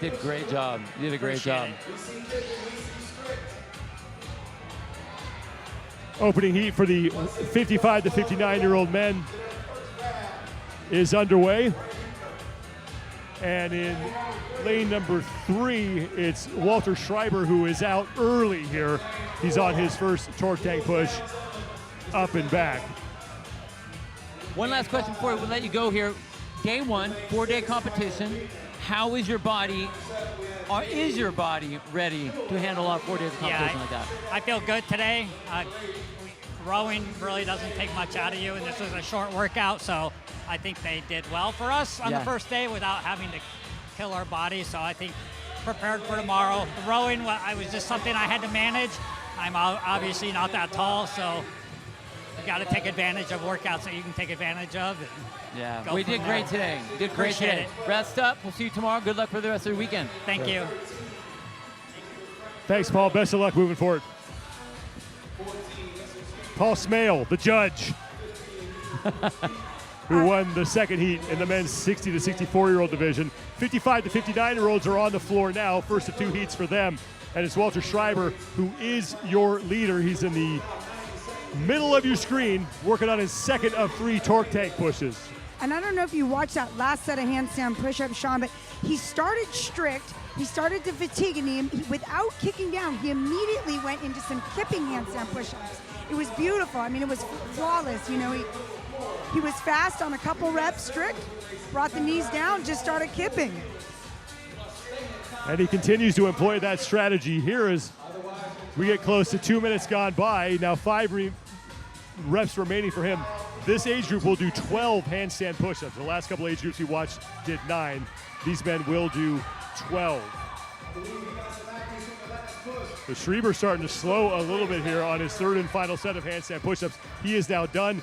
Did a great job. You did a great job.
Opening heat for the 55 to 59-year-old men is underway. And in lane number 3, it's Walter Schreiber who is out early here. He's on his first torque tank push, up and back.
One last question before we let you go here. Day 1, 4-day competition. How is your body, or is your body ready to handle on 4 days of competition like that?
I feel good today. Rowing really doesn't take much out of you, and this was a short workout, so I think they did well for us on the first day without having to kill our bodies. So I think prepared for tomorrow. The rowing, I was just something I had to manage. I'm obviously not that tall, so you got to take advantage of workouts that you can take advantage of.
Yeah, we did great today. You did great today. Rest up. We'll see you tomorrow. Good luck for the rest of the weekend.
Thank you.
Thanks, Paul. Best of luck moving forward. Paul Smale, the judge, who won the second heat in the men's 60 to 64-year-old division. 55 to 59-year-olds are on the floor now, first of 2 heats for them. And it's Walter Schreiber, who is your leader. He's in the middle of your screen, working on his second of 3 torque tank pushes.
And I don't know if you watched that last set of handstand push-ups, Sean, but he started strict. He started to fatigue, and he without kicking down, he immediately went into some kipping handstand push-ups. It was beautiful. I mean, it was flawless. You know, he was fast on a couple reps, strict, brought the knees down, just started kipping.
And he continues to employ that strategy here as we get close to 2 minutes gone by. Now 5 reps remaining for him. This age group will do 12 handstand push-ups. The last couple age groups we watched did 9. These men will do 12. So Schreiber starting to slow a little bit here on his third and final set of handstand push-ups. He is now done.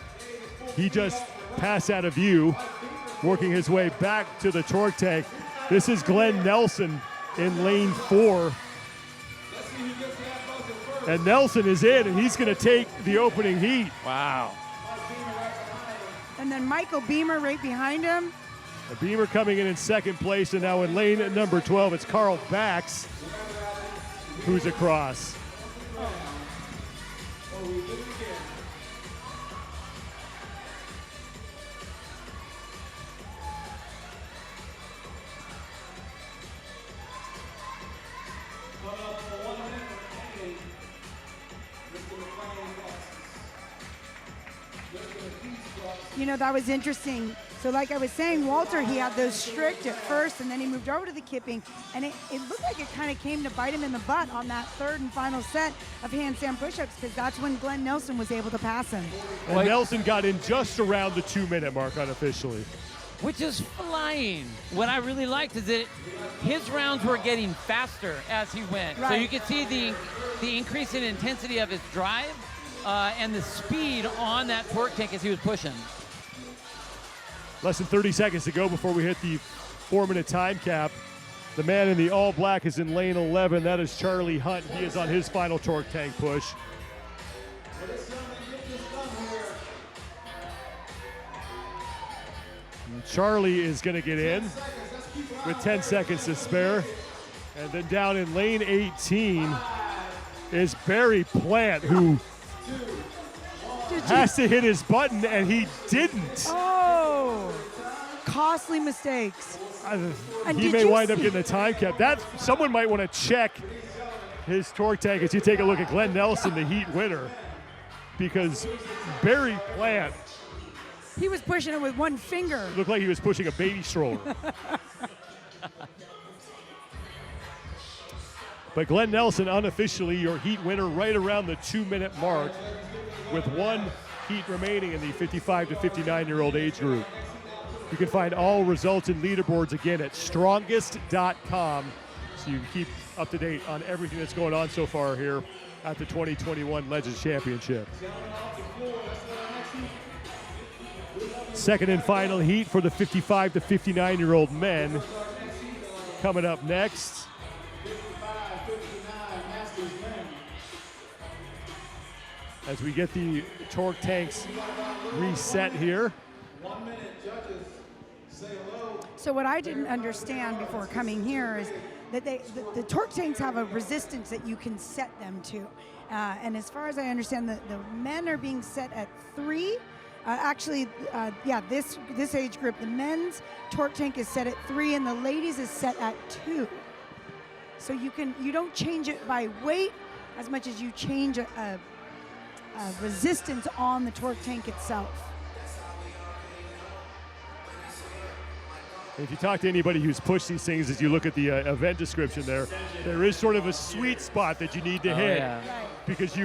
He just passed out of view, working his way back to the torque tank. This is Glenn Nelson in lane 4. And Nelson is in, and he's going to take the opening heat.
Wow.
And then Michael Beamer right behind him.
The Beamer coming in second place, and now in lane number 12, it's Carl Bax who's across.
You know, that was interesting. So like I was saying, Walter, he had those strict at first, and then he moved over to the kipping, and it looked like it kind of came to bite him in the butt on that third and final set of handstand push-ups, because that's when Glenn Nelson was able to pass him.
And Nelson got in just around the 2-minute mark unofficially.
Which is flying. What I really liked is that his rounds were getting faster as he went.
Right.
So you could see the increase in intensity of his drive and the speed on that torque tank as he was pushing.
Less than 30 seconds to go before we hit the 4-minute time cap. The man in the all black is in lane 11. That is Charlie Hunt. He is on his final torque tank push. Charlie is going to get in with 10 seconds to spare. And then down in lane 18 is Barry Plant, who has to hit his button, and he didn't.
Oh, costly mistakes. And
He
did
may
you
wind up
see-
getting a time cap. Someone might want to check his torque tank as you take a look at Glenn Nelson, the heat winner, because Barry Plant
He was pushing it with one finger.
looked like he was pushing a baby stroller. But Glenn Nelson, unofficially your heat winner, right around the 2-minute mark, with one heat remaining in the 55 to 59-year-old age group. You can find all results and leaderboards again at strongest.com, so you can keep up to date on everything that's going on so far here at the 2021 Legends Championship. Second and final heat for the 55 to 59-year-old men. Coming up next. As we get the torque tanks reset here.
So what I didn't understand before coming here is that the torque tanks have a resistance that you can set them to. And as far as I understand, the men are being set at 3. This age group, the men's torque tank is set at 3 and the ladies is set at 2. So you don't change it by weight as much as you change a resistance on the torque tank itself.
If you talk to anybody who's pushed these things, as you look at the event description there is sort of a sweet spot that you need to hit.
Yeah.
Because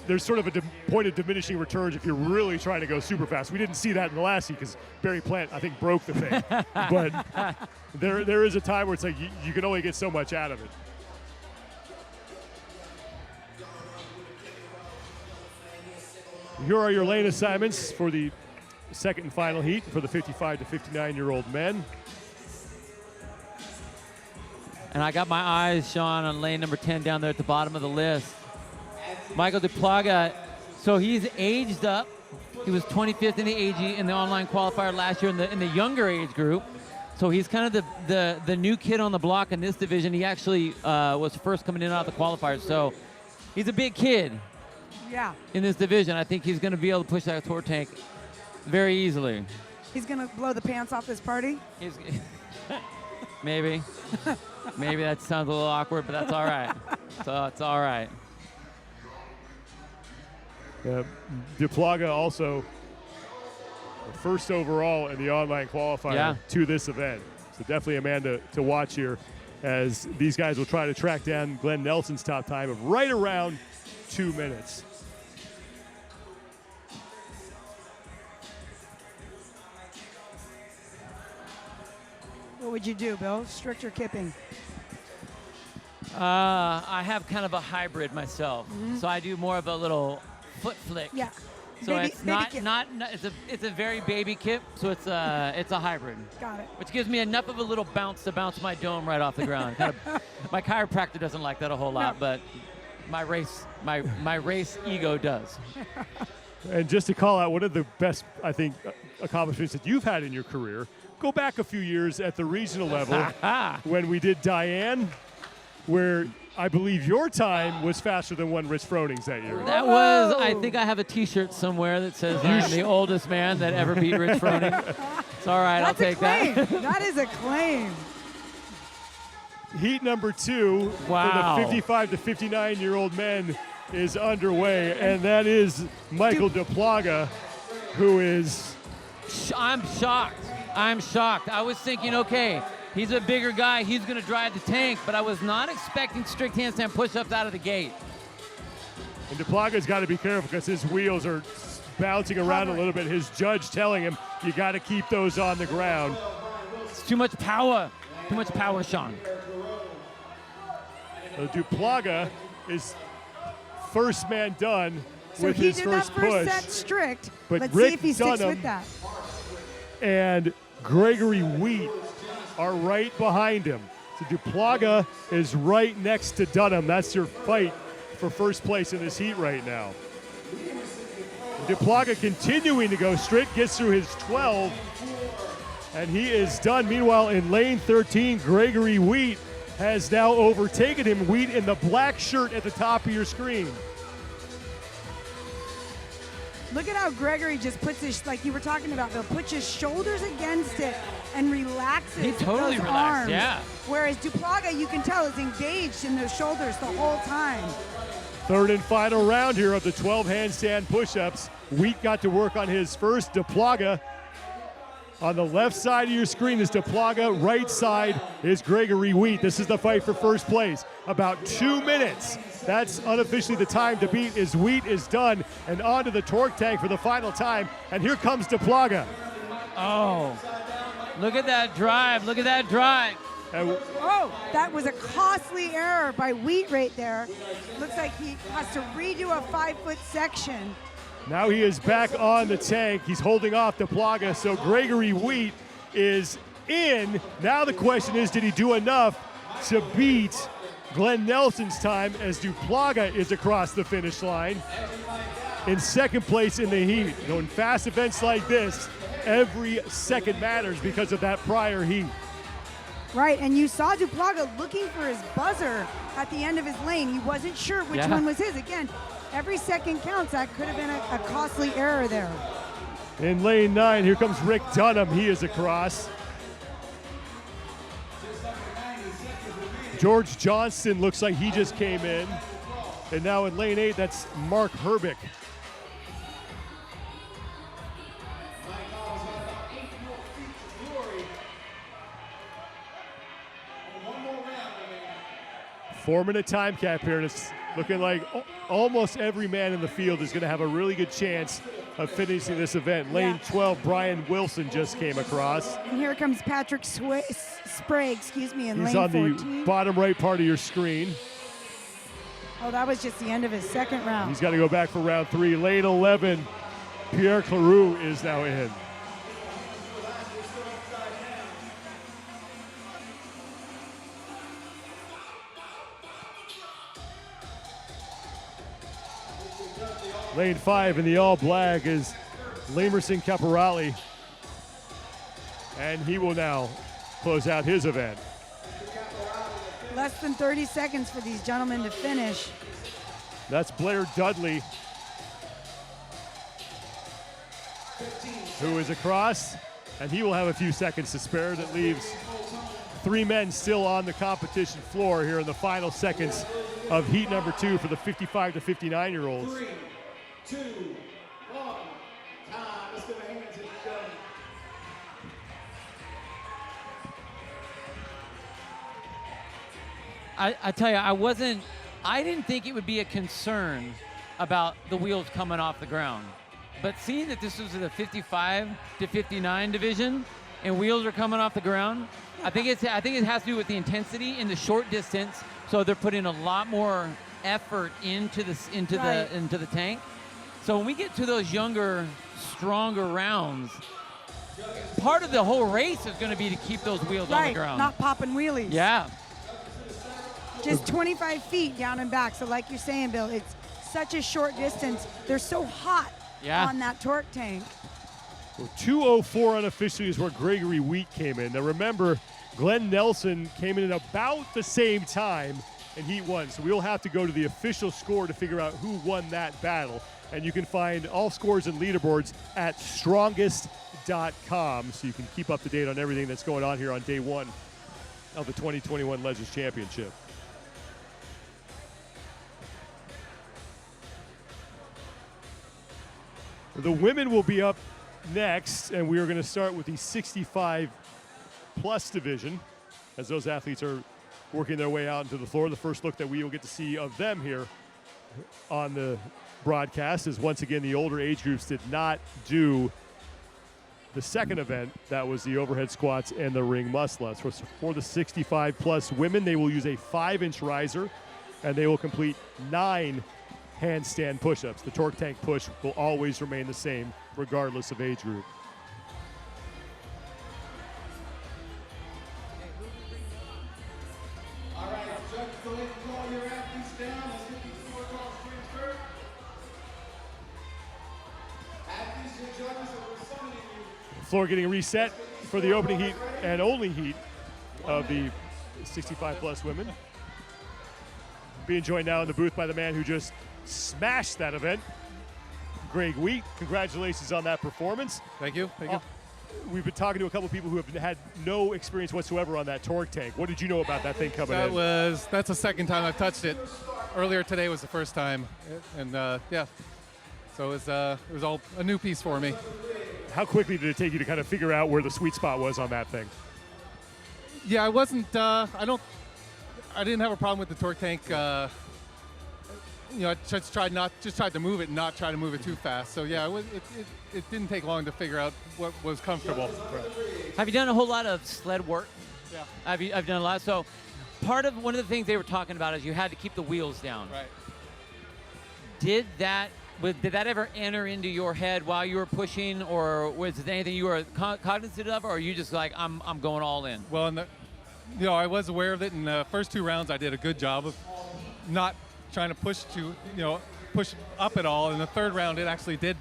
there's sort of a point of diminishing returns if you're really trying to go super fast. We didn't see that in the last heat because Barry Plant, I think, broke the thing. But there is a time where it's like you can only get so much out of it. Here are your lane assignments for the second and final heat for the 55 to 59-year-old men.
And I got my eyes, Sean, on lane number 10 down there at the bottom of the list. Michael DePlaga, so he's aged up. He was 25th in the AG in the online qualifier last year in the younger age group. So he's kind of the new kid on the block in this division. He actually was first coming in out of the qualifiers. So he's a big kid.
Yeah.
In this division. I think he's going to be able to push that torque tank very easily.
He's going to blow the pants off this party?
Maybe. Maybe that sounds a little awkward, but that's all right. So it's all right.
DePlaga also the first overall in the online qualifier to this event. So definitely a man to watch here as these guys will try to track down Glenn Nelson's top time of right around 2 minutes.
What would you do, Bill? Strict or kipping?
I have kind of a hybrid myself, so I do more of a little foot flick.
Yeah.
So
Baby-
it's
baby
not
kip.
it's a very baby kip, so it's a hybrid.
Got it.
Which gives me enough of a little bounce to bounce my dome right off the ground. My chiropractor doesn't like that a whole lot, but my race ego does.
And just to call out one of the best, I think, accomplishments that you've had in your career, go back a few years at the regional level when we did Diane, where I believe your time was faster than one Rich Froning's that year.
That was, I think I have a T-shirt somewhere that says I'm the oldest man that ever beat Rich Froning. It's all right, I'll take that.
That is a claim.
Heat number 2
Wow.
for the 55 to 59-year-old men is underway, and that is Michael DePlaga, who is...
I'm shocked. I was thinking, okay, he's a bigger guy. He's going to drive the tank, but I was not expecting strict handstand push-ups out of the gate.
And DePlaga's got to be careful because his wheels are bouncing around a little bit. His judge telling him, you got to keep those on the ground.
It's too much power. Too much power, Sean.
DePlaga is first man done
So
with
he
his
did
first
that first
push.
set strict.
But
Let's
Rick
see if he sticks
Dunham
with that.
and Gregory Wheat are right behind him. So DePlaga is right next to Dunham. That's your fight for first place in this heat right now. DePlaga continuing to go straight, gets through his 12 And he is done. Meanwhile, in lane 13, Gregory Wheat has now overtaken him. Wheat in the black shirt at the top of your screen.
Look at how Gregory just puts his, like you were talking about, Bill, puts his shoulders against it and relaxes
He totally
those
relaxed,
arms.
yeah.
Whereas Duplaga, you can tell, is engaged in those shoulders the whole time.
Third and final round here of the 12 handstand push-ups. Wheat got to work on his first. Duplaga on the left side of your screen is Duplaga. Right side is Gregory Wheat. This is the fight for first place. About 2 minutes. That's unofficially the time to beat as Wheat is done. And onto the torque tank for the final time. And here comes Duplaga.
Oh, look at that drive. Look at that drive.
Oh, that was a costly error by Wheat right there. Looks like he has to redo a 5-foot section.
Now he is back on the tank. He's holding off Duplaga, so Gregory Wheat is in. Now the question is, did he do enough to beat Glenn Nelson's time as Duplaga is across the finish line in second place in the heat? You know, in fast events like this, every second matters because of that prior heat.
Right, and you saw Duplaga looking for his buzzer at the end of his lane. He wasn't sure which one was his. Again, every second counts. That could have been a costly error there.
In lane 9, here comes Rick Dunham. He is across. George Johnston looks like he just came in. And now in lane 8, that's Mark Herbick. Four-minute time cap here, and it's looking like almost every man in the field is going to have a really good chance of finishing this event. Lane 12, Brian Wilson just came across.
And here comes Patrick Sprague, in
He's
lane
on
14.
the bottom right part of your screen.
Oh, that was just the end of his second round.
He's got to go back for round 3. Lane 11, Pierre Cleroux is now in. Lane 5 in the all black is Lamerson Caporale, and he will now close out his event.
Less than 30 seconds for these gentlemen to finish.
That's Blair Dudley, who is across, and he will have a few seconds to spare. That leaves 3 men still on the competition floor here in the final seconds of heat number 2 for the 55 to 59-year-olds.
3, 2, 1, time. Let's give a hand to the judge.
I tell you, I didn't think it would be a concern about the wheels coming off the ground. But seeing that this was the 55 to 59 division and wheels are coming off the ground, I think it has to do with the intensity in the short distance. So they're putting a lot more effort into the tank. So when we get to those younger, stronger rounds, part of the whole race is going to be to keep those wheels on the ground.
Not popping wheelies.
Yeah.
Just 25 feet down and back. So like you're saying, Bill, it's such a short distance. They're so hot on that torque tank.
Well, 2:04 unofficially is where Gregory Wheat came in. Now remember, Glenn Nelson came in at about the same time in Heat 1. So we'll have to go to the official score to figure out who won that battle. And you can find all scores and leaderboards at strongest.com, so you can keep up to date on everything that's going on here on day 1 of the 2021 Legends Championship. The women will be up next, and we are going to start with the 65-plus division as those athletes are working their way out into the floor. The first look that we will get to see of them here on the broadcast is, once again, the older age groups did not do the second event. That was the overhead squats and the ring muscle-ups. For the 65-plus women, they will use a 5-inch riser, and they will complete 9 handstand push-ups. The torque tank push will always remain the same regardless of age group.
All right, judges, go ahead and call your athletes down. Let's get these scorecards transferred. Athletes and judges are summoning you.
Floor getting reset for the opening heat and only heat of the 65-plus women. Being joined now in the booth by the man who just smashed that event, Greg Wheat. Congratulations on that performance.
Thank you. Thank you.
We've been talking to a couple people who have had no experience whatsoever on that torque tank. What did you know about that thing coming in?
That's the second time I've touched it. Earlier today was the first time, and yeah. So it was all a new piece for me.
How quickly did it take you to kind of figure out where the sweet spot was on that thing?
Yeah, I wasn't. I didn't have a problem with the torque tank. I just tried to move it and not try to move it too fast. So yeah, it didn't take long to figure out what was comfortable.
Have you done a whole lot of sled work?
Yeah.
I've done a lot. So one of the things they were talking about is you had to keep the wheels down.
Right.
Did that ever enter into your head while you were pushing, or was it anything you were cognizant of, or are you just like, I'm going all in?
Well, I was aware of it. In the first 2 rounds, I did a good job of not trying to push up at all. In the third round, it actually did.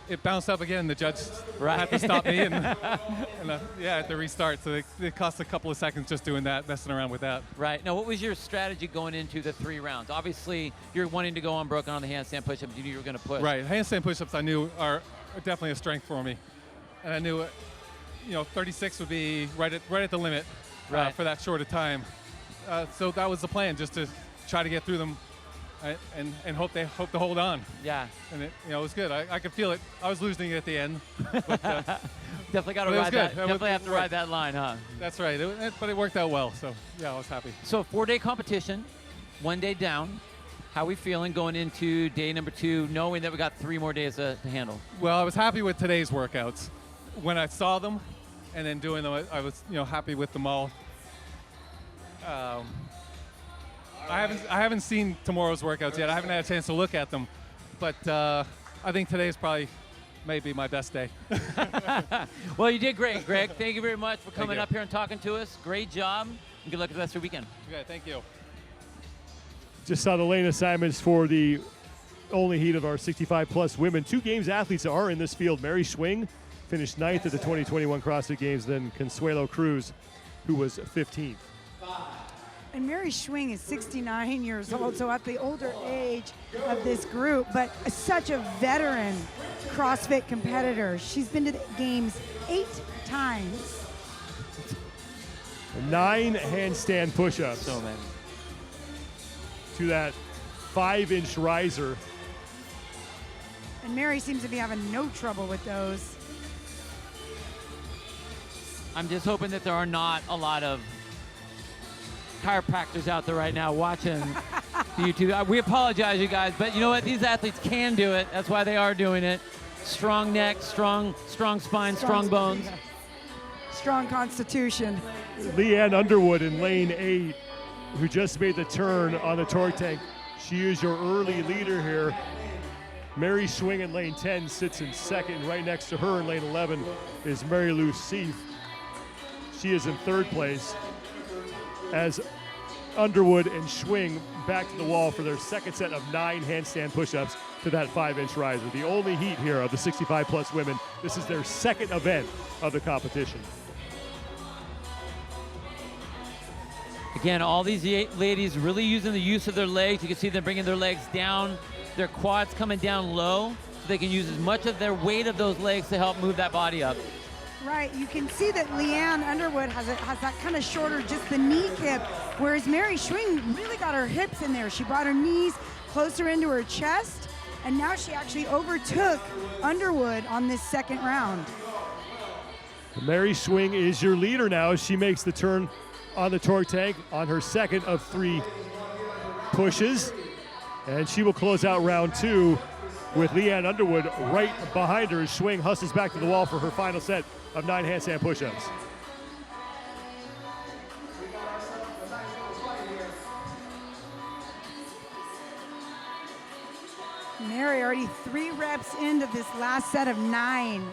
It bounced up again. The judge had to stop me, and had to restart. So it cost a couple of seconds just doing that, messing around with that.
Right. Now, what was your strategy going into the 3 rounds? Obviously, you're wanting to go unbroken on the handstand push-ups. You knew you were going to push.
Right. Handstand push-ups I knew are definitely a strength for me, and I knew 36 would be right at the limit for that short a time. So that was the plan, just to try to get through them. And hope to hold on.
Yeah.
And it was good. I could feel it. I was losing it at the end. But,
definitely got to ride that. Definitely have to ride that line, huh?
That's right. But it worked out well. So yeah, I was happy.
So 4-day competition, 1 day down. How are we feeling going into day number 2, knowing that we got 3 more days to handle?
Well, I was happy with today's workouts. When I saw them, and then doing them, I was happy with them all. I haven't seen tomorrow's workouts yet. I haven't had a chance to look at them, but I think today's probably maybe my best day.
Well, you did great, Greg. Thank you very much for coming up here and talking to us. Great job. And good luck with the rest of your weekend.
Okay, thank you.
Just saw the lane assignments for the only heat of our 65-plus women. 2 games athletes are in this field. Mary Schwing finished 9th at the 2021 CrossFit Games, then Consuelo Cruz, who was 15th.
And Mary Schwing is 69 years old, so at the older age of this group, but such a veteran CrossFit competitor. She's been to the games 8 times.
9 handstand push-ups.
So many.
To that 5-inch riser.
And Mary seems to be having no trouble with those.
I'm just hoping that there are not a lot of chiropractors out there right now watching YouTube. We apologize, you guys, but you know what? These athletes can do it. That's why they are doing it. Strong neck, strong spine, strong bones.
Strong constitution.
Leanne Underwood in lane 8, who just made the turn on the torque tank. She is your early leader here. Mary Schwing in lane 10 sits in second. Right next to her in lane 11 is Mary Lou Seif. She is in 3rd place, as Underwood and Schwing back to the wall for their second set of 9 handstand push-ups to that 5-inch riser. The only heat here of the 65-plus women. This is their second event of the competition.
Again, all these ladies really using the use of their legs. You can see them bringing their legs down, their quads coming down low, so they can use as much of their weight of those legs to help move that body up.
Right, you can see that Leanne Underwood has that kind of shorter, just the knee kip, whereas Mary Schwing really got her hips in there. She brought her knees closer into her chest, and now she actually overtook Underwood on this second round.
Mary Schwing is your leader now as she makes the turn on the torque tank on her second of 3 pushes, and she will close out round 2 with Leanne Underwood right behind her as Schwing hustles back to the wall for her final set of 9 handstand push-ups.
Mary already 3 reps into this last set of 9.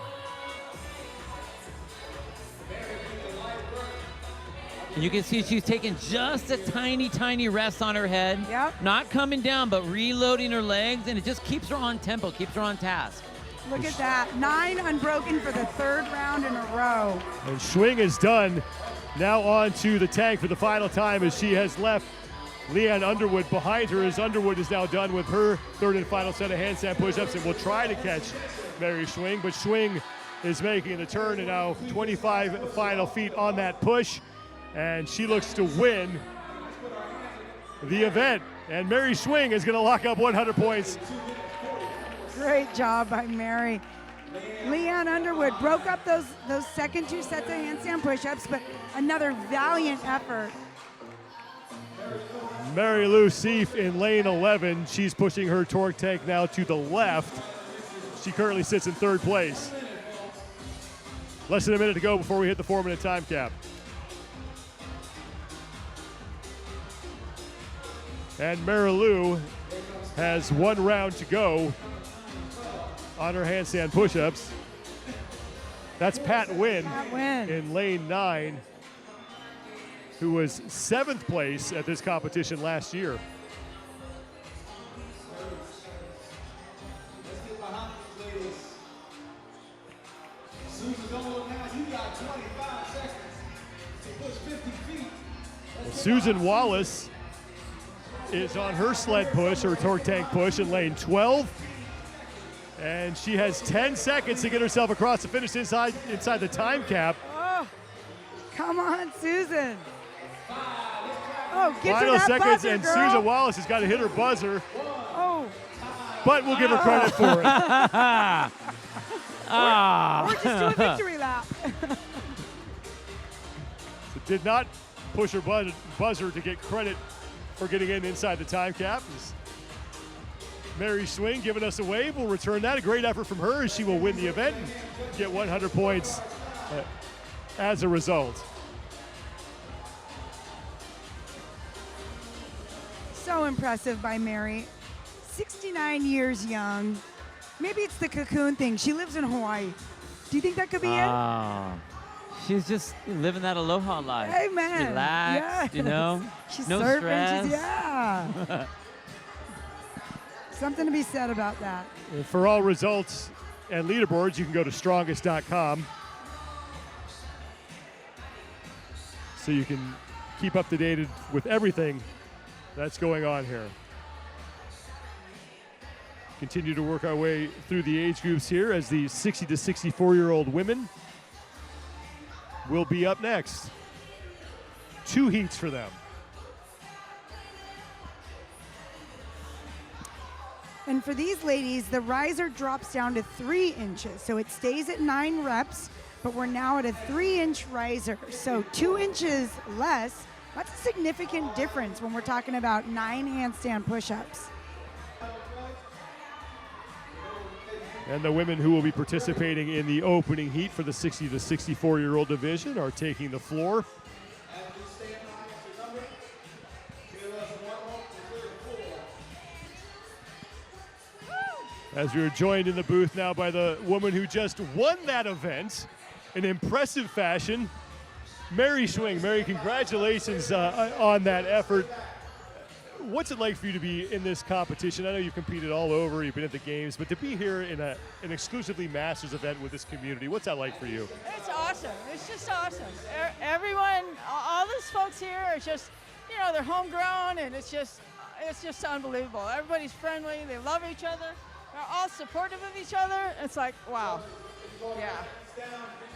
And you can see she's taking just a tiny rest on her head.
Yep.
Not coming down, but reloading her legs, and it just keeps her on tempo, keeps her on task.
Look at that. 9 unbroken for the 3rd round in a row.
And Schwing is done. Now on to the tank for the final time as she has left Leanne Underwood behind her, as Underwood is now done with her 3rd and final set of handstand push-ups and will try to catch Mary Schwing, but Schwing is making the turn, and now 25 final feet on that push, and she looks to win the event. And Mary Schwing is going to lock up 100 points.
Great job by Mary. Leanne Underwood broke up those second 2 sets of handstand push-ups, but another valiant effort.
Mary Lou Seif in lane 11. She's pushing her torque tank now to the left. She currently sits in 3rd place. Less than a minute to go before we hit the 4-minute time cap. And Mary Lou has 1 round to go on her handstand push-ups. That's Pat Wynn in lane 9, who was 7th place at this competition last year. Susan Wallace is on her sled push, her torque tank push in lane 12. And she has 10 seconds to get herself across the finish inside the time cap.
Oh, come on, Susan. Oh, get
Final
to that
seconds,
buzzer,
and
girl.
Susan Wallace has got to hit her buzzer.
Oh.
But we'll give her credit for it.
Or just do a victory lap.
So did not push her buzzer to get credit for getting in inside the time cap. Mary Schwing giving us a wave. We'll return that. A great effort from her as she will win the event and get 100 points as a result.
So impressive by Mary. 69 years young. Maybe it's the cocoon thing. She lives in Hawaii. Do you think that could be it?
She's just living that aloha life.
Amen.
Relaxed, you know?
She's
no
surfing.
stress.
Yeah. Something to be said about that.
And for all results and leaderboards, you can go to strongest.com. So you can keep up to date with everything that's going on here. Continue to work our way through the age groups here as the 60 to 64-year-old women will be up next. 2 heats for them.
And for these ladies, the riser drops down to 3 inches. So it stays at 9 reps, but we're now at a 3-inch riser. So 2 inches less. That's a significant difference when we're talking about 9 handstand push-ups.
And the women who will be participating in the opening heat for the 60 to 64-year-old division are taking the floor. As we are joined in the booth now by the woman who just won that event in impressive fashion, Mary Schwing. Mary, congratulations on that effort. What's it like for you to be in this competition? I know you've competed all over, you've been at the games, but to be here in an exclusively Masters event with this community, what's that like for you?
It's awesome. It's just awesome. Everyone, all these folks here are just, you know, they're homegrown, and it's just unbelievable. Everybody's friendly. They love each other. They're all supportive of each other. It's like, wow. Yeah.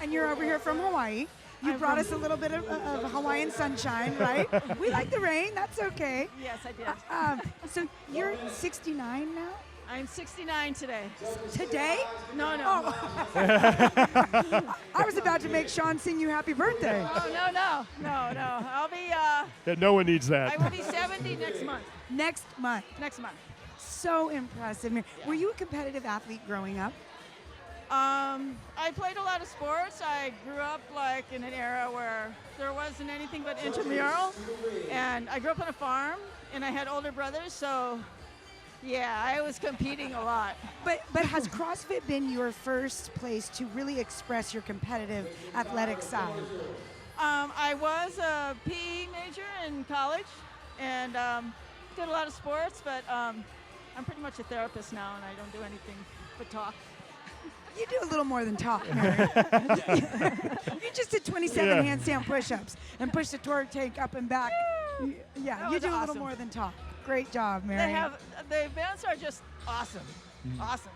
And you're over here from Hawaii. You brought us a little bit of Hawaiian sunshine, right? We like the rain. That's okay.
Yes, I did.
So you're 69 now?
I'm 69 today.
Today?
No.
I was about to make Sean sing you happy birthday.
Oh, no. I'll be,
Yeah, no one needs that.
I will be 70 next month.
Next month.
Next month.
So impressive. Were you a competitive athlete growing up?
I played a lot of sports. I grew up like in an era where there wasn't anything but intramural, and I grew up on a farm, and I had older brothers, so yeah, I was competing a lot.
But has CrossFit been your first place to really express your competitive athletic side?
I was a PE major in college, and did a lot of sports, but I'm pretty much a therapist now, and I don't do anything but talk.
You do a little more than talk, Mary. You just did 27 handstand push-ups and pushed the torque tank up and back. Yeah,
That
you
was
do a little
awesome.
more than talk. Great job, Mary.
The events are just awesome. Awesome.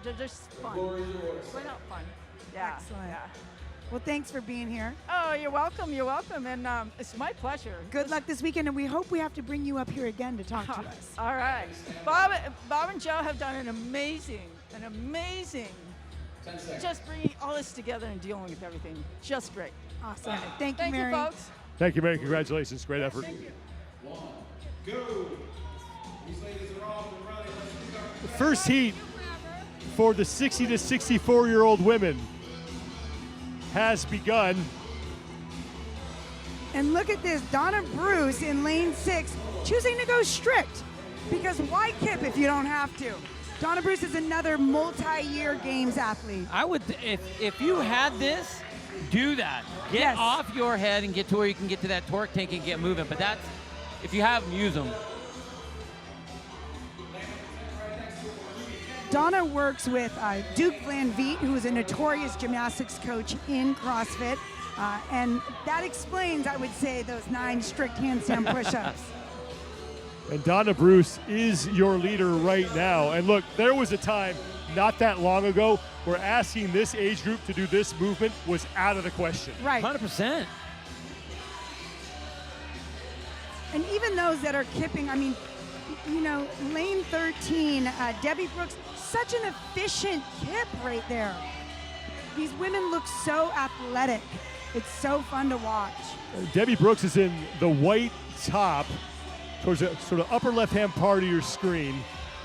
They're just fun. Plain out fun. Yeah.
Excellent.
Yeah.
Well, thanks for being here.
Oh, you're welcome. You're welcome. And it's my pleasure.
Good luck this weekend, and we hope we have to bring you up here again to talk to us.
All right. Bob and Joe have done an amazing, just bringing all this together and dealing with everything. Just great.
Awesome. Thank you,
Thank
Mary.
you, folks.
Thank you, Mary. Congratulations. Great effort.
Go. These ladies are off and running. Let's pick up
The first heat for the 60 to 64-year-old women has begun.
And look at this, Donna Bruce in lane 6 choosing to go strict, because why kip if you don't have to? Donna Bruce is another multi-year games athlete.
I would, if you had this, do that. Get
Yes.
off your head and get to where you can get to that torque tank and get moving. But that's, if you have them, use them.
Donna works with Duke Van Veet, who is a notorious gymnastics coach in CrossFit. And that explains, I would say, those 9 strict handstand push-ups.
And Donna Bruce is your leader right now. And look, there was a time not that long ago where asking this age group to do this movement was out of the question.
Right.
100%.
And even those that are kipping, I mean, you know, lane 13, Debbie Brooks, such an efficient kip right there. These women look so athletic. It's so fun to watch.
Debbie Brooks is in the white top towards the sort of upper left-hand part of your screen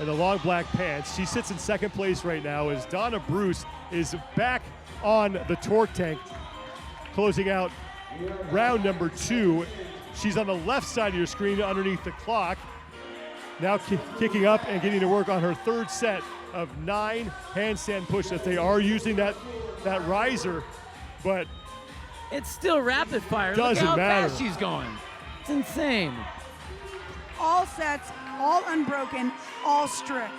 and the long black pants. She sits in second place right now as Donna Bruce is back on the torque tank, closing out round number 2. She's on the left side of your screen underneath the clock. Now kicking up and getting to work on her third set of 9 handstand push-ups. They are using that riser, but
it's still rapid fire.
Doesn't
Look how
matter.
fast she's going. It's insane.
All sets, all unbroken, all strict.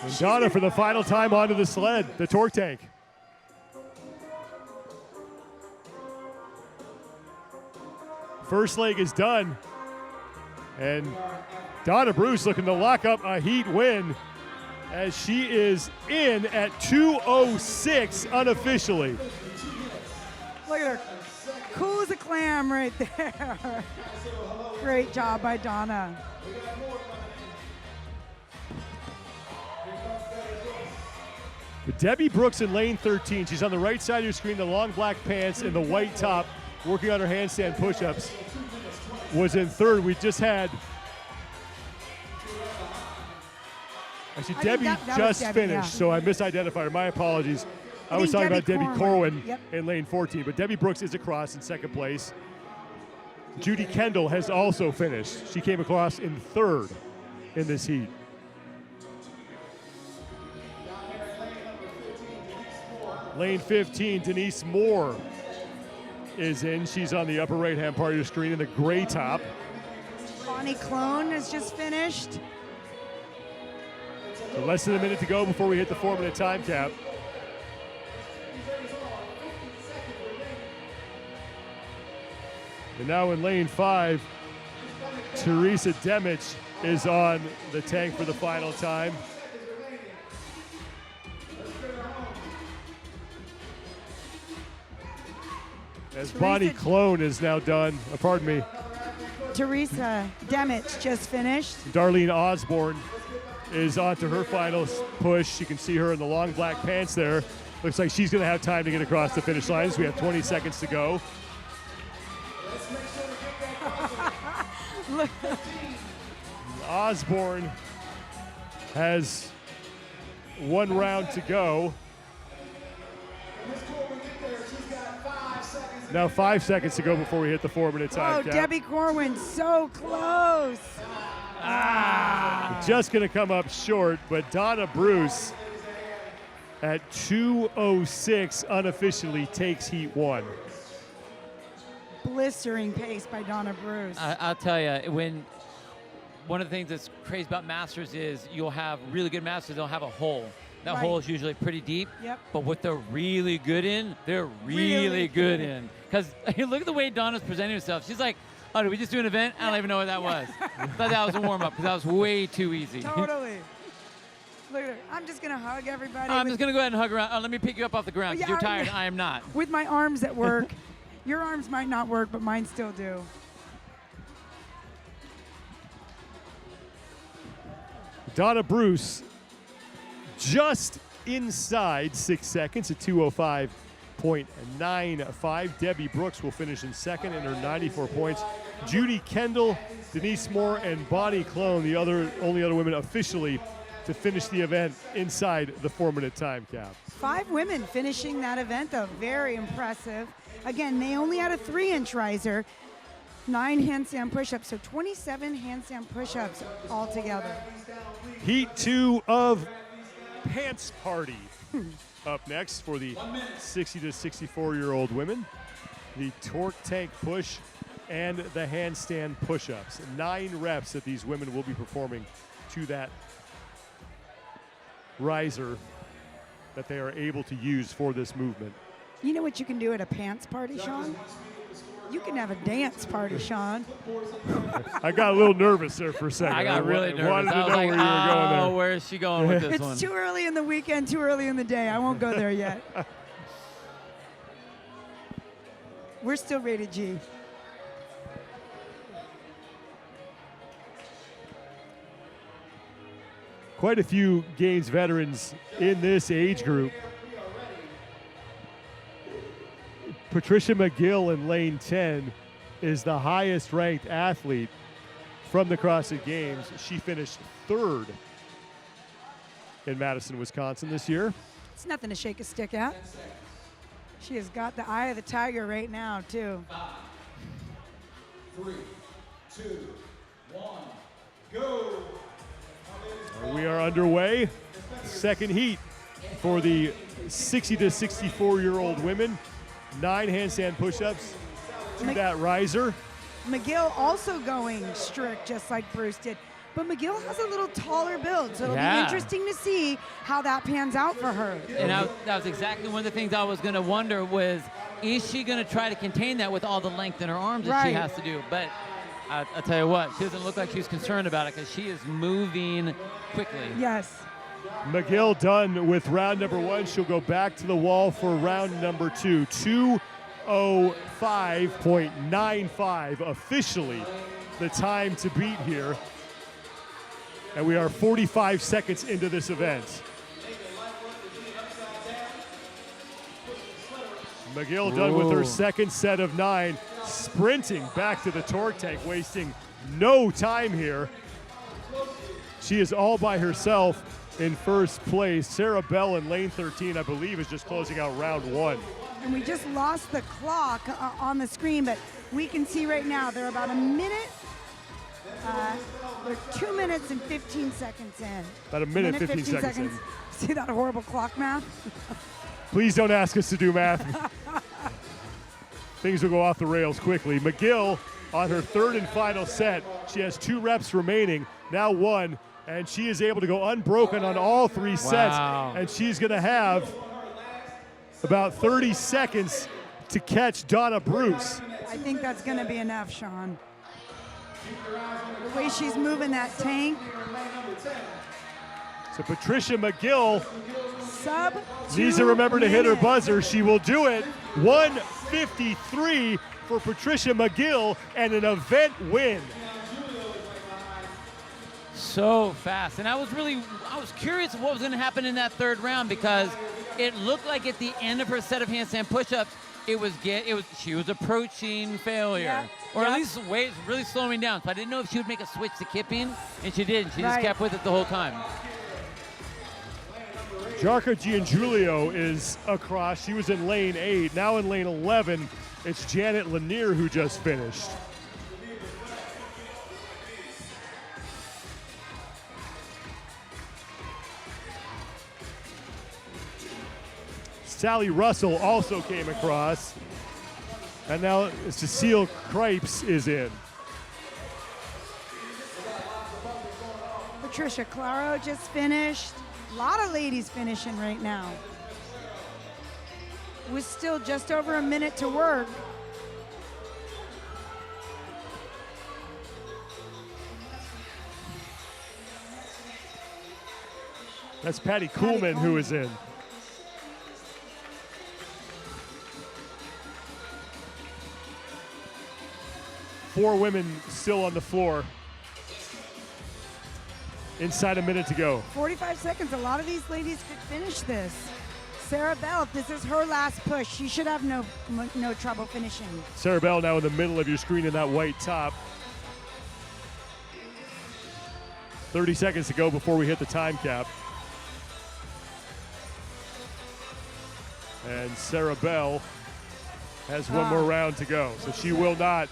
And Donna for the final time onto the sled, the torque tank. First leg is done. And Donna Bruce looking to lock up a heat win as she is in at 2:06 unofficially.
Look at her. Cool as a clam right there. Great job by Donna.
But Debbie Brooks in lane 13. She's on the right side of your screen, the long black pants and the white top, working on her handstand push-ups. Was in third. We just had. Actually,
I think
Debbie
that was
just
Debbie,
finished,
yeah.
so I misidentified her. My apologies. I was
think
talking about
Debbie
Debbie
Corwin.
Corwin
Yep.
in lane 14, but Debbie Brooks is across in second place. Judy Kendall has also finished. She came across in third in this heat. Lane 15, Denise Moore is in. She's on the upper right-hand part of your screen in the gray top.
Bonnie Clone has just finished.
So less than a minute to go before we hit the 4-minute time cap. And now in lane 5, Teresa Demich is on the tank for the final time. As Bonnie Clone is now done, pardon me,
Teresa Demich just finished.
Darlene Osborne is on to her final push. You can see her in the long black pants there. Looks like she's going to have time to get across the finish line. So we have 20 seconds to go. Osborne has 1 round to go. Now 5 seconds to go before we hit the 4-minute time
Oh,
cap.
Debbie Corwin, so close.
Just going to come up short, but Donna Bruce at 2:06 unofficially takes heat 1.
Blistering pace by Donna Bruce.
I'll tell you, when one of the things that's crazy about masters is you'll have really good masters, they'll have a hole. That
Right.
hole is usually pretty deep.
Yep.
But what they're really good in, they're really good in. Because look at the way Donna's presenting herself. She's like, oh, did we just do an event? I don't even know what that was. I thought that was a warm-up because that was way too easy.
Totally. Look at her. I'm just going to hug everybody.
I'm
with-
just going to go ahead and hug around. Oh, let me pick you up off the ground because
Yeah,
you're tired. I am not.
With my arms at work. Your arms might not work, but mine still do.
Donna Bruce just inside 6 seconds at 2:05.95. Debbie Brooks will finish in second in her 94 points. Judy Kendall, Denise Moore, and Bonnie Clone, the only other women officially to finish the event inside the 4-minute time cap.
5 women finishing that event, though. Very impressive. Again, they only had a 3-inch riser, 9 handstand push-ups, so 27 handstand push-ups altogether.
Heat 2 of Pants Party. Up next for the 60 to 64-year-old women, the torque tank push and the handstand push-ups. 9 reps that these women will be performing to that riser that they are able to use for this movement.
You know what you can do at a pants party, Sean? You can have a dance party, Sean.
I got a little nervous there for a second.
I got really nervous.
Wanted to
I was
know
like,
where you were going there.
where is she going with this one?
It's too early in the weekend, too early in the day. I won't go there yet. We're still rated G.
Quite a few Gaines veterans in this age group. Patricia McGill in lane 10 is the highest ranked athlete from the CrossFit Games. She finished 3rd in Madison, Wisconsin this year.
It's nothing to shake a stick at. She has got the eye of the tiger right now, too.
3, 2, 1, go!
We are underway. Second heat for the 60 to 64-year-old women. 9 handstand push-ups to that riser.
McGill also going strict, just like Bruce did. But McGill has a little taller build, so it'll be interesting to see how that pans out for her.
And that was exactly one of the things I was going to wonder was, is she going to try to contain that with all the length in her arms that she has to do? But I'll tell you what, she doesn't look like she's concerned about it because she is moving quickly.
Yes.
McGill done with round number 1. She'll go back to the wall for round number 2. 2:05.95 officially the time to beat here. And we are 45 seconds into this event. McGill done with her second set of 9, sprinting back to the torque tank, wasting no time here. She is all by herself in first place. Sarah Bell in lane 13, I believe, is just closing out round 1.
And we just lost the clock on the screen, but we can see right now they're about a minute. We're 2 minutes and 15 seconds in.
About a minute, 15 seconds in.
See that horrible clock math?
Please don't ask us to do math. Things will go off the rails quickly. McGill on her 3rd and final set. She has 2 reps remaining, now 1, and she is able to go unbroken on all 3 sets. And she's going to have about 30 seconds to catch Donna Bruce.
I think that's going to be enough, Sean. The way she's moving that tank.
So Patricia McGill
Sub
needs to remember to hit her buzzer. She will do it. 1:53 for Patricia McGill and an event win.
So fast. And I was curious what was going to happen in that 3rd round because it looked like at the end of her set of handstand push-ups, she was approaching failure. Or at least really slowing down. So I didn't know if she would make a switch to kipping, and she did. She just kept with it the whole time.
Jarka Giangiulio is across. She was in lane 8. Now in lane 11, it's Janet Lanier who just finished. Sally Russell also came across. And now Cecile Cripes is in.
Patricia Claro just finished. A lot of ladies finishing right now. With still just over a minute to work.
That's Patty Kuhlman who is in. Four women still on the floor. Inside a minute to go.
45 seconds. A lot of these ladies could finish this. Sarah Bell, if this is her last push, she should have no trouble finishing.
Sarah Bell now in the middle of your screen in that white top. 30 seconds to go before we hit the time cap. And Sarah Bell has one more round to go, so she will not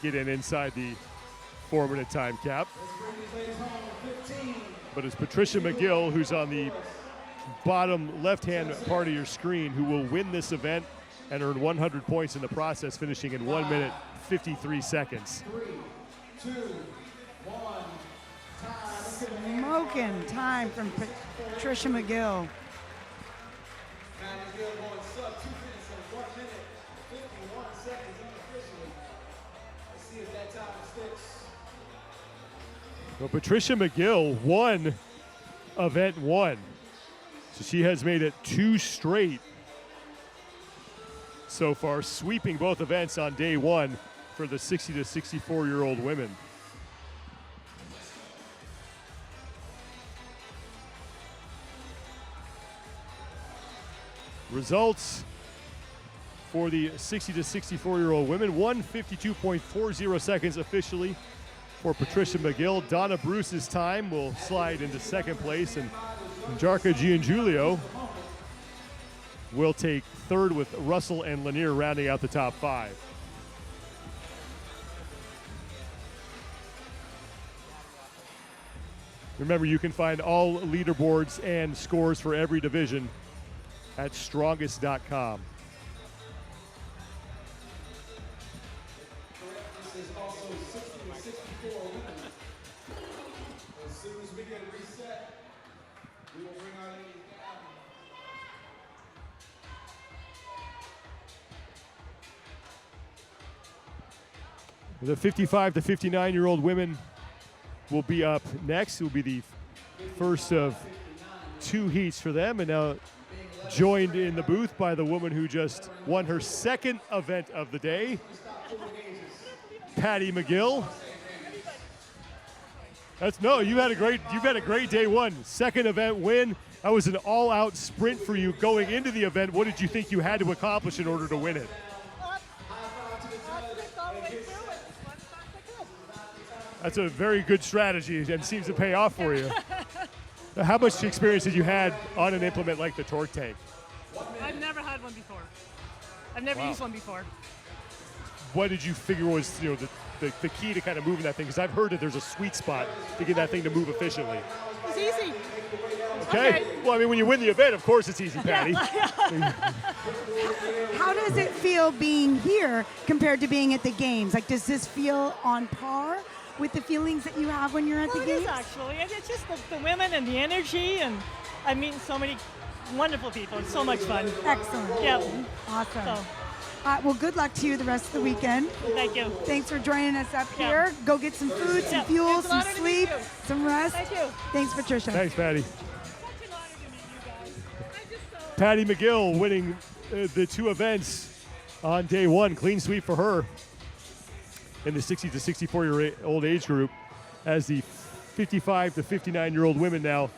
get in inside the 4-minute time cap. But it's Patricia McGill, who's on the bottom left-hand part of your screen, who will win this event and earn 100 points in the process, finishing in 1 minute, 53 seconds.
3, 2, 1, time.
Smoking time from Patricia McGill.
Well, Patricia McGill won event 1. So she has made it 2 straight so far, sweeping both events on day 1 for the 60 to 64-year-old women. Results for the 60 to 64-year-old women: 1:52.40 seconds officially for Patricia McGill. Donna Bruce's time will slide into second place, and Jarka Giangiulio will take third, with Russell and Lanier rounding out the top 5. Remember, you can find all leaderboards and scores for every division at strongest.com.
This is also 60 to 64 women. As soon as we get reset, we will bring our ladies down.
The 55 to 59-year-old women will be up next. It will be the first of 2 heats for them, and now joined in the booth by the woman who just won her second event of the day, Patty McGill. You've had a great day 1. Second event win. That was an all-out sprint for you going into the event. What did you think you had to accomplish in order to win it? That's a very good strategy and seems to pay off for you. How much experience did you had on an implement like the Torque Tank?
I've never had one before. I've never used one before.
What did you figure was the key to kind of moving that thing? Because I've heard that there's a sweet spot to get that thing to move efficiently.
It's easy.
Okay. Well, I mean, when you win the event, of course it's easy, Patty.
How does it feel being here compared to being at the games? Like, does this feel on par with the feelings that you have when you're at the
It
games?
is actually. It's just the women and the energy, and I meet so many wonderful people. It's so much fun.
Excellent.
Yeah.
Awesome.
So,
well, good luck to you the rest of the weekend.
thank you.
Thanks for joining us up here. Go get some food, some fuel,
It's an
some
honor to
sleep,
meet you.
some rest.
Thank you.
Thanks, Patricia.
Thanks, Patty. Patty McGill winning the 2 events on day 1. Clean sweep for her in the 60 to 64-year-old age group, as the 55 to 59-year-old women now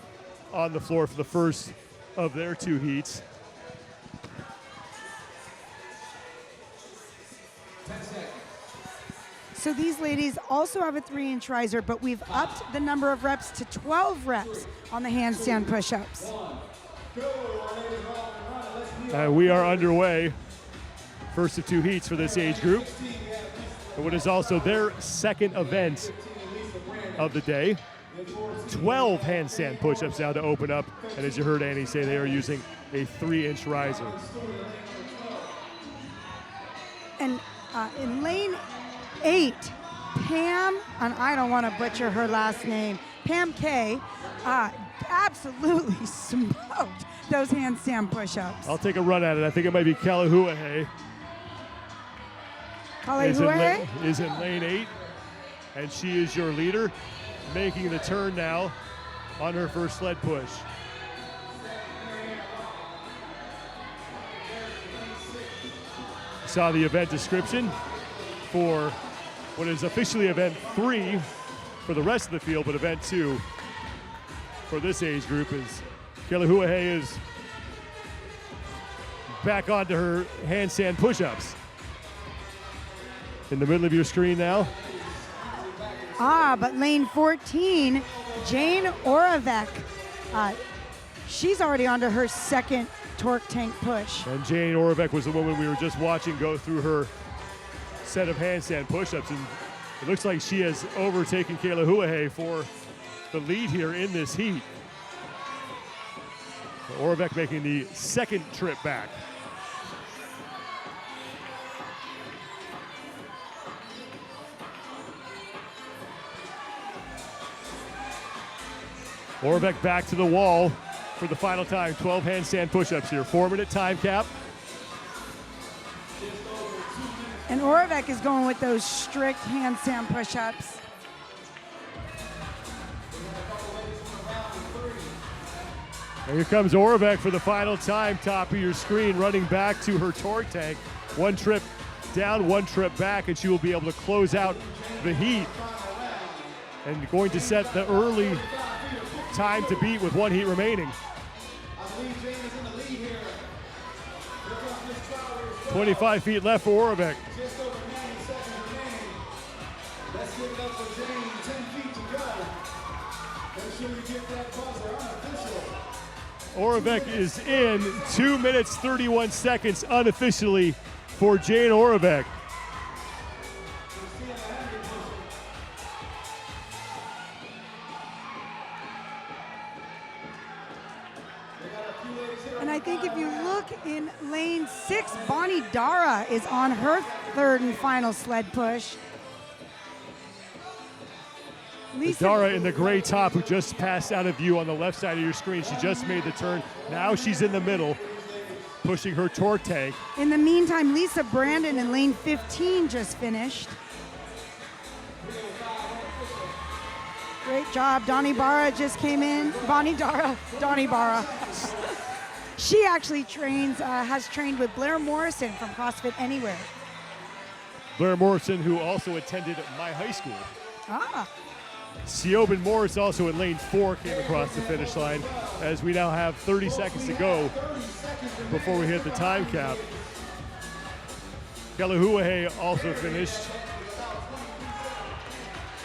on the floor for the first of their 2 heats.
So these ladies also have a 3-inch riser, but we've upped the number of reps to 12 reps on the handstand push-ups.
We are underway. First of 2 heats for this age group. And what is also their second event of the day. 12 handstand push-ups now to open up. And as you heard Annie say, they are using a 3-inch riser.
And in lane 8, Pam, and I don't want to butcher her last name, Pam K, absolutely smoked those handstand push-ups.
I'll take a run at it. I think it might be Kalahuahe.
Kalahuahe
is in lane 8, and she is your leader, making the turn now on her first sled push. Saw the event description for what is officially event 3 for the rest of the field, but event 2 for this age group is Kalahuahe is back onto her handstand push-ups. In the middle of your screen now.
But lane 14, Jane Oravec. She's already onto her second torque tank push.
And Jane Oravec was the woman we were just watching go through her set of handstand push-ups, and it looks like she has overtaken Kalahuahe for the lead here in this heat. Oravec making the second trip back. Oravec back to the wall for the final time. 12 handstand push-ups here. 4-minute time cap.
And Oravec is going with those strict handstand push-ups.
And here comes Oravec for the final time, top of your screen, running back to her torque tank. One trip down, one trip back, and she will be able to close out the heat. And going to set the early time to beat with one heat remaining. 25 feet left for Oravec.
Let's give it up for Jane. 10 feet to go. Make sure you get that buzzer unofficial.
Oravec is in 2 minutes 31 seconds unofficially for Jane Oravec.
And I think if you look in lane 6, Bonnie Dara is on her third and final sled push.
Dara in the gray top, who just passed out of view on the left side of your screen. She just made the turn. Now she's in the middle, pushing her torque tank.
In the meantime, Lisa Brandon in lane 15 just finished. Great job. Donnie Barra just came in. Bonnie Dara, Donnie Barra. She actually has trained with Blair Morrison from CrossFit Anywhere.
Blair Morrison, who also attended my high school.
Ah.
Siobhan Morris, also in lane 4, came across the finish line, as we now have 30 seconds to go before we hit the time cap. Kalahuahe also finished,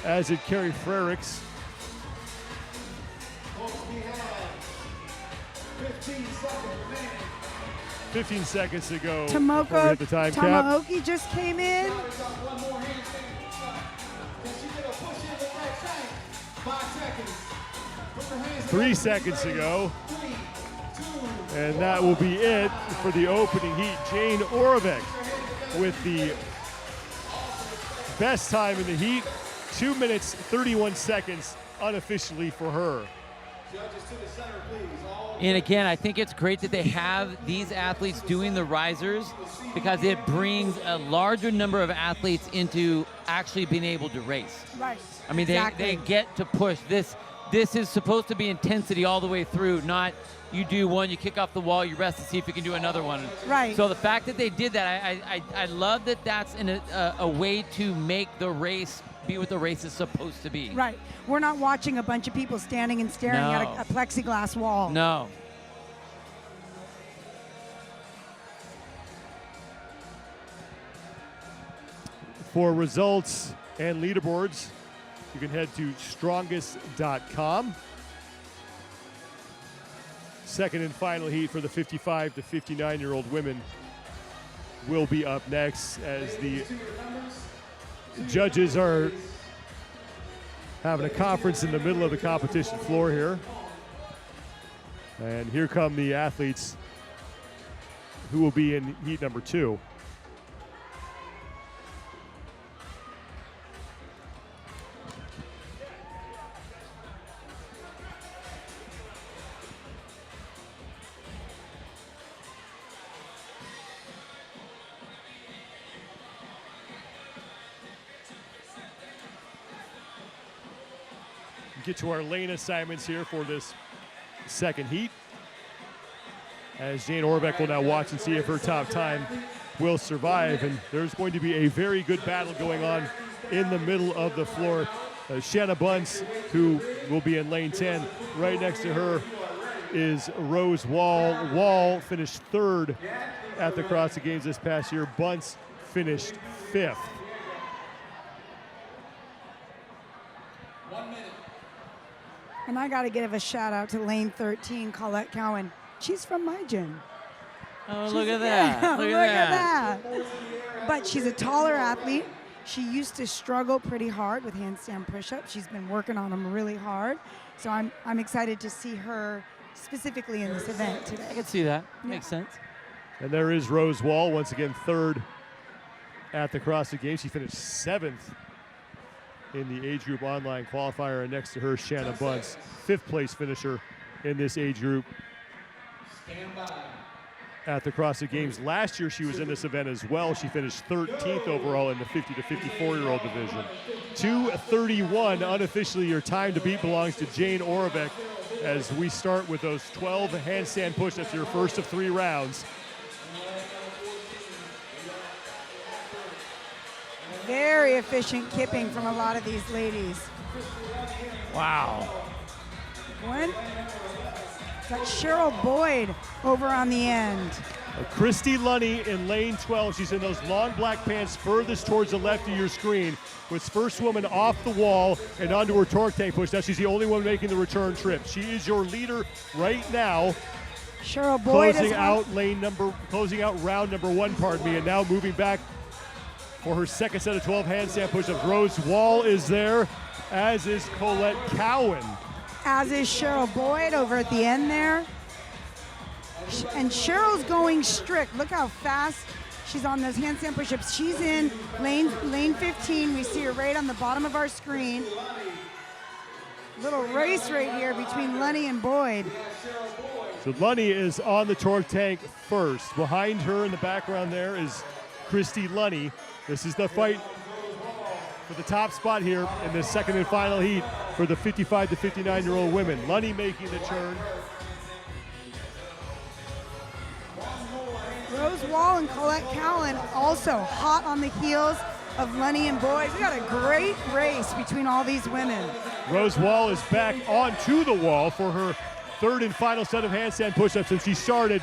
as did Carrie Frericks. 15 seconds to go before we
Tomoko
hit the time cap.
Tamaoki just came in.
3 seconds to go. And that will be it for the opening heat. Jane Oravec with the best time in the heat, 2 minutes 31 seconds unofficially for her.
And again, I think it's great that they have these athletes doing the risers, because it brings a larger number of athletes into actually being able to race.
Right.
I mean, they get to push. This is supposed to be intensity all the way through, not you do one, you kick off the wall, you rest to see if you can do another one.
Right.
So the fact that they did that, I love that that's a way to make the race be what the race is supposed to be.
Right. We're not watching a bunch of people standing and staring at a plexiglass wall.
No.
For results and leaderboards, you can head to strongest.com. Second and final heat for the 55 to 59-year-old women will be up next, as the judges are having a conference in the middle of the competition floor here. And here come the athletes who will be in heat number 2. get to our lane assignments here for this second heat. As Jane Orbeck will now watch and see if her top time will survive. And there's going to be a very good battle going on in the middle of the floor. Shanna Bunce, who will be in lane 10. Right next to her is Rose Wall. Wall finished third at the CrossFit Games this past year. Bunce finished fifth.
And I got to give a shout out to lane 13, Colette Cowan. She's from my gym.
Oh, look at that.
Yeah,
Look at
that. But she's a taller athlete. She used to struggle pretty hard with handstand push-ups. She's been working on them really hard. So I'm excited to see her specifically in this event today.
I can see that. Makes sense.
And there is Rose Wall, once again third at the CrossFit Games. She finished seventh in the age group online qualifier, and next to her, Shanna Bunce, fifth place finisher in this age group at the CrossFit Games. Last year she was in this event as well. She finished 13th overall in the 50 to 54-year-old division. 2:31 unofficially your time to beat belongs to Jane Orbeck as we start with those 12 handstand push-ups, your first of 3 rounds.
Very efficient kipping from a lot of these ladies.
Wow.
One. Got Cheryl Boyd over on the end.
Christy Lunny in lane 12. She's in those long black pants furthest towards the left of your screen. Was first woman off the wall and onto her torque tank push. Now she's the only one making the return trip. She is your leader right now.
Cheryl Boyd
closing out round number 1, pardon me, and now moving back for her second set of 12 handstand push-ups. Rose Wall is there, as is Colette Cowan.
As is Cheryl Boyd over at the end there. And Cheryl's going strict. Look how fast she's on those handstand push-ups. She's in lane 15. We see her right on the bottom of our screen. Little race right here between Lunny and Boyd.
So Lunny is on the torque tank first. Behind her in the background there is Christy Lunny. This is the fight for the top spot here in the second and final heat for the 55 to 59-year-old women. Lunny making the turn.
Rose Wall and Colette Cowan also hot on the heels of Lunny and Boyd. We got a great race between all these women.
Rose Wall is back onto the wall for her third and final set of handstand push-ups, and she started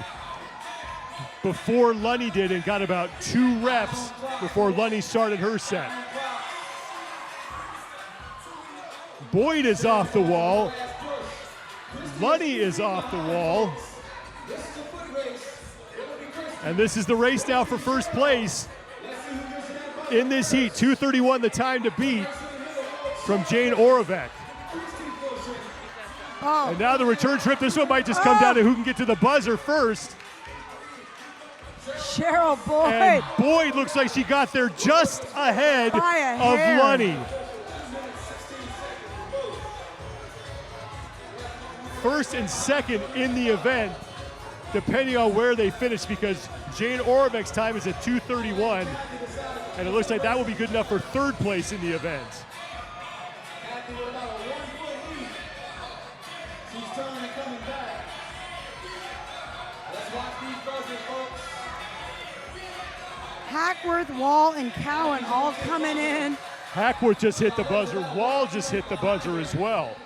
before Lunny did and got about 2 reps before Lunny started her set. Boyd is off the wall. Lunny is off the wall. And this is the race now for first place in this heat. 2:31 the time to beat from Jane Orbeck.
Oh.
And now the return trip. This one might just come down to who can get to the buzzer first.
Cheryl Boyd.
And Boyd looks like she got there just ahead of
hair.
Lunny. First and second in the event, depending on where they finish, because Jane Orbeck's time is at 2:31, and it looks like that will be good enough for third place in the event.
Hackworth, Wall, and Cowan all coming in.
Hackworth just hit the buzzer. Wall just hit the buzzer as well.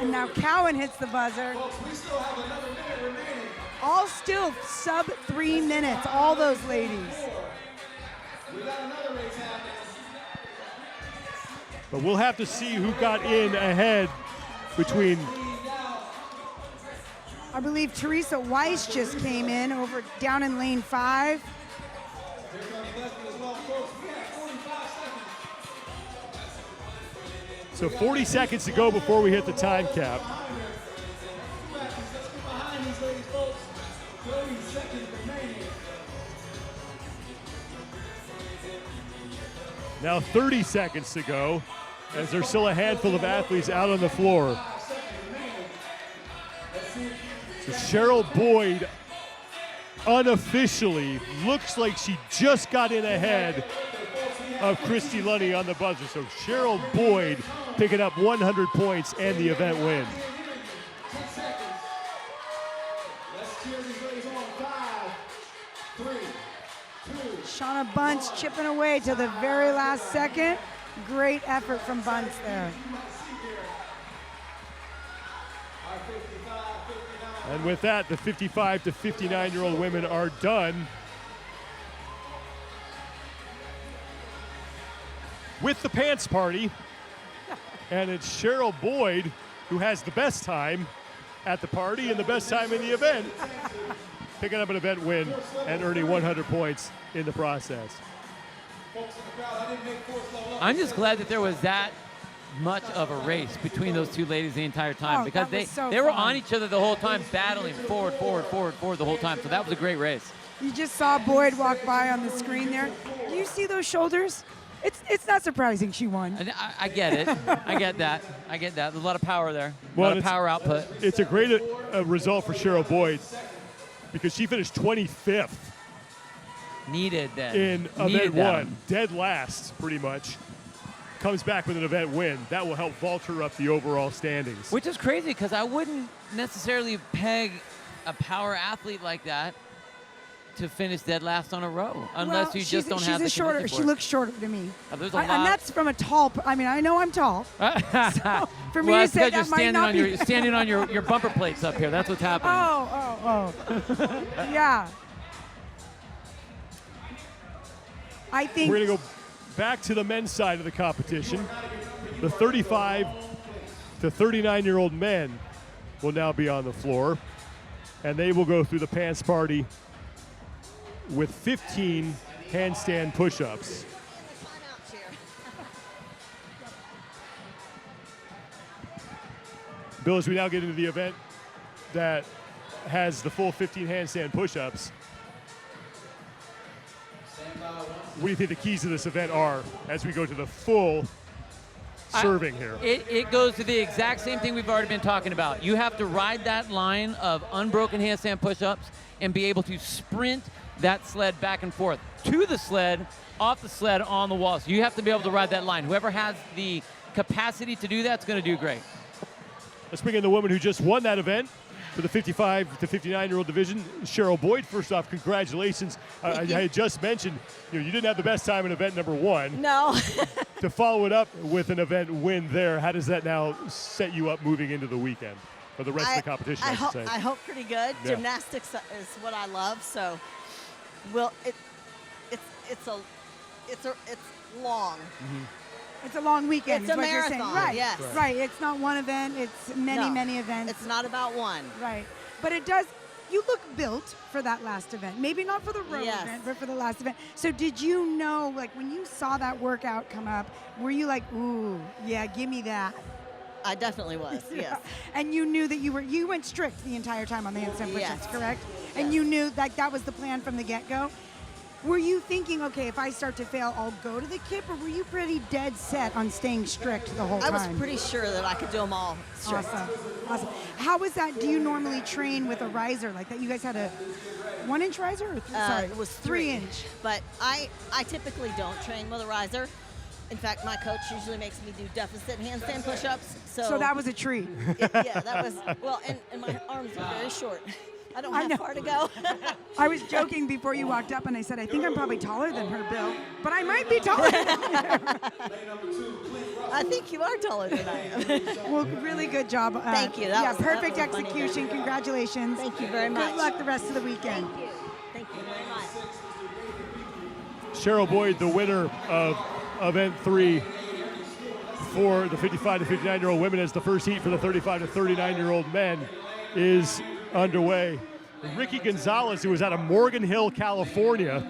And now Cowan hits the buzzer. All still sub 3 minutes, all those ladies.
But we'll have to see who got in ahead between.
I believe Teresa Weiss just came in over down in lane 5.
So 40 seconds to go before we hit the time cap. Now 30 seconds to go, as there's still a handful of athletes out on the floor. So Cheryl Boyd unofficially looks like she just got in ahead of Christy Lunny on the buzzer. So Cheryl Boyd picking up 100 points and the event win.
10 seconds. Let's cheer these ladies on. 5, 3, 2.
Shauna Bunce chipping away to the very last second. Great effort from Bunce there.
And with that, the 55 to 59-year-old women are done. With the pants party. And it's Cheryl Boyd who has the best time at the party and the best time in the event. Picking up an event win and earning 100 points in the process.
I'm just glad that there was that much of a race between those two ladies the entire time,
Oh,
because
that was so
they were
fun.
on each other the whole time, battling forward the whole time. So that was a great race.
You just saw Boyd walk by on the screen there. Do you see those shoulders? It's not surprising she won.
I get it. I get that. There's a lot of power there. A lot of
it's-
power output.
It's a great result for Cheryl Boyd because she finished 25th
Needed that.
in
Needed
event
that
one, dead last pretty much. Comes back with an event win. That will help vault her up the overall standings.
Which is crazy because I wouldn't necessarily peg a power athlete like that to finish dead last on a row, unless
Well,
you just don't have the
she's a shorter.
conditioning
She
for it.
looks shorter to me.
There's a
And
lot.
that's from a tall. I mean, I know I'm tall. So for me
Well,
to
that's
say
because
that
you're
might not be.
standing on your bumper plates up here. That's what's happening.
Oh. Yeah. I think.
We're going to go back to the men's side of the competition. The 35 to 39-year-old men will now be on the floor, and they will go through the pants party with 15 handstand push-ups. Bill, as we now get into the event that has the full 15 handstand push-ups, what do you think the keys to this event are as we go to the full serving here?
It goes to the exact same thing we've already been talking about. You have to ride that line of unbroken handstand push-ups and be able to sprint that sled back and forth to the sled, off the sled, on the wall. So you have to be able to ride that line. Whoever has the capacity to do that's going to do great.
Let's bring in the woman who just won that event for the 55 to 59-year-old division, Cheryl Boyd. First off, congratulations. I had just mentioned you didn't have the best time in event number one.
No.
To follow it up with an event win there, how does that now set you up moving into the weekend or the rest of the competition? I should say.
I hope pretty good.
Yeah.
Gymnastics is what I love, so it's long.
It's a long weekend.
It's
is
a
what you're saying.
marathon,
Right.
yes.
Right. It's not one event. It's many,
No.
many events.
It's not about one.
Right. But it does. You look built for that last event. Maybe not for the row
Yes.
event, but for the last event. So did you know, like, when you saw that workout come up, were you like, ooh, yeah, give me that?
I definitely was. Yes.
And you knew that you went strict the entire time on the handstand push-ups,
Yes.
correct? And you knew that was the plan from the get-go. Were you thinking, okay, if I start to fail, I'll go to the kip, or were you pretty dead set on staying strict the whole
I
time?
was pretty sure that I could do them all strict.
Awesome. How was that? Do you normally train with a riser like that? You guys had a 1-inch riser? Or sorry,
It was
3-inch.
But I typically don't train with a riser. In fact, my coach usually makes me do deficit handstand push-ups.
So that was a treat.
Yeah, that was, well, and my arms are very short. I don't have far to go.
I was joking before you walked up, and I said, I think I'm probably taller than her, Bill. But I might be taller than her.
I think you are taller than I am.
Well, really good job.
Thank you.
Yeah,
That
perfect
was funny.
execution. Congratulations.
Thank you very much.
Good luck the rest of the weekend.
Thank you. Thank you very much.
Cheryl Boyd, the winner of event 3 for the 55 to 59-year-old women, as the first heat for the 35 to 39-year-old men is underway. Ricky Gonzalez, who was out of Morgan Hill, California,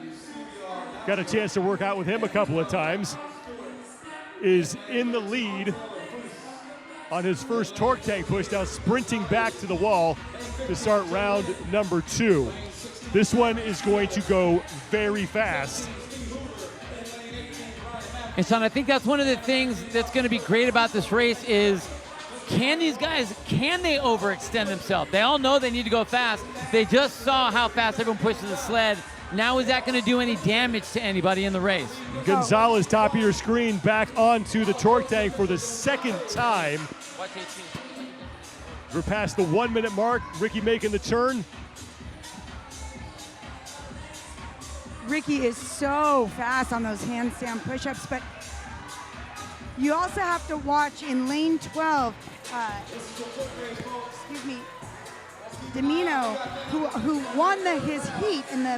got a chance to work out with him a couple of times, is in the lead on his first torque tank push, now sprinting back to the wall to start round number 2. This one is going to go very fast.
And Sean, I think that's one of the things that's going to be great about this race is, can these guys, can they overextend themselves? They all know they need to go fast. They just saw how fast everyone pushes the sled Now is that going to do any damage to anybody in the race?
Gonzalez, top of your screen, back onto the torque tank for the second time. We're past the 1 minute mark. Ricky making the turn.
Ricky is so fast on those handstand push-ups, but you also have to watch in lane 12, Domino, who won his heat in the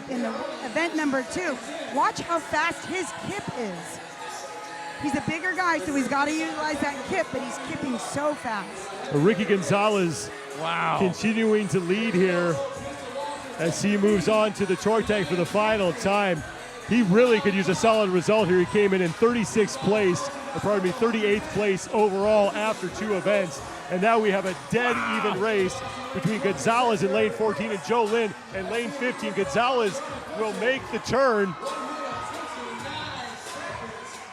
event number 2. Watch how fast his kip is. He's a bigger guy, so he's got to utilize that kip, but he's kipping so fast.
Ricky Gonzalez, continuing to lead here as he moves on to the torque tank for the final time. He really could use a solid result here. He came in 38th place overall after 2 events. And now we have a dead even race between Gonzalez in lane 14 and Joe Lynn in lane 15. Gonzalez will make the turn,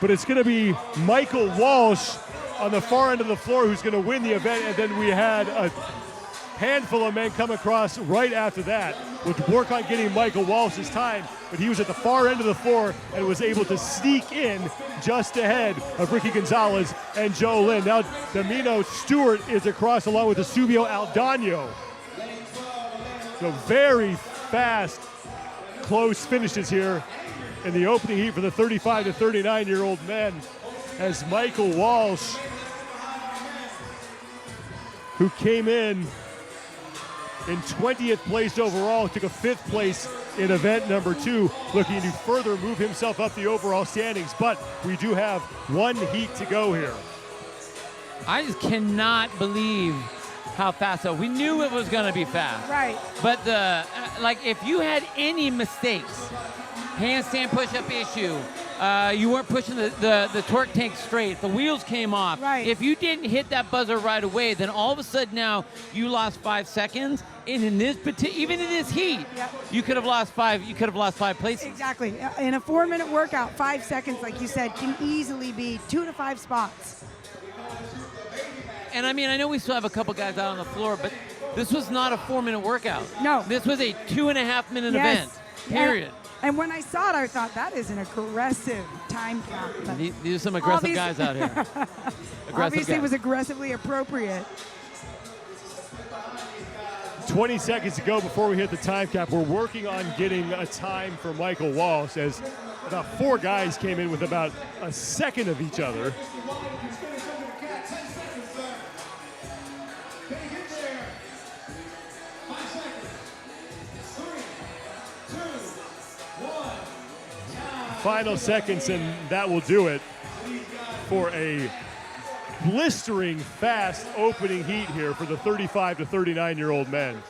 but it's going to be Michael Walsh on the far end of the floor who's going to win the event. And then we had a handful of men come across right after that, would work on getting Michael Walsh's time, but he was at the far end of the floor and was able to sneak in just ahead of Ricky Gonzalez and Joe Lynn. Now Domino Stewart is across along with Esubio Aldano. So very fast, close finishes here in the opening heat for the 35 to 39-year-old men as Michael Walsh, who came in 20th place overall, took a 5th place in event number 2, looking to further move himself up the overall standings. But we do have 1 heat to go here.
I just cannot believe how fast. We knew it was going to be fast.
Right.
But if you had any mistakes, handstand push-up issue, you weren't pushing the torque tank straight, the wheels came off.
Right.
If you didn't hit that buzzer right away, then all of a sudden now you lost 5 seconds. And in this even in this heat, you could have lost 5. You could have lost 5 places.
Exactly. In a 4-minute workout, 5 seconds, like you said, can easily be 2 to 5 spots.
And I mean, I know we still have a couple guys out on the floor, but this was not a 4-minute workout.
No.
This was a 2.5-minute event. Period.
And when I saw it, I thought that is an aggressive time count. But
these are some aggressive guys out here.
Obviously, it was aggressively appropriate.
20 seconds to go before we hit the time cap. We're working on getting a time for Michael Walsh as about 4 guys came in with about a second of each other. Final seconds, and that will do it for a blistering fast opening heat here for the 35 to 39-year-old men.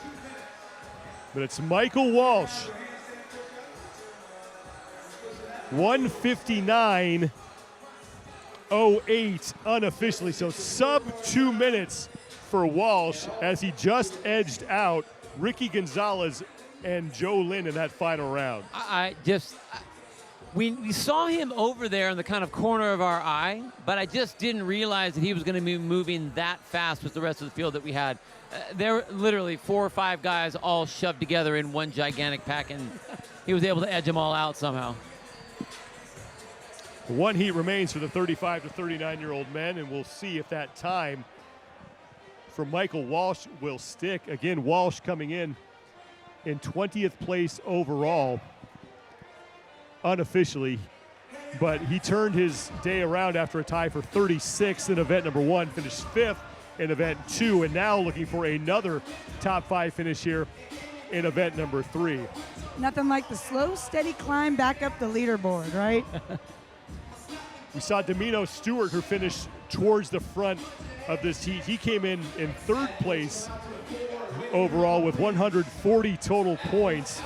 But it's Michael Walsh, 1:59.08 unofficially, so sub 2 minutes for Walsh as he just edged out Ricky Gonzalez and Joe Lynn in that final round.
We saw him over there in the kind of corner of our eye, but I just didn't realize that he was going to be moving that fast with the rest of the field that we had. There were literally 4 or 5 guys all shoved together in one gigantic pack, and he was able to edge them all out somehow.
1 heat remains for the 35 to 39-year-old men, and we'll see if that time for Michael Walsh will stick. Again, Walsh coming in 20th place overall, unofficially, but he turned his day around after a tie for 36th in event number 1, finished 5th in event 2, and now looking for another top 5 finish here in event number 3.
Nothing like the slow, steady climb back up the leaderboard, right?
We saw Domino Stewart, who finished towards the front of this heat. He came in 3rd place overall with 140 total points.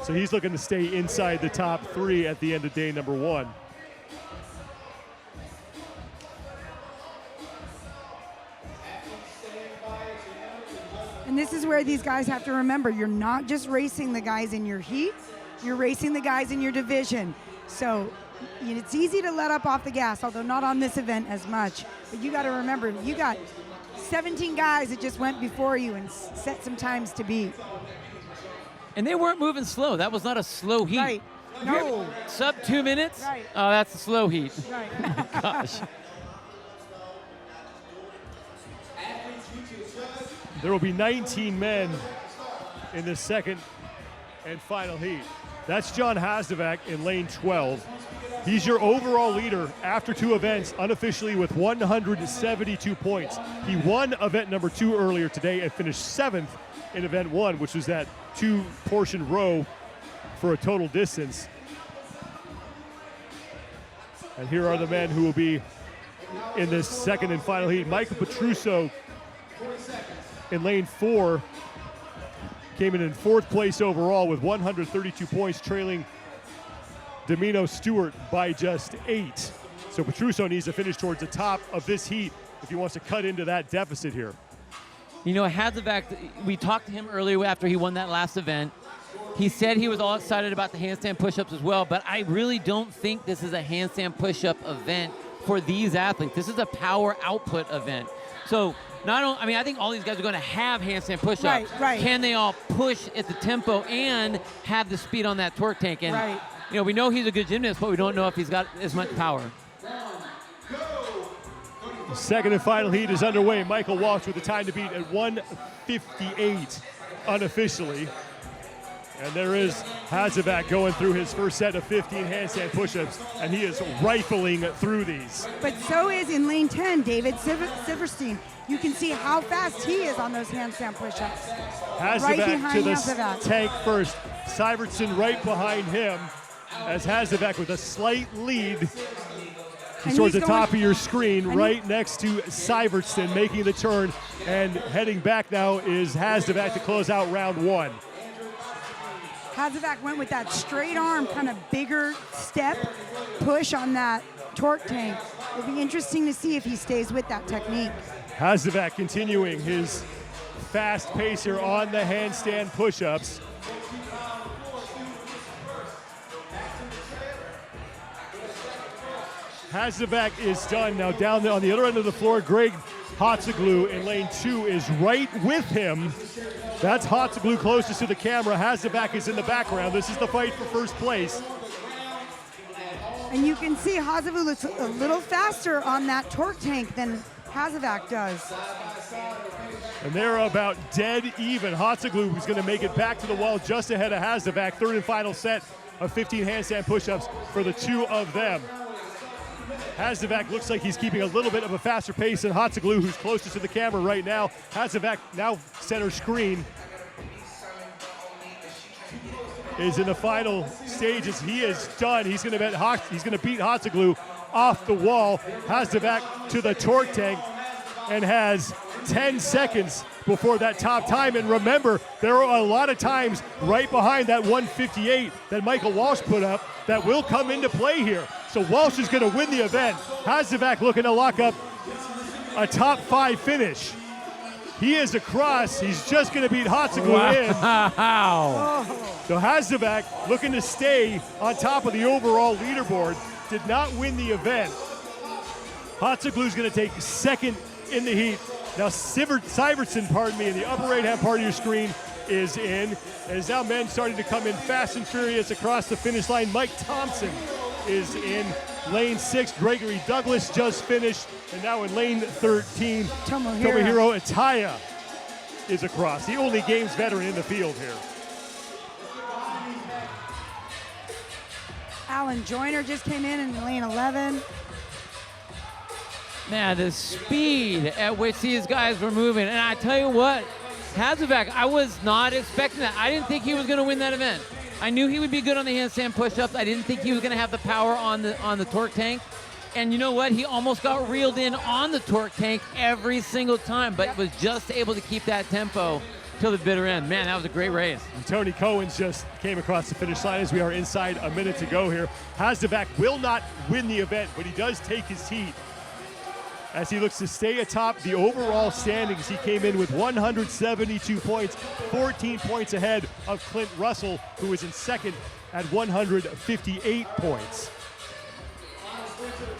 So he's looking to stay inside the top 3 at the end of day number 1.
And this is where these guys have to remember, you're not just racing the guys in your heat, you're racing the guys in your division. So it's easy to let up off the gas, although not on this event as much. But you got to remember, you got 17 guys that just went before you and set some times to beat.
And they weren't moving slow. That was not a slow heat.
Right. No.
Sub 2 minutes?
Right.
Oh, that's a slow heat.
Right.
Gosh.
There will be 19 men in the second and final heat. That's John Hasdevak in lane 12. He's your overall leader after 2 events, unofficially with 172 points. He won event number 2 earlier today and finished 7th in event 1, which was that 2-portion row for a total distance. And here are the men who will be in this second and final heat. Michael Petruso in lane 4 came in 4th place overall with 132 points, trailing Domino Stewart by just 8. So Petruso needs to finish towards the top of this heat if he wants to cut into that deficit here.
You know, Hasdevak, we talked to him earlier after he won that last event. He said he was all excited about the handstand push-ups as well, but I really don't think this is a handstand push-up event for these athletes. This is a power output event. So I think all these guys are going to have handstand push-ups.
Right.
Can they all push at the tempo and have the speed on that torque tank? And you know, we know he's a good gymnast, but we don't know if he's got as much power.
The second and final heat is underway. Michael Walsh with the time to beat at 1:58 unofficially. And there is Hasdevak going through his first set of 15 handstand push-ups, and he is rifling through these.
But so is in lane 10, David Siverstein. You can see how fast he is on those handstand push-ups.
Hasdevak
Right behind
to the
Hasdevak.
tank first. Syvertson right behind him as Hasdevak with a slight lead. He's towards the top of your screen, right next to Syvertson making the turn, and heading back now is Hasdevak to close out round 1.
Hasdevak went with that straight arm, kind of bigger step push on that torque tank. It'll be interesting to see if he stays with that technique.
Hasdevak continuing his fast pace here on the handstand push-ups. Hasdevak is done. Now down there on the other end of the floor, Greg Hotzeglu in lane 2 is right with him. That's Hotzeglu closest to the camera. Hasdevak is in the background. This is the fight for first place.
And you can see Hotzeglu looks a little faster on that torque tank than Hasdevak does.
And they're about dead even. Hotzeglu is going to make it back to the wall just ahead of Hasdevak. Third and final set of 15 handstand push-ups for the 2 of them. Hasdevak looks like he's keeping a little bit of a faster pace than Hotzeglu, who's closest to the camera right now. Hasdevak, now center screen, is in the final stages. He is done. He's going to beat Hotzeglu off the wall. Hasdevak to the torque tank and has 10 seconds before that top time. And remember, there are a lot of times right behind that 1:58 that Michael Walsh put up that will come into play here. So Walsh is going to win the event. Hasdevak looking to lock up a top 5 finish. He is across. He's just going to beat Hotzeglu in.
Wow.
So Hasdevak looking to stay on top of the overall leaderboard. Did not win the event. Hotzeglu is going to take second in the heat. Now Syvertson, in the upper right-hand part of your screen is in. As now men starting to come in fast and furious across the finish line. Mike Thompson is in lane 6. Gregory Douglas just finished. And now in lane 13, Tomohiro Ataya is across. The only games veteran in the field here.
Alan Joyner just came in lane 11.
Man, the speed at which these guys were moving. And I tell you what, Hasdevak, I was not expecting that. I didn't think he was going to win that event. I knew he would be good on the handstand push-ups. I didn't think he was going to have the power on the torque tank. And you know what? He almost got reeled in on the torque tank every single time, but was just able to keep that tempo till the bitter end. Man, that was a great race.
And Tony Cohen's just came across the finish line as we are inside a minute to go here. Hasdevak will not win the event, but he does take his heat as he looks to stay atop the overall standings. He came in with 172 points, 14 points ahead of Clint Russell, who is in second at 158 points.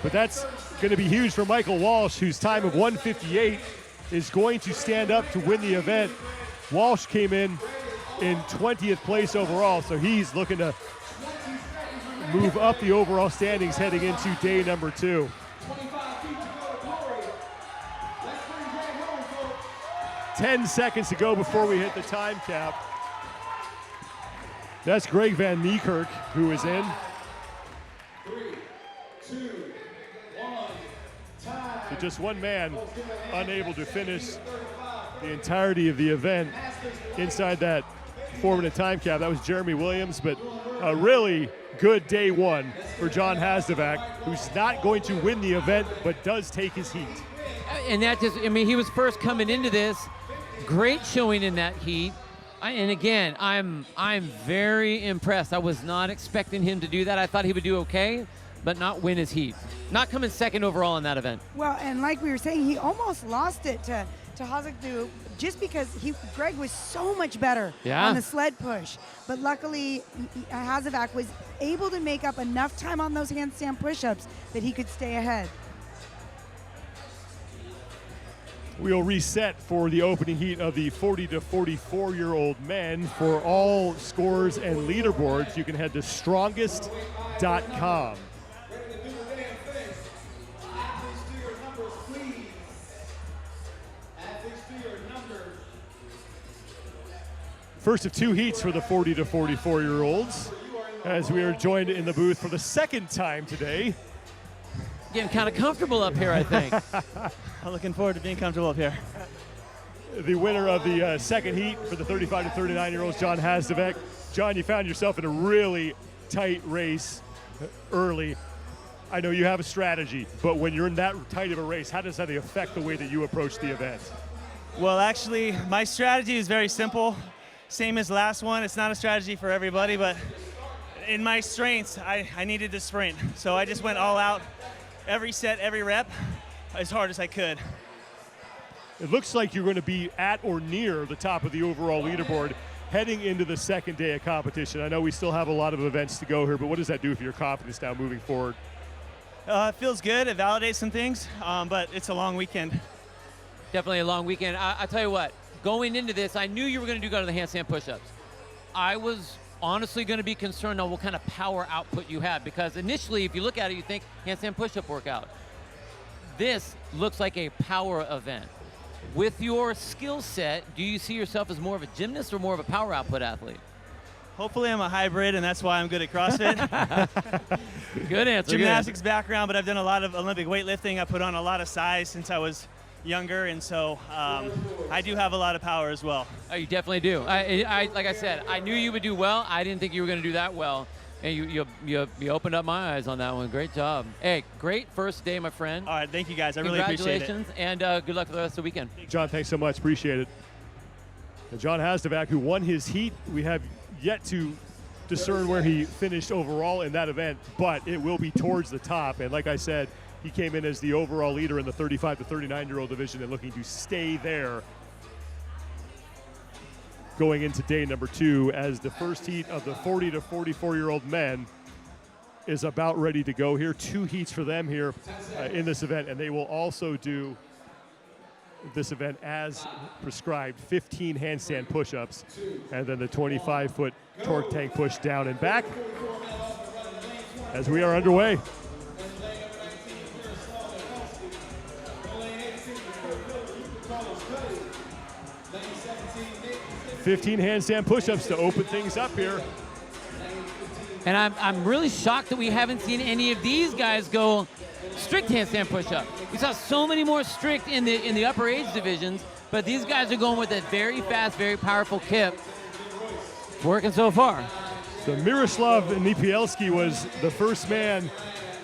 But that's going to be huge for Michael Walsh, whose time of 1:58 is going to stand up to win the event. Walsh came in in 20th place overall, so he's looking to move up the overall standings heading into day number 2. 10 seconds to go before we hit the time cap. That's Greg Van Niekerk who is in.
3, 2, 1, time.
So just one man unable to finish the entirety of the event inside that 4-minute time cap. That was Jeremy Williams, but a really good day 1 for John Hasdevac, who's not going to win the event, but does take his heat.
And that just, I mean, he was first coming into this. Great showing in that heat. And again, I'm very impressed. I was not expecting him to do that. I thought he would do okay, but not win his heat. Not coming second overall in that event.
Well, and like we were saying, he almost lost it to Hazekdu just because Greg was so much better on the sled push. But luckily, Hasdevac was able to make up enough time on those handstand push-ups that he could stay ahead.
We'll reset for the opening heat of the 40 to 44-year-old men. For all scores and leaderboards, you can head to strongest.com. First of 2 heats for the 40 to 44-year-olds, as we are joined in the booth for the second time today.
Getting kind of comfortable up here, I think.
I'm looking forward to being comfortable up here.
The winner of the second heat for the 35 to 39-year-olds, John Hasdevac. John, you found yourself in a really tight race early. I know you have a strategy, but when you're in that tight of a race, how does that affect the way that you approach the event?
Well, actually, my strategy is very simple. Same as last one. It's not a strategy for everybody, but in my strengths, I needed to sprint. So I just went all out, every set, every rep, as hard as I could.
It looks like you're going to be at or near the top of the overall leaderboard heading into the second day of competition. I know we still have a lot of events to go here, but what does that do for your confidence now moving forward?
It feels good. It validates some things, but it's a long weekend.
Definitely a long weekend. I'll tell you what, going into this, I knew you were going to do the handstand push-ups. I was honestly going to be concerned on what kind of power output you have, because initially, if you look at it, you think handstand push-up workout. This looks like a power event. With your skill set, do you see yourself as more of a gymnast or more of a power output athlete?
Hopefully I'm a hybrid, and that's why I'm good at CrossFit.
Good answer.
Gymnastics background, but I've done a lot of Olympic weightlifting. I put on a lot of size since I was younger, and so I do have a lot of power as well.
Oh, you definitely do. Like I said, I knew you would do well. I didn't think you were going to do that well. And you opened up my eyes on that one. Great job. Hey, great first day, my friend.
All right, thank you guys. I really appreciate it.
Congratulations, and good luck for the rest of the weekend.
John, thanks so much. Appreciate it. And John Hasdevac, who won his heat, we have yet to discern where he finished overall in that event, but it will be towards the top. And like I said, he came in as the overall leader in the 35 to 39-year-old division and looking to stay there going into day number 2, as the first heat of the 40 to 44-year-old men is about ready to go here. 2 heats for them here in this event, and they will also do this event as prescribed, 15 handstand push-ups, and then the 25-foot torque tank push down and back as we are underway. "15 handstand push-ups to open things up here."
And I'm really shocked that we haven't seen any of these guys go strict handstand push-up. We saw so many more strict in the upper age divisions, but these guys are going with a very fast, very powerful kip. It's working so far.
So Miroslav Niepielski was the first man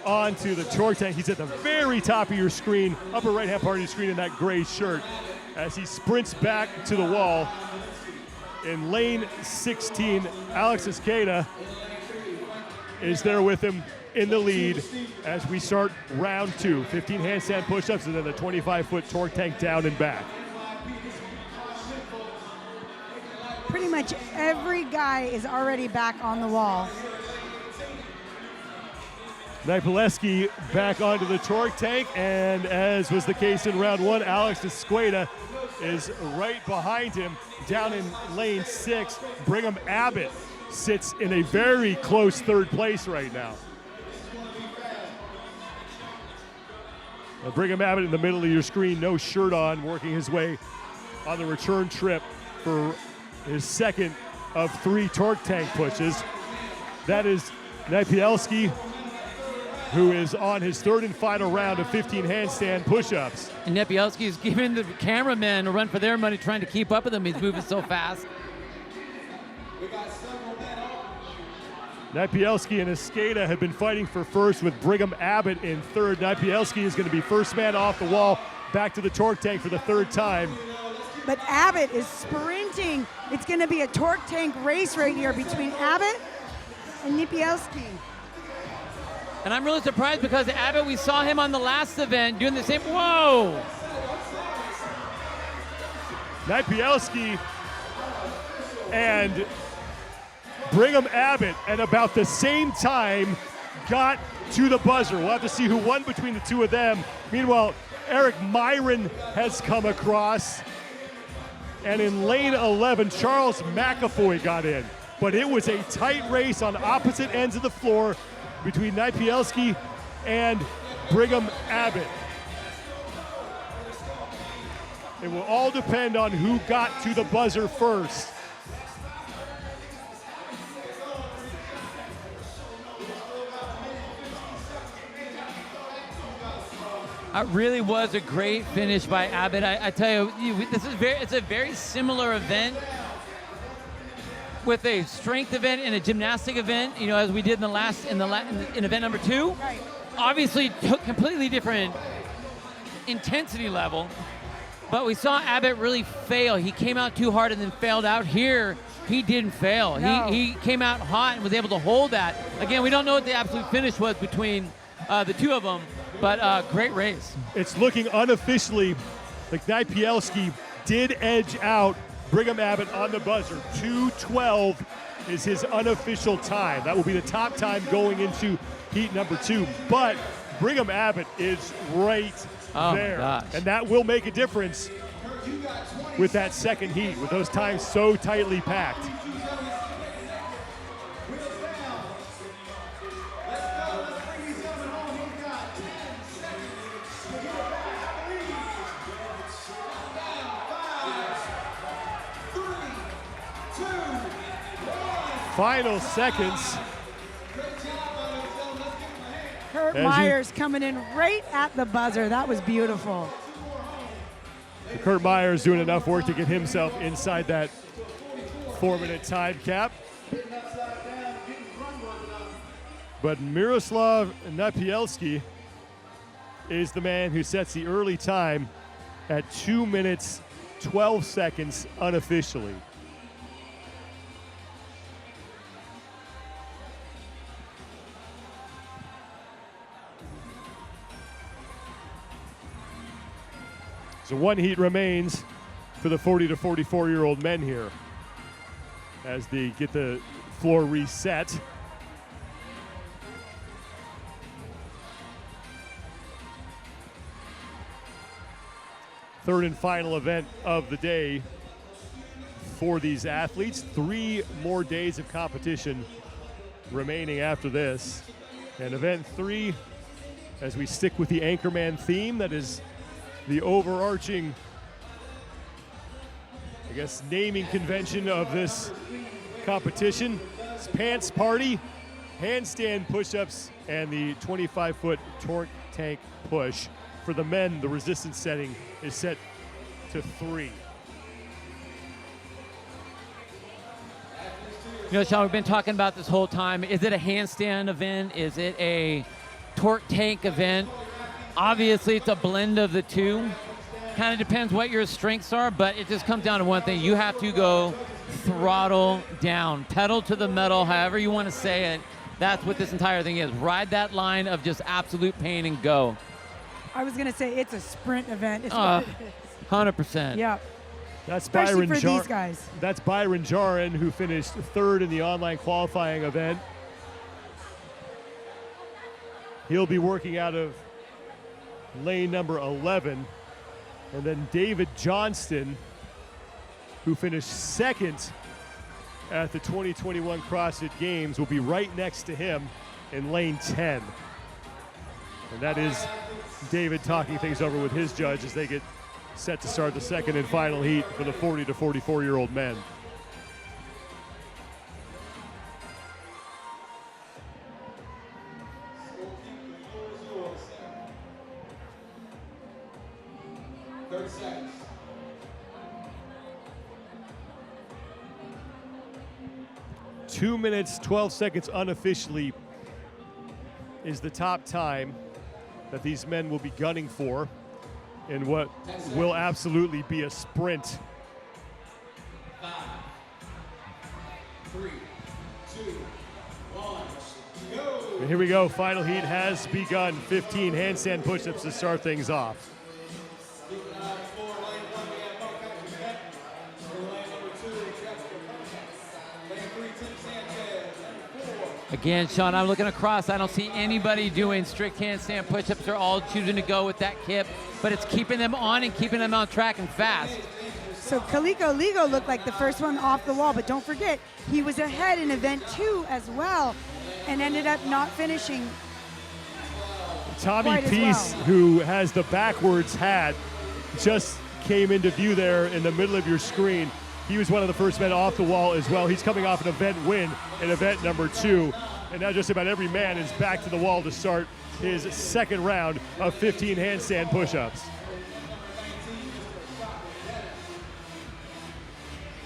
onto the torque tank. He's at the very top of your screen, upper right-hand part of your screen in that gray shirt, as he sprints back to the wall. In lane 16, Alex Esqueda is there with him in the lead as we start round 2. 15 handstand push-ups and then the 25-foot torque tank down and back.
Pretty much every guy is already back on the wall.
Niepielski back onto the torque tank, and as was the case in round 1, Alex Esqueda is right behind him down in lane 6. Brigham Abbott sits in a very close third place right now. Brigham Abbott in the middle of your screen, no shirt on, working his way on the return trip for his second of 3 torque tank pushes. That is Napielski, who is on his third and final round of 15 handstand push-ups.
And Napielski is giving the cameramen a run for their money, trying to keep up with him. He's moving so fast.
Napielski and Escada have been fighting for first with Brigham Abbott in third. Napielski is going to be first man off the wall, back to the torque tank for the third time.
But Abbott is sprinting. It's going to be a torque tank race right here between Abbott and Napielski.
And I'm really surprised because Abbott, we saw him on the last event doing the same. Whoa!
Napielski and Brigham Abbott at about the same time got to the buzzer. We'll have to see who won between the two of them. Meanwhile, Eric Myron has come across. And in lane 11, Charles McAfoy got in. But it was a tight race on opposite ends of the floor between Napielski and Brigham Abbott. It will all depend on who got to the buzzer first.
It really was a great finish by Abbott. I tell you, it's a very similar event with a strength event and a gymnastic event, as we did in event number 2.
Right.
Obviously, completely different intensity level, but we saw Abbott really fail. He came out too hard and then failed out. Here, he didn't fail.
No.
He came out hot and was able to hold that. Again, we don't know what the absolute finish was between the two of them, but great race.
It's looking unofficially like Napielski did edge out Brigham Abbott on the buzzer. 2:12 is his unofficial time. That will be the top time going into heat number 2. But Brigham Abbott is right there.
Gosh.
And that will make a difference with that second heat, with those times so tightly packed. Final seconds.
Kurt
As
Myers coming in right at the buzzer. That was beautiful.
Kurt Myers doing enough work to get himself inside that 4-minute time cap. But Miroslav Napielski is the man who sets the early time at 2 minutes, 12 seconds unofficially. So one heat remains for the 40 to 44-year-old men here as they get the floor reset. Third and final event of the day for these athletes. 3 more days of competition remaining after this. And event 3, as we stick with the Anchorman theme, that is the overarching, I guess, naming convention of this competition. It's Pants Party, handstand push-ups, and the 25-foot torque tank push. For the men, the resistance setting is set to 3.
Sean, we've been talking about this whole time. Is it a handstand event? Is it a torque tank event? Obviously, it's a blend of the two. Kind of depends what your strengths are, but it just comes down to one thing. You have to go throttle down, pedal to the metal, however you want to say it. That's what this entire thing is. Ride that line of just absolute pain and go.
I was going to say it's a sprint event. It's what it is.
100%.
Yeah.
That's
Especially
Byron
for these guys.
That's Byron Jarin, who finished 3rd in the online qualifying event. He'll be working out of lane number 11. And then David Johnston, who finished second at the 2021 CrossFit Games, will be right next to him in lane 10. And that is David talking things over with his judge as they get set to start the second and final heat for the 40 to 44-year-old men.
Seconds.
2 minutes, 12 seconds unofficially is the top time that these men will be gunning for in what will absolutely be a sprint.
5, 3, 2, 1, go!
And here we go, final heat has begun. 15 handstand push-ups to start things off.
Again, Sean, I'm looking across. I don't see anybody doing strict handstand push-ups. They're all choosing to go with that kip, but it's keeping them on and keeping them on track and fast.
So Kaliko Aligo looked like the first one off the wall, but don't forget, he was ahead in event 2 as well and ended up not finishing.
Tommy
quite as
Peace,
well.
who has the backwards hat, just came into view there in the middle of your screen. He was one of the first men off the wall as well. He's coming off an event win in event number 2. And now just about every man is back to the wall to start his second round of 15 handstand push-ups.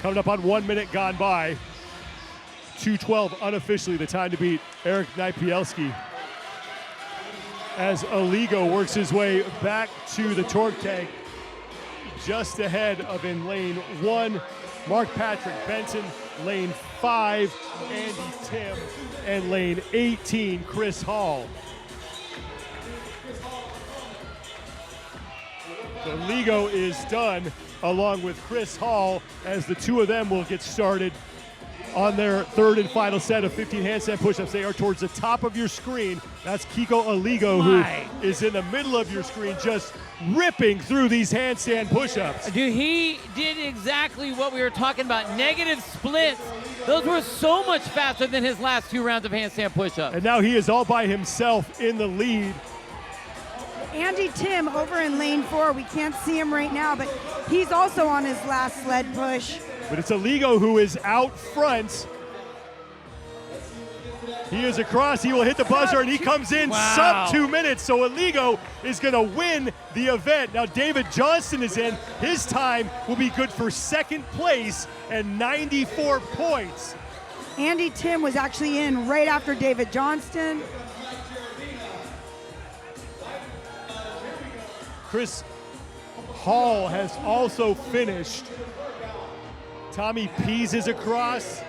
Coming up on 1 minute gone by. 2:12 unofficially the time to beat Eric Napielski. As Aligo works his way back to the torque tank, just ahead of in lane 1, Mark Patrick Benson, lane 5, Andy Tim, and lane 18, Chris Hall. So Aligo is done along with Chris Hall as the two of them will get started on their third and final set of 15 handstand push-ups. They are towards the top of your screen. That's Kiko Aligo, who is in the middle of your screen, just ripping through these handstand push-ups.
Dude, he did exactly what we were talking about, negative splits. Those were so much faster than his last 2 rounds of handstand push-ups.
And now he is all by himself in the lead.
Andy Tim over in lane 4, we can't see him right now, but he's also on his last sled push.
But it's Aligo who is out front. He is across, he will hit the buzzer, and he comes in sub 2 minutes. So Aligo is gonna win the event. Now David Johnston is in. His time will be good for second place and 94 points.
Andy Tim was actually in right after David Johnston.
Chris Hall has also finished. Tommy Pease is across.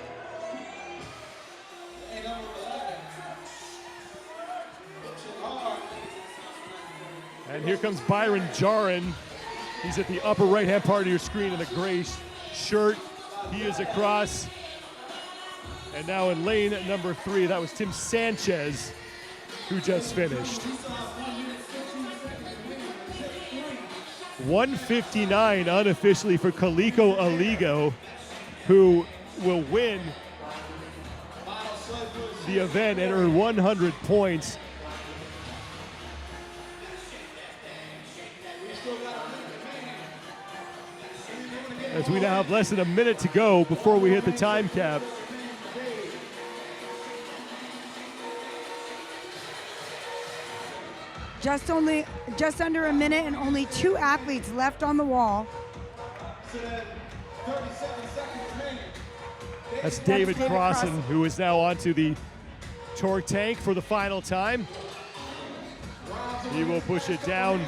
And here comes Byron Jarin. He's at the upper right-hand part of your screen in the gray shirt. He is across. And now in lane number 3, that was Tim Sanchez, who just finished. 159 unofficially for Kaliko Aligo, who will win the event and earn 100 points. As we now have less than a minute to go before we hit the time cap.
Just under a minute and only 2 athletes left on the wall.
That's David Crossan, who is now onto the torque tank for the final time. He will push it down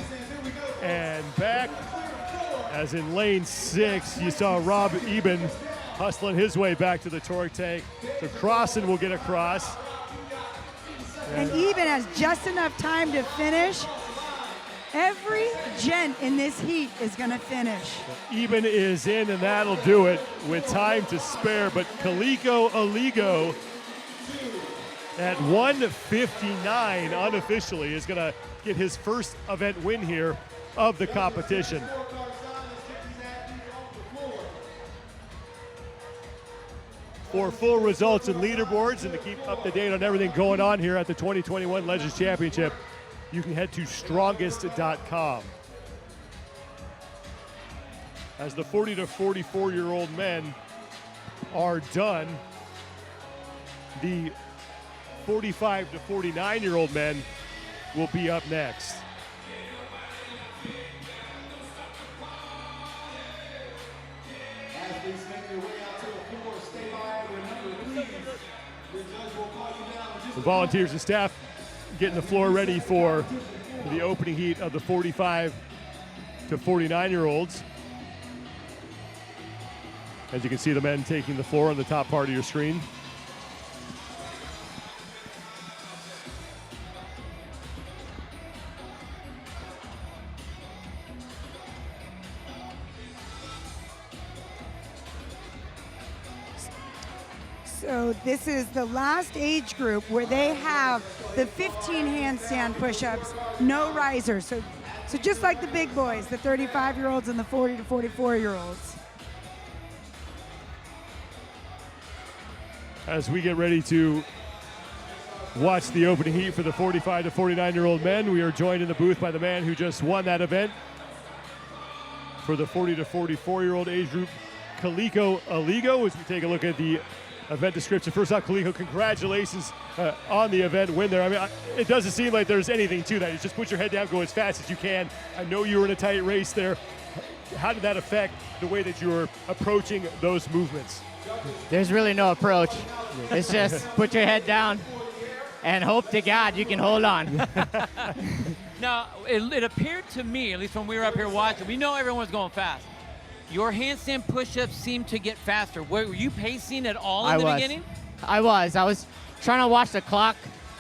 and back. As in lane 6, you saw Rob Eben hustling his way back to the torque tank. So Crossan will get across.
And Eben has just enough time to finish. Every gent in this heat is going to finish.
Eben is in, and that'll do it with time to spare. But Kaliko Aligo at 1:59 unofficially is going to get his first event win here of the competition. For full results and leaderboards and to keep up to date on everything going on here at the 2021 Legends Championship, you can head to strongest.com. As the 40 to 44-year-old men are done, the 45 to 49-year-old men will be up next.
Athletes make their way out to the floor. Stay by. Remember, please, the judge will call you down in just
The volunteers and staff getting the floor ready for the opening heat of the 45 to 49-year-olds. As you can see, the men taking the floor on the top part of your screen.
So this is the last age group where they have the 15 handstand push-ups, no risers. So just like the big boys, the 35-year-olds and the 40 to 44-year-olds.
As we get ready to watch the opening heat for the 45 to 49-year-old men, we are joined in the booth by the man who just won that event for the 40 to 44-year-old age group, Kaliko Aligo. As we take a look at the event description. First off, Kaliko, congratulations on the event win there. I mean, it doesn't seem like there's anything to that. You just put your head down, go as fast as you can. I know you were in a tight race there. How did that affect the way that you were approaching those movements?
There's really no approach. It's just put your head down and hope to God you can hold on.
Now, it appeared to me, at least when we were up here watching, we know everyone was going fast. Your handstand push-ups seemed to get faster. Were you pacing at all in the beginning?
I was trying to watch the clock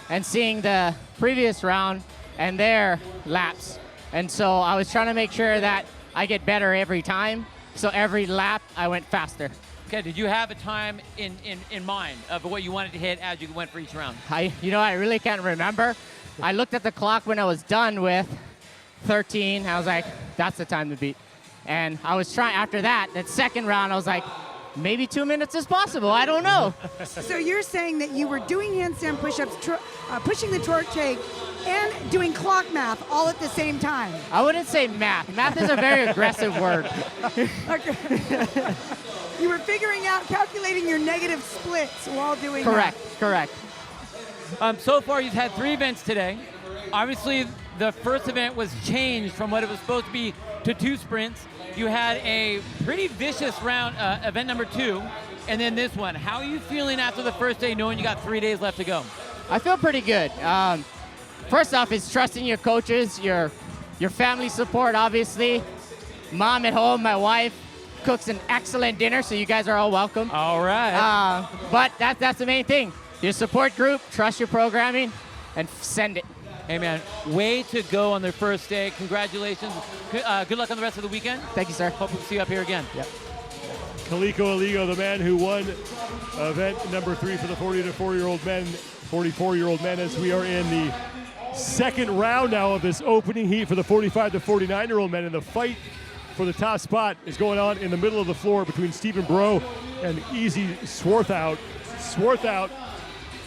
and seeing the previous round and their laps. And so I was trying to make sure that I get better every time. So every lap, I went faster.
Okay, did you have a time in mind of what you wanted to hit as you went for each round?
I really can't remember. I looked at the clock when I was done with 13. I was like, that's the time to beat. And I was trying, after that second round, I was like, maybe 2 minutes is possible. I don't know.
So you're saying that you were doing handstand push-ups, pushing the torque take, and doing clock math all at the same time?
I wouldn't say math. Math is a very aggressive word.
Okay. You were figuring out, calculating your negative splits while doing that.
Correct.
So far, you've had 3 events today. Obviously, the first event was changed from what it was supposed to be to 2 sprints. You had a pretty vicious round, event number 2, and then this one. How are you feeling after the first day, knowing you got 3 days left to go?
I feel pretty good. First off, it's trusting your coaches, your family support, obviously. Mom at home, my wife, cooks an excellent dinner, so you guys are all welcome.
All right.
But that's the main thing. Your support group, trust your programming, and send it.
Hey, man, way to go on their first day. Congratulations. Good luck on the rest of the weekend.
Thank you, sir.
Hope we'll see you up here again.
Yep.
Kaliko Aligo, the man who won event number 3 for the 40 to 44-year-old men, as we are in the second round now of this opening heat for the 45 to 49-year-old men. And the fight for the top spot is going on in the middle of the floor between Stephen Bro and Easy Swarthout. Swarthout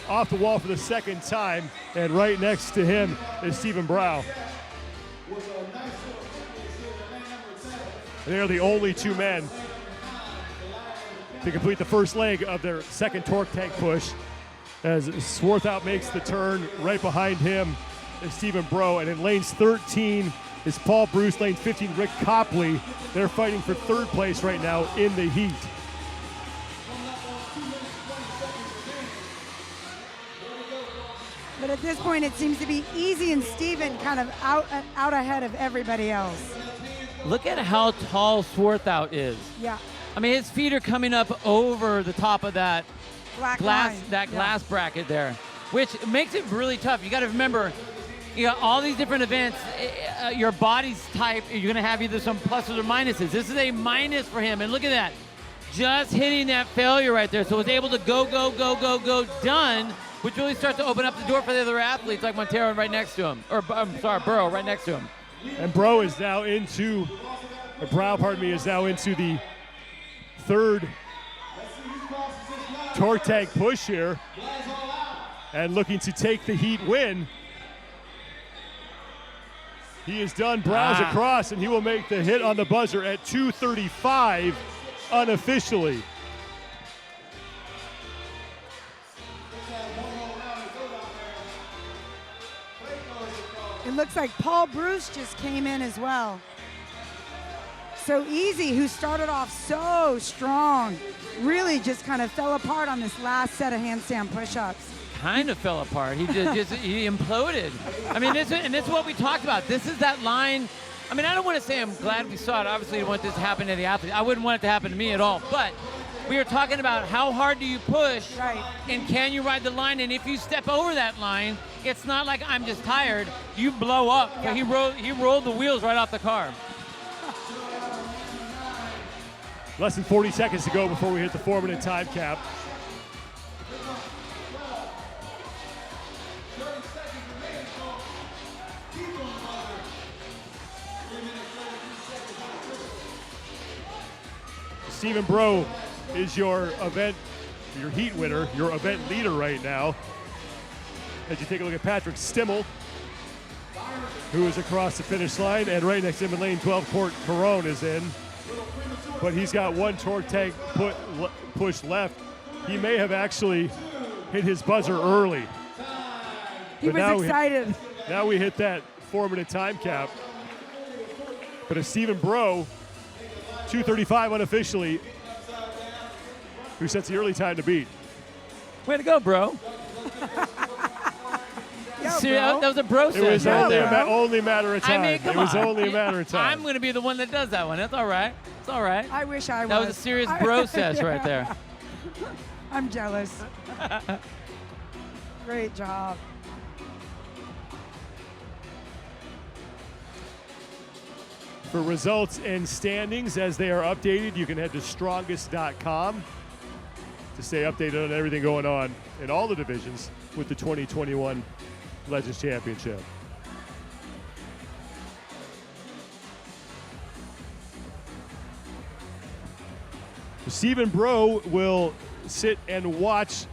off the wall for the second time, and right next to him is Stephen Brow. They are the only 2 men to complete the first leg of their second torque tank push, as Swarthout makes the turn. Right behind him is Stephen Bro, and in lanes 13 is Paul Bruce, lane 15 Rick Copley. They're fighting for 3rd place right now in the heat.
But at this point, it seems to be Easy and Steven kind of out ahead of everybody else.
Look at how tall Swarthout is.
Yeah.
I mean, his feet are coming up over the top of that glass
line.
bracket there, which makes it really tough. You got to remember, you got all these different events. Your body's type, you're going to have either some pluses or minuses. This is a minus for him, and look at that. Just hitting that failure right there. So was able to go, done, which really starts to open up the door for the other athletes like Montero right next to him, or I'm sorry, Burrow right next to him.
And Brow, is now into the third torque tank push here and looking to take the heat win. He is done. Brow's across, and he will make the hit on the buzzer at 2:35 unofficially.
It looks like Paul Bruce just came in as well. So Easy, who started off so strong, really just kind of fell apart on this last set of handstand push-ups.
Kind of fell apart. He he imploded. I mean, this is what we talked about. This is that line. I mean, I don't want to say I'm glad we saw it. Obviously, I want this to happen to the athlete. I wouldn't want it to happen to me at all. But we are talking about how hard do you push, and can you ride the line? And if you step over that line, it's not like I'm just tired. You blow up. Yeah. He rolled the wheels right off the car.
Less than 40 seconds to go before we hit the 4-minute time cap. Stephen Brow is your heat winner, your event leader right now. As you take a look at Patrick Stimmel, who is across the finish line, and right next to him in lane 12, Court Carone is in. But he's got one torque tank push left. He may have actually hit his buzzer early.
He was excited.
Now we hit that 4-minute time cap. But it's Stephen Brow, 2:35 unofficially, who sets the early time to beat.
Way to go, bro. See, that was a bro session.
It was only a matter of time.
I mean, come on.
It was only a matter of time.
I'm going to be the one that does that one. That's all right. It's all right.
I wish I was.
That was a serious bro sesh right there.
I'm jealous. Great job.
For results and standings as they are updated, you can head to strongest.com to stay updated on everything going on in all the divisions with the 2021 Legends Championship. Stephen Brow will sit and watch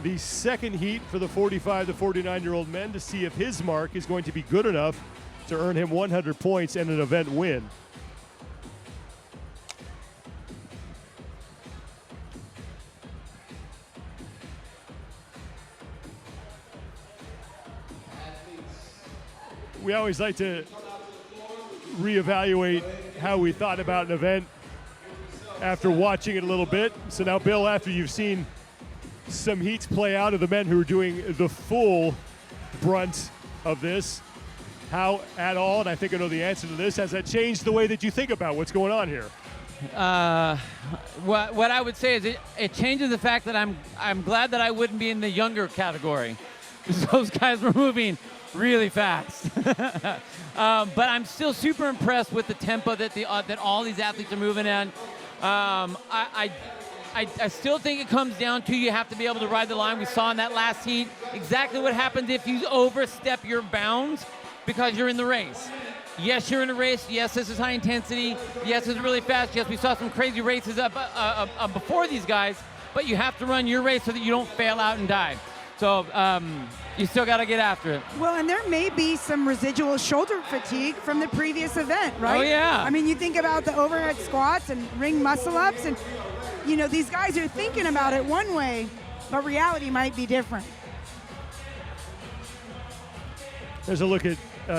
the second heat for the 45 to 49-year-old men to see if his mark is going to be good enough to earn him 100 points and an event win. We always like to reevaluate how we thought about an event after watching it a little bit. So now, Bill, after you've seen some heats play out of the men who are doing the full brunt of this, how at all, and I think I know the answer to this, has that changed the way that you think about what's going on here?
What I would say is it changes the fact that I'm glad that I wouldn't be in the younger category, because those guys were moving really fast. But I'm still super impressed with the tempo that all these athletes are moving in. I still think it comes down to you have to be able to ride the line. We saw in that last heat exactly what happens if you overstep your bounds because you're in the race. Yes, you're in a race. Yes, this is high intensity. Yes, it's really fast. Yes, we saw some crazy races up before these guys, but you have to run your race so that you don't fail out and die. So you still got to get after it.
Well, and there may be some residual shoulder fatigue from the previous event, right?
Oh, yeah.
I mean, you think about the overhead squats and ring muscle-ups, and, you know, these guys are thinking about it one way, but reality might be different.
There's a look at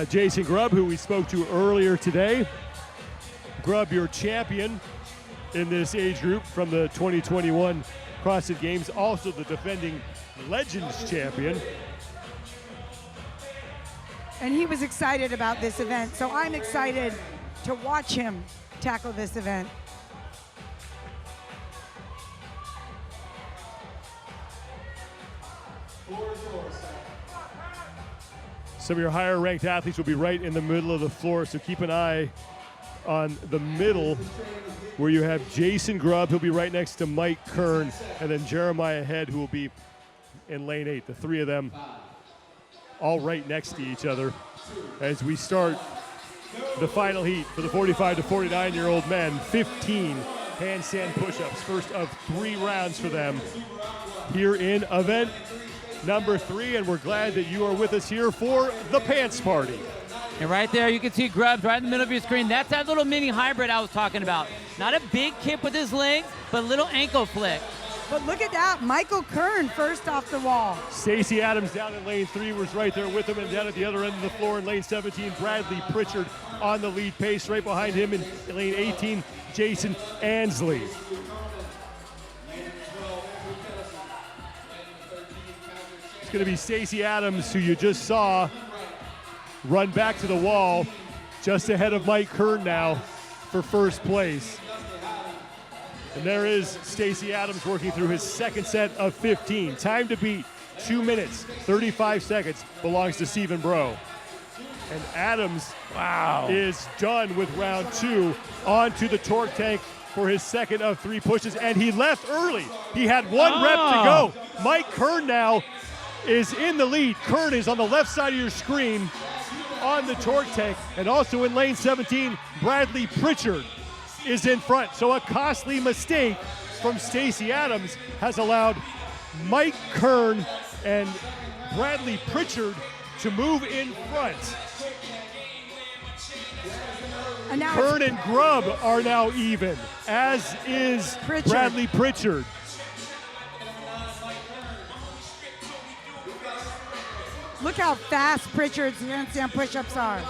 Jason Grubb, who we spoke to earlier today. Grubb, your champion in this age group from the 2021 CrossFit Games, also the defending Legends champion.
And he was excited about this event, so I'm excited to watch him tackle this event.
Some of your higher ranked athletes will be right in the middle of the floor, so keep an eye on the middle where you have Jason Grubb, who'll be right next to Mike Kern, and then Jeremiah Head, who will be in lane 8. The three of them all right next to each other as we start the final heat for the 45 to 49-year-old men. 15 handstand push-ups, first of 3 rounds for them here in event number 3, and we're glad that you are with us here for the Pants Party.
And right there, you can see Grubbs right in the middle of your screen. That's that little mini hybrid I was talking about. Not a big kick with his legs, but a little ankle flick.
But look at that, Michael Kern first off the wall.
Stacey Adams down in lane 3 was right there with him, and down at the other end of the floor in lane 17, Bradley Pritchard on the lead pace. Right behind him in lane 18, Jason Ansley. It's going to be Stacey Adams, who you just saw run back to the wall, just ahead of Mike Kern now for first place. And there is Stacey Adams working through his second set of 15. Time to beat, 2 minutes, 35 seconds, belongs to Stephen Bro. And Adams is done with round 2, on to the torque tank for his second of 3 pushes, and he left early. He had 1 rep to go. Mike Kern now is in the lead. Kern is on the left side of your screen on the torque tank, and also in lane 17, Bradley Pritchard is in front. So a costly mistake from Stacey Adams has allowed Mike Kern and Bradley Pritchard to move in front.
And now
Kern and Grubb are now even, as is
Pritchard.
Bradley Pritchard.
Look how fast Pritchard's handstand push-ups are.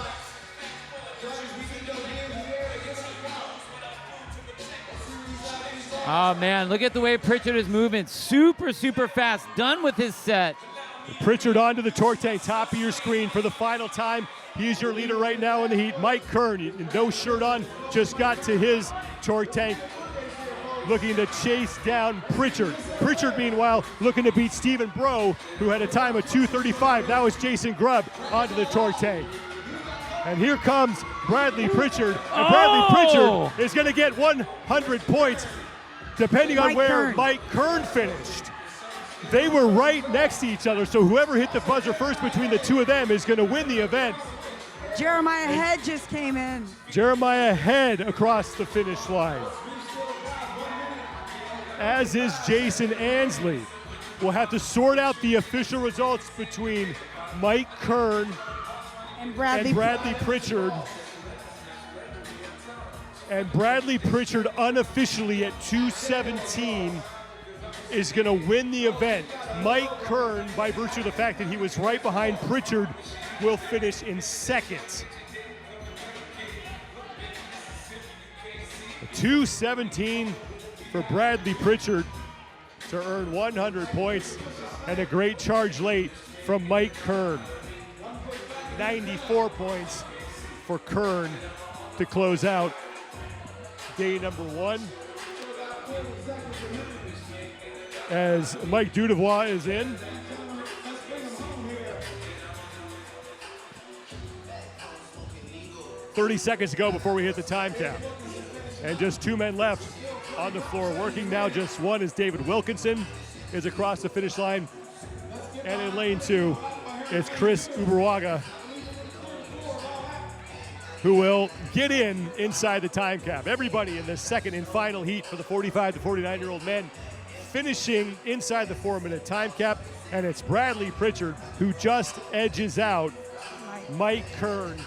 Oh, man, look at the way Pritchard is moving. Super, super fast. Done with his set.
Pritchard onto the torque tank, top of your screen for the final time. He's your leader right now in the heat. Mike Kern, no shirt on, just got to his torque tank, looking to chase down Pritchard. Pritchard, meanwhile, looking to beat Stephen Bro, who had a time of 2:35. That was Jason Grubb onto the torque tank. And here comes Bradley Pritchard. And Bradley Pritchard is going to get 100 points, depending on where Mike Kern finished. They were right next to each other, so whoever hit the buzzer first between the two of them is going to win the event.
Jeremiah Head just came in.
Jeremiah Head across the finish line, as is Jason Ansley. We'll have to sort out the official results between Mike Kern
and Bradley
Pritchard. And Bradley Pritchard unofficially at 2:17 is going to win the event. Mike Kern, by virtue of the fact that he was right behind Pritchard, will finish in second. 2:17 for Bradley Pritchard to earn 100 points, and a great charge late from Mike Kern. 94 points for Kern to close out day number 1. As Mike Dudevois is in. "30 seconds to go before we hit the time cap. And just 2 men left on the floor. Working now, just one, is David Wilkinson is across the finish line. And in lane 2, it's Chris Uberwaga, who will get inside the time cap. Everybody in the second and final heat for the 45 to 49-year-old men finishing inside the 4-minute time cap, and it's Bradley Pritchard who just edges out Mike Kern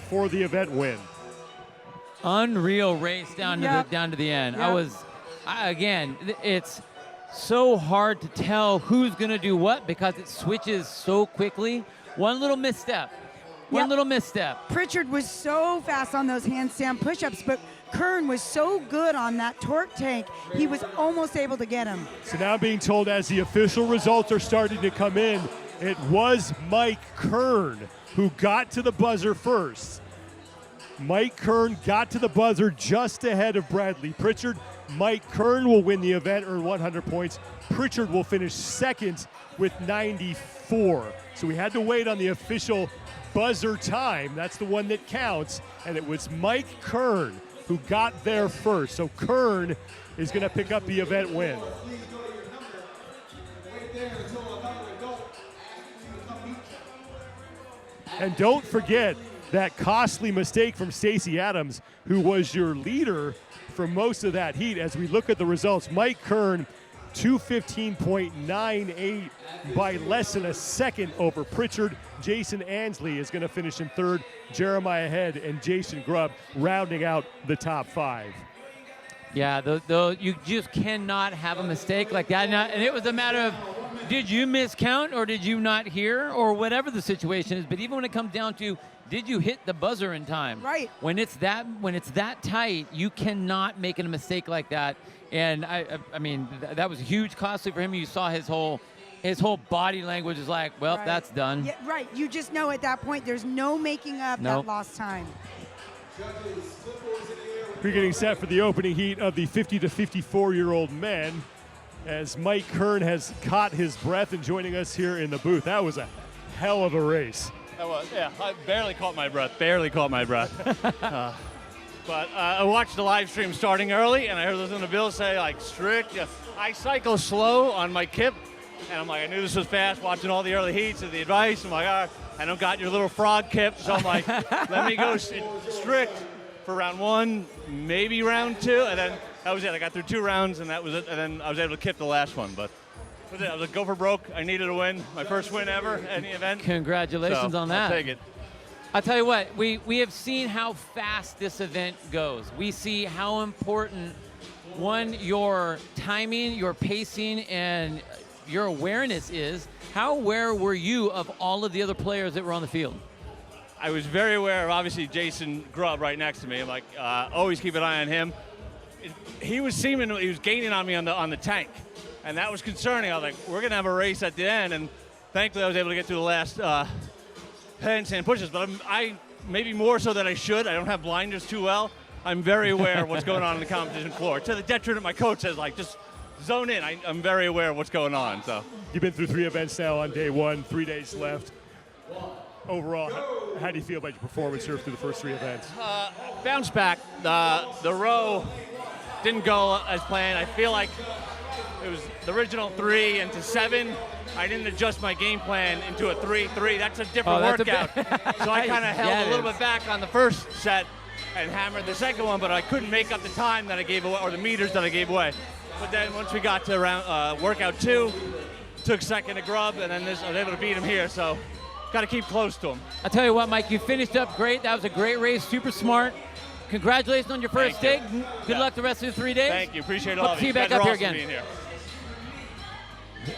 for the event win.
Unreal race down to the end.
Yep.
Again, it's so hard to tell who's going to do what because it switches so quickly. One little misstep.
Pritchard was so fast on those handstand push-ups, but Kern was so good on that torque tank, he was almost able to get him.
So now being told, as the official results are starting to come in, it was Mike Kern who got to the buzzer first. Mike Kern got to the buzzer just ahead of Bradley Pritchard. Mike Kern will win the event, earn 100 points. Pritchard will finish second with 94. So we had to wait on the official buzzer time. That's the one that counts. And it was Mike Kern who got there first. So Kern is going to pick up the event win. And don't forget, that costly mistake from Stacey Adams, who was your leader for most of that heat. As we look at the results, Mike Kern, 2:15.98 by less than a second over Pritchard. Jason Ansley is going to finish in third. Jeremiah Head and Jason Grubb rounding out the top 5.
Yeah, you just cannot have a mistake like that. And it was a matter of, did you miscount or did you not hear or whatever the situation is. But even when it comes down to, did you hit the buzzer in time?
Right.
When it's that tight, you cannot make a mistake like that. And I mean, that was huge, costly for him. You saw his whole body language is like, well,
Right.
that's done.
Yeah, right. You just know at that point there's no making up
Nope.
that lost time.
We're getting set for the opening heat of the 50 to 54-year-old men as Mike Kern has caught his breath and joining us here in the booth. That was a hell of a race.
That was, yeah. I barely caught my breath. But I watched the live stream starting early, and I heard Lieutenant Bill say, like, strict. Yeah. I cycle slow on my kip, and I'm like, I knew this was fast, watching all the early heats and the advice. I'm like, all right, I don't got your little frog kip, so I'm like, let me go strict for round 1, maybe round 2, and then that was it. I got through 2 rounds, and that was it, and then I was able to kip the last one. But that was it. I was like, go for broke. I needed a win, my first win ever in the event.
Congratulations
So,
on that.
I'll take it.
I'll tell you what, we have seen how fast this event goes. We see how important, one, your timing, your pacing, and your awareness is. How aware were you of all of the other players that were on the field?
I was very aware of, obviously, Jason Grubb right next to me. I'm like, always keep an eye on him. He was gaining on me on the tank, and that was concerning. I was like, we're going to have a race at the end, and thankfully I was able to get through the last handstand pushes, but I maybe more so than I should. I don't have blinders too well. I'm very aware of what's going on in the competition floor. To the detriment, my coach says, like, just zone in. I'm very aware of what's going on. So
you've been through 3 events now on day 1, 3 days left. Overall, how do you feel about your performance here through the first 3 events?
Bounce back. The row didn't go as planned. I feel like it was the original 3 into 7. I didn't adjust my game plan into a 3-3. That's a different workout. So I kind of held a little bit back on the first set and hammered the second one, but I couldn't make up the time that I gave away, or the meters that I gave away. But then once we got to workout 2, took second to Grubb, and then I was able to beat him here. So got to keep close to him.
I'll tell you what, Mike, you finished up great. That was a great race, super smart. Congratulations on your first day. Good luck the rest of the 3 days.
Thank you. Appreciate all of you.
See you back up here again.
Being here.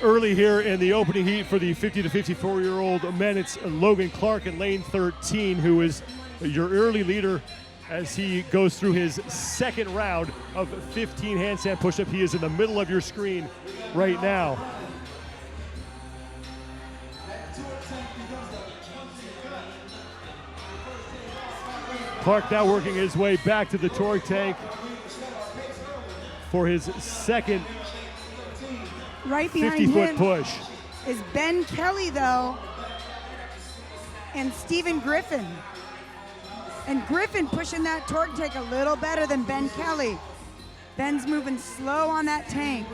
Early here in the opening heat for the 50 to 54-year-old men, it's Logan Clark in lane 13, who is your early leader as he goes through his second round of 15 handstand push-up. He is in the middle of your screen right now. Clark now working his way back to the torque tank for his second
Right behind
50-foot
him
push.
is Ben Kelly, though, and Stephen Griffin. And Griffin pushing that torque tank a little better than Ben Kelly. Ben's moving slow on that tank.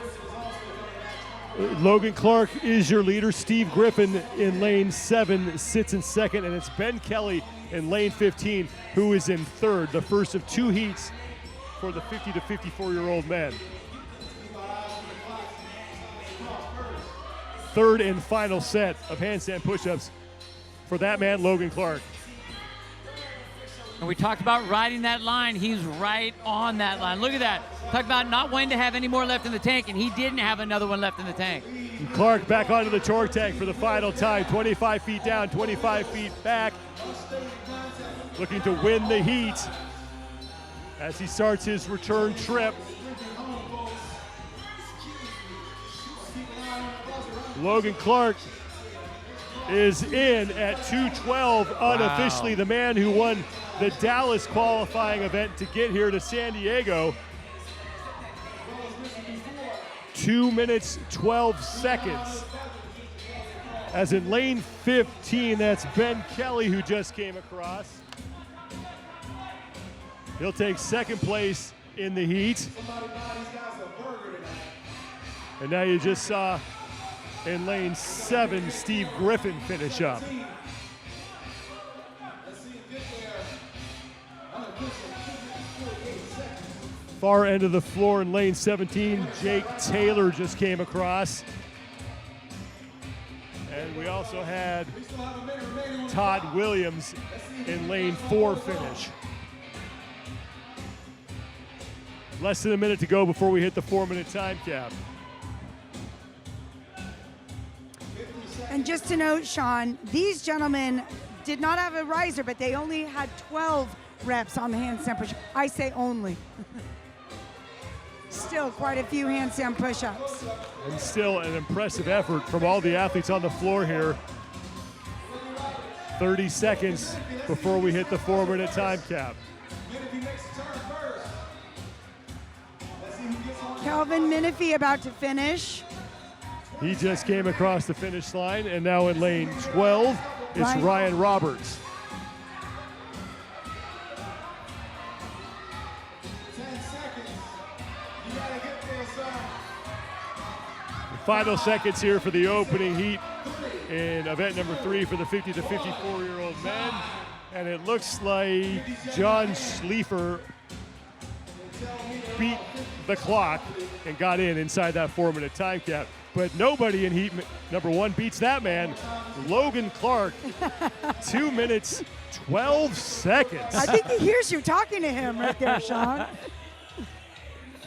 Logan Clark is your leader. Steve Griffin in lane 7 sits in second, and it's Ben Kelly in lane 15 who is in third, the first of 2 heats for the 50 to 54-year-old men. Third and final set of handstand push-ups for that man, Logan Clark.
And we talked about riding that line. He's right on that line. Look at that. Talk about not wanting to have any more left in the tank, and he didn't have another one left in the tank.
And Clark back onto the torque tank for the final time. 25 feet down, 25 feet back. Looking to win the heat as he starts his return trip. Logan Clark is in at 2:12 unofficially. The man who won the Dallas qualifying event to get here to San Diego. 2 minutes, 12 seconds. As in lane 15, that's Ben Kelly who just came across. He'll take second place in the heat. And now you just saw in lane 7, Steve Griffin finish up. Far end of the floor in lane 17, Jake Taylor just came across. And we also had Todd Williams in lane 4 finish. Less than a minute to go before we hit the 4-minute time cap.
And just to note, Sean, these gentlemen did not have a riser, but they only had 12 reps on the handstand push. I say only. Still quite a few handstand push-ups.
And still an impressive effort from all the athletes on the floor here. 30 seconds before we hit the 4-minute time cap.
Calvin Menifee about to finish.
He just came across the finish line, and now in lane 12, it's Ryan Roberts.
10 seconds. You gotta get this up.
Final seconds here for the opening heat in event number 3 for the 50 to 54-year-old men. And it looks like John Schliefer beat the clock and got inside that 4-minute time cap. But nobody in heat number 1 beats that man, Logan Clark. 2 minutes, 12 seconds.
I think he hears you talking to him right there, Sean.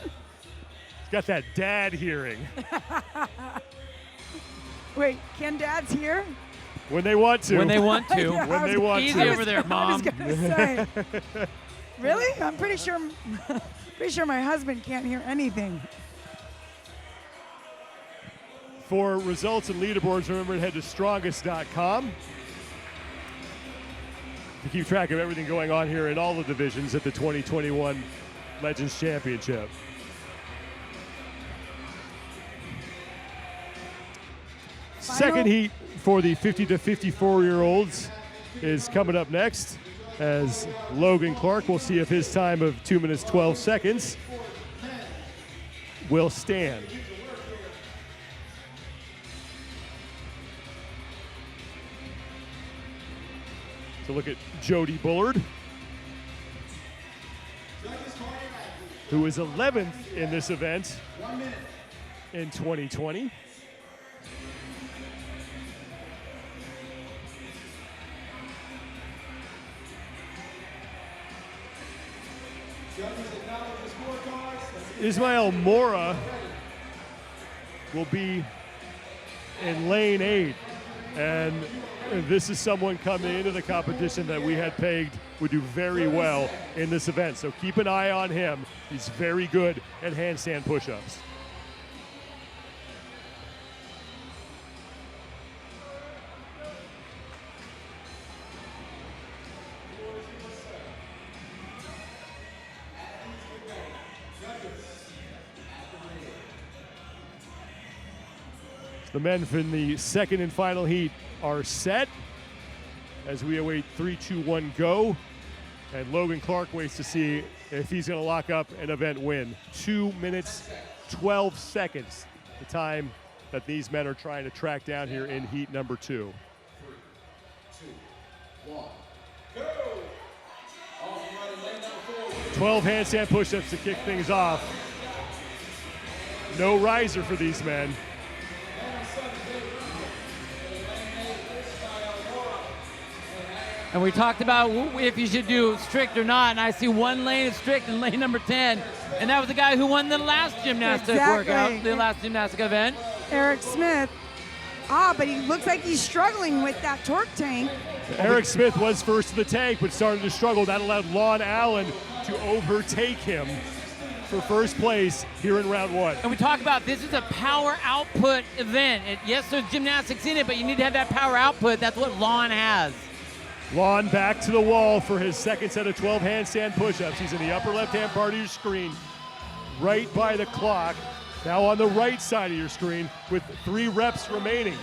He's got that dad hearing.
Wait, can dads hear?
When they want to.
When they want to.
Yeah,
when they want
Easy
to.
over there,
I was
Mom.
gonna say. Really? I'm pretty sure my husband can't hear anything.
For results and leaderboards, remember to head to strongest.com to keep track of everything going on here in all the divisions at the 2021 Legends Championship. Second heat for the 50 to 54-year-olds is coming up next as Logan Clark will see if his time of 2 minutes 12 seconds will stand. So look at Jody Bullard, who is 11th in this event in 2020. Ismael Mora will be in lane 8, and this is someone coming into the competition that we had pegged would do very well in this event. So keep an eye on him. He's very good at handstand push-ups. The men from the second and final heat are set as we await 3, 2, 1, go. And Logan Clark waits to see if he's going to lock up an event win. 2 minutes, 12 seconds, the time that these men are trying to track down here in heat number 2.
3, 2, 1, go!
12 handstand push-ups to kick things off. No riser for these men.
And we talked about if you should do strict or not, and I see one lane is strict in lane number 10, and that was the guy who won the last gymnastic workout, the last gymnastic event.
Eric Smith. But he looks like he's struggling with that torque tank.
Eric Smith was first to the tank, but started to struggle. That allowed Lon Allen to overtake him for first place here in round 1.
And we talk about this is a power output event. Yes, there's gymnastics in it, but you need to have that power output. That's what Lon has.
Lon back to the wall for his second set of 12 handstand push-ups. He's in the upper left-hand part of your screen, right by the clock. Now on the right side of your screen with 3 reps remaining.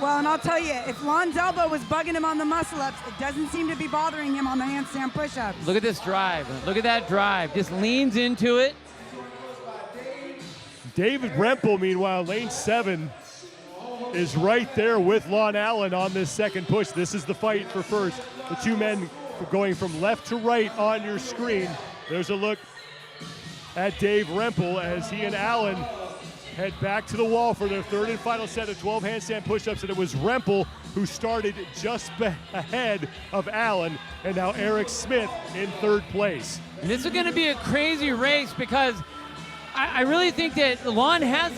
Well, and I'll tell you, if Lon's elbow was bugging him on the muscle-ups, it doesn't seem to be bothering him on the handstand push-ups.
Look at this drive. Look at that drive. Just leans into it.
David Rempel, meanwhile, lane 7, is right there with Lon Allen on this second push. This is the fight for first. The 2 men going from left to right on your screen. There's a look at Dave Rempel as he and Allen head back to the wall for their third and final set of 12 handstand push-ups, and it was Rempel who started just ahead of Allen, and now Eric Smith in third place.
And this is going to be a crazy race because I really think that Lon has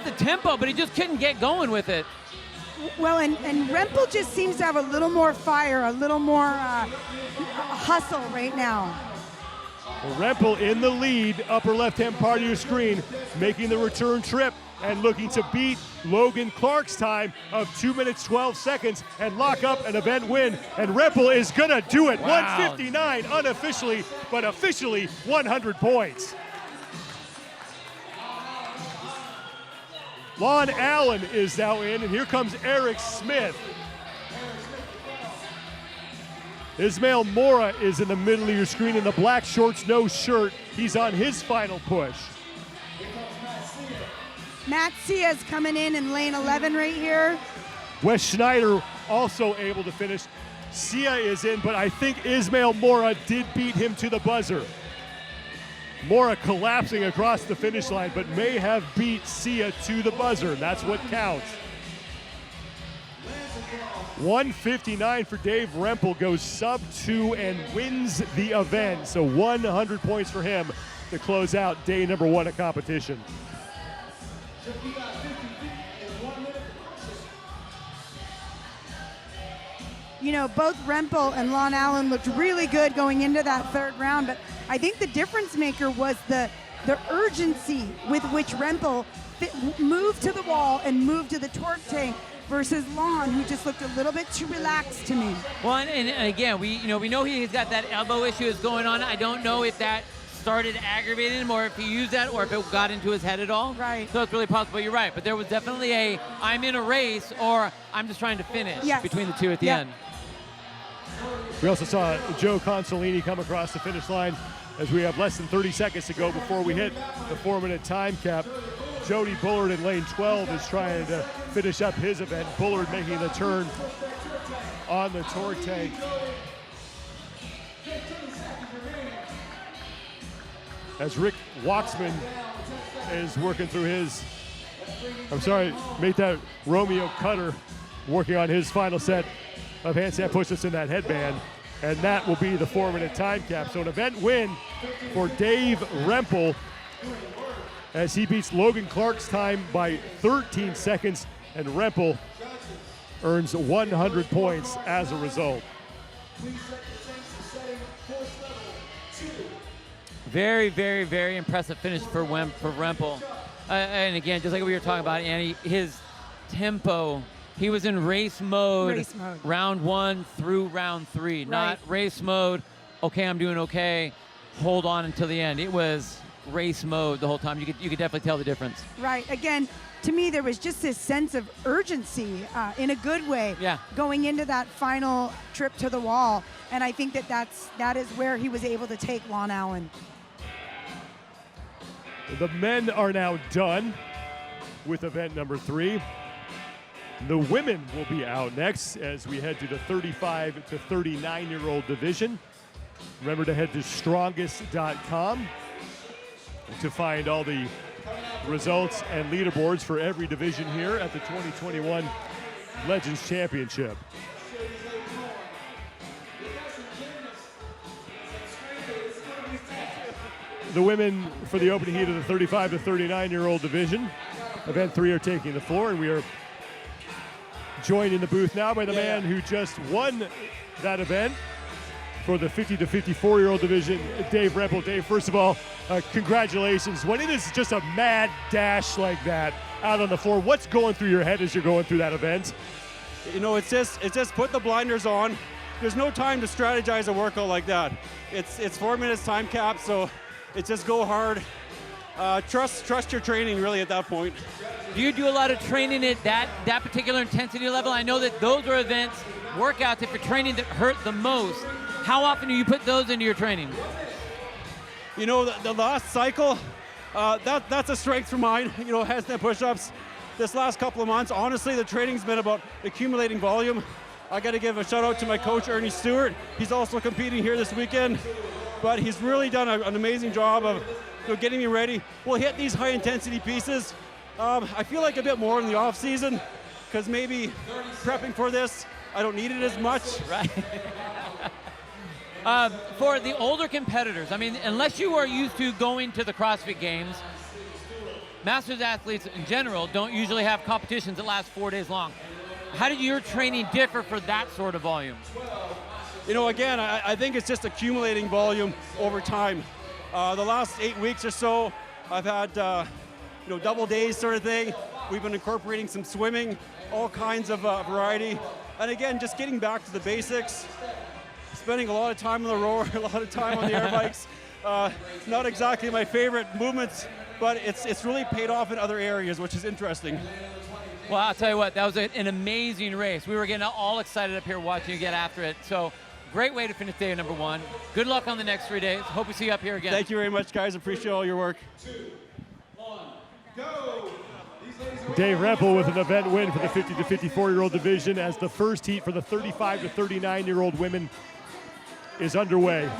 the tempo, but he just couldn't get going with it.
Well, and Rempel just seems to have a little more fire, a little more hustle right now.
Rempel in the lead, upper left-hand part of your screen, making the return trip and looking to beat Logan Clark's time of 2 minutes, 12 seconds and lock up an event win. And Rempel is going to do it.
Wow.
159 unofficially, but officially 100 points. Lon Allen is now in, and here comes Eric Smith. Ismail Mora is in the middle of your screen in the black shorts, no shirt. He's on his final push.
Matt Sia's coming in lane 11 right here.
Wes Schneider also able to finish. Sia is in, but I think Ismail Mora did beat him to the buzzer. Mora collapsing across the finish line, but may have beat Sia to the buzzer. That's what counts. 159 for Dave Rempel, goes sub 2 and wins the event. So 100 points for him to close out day number 1 of competition.
You know, both Rempel and Lon Allen looked really good going into that third round, but I think the difference maker was the urgency with which Rempel moved to the wall and moved to the torque tank versus Lon, who just looked a little bit too relaxed to me.
Well, and again, we know he's got that elbow issue is going on. I don't know if that started aggravating him or if he used that or if it got into his head at all.
Right.
So it's really possible. You're right. But there was definitely a I'm in a race or I'm just trying to finish between the two at the end.
We also saw Joe Consolini come across the finish line as we have less than 30 seconds to go before we hit the 4-minute time cap. Jody Bullard in lane 12 is trying to finish up his event. Bullard making the turn on the torque tank. As Rick Waxman is working through his, make that Romeo Cutter working on his final set of handstand push-ups in that headband. And that will be the 4-minute time cap. So an event win for Dave Rempel as he beats Logan Clark's time by 13 seconds, and Rempel earns 100 points as a result.
Very, very, very impressive finish for Rempel. And again, just like we were talking about, Annie, his tempo, he was in race mode. Round 1 through round 3. Right. Not race mode, okay, I'm doing okay, hold on until the end. It was race mode the whole time. You could definitely tell the difference.
Right. Again, to me, there was just this sense of urgency in a good way going into that final trip to the wall. And I think that is where he was able to take Lon Allen.
The men are now done with event number 3. The women will be out next as we head to the 35 to 39-year-old division. Remember to head to strongest.com to find all the results and leaderboards for every division here at the 2021 Legends Championship. The women for the opening heat of the 35 to 39-year-old division. Event 3 are taking the floor, and we are joined in the booth now by the man who just won that event for the 50 to 54-year-old division, Dave Rempel. Dave, first of all, congratulations. When it is just a mad dash like that out on the floor, what's going through your head as you're going through that event?
You know, it's just put the blinders on. There's no time to strategize a workout like that. It's 4 minutes time cap, so it's just go hard. Trust your training really at that point.
Do you do a lot of training at that particular intensity level? I know that those are events, workouts, if you're training that hurt the most. How often do you put those into your training?
You know, the last cycle, that's a strength for mine. You know, handstand push-ups. This last couple of months, honestly, the training's been about accumulating volume. I got to give a shout out to my coach, Ernie Stewart. He's also competing here this weekend, but he's really done an amazing job of getting me ready. We'll hit these high intensity pieces. I feel like a bit more in the off season because maybe prepping for this, I don't need it as much.
Right. For the older competitors, I mean, unless you are used to going to the CrossFit Games, Masters athletes in general don't usually have competitions that last 4 days long. How did your training differ for that sort of volume?
You know, again, I think it's just accumulating volume over time. The last 8 weeks or so, I've had, double days sort of thing. We've been incorporating some swimming, all kinds of variety. And again, just getting back to the basics, spending a lot of time on the rower, a lot of time on the air bikes. Not exactly my favorite movements, but it's really paid off in other areas, which is interesting.
Well, I'll tell you what, that was an amazing race. We were getting all excited up here watching you get after it. So great way to finish day number 1. Good luck on the next 3 days. Hope we see you up here again.
Thank you very much, guys. Appreciate all your work.
2, 1, go!
Dave Rempel with an event win for the 50 to 54-year-old division as the first heat for the 35 to 39-year-old women is underway.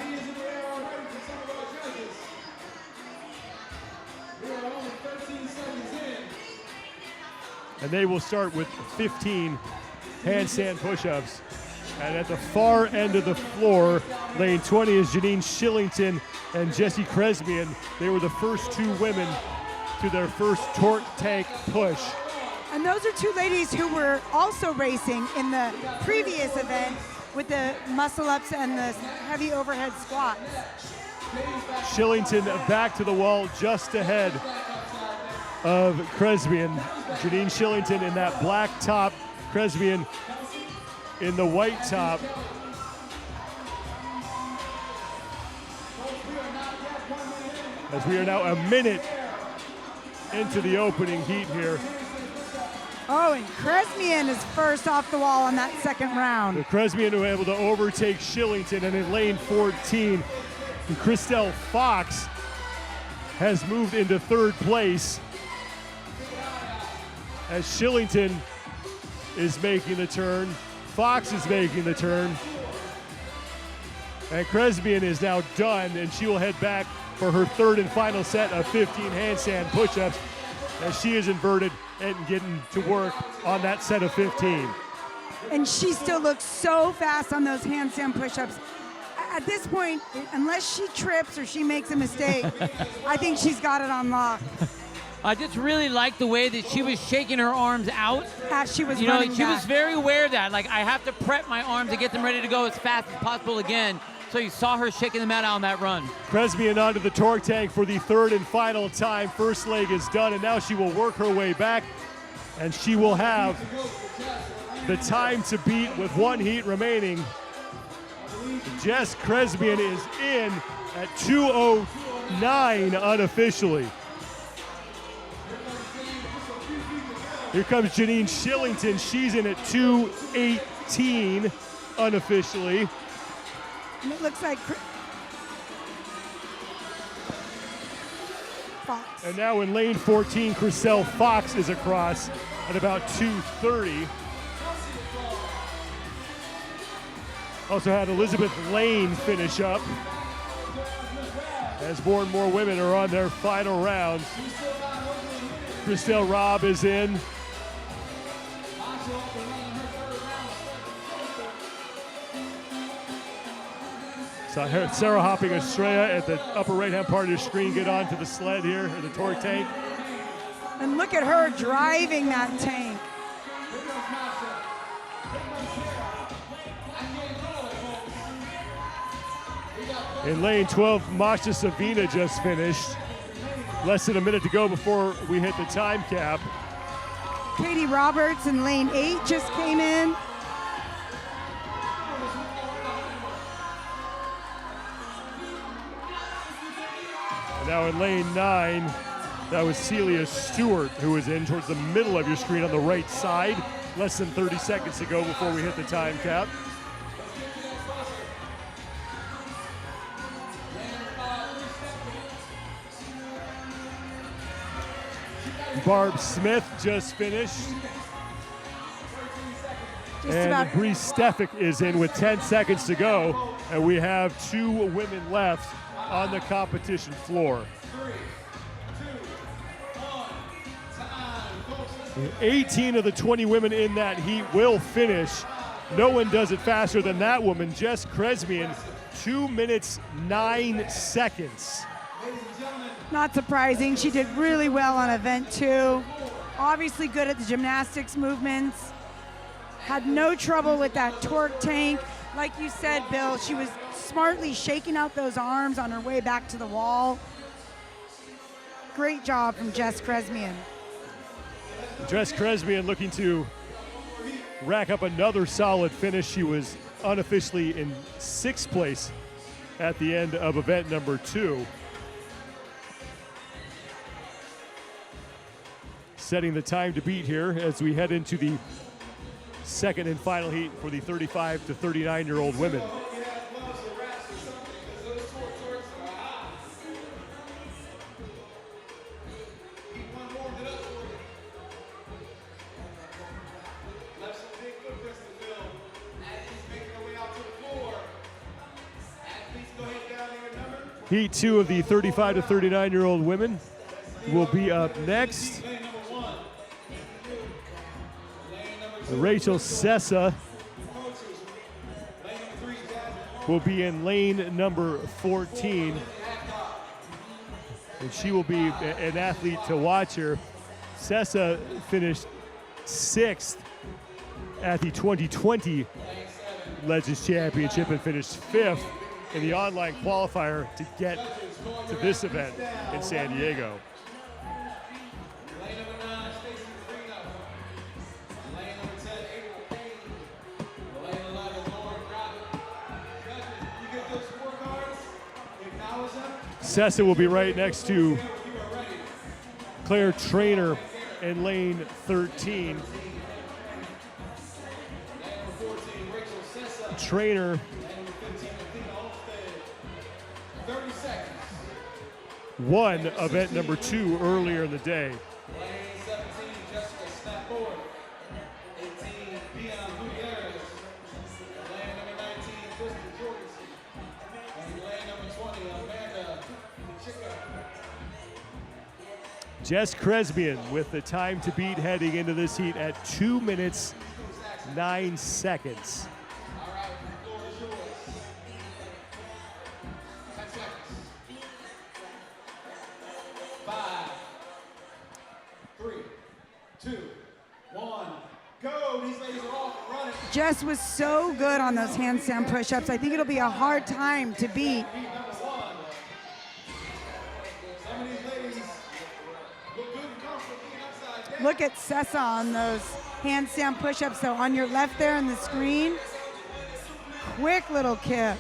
And they will start with 15 handstand push-ups. And at the far end of the floor, lane 20 is Janine Shillington and Jessie Kresmian. They were the first 2 women to their first torque tank push.
And those are 2 ladies who were also racing in the previous event with the muscle ups and the heavy overhead squats.
Shillington back to the wall just ahead of Kresmian. Janine Shillington in that black top, Kresmian in the white top. As we are now a minute into the opening heat here.
Oh, and Kresmian is first off the wall on that second round.
The Kresmian who were able to overtake Shillington, and in lane 14, Christelle Fox has moved into 3rd place as Shillington is making the turn. Fox is making the turn. And Kresmian is now done, and she will head back for her 3rd and final set of 15 handstand push-ups as she is inverted and getting to work on that set of 15.
And she still looks so fast on those handstand push-ups. At this point, unless she trips or she makes a mistake, I think she's got it on lock.
I just really like the way that she was shaking her arms out.
As she was
running
running
she
back.
was very aware of that. Like, I have to prep my arms to get them ready to go as fast as possible again. So you saw her shaking them out on that run.
Kresmian onto the torque tank for the 3rd and final time. First leg is done, and now she will work her way back, and she will have the time to beat with 1 heat remaining. Jess Kresmian is in at 2:09 unofficially. Here comes Janine Shillington. She's in at 2:18 unofficially.
And it looks like Fox.
And now in lane 14, Christelle Fox is across at about 2:30. Also had Elizabeth Lane finish up as more and more women are on their final rounds. Christelle Robb is in. So Sarah Hopping Estrella at the upper right-hand part of your screen get onto the sled here, or the torque tank.
And look at her driving that tank.
In lane 12, Masha Savina just finished. Less than a minute to go before we hit the time cap.
Katie Roberts in lane 8 just came in.
Now in lane 9, that was Celia Stewart who was in towards the middle of your screen on the right side. Less than 30 seconds to go before we hit the time cap. Barb Smith just finished. And Bree Stefik is in with 10 seconds to go. And we have 2 women left on the competition floor. And 18 of the 20 women in that heat will finish. No one does it faster than that woman, Jess Kresmian, 2 minutes 9 seconds.
Not surprising. She did really well on event 2. Obviously good at the gymnastics movements. Had no trouble with that torque tank. Like you said, Bill, she was smartly shaking out those arms on her way back to the wall. Great job from Jess Kresmian.
Jess Kresmian looking to rack up another solid finish. She was unofficially in 6th place at the end of event number 2. Setting the time to beat here as we head into the second and final heat for the 35 to 39-year-old women. Heat 2 of the 35 to 39-year-old women will be up next. Rachel Sessa will be in lane number 14. And she will be an athlete to watch here. Sessa finished 6th at the 2020 Legends Championship and finished 5th in the online qualifier to get to this event in San Diego. Sessa will be right next to Claire Trainer in lane 13. Trainer won event number 2 earlier in the day. Jess Kresmian with the time to beat heading into this heat at 2 minutes 9 seconds.
Jess was so good on those handstand push-ups. I think it'll be a hard time to beat. Look at Sessa on those handstand push-ups. So on your left there on the screen, quick little kick.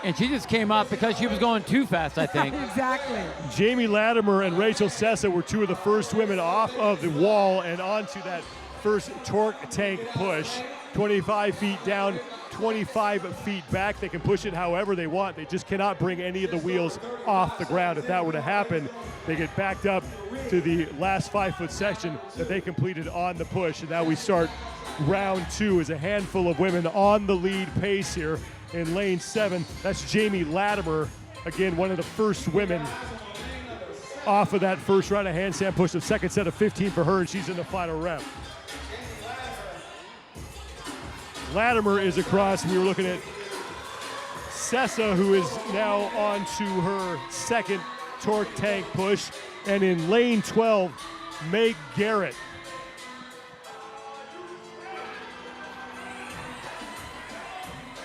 And she just came up because she was going too fast, I think.
Exactly.
Jamie Latimer and Rachel Sessa were 2 of the first women off of the wall and onto that first torque tank push. 25 feet down, 25 feet back. They can push it however they want. They just cannot bring any of the wheels off the ground. If that were to happen, they get backed up to the last 5-foot section that they completed on the push. And now we start round 2 as a handful of women on the lead pace here in lane 7. That's Jamie Latimer, again, one of the first women off of that first round of handstand push. The second set of 15 for her, and she's in the final rep. Latimer is across. We were looking at Sessa, who is now on to her second torque tank push. And in lane 12, Meg Garrett.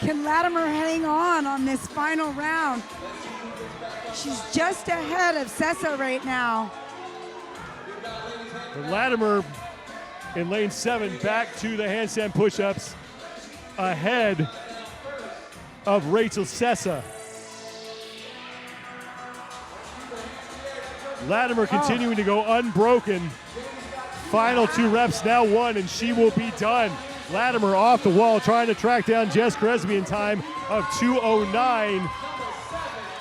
Can Latimer hang on this final round? She's just ahead of Sessa right now.
And Latimer in lane 7 back to the handstand push-ups ahead of Rachel Sessa. Latimer continuing to go unbroken. Final 2 reps now 1, and she will be done. Latimer off the wall trying to track down Jess Kresmian time of 2:09.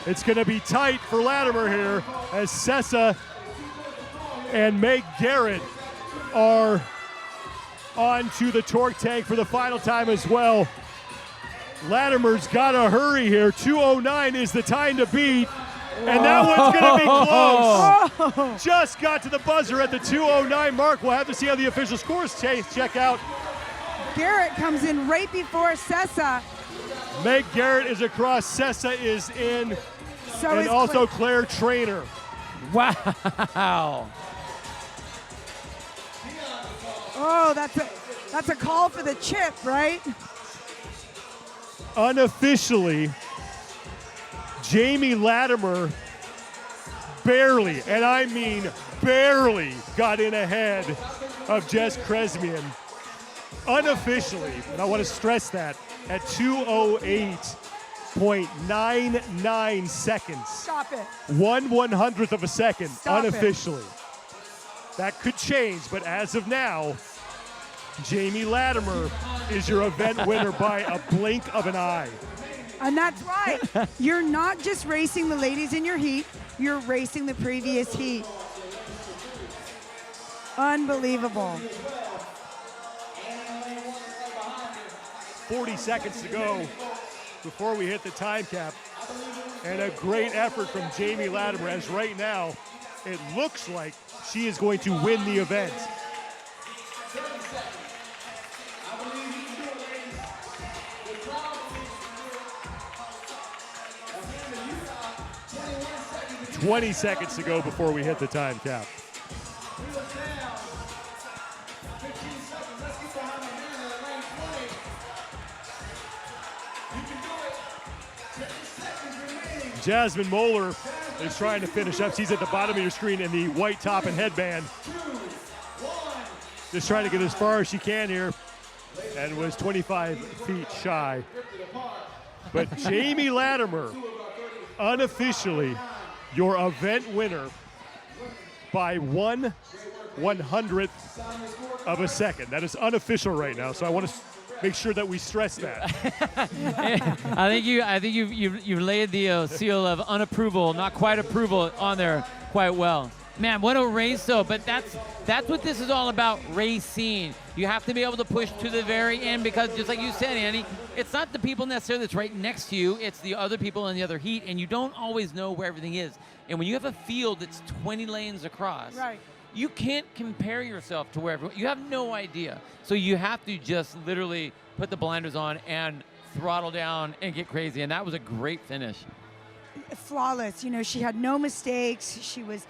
It's going to be tight for Latimer here as Sessa and Meg Garrett are on to the torque tank for the final time as well. Latimer's got to hurry here. 2:09 is the time to beat. And that one's going to be
Oh.
close. Just got to the buzzer at the 2:09 mark. We'll have to see how the official scores check out.
Garrett comes in right before Sessa.
Meg Garrett is across. Sessa is in.
So
and
is
also Claire Trainer.
Wow.
Oh, that's a call for the chip, right?
Unofficially, Jamie Latimer barely, and I mean barely, got in ahead of Jess Kresmian. Unofficially, and I want to stress that, at 2:08.99 seconds.
Stop it.
1/100th of a second,
Stop it.
unofficially. That could change, but as of now, Jamie Latimer is your event winner by a blink of an eye.
And that's right. You're not just racing the ladies in your heat, you're racing the previous heat. Unbelievable.
40 seconds to go before we hit the time cap. And a great effort from Jamie Latimer, as right now, it looks like she is going to win the event. "20 seconds to go before we hit the time cap. Jasmine Moeller is trying to finish up. She's at the bottom of your screen in the white top and headband. Just trying to get as far as she can here, and was 25 feet shy. But Jamie Latimer, unofficially, your event winner by 1/100th of a second. That is unofficial right now, so I want to make sure that we stress that.
I think you've laid the seal of unapproval, not quite approval, on there quite well. Man, what a race though! But that's what this is all about, racing. You have to be able to push to the very end, because just like you said, Andy, it's not the people necessarily that's right next to you, it's the other people in the other heat, and you don't always know where everything is. And when you have a field that's 20 lanes across,
right,
you can't compare yourself to where everyone, you have no idea. So you have to just literally put the blinders on and throttle down and get crazy. And that was a great finish.
Flawless. You know, she had no mistakes. She was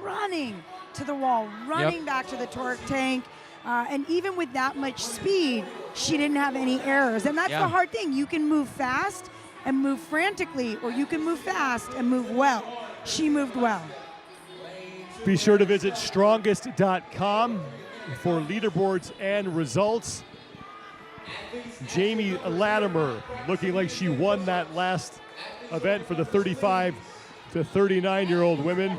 running to the wall, running back to the torque tank. And even with that much speed, she didn't have any errors. And that's the hard thing. You can move fast and move frantically, or you can move fast and move well. She moved well.
Be sure to visit strongest.com for leaderboards and results. Jamie Latimer looking like she won that last event for the 35 to 39-year-old women.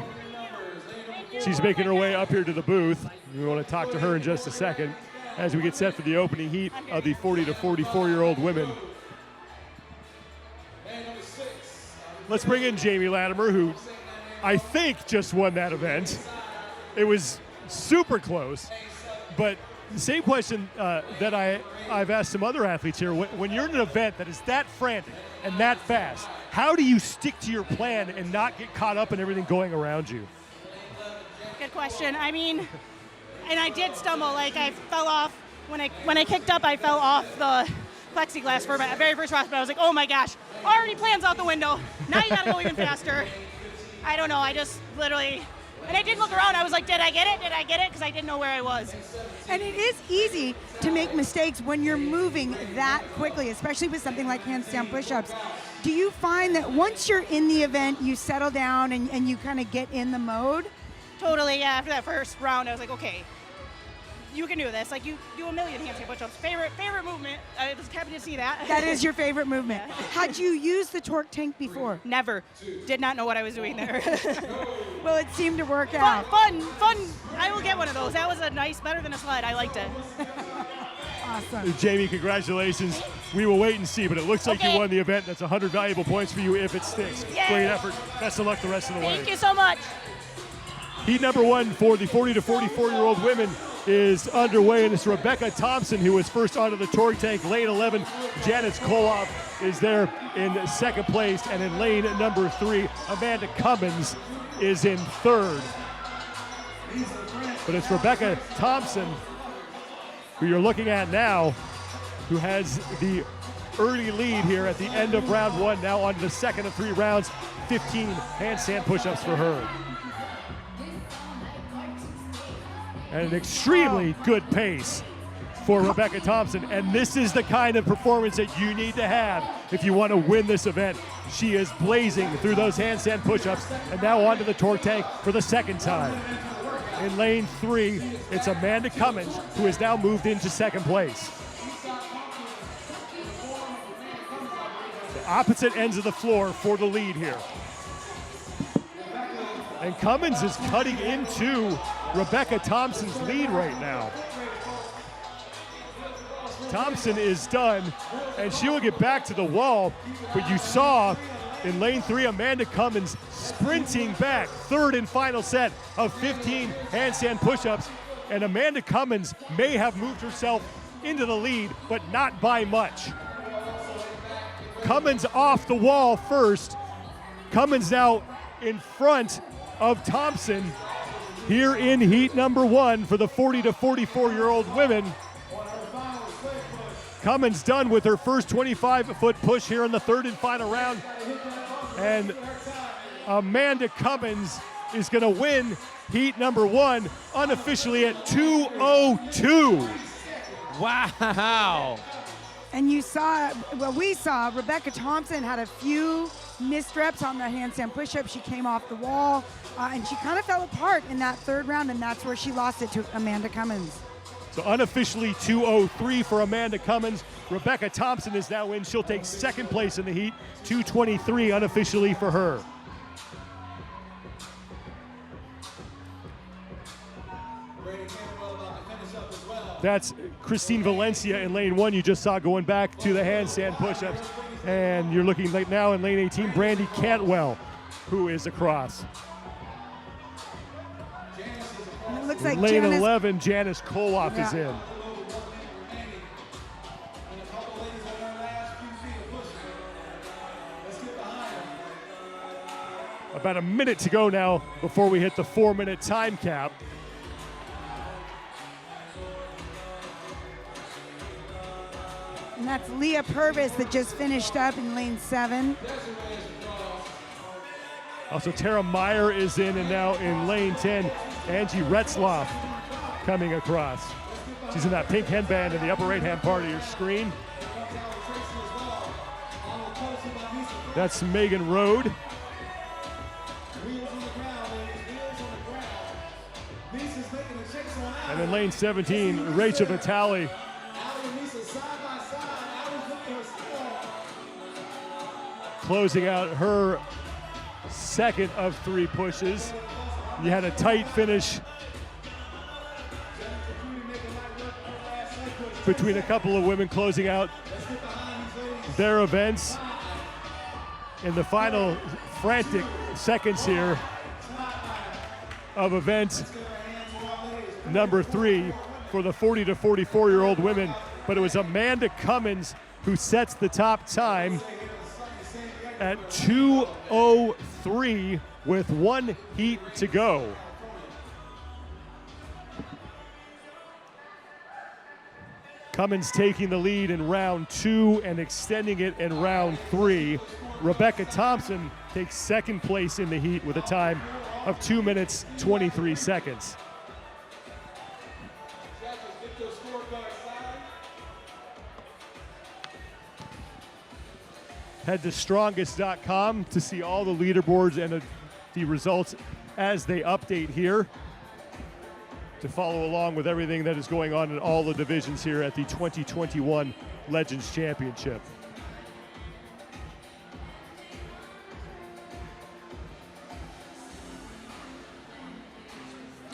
She's making her way up here to the booth. We want to talk to her in just a second as we get set for the opening heat of the 40 to 44-year-old women. Let's bring in Jamie Latimer, who I think just won that event. It was super close, but the same question that I've asked some other athletes here. When you're in an event that is that frantic and that fast, how do you stick to your plan and not get caught up in everything going around you?
Good question. I mean, and I did stumble. Like, I fell off. When I kicked up, I fell off the plexiglass for my very first round, but I was like, oh my gosh, already plans out the window. Now you gotta go even faster. I don't know, I just literally, and I did look around, I was like, did I get it? Did I get it? Because I didn't know where I was.
And it is easy to make mistakes when you're moving that quickly, especially with something like handstand push-ups. Do you find that once you're in the event, you settle down and you kind of get in the mode?
Totally, yeah. After that first round, I was like, okay, you can do this. Like, you do a million handstand push-ups. Favorite movement. I was happy to see that.
That is your favorite movement.
Yeah.
Had you used the torque tank before?
Never. Did not know what I was doing there.
Well, it seemed to work out.
Fun. I will get one of those. That was better than a sled. I liked it.
Awesome.
Jamie, congratulations. We will wait and see, but it looks like you won the event. That's 100 valuable points for you if it sticks.
Yay.
Great effort. Best of luck the rest of the way.
Thank you so much.
Heat number one for the 40 to 44-year-old women is underway, and it's Rebecca Thompson who was first onto the torque tank. Lane 11, Janice Koloff is there in second place, and in lane number 3, Amanda Cummins is in third. But it's Rebecca Thompson, who you're looking at now, who has the early lead here at the end of round 1. Now on to the second of 3 rounds, 15 handstand push-ups for her. And an extremely good pace for Rebecca Thompson. And this is the kind of performance that you need to have if you want to win this event. She is blazing through those handstand push-ups, and now onto the torque tank for the second time. In lane 3, it's Amanda Cummins, who has now moved into second place. The opposite ends of the floor for the lead here. And Cummins is cutting into Rebecca Thompson's lead right now. Thompson is done, and she will get back to the wall, but you saw in lane 3, Amanda Cummins sprinting back, third and final set of 15 handstand push-ups, and Amanda Cummins may have moved herself into the lead, but not by much. Cummins off the wall first. Cummins now in front of Thompson here in heat number 1 for the 40 to 44-year-old women. Cummins done with her first 25-foot push here in the third and final round. And Amanda Cummins is going to win heat number 1 unofficially at 2:02.
Wow.
And you saw, well, we saw Rebecca Thompson had a few missed reps on the handstand push-up. She came off the wall, and she kind of fell apart in that third round, and that's where she lost it to Amanda Cummins.
So unofficially 2:03 for Amanda Cummins. Rebecca Thompson is now in. She'll take second place in the heat. 2:23 unofficially for her. That's Christine Valencia in lane 1. You just saw going back to the handstand push-ups. And you're looking right now in lane 18, Brandy Cantwell, who is across.
And it looks like
lane
Janice,
11, Janice Koloff is in. About a minute to go now before we hit the 4-minute time cap.
and that's Leah Purvis that just finished up in lane 7.
Also, Tara Meyer is in, and now in lane 10, Angie Retzloff coming across. She's in that pink headband in the upper right-hand part of your screen. That's Megan Rode. And in lane 17, Rachel Vitale. Closing out her second of 3 pushes. You had a tight finish between a couple of women closing out their events in the final frantic seconds here of event number 3 for the 40 to 44-year-old women. But it was Amanda Cummins who sets the top time at 2:03 with 1 heat to go. Cummins taking the lead in round 2 and extending it in round 3. Rebecca Thompson takes second place in the heat with a time of 2 minutes, 23 seconds. Head to strongest.com to see all the leaderboards and the results as they update here, to follow along with everything that is going on in all the divisions here at the 2021 Legends Championship.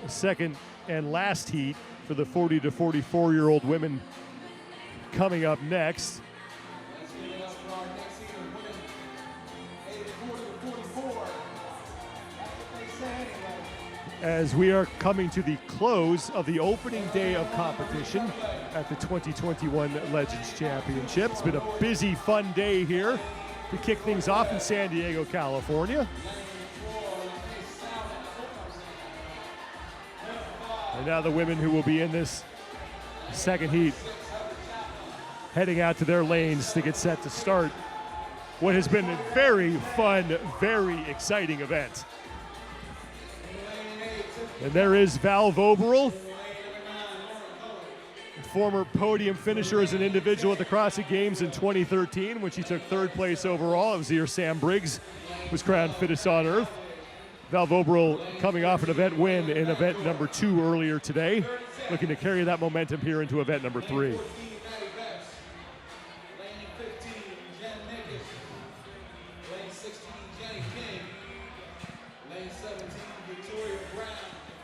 Second and last heat for the 40 to 44-year-old women coming up next. as we are coming to the close of the opening day of competition at the 2021 Legends Championship. It's been a busy, fun day here to kick things off in San Diego, California. And now the women who will be in this second heat heading out to their lanes to get set to start what has been a very fun, very exciting event. And there is Val Voberl, former podium finisher as an individual at the CrossFit Games in 2013 when she took third place overall. It was the year Sam Briggs was crowned fittest on earth. Val Voberl coming off an event win in event number 2 earlier today, looking to carry that momentum here into event number 3.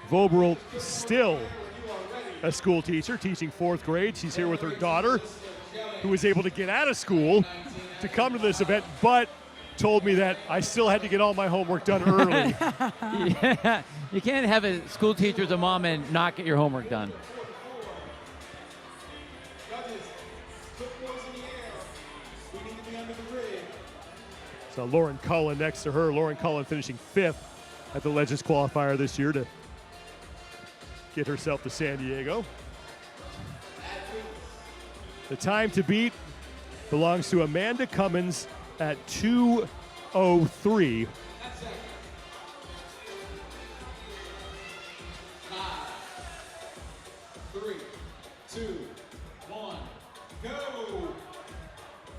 Voberl still a school teacher, teaching 4th grade. She's here with her daughter, who was able to get out of school to come to this event, but told me that I still had to get all my homework done early.
Yeah, you can't have a school teacher as a mom and not get your homework done.
So Lauren Cullen next to her. Lauren Cullen finishing 5th at the Legends qualifier this year to get herself to San Diego. The time to beat belongs to Amanda Cummins at 2:03.
Three, two, one, go!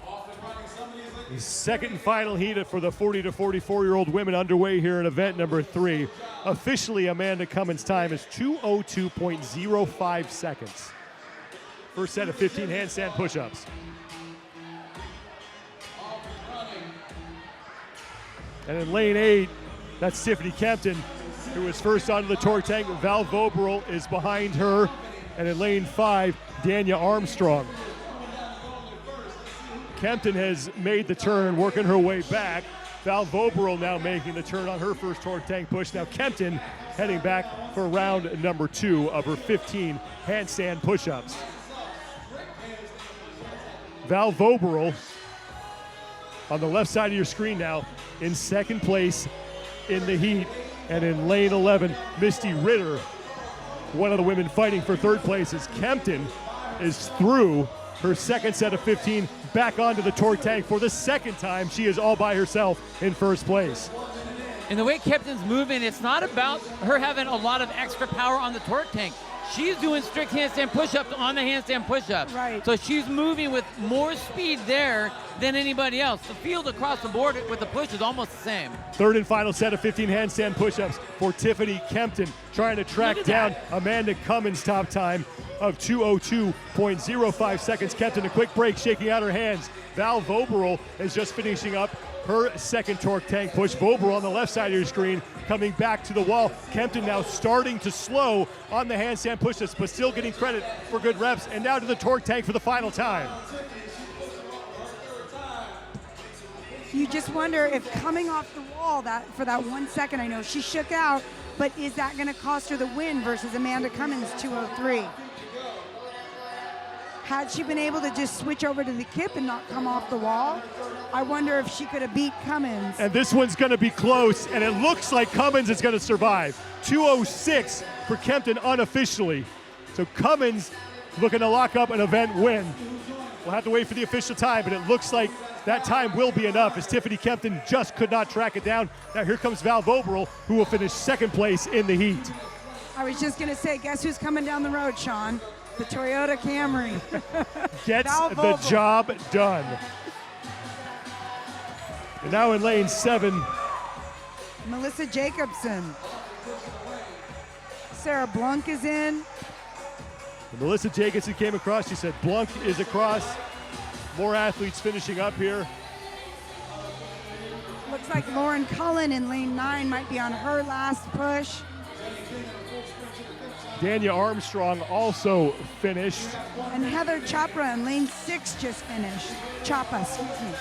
Off and running. Somebody is
The second and final heat for the 40 to 44-year-old women underway here in event number 3. Officially, Amanda Cummins' time is 2:02.05 seconds. First set of 15 handstand push-ups. And in lane 8, that's Tiffany Kempton, who was first onto the torque tank. Val Voberl is behind her. And in lane 5, Dania Armstrong. Kempton has made the turn, working her way back. Val Voberl now making the turn on her first torque tank push. Now Kempton heading back for round number 2 of her 15 handstand push-ups. Val Voberl on the left side of your screen now in second place in the heat. And in lane 11, Misty Ritter, one of the women fighting for third place, as Kempton is through her second set of 15, back onto the torque tank for the second time. She is all by herself in first place.
And the way Kempton's moving, it's not about her having a lot of extra power on the torque tank. She's doing strict handstand push-ups on the handstand push-ups.
Right.
So she's moving with more speed there than anybody else. The field across the board with the push is almost the same.
Third and final set of 15 handstand push-ups for Tiffany Kempton, trying to track down Amanda Cummins' top time of 2:02.05 seconds. Kempton, a quick break, shaking out her hands. Val Voberl is just finishing up her second torque tank push. Voberl on the left side of your screen, coming back to the wall. Kempton now starting to slow on the handstand push-ups, but still getting credit for good reps. And now to the torque tank for the final time.
You just wonder if coming off the wall for that 1 second, I know she shook out, but is that going to cost her the win versus Amanda Cummins 2:03? Had she been able to just switch over to the kip and not come off the wall, I wonder if she could have beat Cummins.
And this one's going to be close, and it looks like Cummins is going to survive. 2:06 for Kempton unofficially. So Cummins looking to lock up an event win. We'll have to wait for the official time, but it looks like that time will be enough as Tiffany Kempton just could not track it down. Now here comes Val Voberl, who will finish second place in the heat.
I was just going to say, guess who's coming down the road, Sean? The Toyota Camry.
Gets the job done. And now in lane 7,
Melissa Jacobson. Sarah Blunk is in.
Melissa Jacobson came across. She said Blunk is across. More athletes finishing up here.
Looks like Lauren Cullen in lane 9 might be on her last push.
Dania Armstrong also finished.
And Heather Chopra in lane 6 just finished. Choppa, excuse me.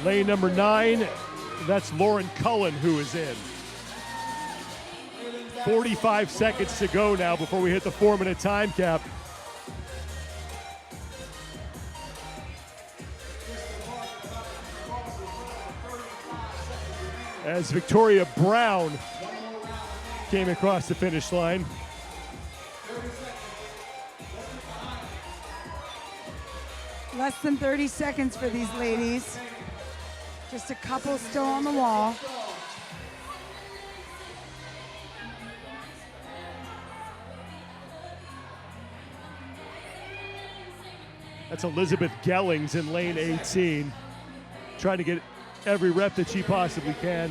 Lane number 9, That's Lauren Cullen who is in. 45 seconds to go now before we hit the 4-minute time cap. As Victoria Brown came across the finish line.
Less than 30 seconds for these ladies. Just a couple still on the wall.
That's Elizabeth Gellings in lane 18, trying to get every rep that she possibly can.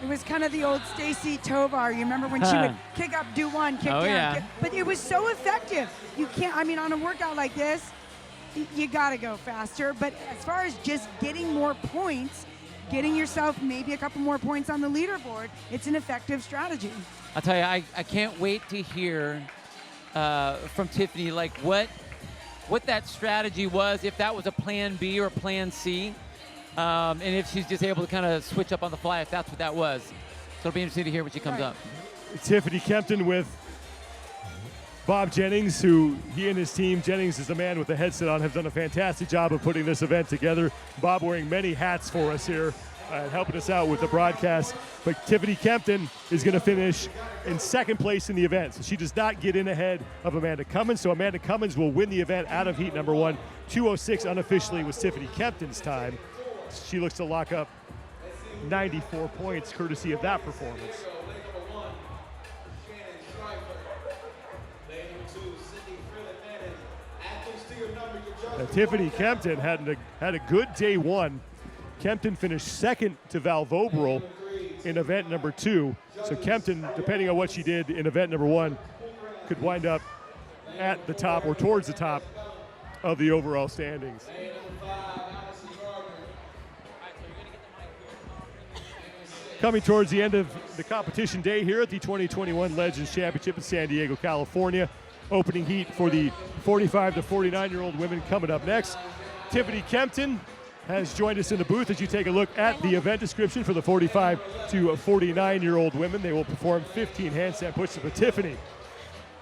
It was kind of the old Stacy Tovar. You remember when she would kick up, do one, kick down.
Yeah.
But it was so effective. You can't, I mean, on a workout like this, you got to go faster. But as far as just getting more points, getting yourself maybe a couple more points on the leaderboard, it's an effective strategy.
I'll tell you, I can't wait to hear from Tiffany, like what that strategy was, if that was a plan B or plan C, and if she's just able to kind of switch up on the fly, if that's what that was. So it'll be interesting to hear when she comes up.
Tiffany Kempton with Bob Jennings, who he and his team, Jennings is the man with the headset on, have done a fantastic job of putting this event together. Bob wearing many hats for us here, helping us out with the broadcast. But Tiffany Kempton is going to finish in second place in the event. So she does not get in ahead of Amanda Cummins. So Amanda Cummins will win the event out of heat number 1. 2:06 unofficially was Tiffany Kempton's time. She looks to lock up 94 points courtesy of that performance. Tiffany Kempton had a good day 1. Kempton finished second to Val Vobrel in event number 2. So Kempton, depending on what she did in event number 1, could wind up at the top or towards the top of the overall standings. Coming towards the end of the competition day here at the 2021 Legends Championship in San Diego, California. Opening heat for the 45 to 49-year-old women coming up next. Tiffany Kempton has joined us in the booth as you take a look at the event description for the 45 to 49-year-old women. They will perform 15 handstand push-ups. But Tiffany,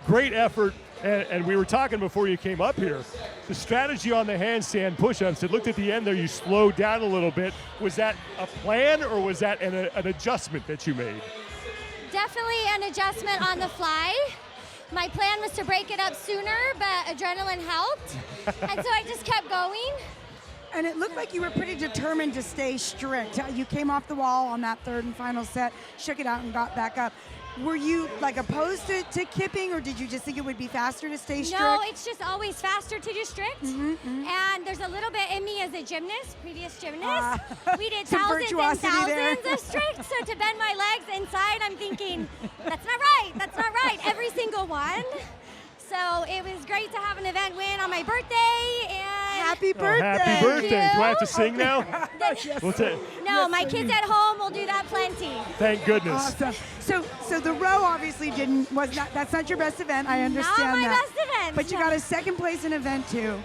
great effort, and we were talking before you came up here. The strategy on the handstand push-ups, it looked at the end there, you slowed down a little bit. Was that a plan or was that an adjustment that you made?
Definitely an adjustment on the fly. My plan was to break it up sooner, but adrenaline helped. And so I just kept going.
And it looked like you were pretty determined to stay strict. You came off the wall on that third and final set, shook it out and got back up. Were you like opposed to kipping, or did you just think it would be faster to stay strict?
No, it's just always faster to do strict. And there's a little bit in me as a gymnast, previous gymnast. We did thousands and thousands of strict. So to bend my legs inside, I'm thinking, that's not right, that's not right. Every single one. So it was great to have an event win on my birthday. And
happy birthday!
Happy birthday! Do I have to sing now? What's it?
No, my kids at home will do that plenty.
Thank goodness.
Awesome. So the row obviously that's not your best event. I understand
Not my
that.
best event.
But you got a second place in event 2,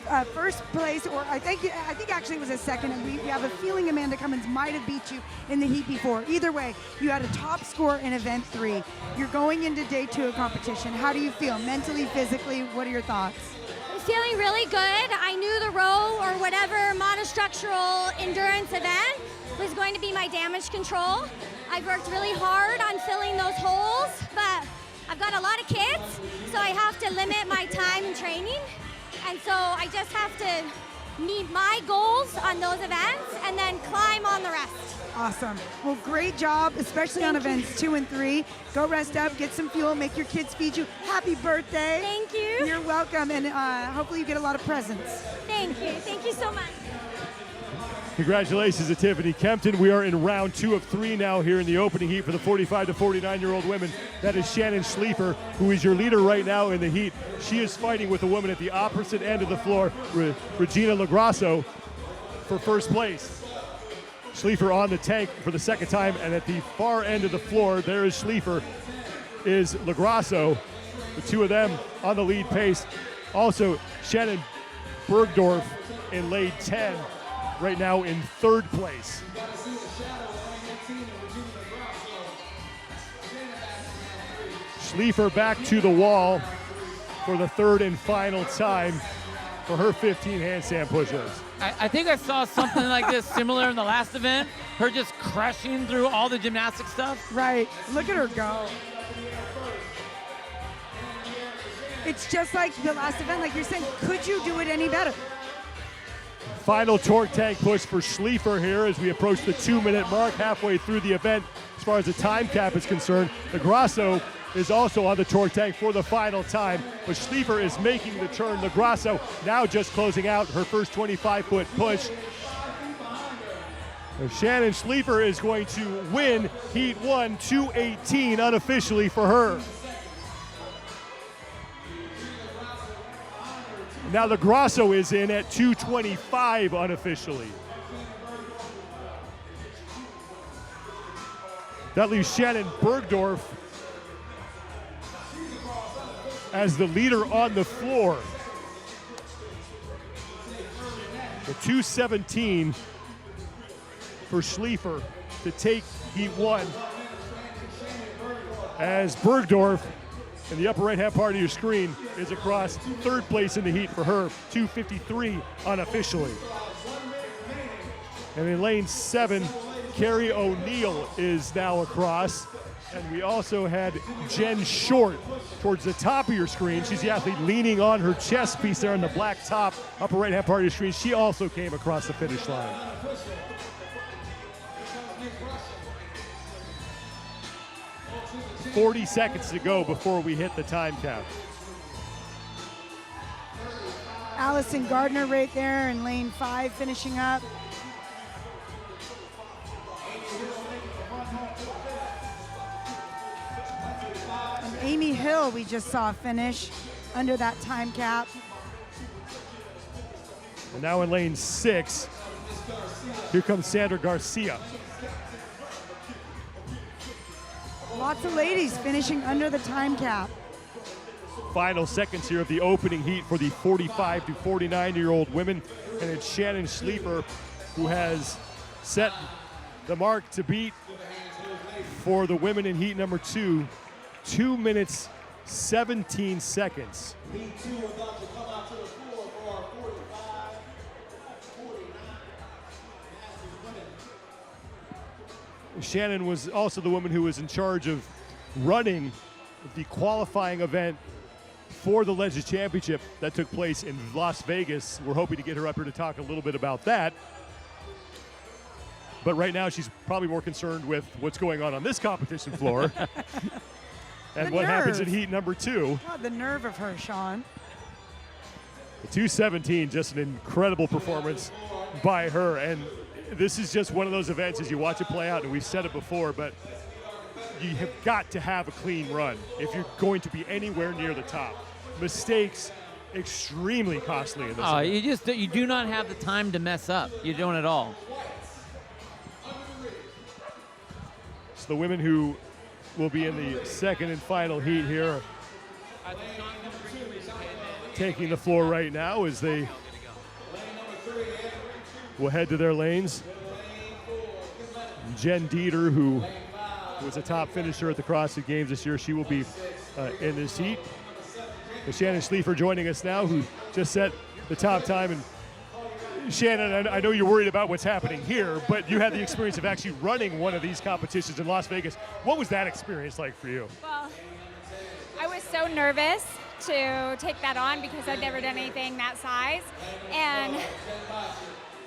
a first place, or I think actually it was a second. And we have a feeling Amanda Cummins might have beat you in the heat before. Either way, you had a top score in event 3. You're going into day 2 of competition. How do you feel mentally, physically? What are your thoughts?
I'm feeling really good. I knew the row or whatever monostructural endurance event was going to be my damage control. I've worked really hard on filling those holes, but I've got a lot of kids, so I have to limit my time in training. And so I just have to meet my goals on those events and then climb on the rest.
Awesome. Well, great job, especially on events 2 and 3. Go rest up, get some fuel, make your kids feed you. Happy birthday.
Thank you.
You're welcome, and hopefully you get a lot of presents.
Thank you. Thank you so much.
Congratulations to Tiffany Kempton. We are in round 2 of 3 now here in the opening heat for the 45 to 49-year-old women. That is Shannon Schleifer, who is your leader right now in the heat. She is fighting with a woman at the opposite end of the floor, Regina Lagrasso, for first place. Schleifer on the tank for the second time, and at the far end of the floor, there is Schleifer, is Lagrasso. The two of them on the lead pace. Also, Shannon Bergdorf in lane 10, right now in third place. Schliefer back to the wall for the third and final time for her 15 handstand push-ups.
I think I saw something like this similar in the last event. Her just crushing through all the gymnastic stuff.
Right. Look at her go. It's just like the last event, like you're saying, could you do it any better?
Final torque tank push for Schliefer here as we approach the 2-minute mark halfway through the event. As far as the time cap is concerned, the Grasso is also on the torque tank for the final time, but Schliefer is making the turn. The Grasso now just closing out her first 25-foot push. And Shannon Schliefer is going to win Heat 1, 2:18 unofficially for her. Now the Grasso is in at 2:25 unofficially. That leaves Shannon Bergdorf as the leader on the floor. The 2:17 for Schliefer to take Heat 1. As Bergdorf, in the upper right-hand part of your screen, is across third place in the heat for her, 2:53 unofficially. And in lane 7, Carrie O'Neill is now across. And we also had Jen Short towards the top of your screen. She's the athlete leaning on her chest piece there in the black top, upper right-hand part of your screen. She also came across the finish line. "40 seconds to go before we hit the time cap."
Allison Gardner right there in lane 5 finishing up. And Amy Hill we just saw finish under that time cap.
And now in lane 6, here comes Sandra Garcia.
Lots of ladies finishing under the time cap.
Final seconds here of the opening heat for the 45 to 49-year-old women. And it's Shannon Schliefer who has set the mark to beat for the women in heat number 2, 2 minutes, 17 seconds. Shannon was also the woman who was in charge of running the qualifying event for the Legends Championship that took place in Las Vegas. We're hoping to get her up here to talk a little bit about that. But right now she's probably more concerned with what's going on this competition floor and what happens in heat number 2.
God, the nerve of her, Sean.
The 2:17, just an incredible performance by her. And this is just one of those events as you watch it play out, and we've said it before, but you have got to have a clean run if you're going to be anywhere near the top. Mistakes, extremely costly in this event.
You do not have the time to mess up. You don't at all.
So the women who will be in the second and final heat here taking the floor right now as they will head to their lanes. Jen Dieter, who was a top finisher at the CrossFit Games this year, she will be in this heat. And Shannon Schliefer joining us now, who just set the top time. And Shannon, I know you're worried about what's happening here, but you had the experience of actually running one of these competitions in Las Vegas. What was that experience like for you?
Well, I was so nervous to take that on because I'd never done anything that size. And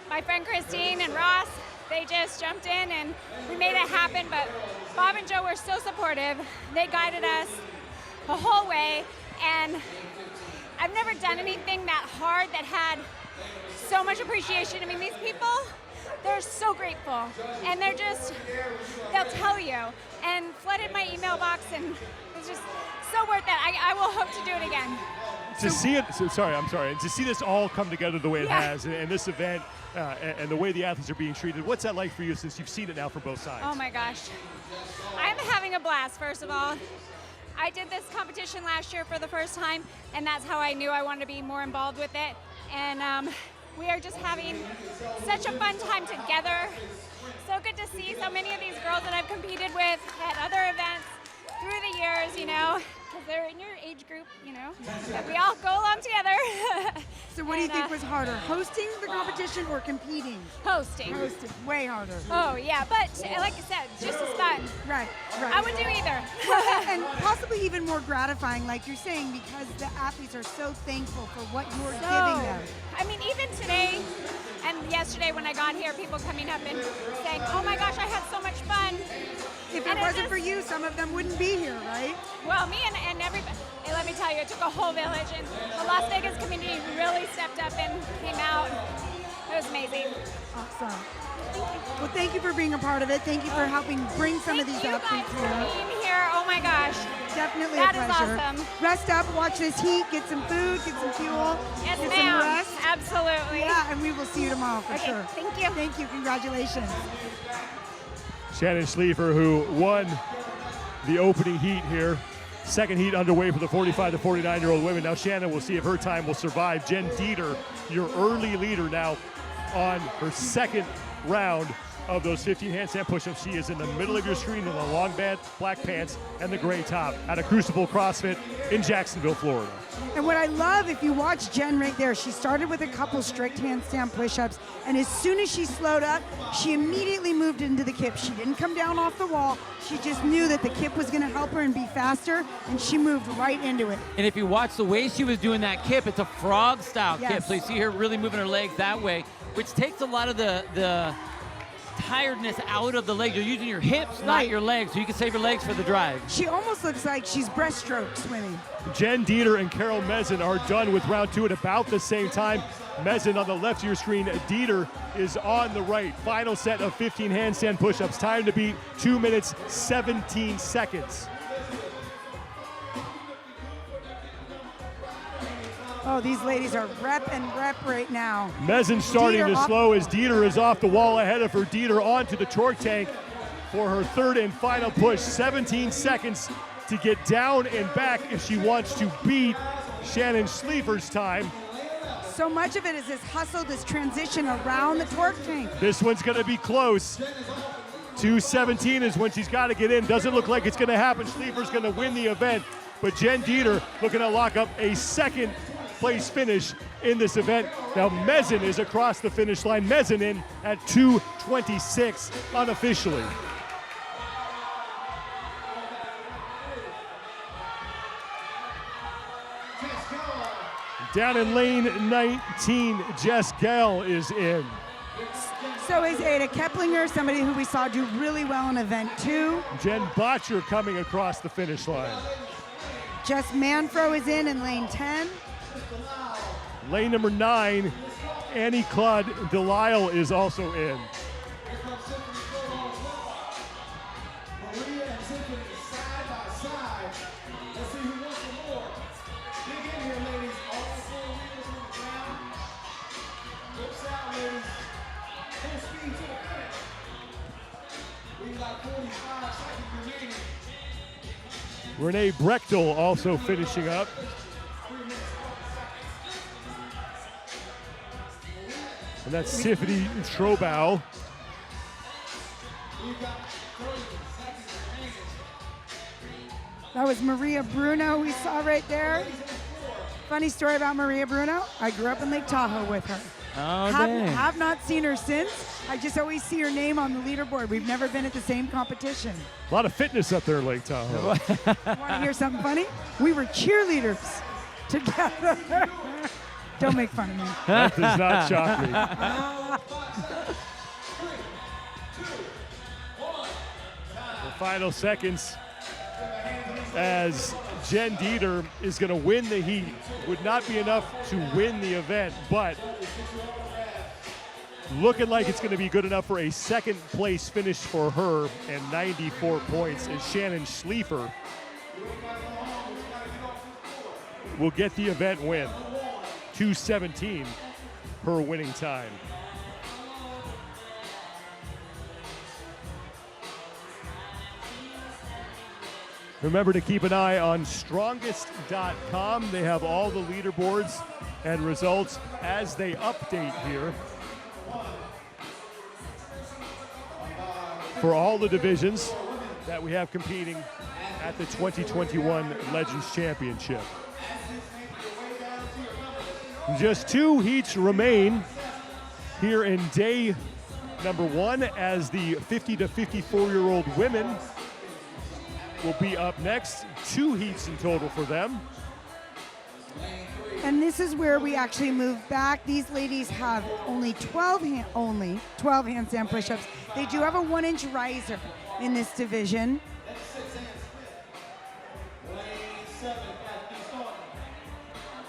my friend Christine and Ross, they just jumped in and we made it happen. But Bob and Joe were so supportive. They guided us the whole way. And I've never done anything that hard that had so much appreciation. I mean, these people, they're so grateful. And they'll tell you. And flooded my email box, and it was just so worth it. I will hope to do it again.
To see it, to see this all come together the way it has, and this event, and the way the athletes are being treated, what's that like for you since you've seen it now from both sides?
Oh my gosh. I'm having a blast, first of all. I did this competition last year for the first time, and that's how I knew I wanted to be more involved with it. and we are just having such a fun time together. So good to see so many of these girls that I've competed with at other events through the years, you know, because they're in your age group, you know, that we all go along together.
So what do you think was harder, hosting the competition or competing?
Hosting.
Hosting, way harder.
Oh, yeah, but like I said, just as fun.
Right.
I would do either.
And possibly even more gratifying, like you're saying, because the athletes are so thankful for what you're giving them.
I mean, even today and yesterday when I got here, people coming up and saying, oh my gosh, I had so much fun.
If it wasn't for you, some of them wouldn't be here, right?
Well, me and everybody, let me tell you, it took a whole village, and the Las Vegas community really stepped up and came out. It was amazing.
Awesome. Well, thank you for being a part of it. Thank you for helping bring some of these athletes here.
Being here, oh my gosh.
Definitely
that
a pleasure.
That is awesome.
Rest up, watch this heat, get some food, get some fuel,
yes,
get
ma'am.
some rest.
Absolutely.
Yeah, and we will see you tomorrow for
okay,
sure.
Thank you.
Thank you. Congratulations.
Shannon Schliefer, who won the opening heat here. Second heat underway for the 45 to 49-year-old women. Now Shannon will see if her time will survive. Jen Dieter, your early leader now on her second round of those 15 handstand push-ups. She is in the middle of your screen in the long black pants and the gray top at a Crucible CrossFit in Jacksonville, Florida.
And what I love, if you watch Jen right there, she started with a couple strict handstand push-ups, and as soon as she slowed up, she immediately moved into the kip. She didn't come down off the wall. She just knew that the kip was going to help her and be faster, and she moved right into it.
And if you watch the way she was doing that kip, it's a frog-style
Yes.
kip. So you see her really moving her legs that way, which takes a lot of the tiredness out of the legs. You're using your hips, not your legs, so you can save your legs for the drive.
She almost looks like she's breaststroke swimming.
Jen Dieter and Carol Mezen are done with round two at about the same time. Mezen on the left of your screen. Dieter is on the right. Final set of 15 handstand push-ups. Time to beat 2 minutes, 17 seconds.
Oh, these ladies are rep right now.
Mezen starting
Dieter
to
off-
slow as Dieter is off the wall ahead of her. Dieter onto the torque tank for her third and final push. 17 seconds to get down and back if she wants to beat Shannon Schliefer's time.
So much of it is this hustle, this transition around the torque tank.
This one's going to be close. 2:17 is when she's got to get in. Doesn't look like it's going to happen. Schliefer's going to win the event, but Jen Dieter looking to lock up a second place finish in this event. Now Mezen is across the finish line. Mezen in at 2:26 unofficially. Down in lane 19, Jess Gell is in.
So is Ada Keplinger, somebody who we saw do really well in event 2.
Jen Botcher coming across the finish line.
Jess Manfro is in lane 10.
Lane number 9, Annie Claude Delisle is also in. Renee Brechtel also finishing up. And that's Tiffany Trobow.
That was Maria Bruno we saw right there. Funny story about Maria Bruno. I grew up in Lake Tahoe with her.
Oh,
have not seen her since. I just always see her name on the leaderboard. We've never been at the same competition.
A lot of fitness up there in Lake Tahoe.
Want to hear something funny? We were cheerleaders together. Don't make fun of me.
That does not shock me. The final seconds as Jen Dieter is going to win the heat. Would not be enough to win the event, but looking like it's going to be good enough for a second place finish for her and 94 points as Shannon Schliefer will get the event win. 2:17 her winning time. Remember to keep an eye on strongest.com. They have all the leaderboards and results as they update here for all the divisions that we have competing at the 2021 Legends Championship. Just 2 heats remain here in day number 1 as the 50 to 54-year-old women will be up next. 2 heats in total for them.
And this is where we actually move back. These ladies have only 12 handstand push-ups. They do have a 1-inch riser in this division.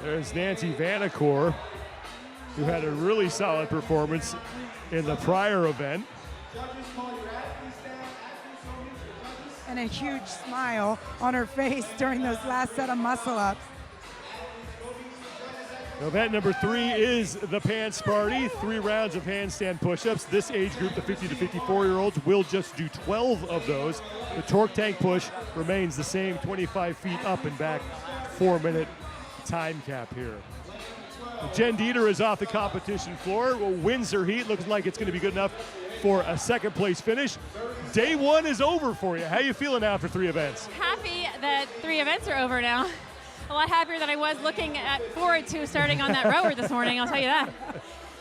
There's Nancy Vanacore, who had a really solid performance in the prior event.
And a huge smile on her face during those last set of muscle-ups.
Event number 3 is the Pants Party, 3 rounds of handstand push-ups. This age group, the 50 to 54-year-olds, will just do 12 of those. The torque tank push remains the same, 25 feet up and back, 4-minute time cap here. Jen Dieter is off the competition floor, wins her heat, looks like it's going to be good enough for a second place finish. Day 1 is over for you. How you feeling after 3 events?
Happy that 3 events are over now. A lot happier than I was looking forward to starting on that rower this morning, I'll tell you that.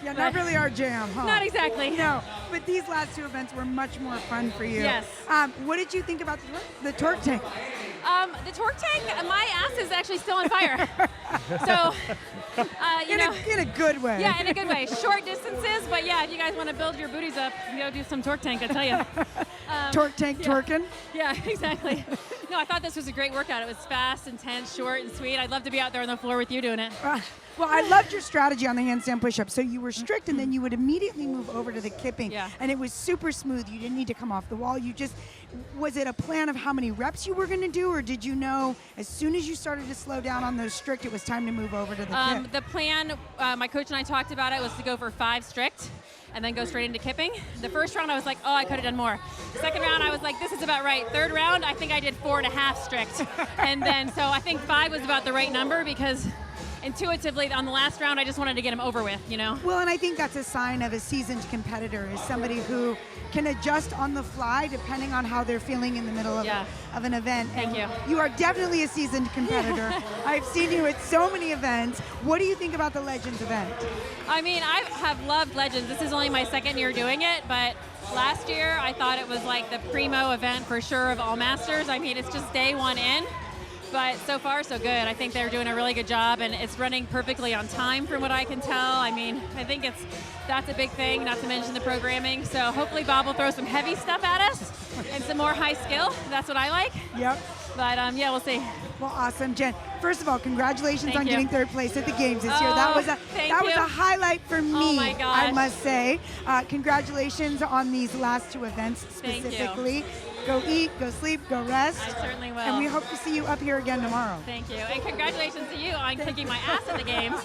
Yeah, not really our jam, huh?
Not exactly.
No, but these last 2 events were much more fun for you.
Yes.
What did you think about the torque tank?
The torque tank, my ass is actually still on fire. So,
in a good way.
Yeah, in a good way. Short distances, but yeah, if you guys want to build your booties up, go do some torque tank, I tell you.
Torque tank twerking?
Yeah, exactly. No, I thought this was a great workout. It was fast, intense, short, and sweet. I'd love to be out there on the floor with you doing it.
Well, I loved your strategy on the handstand push-up. So you were strict, and then you would immediately move over to the kipping.
Yeah.
And it was super smooth. You didn't need to come off the wall. Was it a plan of how many reps you were going to do, or did you know as soon as you started to slow down on those strict, it was time to move over to the kip?
The plan, my coach and I talked about it, was to go for 5 strict and then go straight into kipping. The first round, I was like, oh, I could have done more. The second round, I was like, this is about right. Third round, I think I did 4.5 strict. And then, so I think 5 was about the right number because intuitively on the last round, I just wanted to get him over with, you know?
Well, and I think that's a sign of a seasoned competitor, is somebody who can adjust on the fly depending on how they're feeling in the middle of an event.
Thank you.
You are definitely a seasoned competitor. I've seen you at so many events. What do you think about the Legends event?
I mean, I have loved Legends. This is only my 2nd year doing it, but last year I thought it was like the primo event for sure of all masters. I mean, it's just day 1 in. But so far, so good. I think they're doing a really good job, and it's running perfectly on time from what I can tell. I mean, I think that's a big thing, not to mention the programming. So hopefully Bob will throw some heavy stuff at us and some more high skill. That's what I like.
Yep.
But yeah, we'll see.
Well, awesome, Jen. First of all, congratulations
Thank
on
you.
getting 3rd place at the games this year.
Oh,
That was
thank
was
you.
a highlight for me.
Oh my gosh.
I must say. Congratulations on these last 2 events
Thank you.
specifically. Go eat, go sleep, go rest.
I certainly will.
And we hope to see you up here again tomorrow.
Thank you. And congratulations to you on kicking my ass at the games.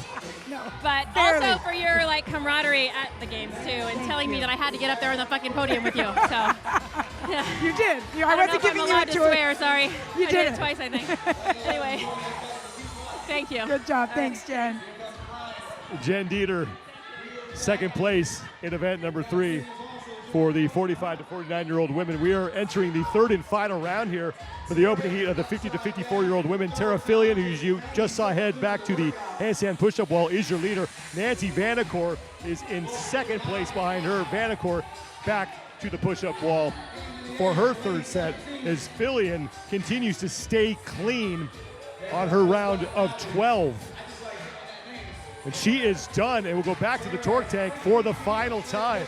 No,
but
barely.
also for your camaraderie at the games too, and telling me that I had to get up there on the fucking podium with you. So yeah.
You did.
I
wasn't
don't know if
giving
I'm
you a
allowed to
choice.
swear, sorry.
You
I
did
it
it.
twice, I think. Anyway, thank you.
Good job. Thanks, Jen.
Jen Dieter, 2nd place in event number 3 for the 45 to 49-year-old women. We are entering the 3rd and final round here for the opening heat of the 50 to 54-year-old women. Tara Fillion, who you just saw head back to the handstand push-up wall, is your leader. Nancy Vanacore is in 2nd place behind her. Vanacore back to the push-up wall for her 3rd set as Fillion continues to stay clean on her round of 12. And she is done, and we'll go back to the torque tank for the final time.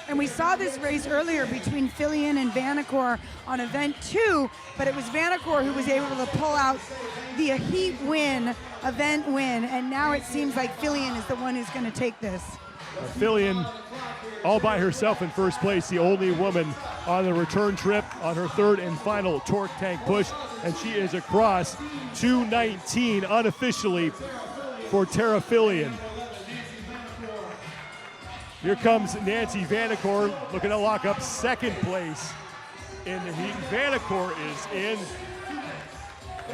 And we saw this race earlier between Fillion and Vanacore on event 2, but it was Vanacore who was able to pull out the heat win, event win, and now it seems like Fillion is the one who's going to take this.
Fillion all by herself in 1st place, the only woman on the return trip on her 3rd and final torque tank push, and she is across 2:19 unofficially for Tara Fillion. Here comes Nancy Vanacore looking to lock up 2nd place in the heat. Vanacore is in,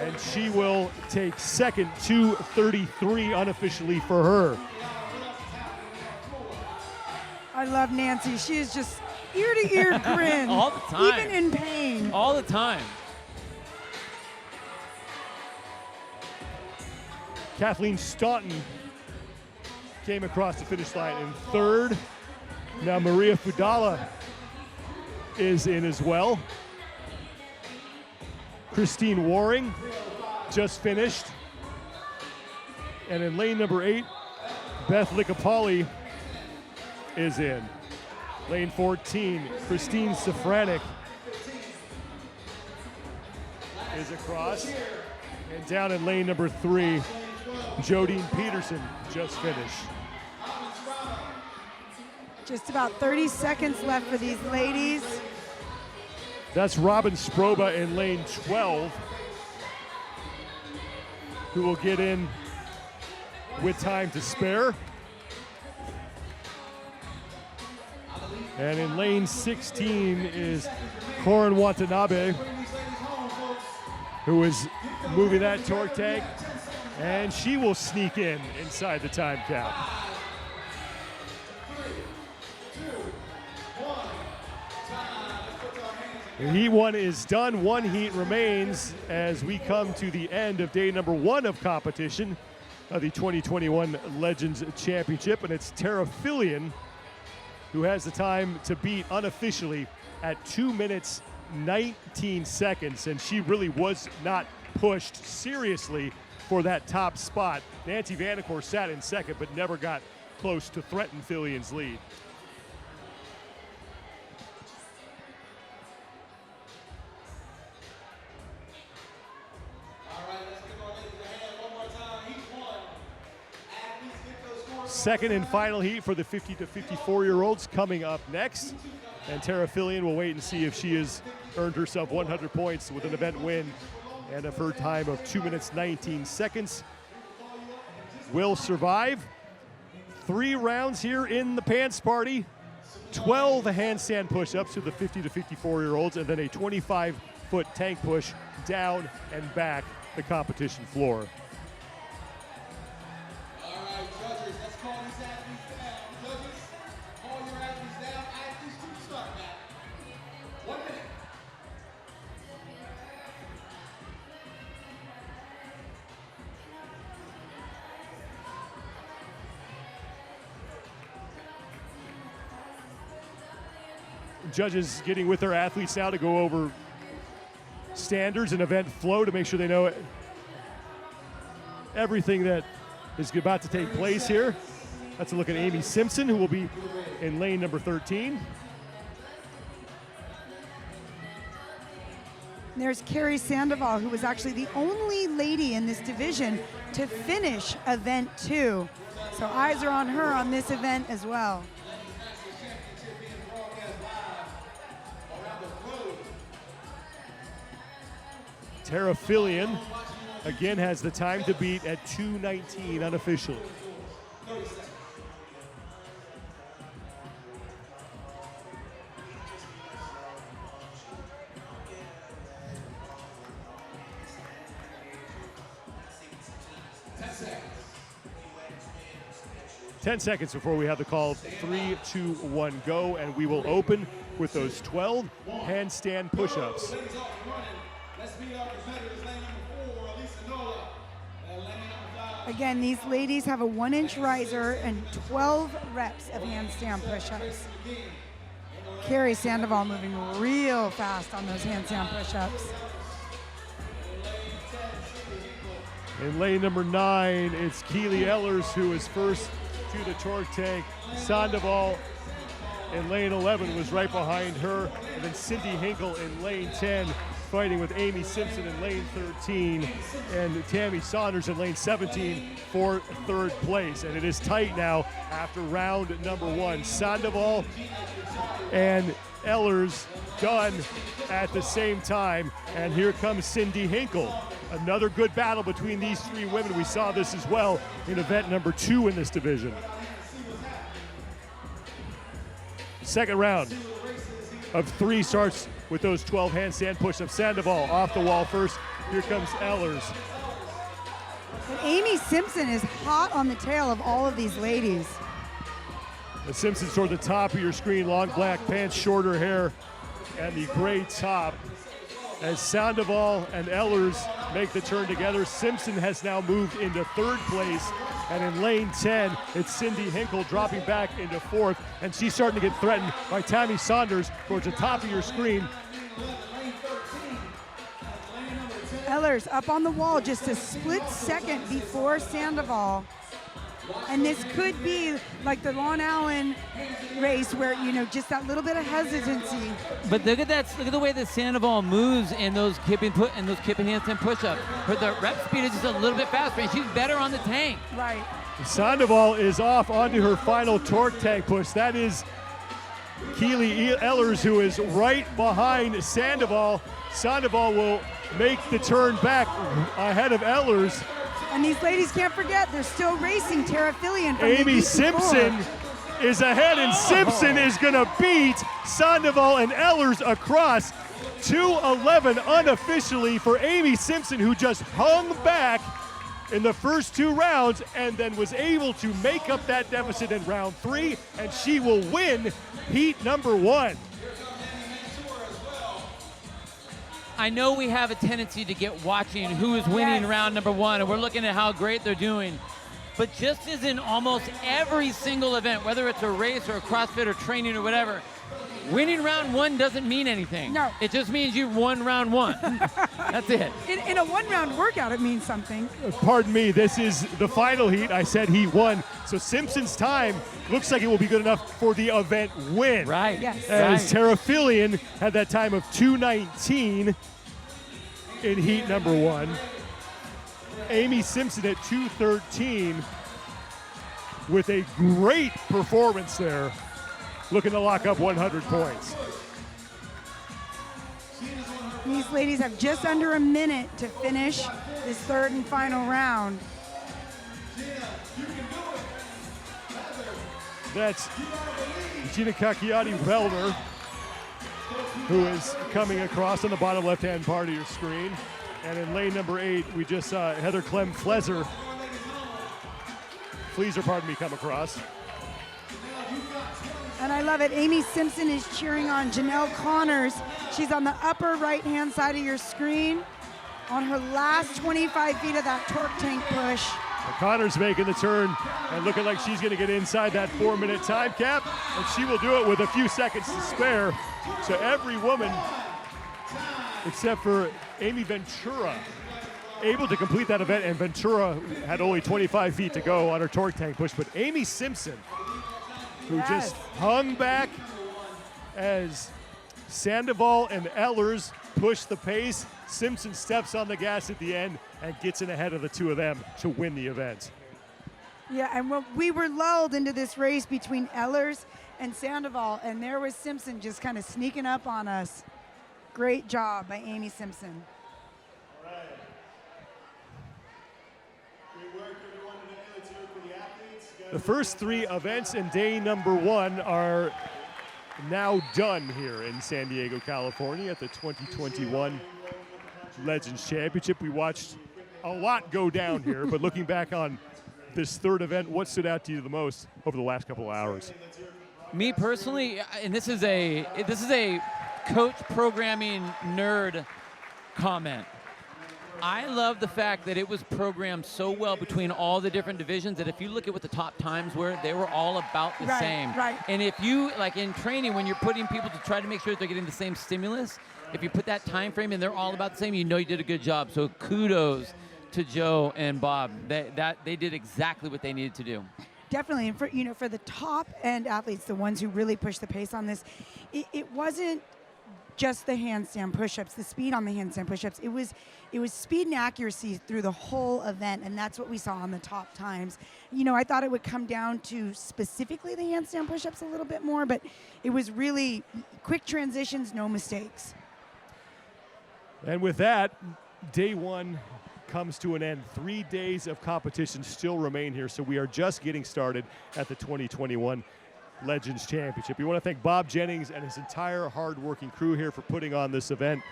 and she will take second, 2:33 unofficially for her.
I love Nancy. She is just ear-to-ear grin.
All the time.
Even in pain.
All the time.
Kathleen Staunton came across the finish line in third. Now Maria Fudala is in as well. Christine Waring just finished. And in lane number 8, Beth Licapoli is in. Lane 14, Christine Safranek is across. And down in lane number 3, Jodine Peterson just finished.
Just about 30 seconds left for these ladies.
That's Robin Sproba in lane 12, who will get in with time to spare. And in lane 16 is Corin Watanabe, who is moving that torque tank, and she will sneak in inside the time cap. The heat 1 is done. 1 heat remains as we come to the end of day number 1 of competition of the 2021 Legends Championship, and it's Tara Fillion who has the time to beat unofficially at 2 minutes 19 seconds, and she really was not pushed seriously for that top spot. Nancy Vanacore sat in second but never got close to threaten Fillion's lead. Second and final heat for the 50 to 54-year-olds coming up next. And Tara Fillion will wait and see if she has earned herself 100 points with an event win and of her time of 2 minutes 19 seconds. Will survive 3 rounds here in the pants party. 12 handstand push-ups to the 50 to 54-year-olds, and then a 25-foot tank push down and back the competition floor. Judges getting with their athletes now to go over standards and event flow to make sure they know everything that is about to take place here. That's a look at Amy Simpson, who will be in lane number 13.
There's Carrie Sandoval, who was actually the only lady in this division to finish event 2. So eyes are on her on this event as well.
Tara Fillion again has the time to beat at 2:19 unofficially. Ten seconds before we have the call. 3, 2, 1, go, and we will open with those 12 handstand push-ups.
Again, these ladies have a 1-inch riser and 12 reps of handstand push-ups. Carrie Sandoval moving real fast on those handstand push-ups.
In lane number 9, it's Keely Ellers who is first to the torque tank. Sandoval in lane 11 was right behind her. And then Cindy Hinkle in lane 10, fighting with Amy Simpson in lane 13 and Tammy Saunders in lane 17 for third place. And it is tight now after round number 1. Sandoval and Ellers done at the same time. And here comes Cindy Hinkle. Another good battle between these 3 women. We saw this as well in event number 2 in this division. Second round of 3 starts with those 12 handstand push-ups. Sandoval off the wall first. Here comes Ehlers.
And Amy Simpson is hot on the tail of all of these ladies.
The Simpsons toward the top of your screen, long black pants, shorter hair, and the gray top. As Sandoval and Ehlers make the turn together, Simpson has now moved into 3rd place. And in lane 10, it's Cindy Hinkle dropping back into 4th. And she's starting to get threatened by Tammy Saunders towards the top of your screen.
Ehlers up on the wall just a split second before Sandoval. And this could be like the Lon Allen race where, just that little bit of hesitancy.
But look at that! Look at the way that Sandoval moves in those kipping handstand push-ups. The rep speed is just a little bit faster, and she's better on the tank.
Right.
Sandoval is off onto her final torque tank push. That is Keely Ehlers, who is right behind Sandoval. Sandoval will make the turn back ahead of Ehlers.
And these ladies can't forget, they're still racing Tara Fillion from
Amy
the
Simpson is ahead, and Simpson is going to beat Sandoval and Ehlers across. 2:11 unofficially for Amy Simpson, who just hung back in the first 2 rounds and then was able to make up that deficit in round 3, and she will win heat number 1.
I know we have a tendency to get watching who is winning round number 1, and we're looking at how great they're doing. But just as in almost every single event, whether it's a race or a CrossFit or training or whatever, winning round 1 doesn't mean anything.
No.
It just means you won round 1. That's it.
In a 1-round workout, it means something.
Pardon me, this is the final heat. I said heat 1. So Simpson's time looks like it will be good enough for the event win.
Right.
Yes.
As Tara Fillion had that time of 2:19 in heat number 1. Amy Simpson at 2:13 with a great performance there, looking to lock up 100 points.
These ladies have just under a minute to finish this 3rd and final round.
That's Gina Cacciotti-Wellner, who is coming across on the bottom left-hand part of your screen. And in lane number 8, we just saw Heather Clem-Fleeser, come across.
And I love it. Amy Simpson is cheering on Janelle Connors. She's on the upper right-hand side of your screen on her last 25 feet of that torque tank push.
Connors making the turn and looking like she's going to get inside that 4-minute time cap, and she will do it with a few seconds to spare. So every woman, except for Amy Ventura, able to complete that event, and Ventura had only 25 feet to go on her torque tank push. But Amy Simpson, who just hung back as Sandoval and Ehlers push the pace. Simpson steps on the gas at the end and gets in ahead of the 2 of them to win the event.
Yeah, and we were lulled into this race between Ehlers and Sandoval, and there was Simpson just kind of sneaking up on us. Great job by Amy Simpson.
The first 3 events in day number 1 are now done here in San Diego, California at the 2021 Legends Championship. We watched a lot go down here, but looking back on this 3rd event, what stood out to you the most over the last couple of hours?
Me personally, and this is a coach programming nerd comment. I love the fact that it was programmed so well between all the different divisions that if you look at what the top times were, they were all about the same.
Right.
And if you, like in training, when you're putting people to try to make sure that they're getting the same stimulus, if you put that time frame and they're all about the same, you know you did a good job. So kudos to Joe and Bob. They did exactly what they needed to do.
Definitely, and for the top end athletes, the ones who really push the pace on this, it wasn't just the handstand push-ups, the speed on the handstand push-ups. It was speed and accuracy through the whole event, and that's what we saw on the top times. I thought it would come down to specifically the handstand push-ups a little bit more, but it was really quick transitions, no mistakes.
And with that, day 1 comes to an end. 3 days of competition still remain here, so we are just getting started at the 2021 Legends Championship. We want to thank Bob Jennings and his entire hard-working crew here for putting on this event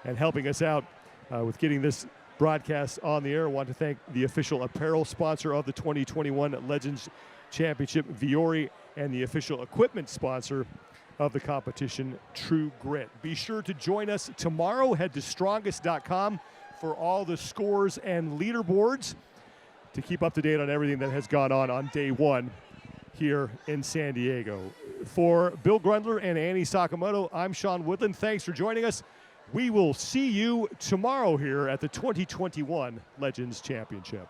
and helping us out with getting this broadcast on the air. I want to thank the official apparel sponsor of the 2021 Legends Championship, Viore, and the official equipment sponsor of the competition, True Grit. Be sure to join us tomorrow. Head to strongest.com for all the scores and leaderboards to keep up to date on everything that has gone on day one here in San Diego. For Bill Grundler and Annie Sakamoto, I'm Sean Woodland. Thanks for joining us. We will see you tomorrow here at the 2021 Legends Championship.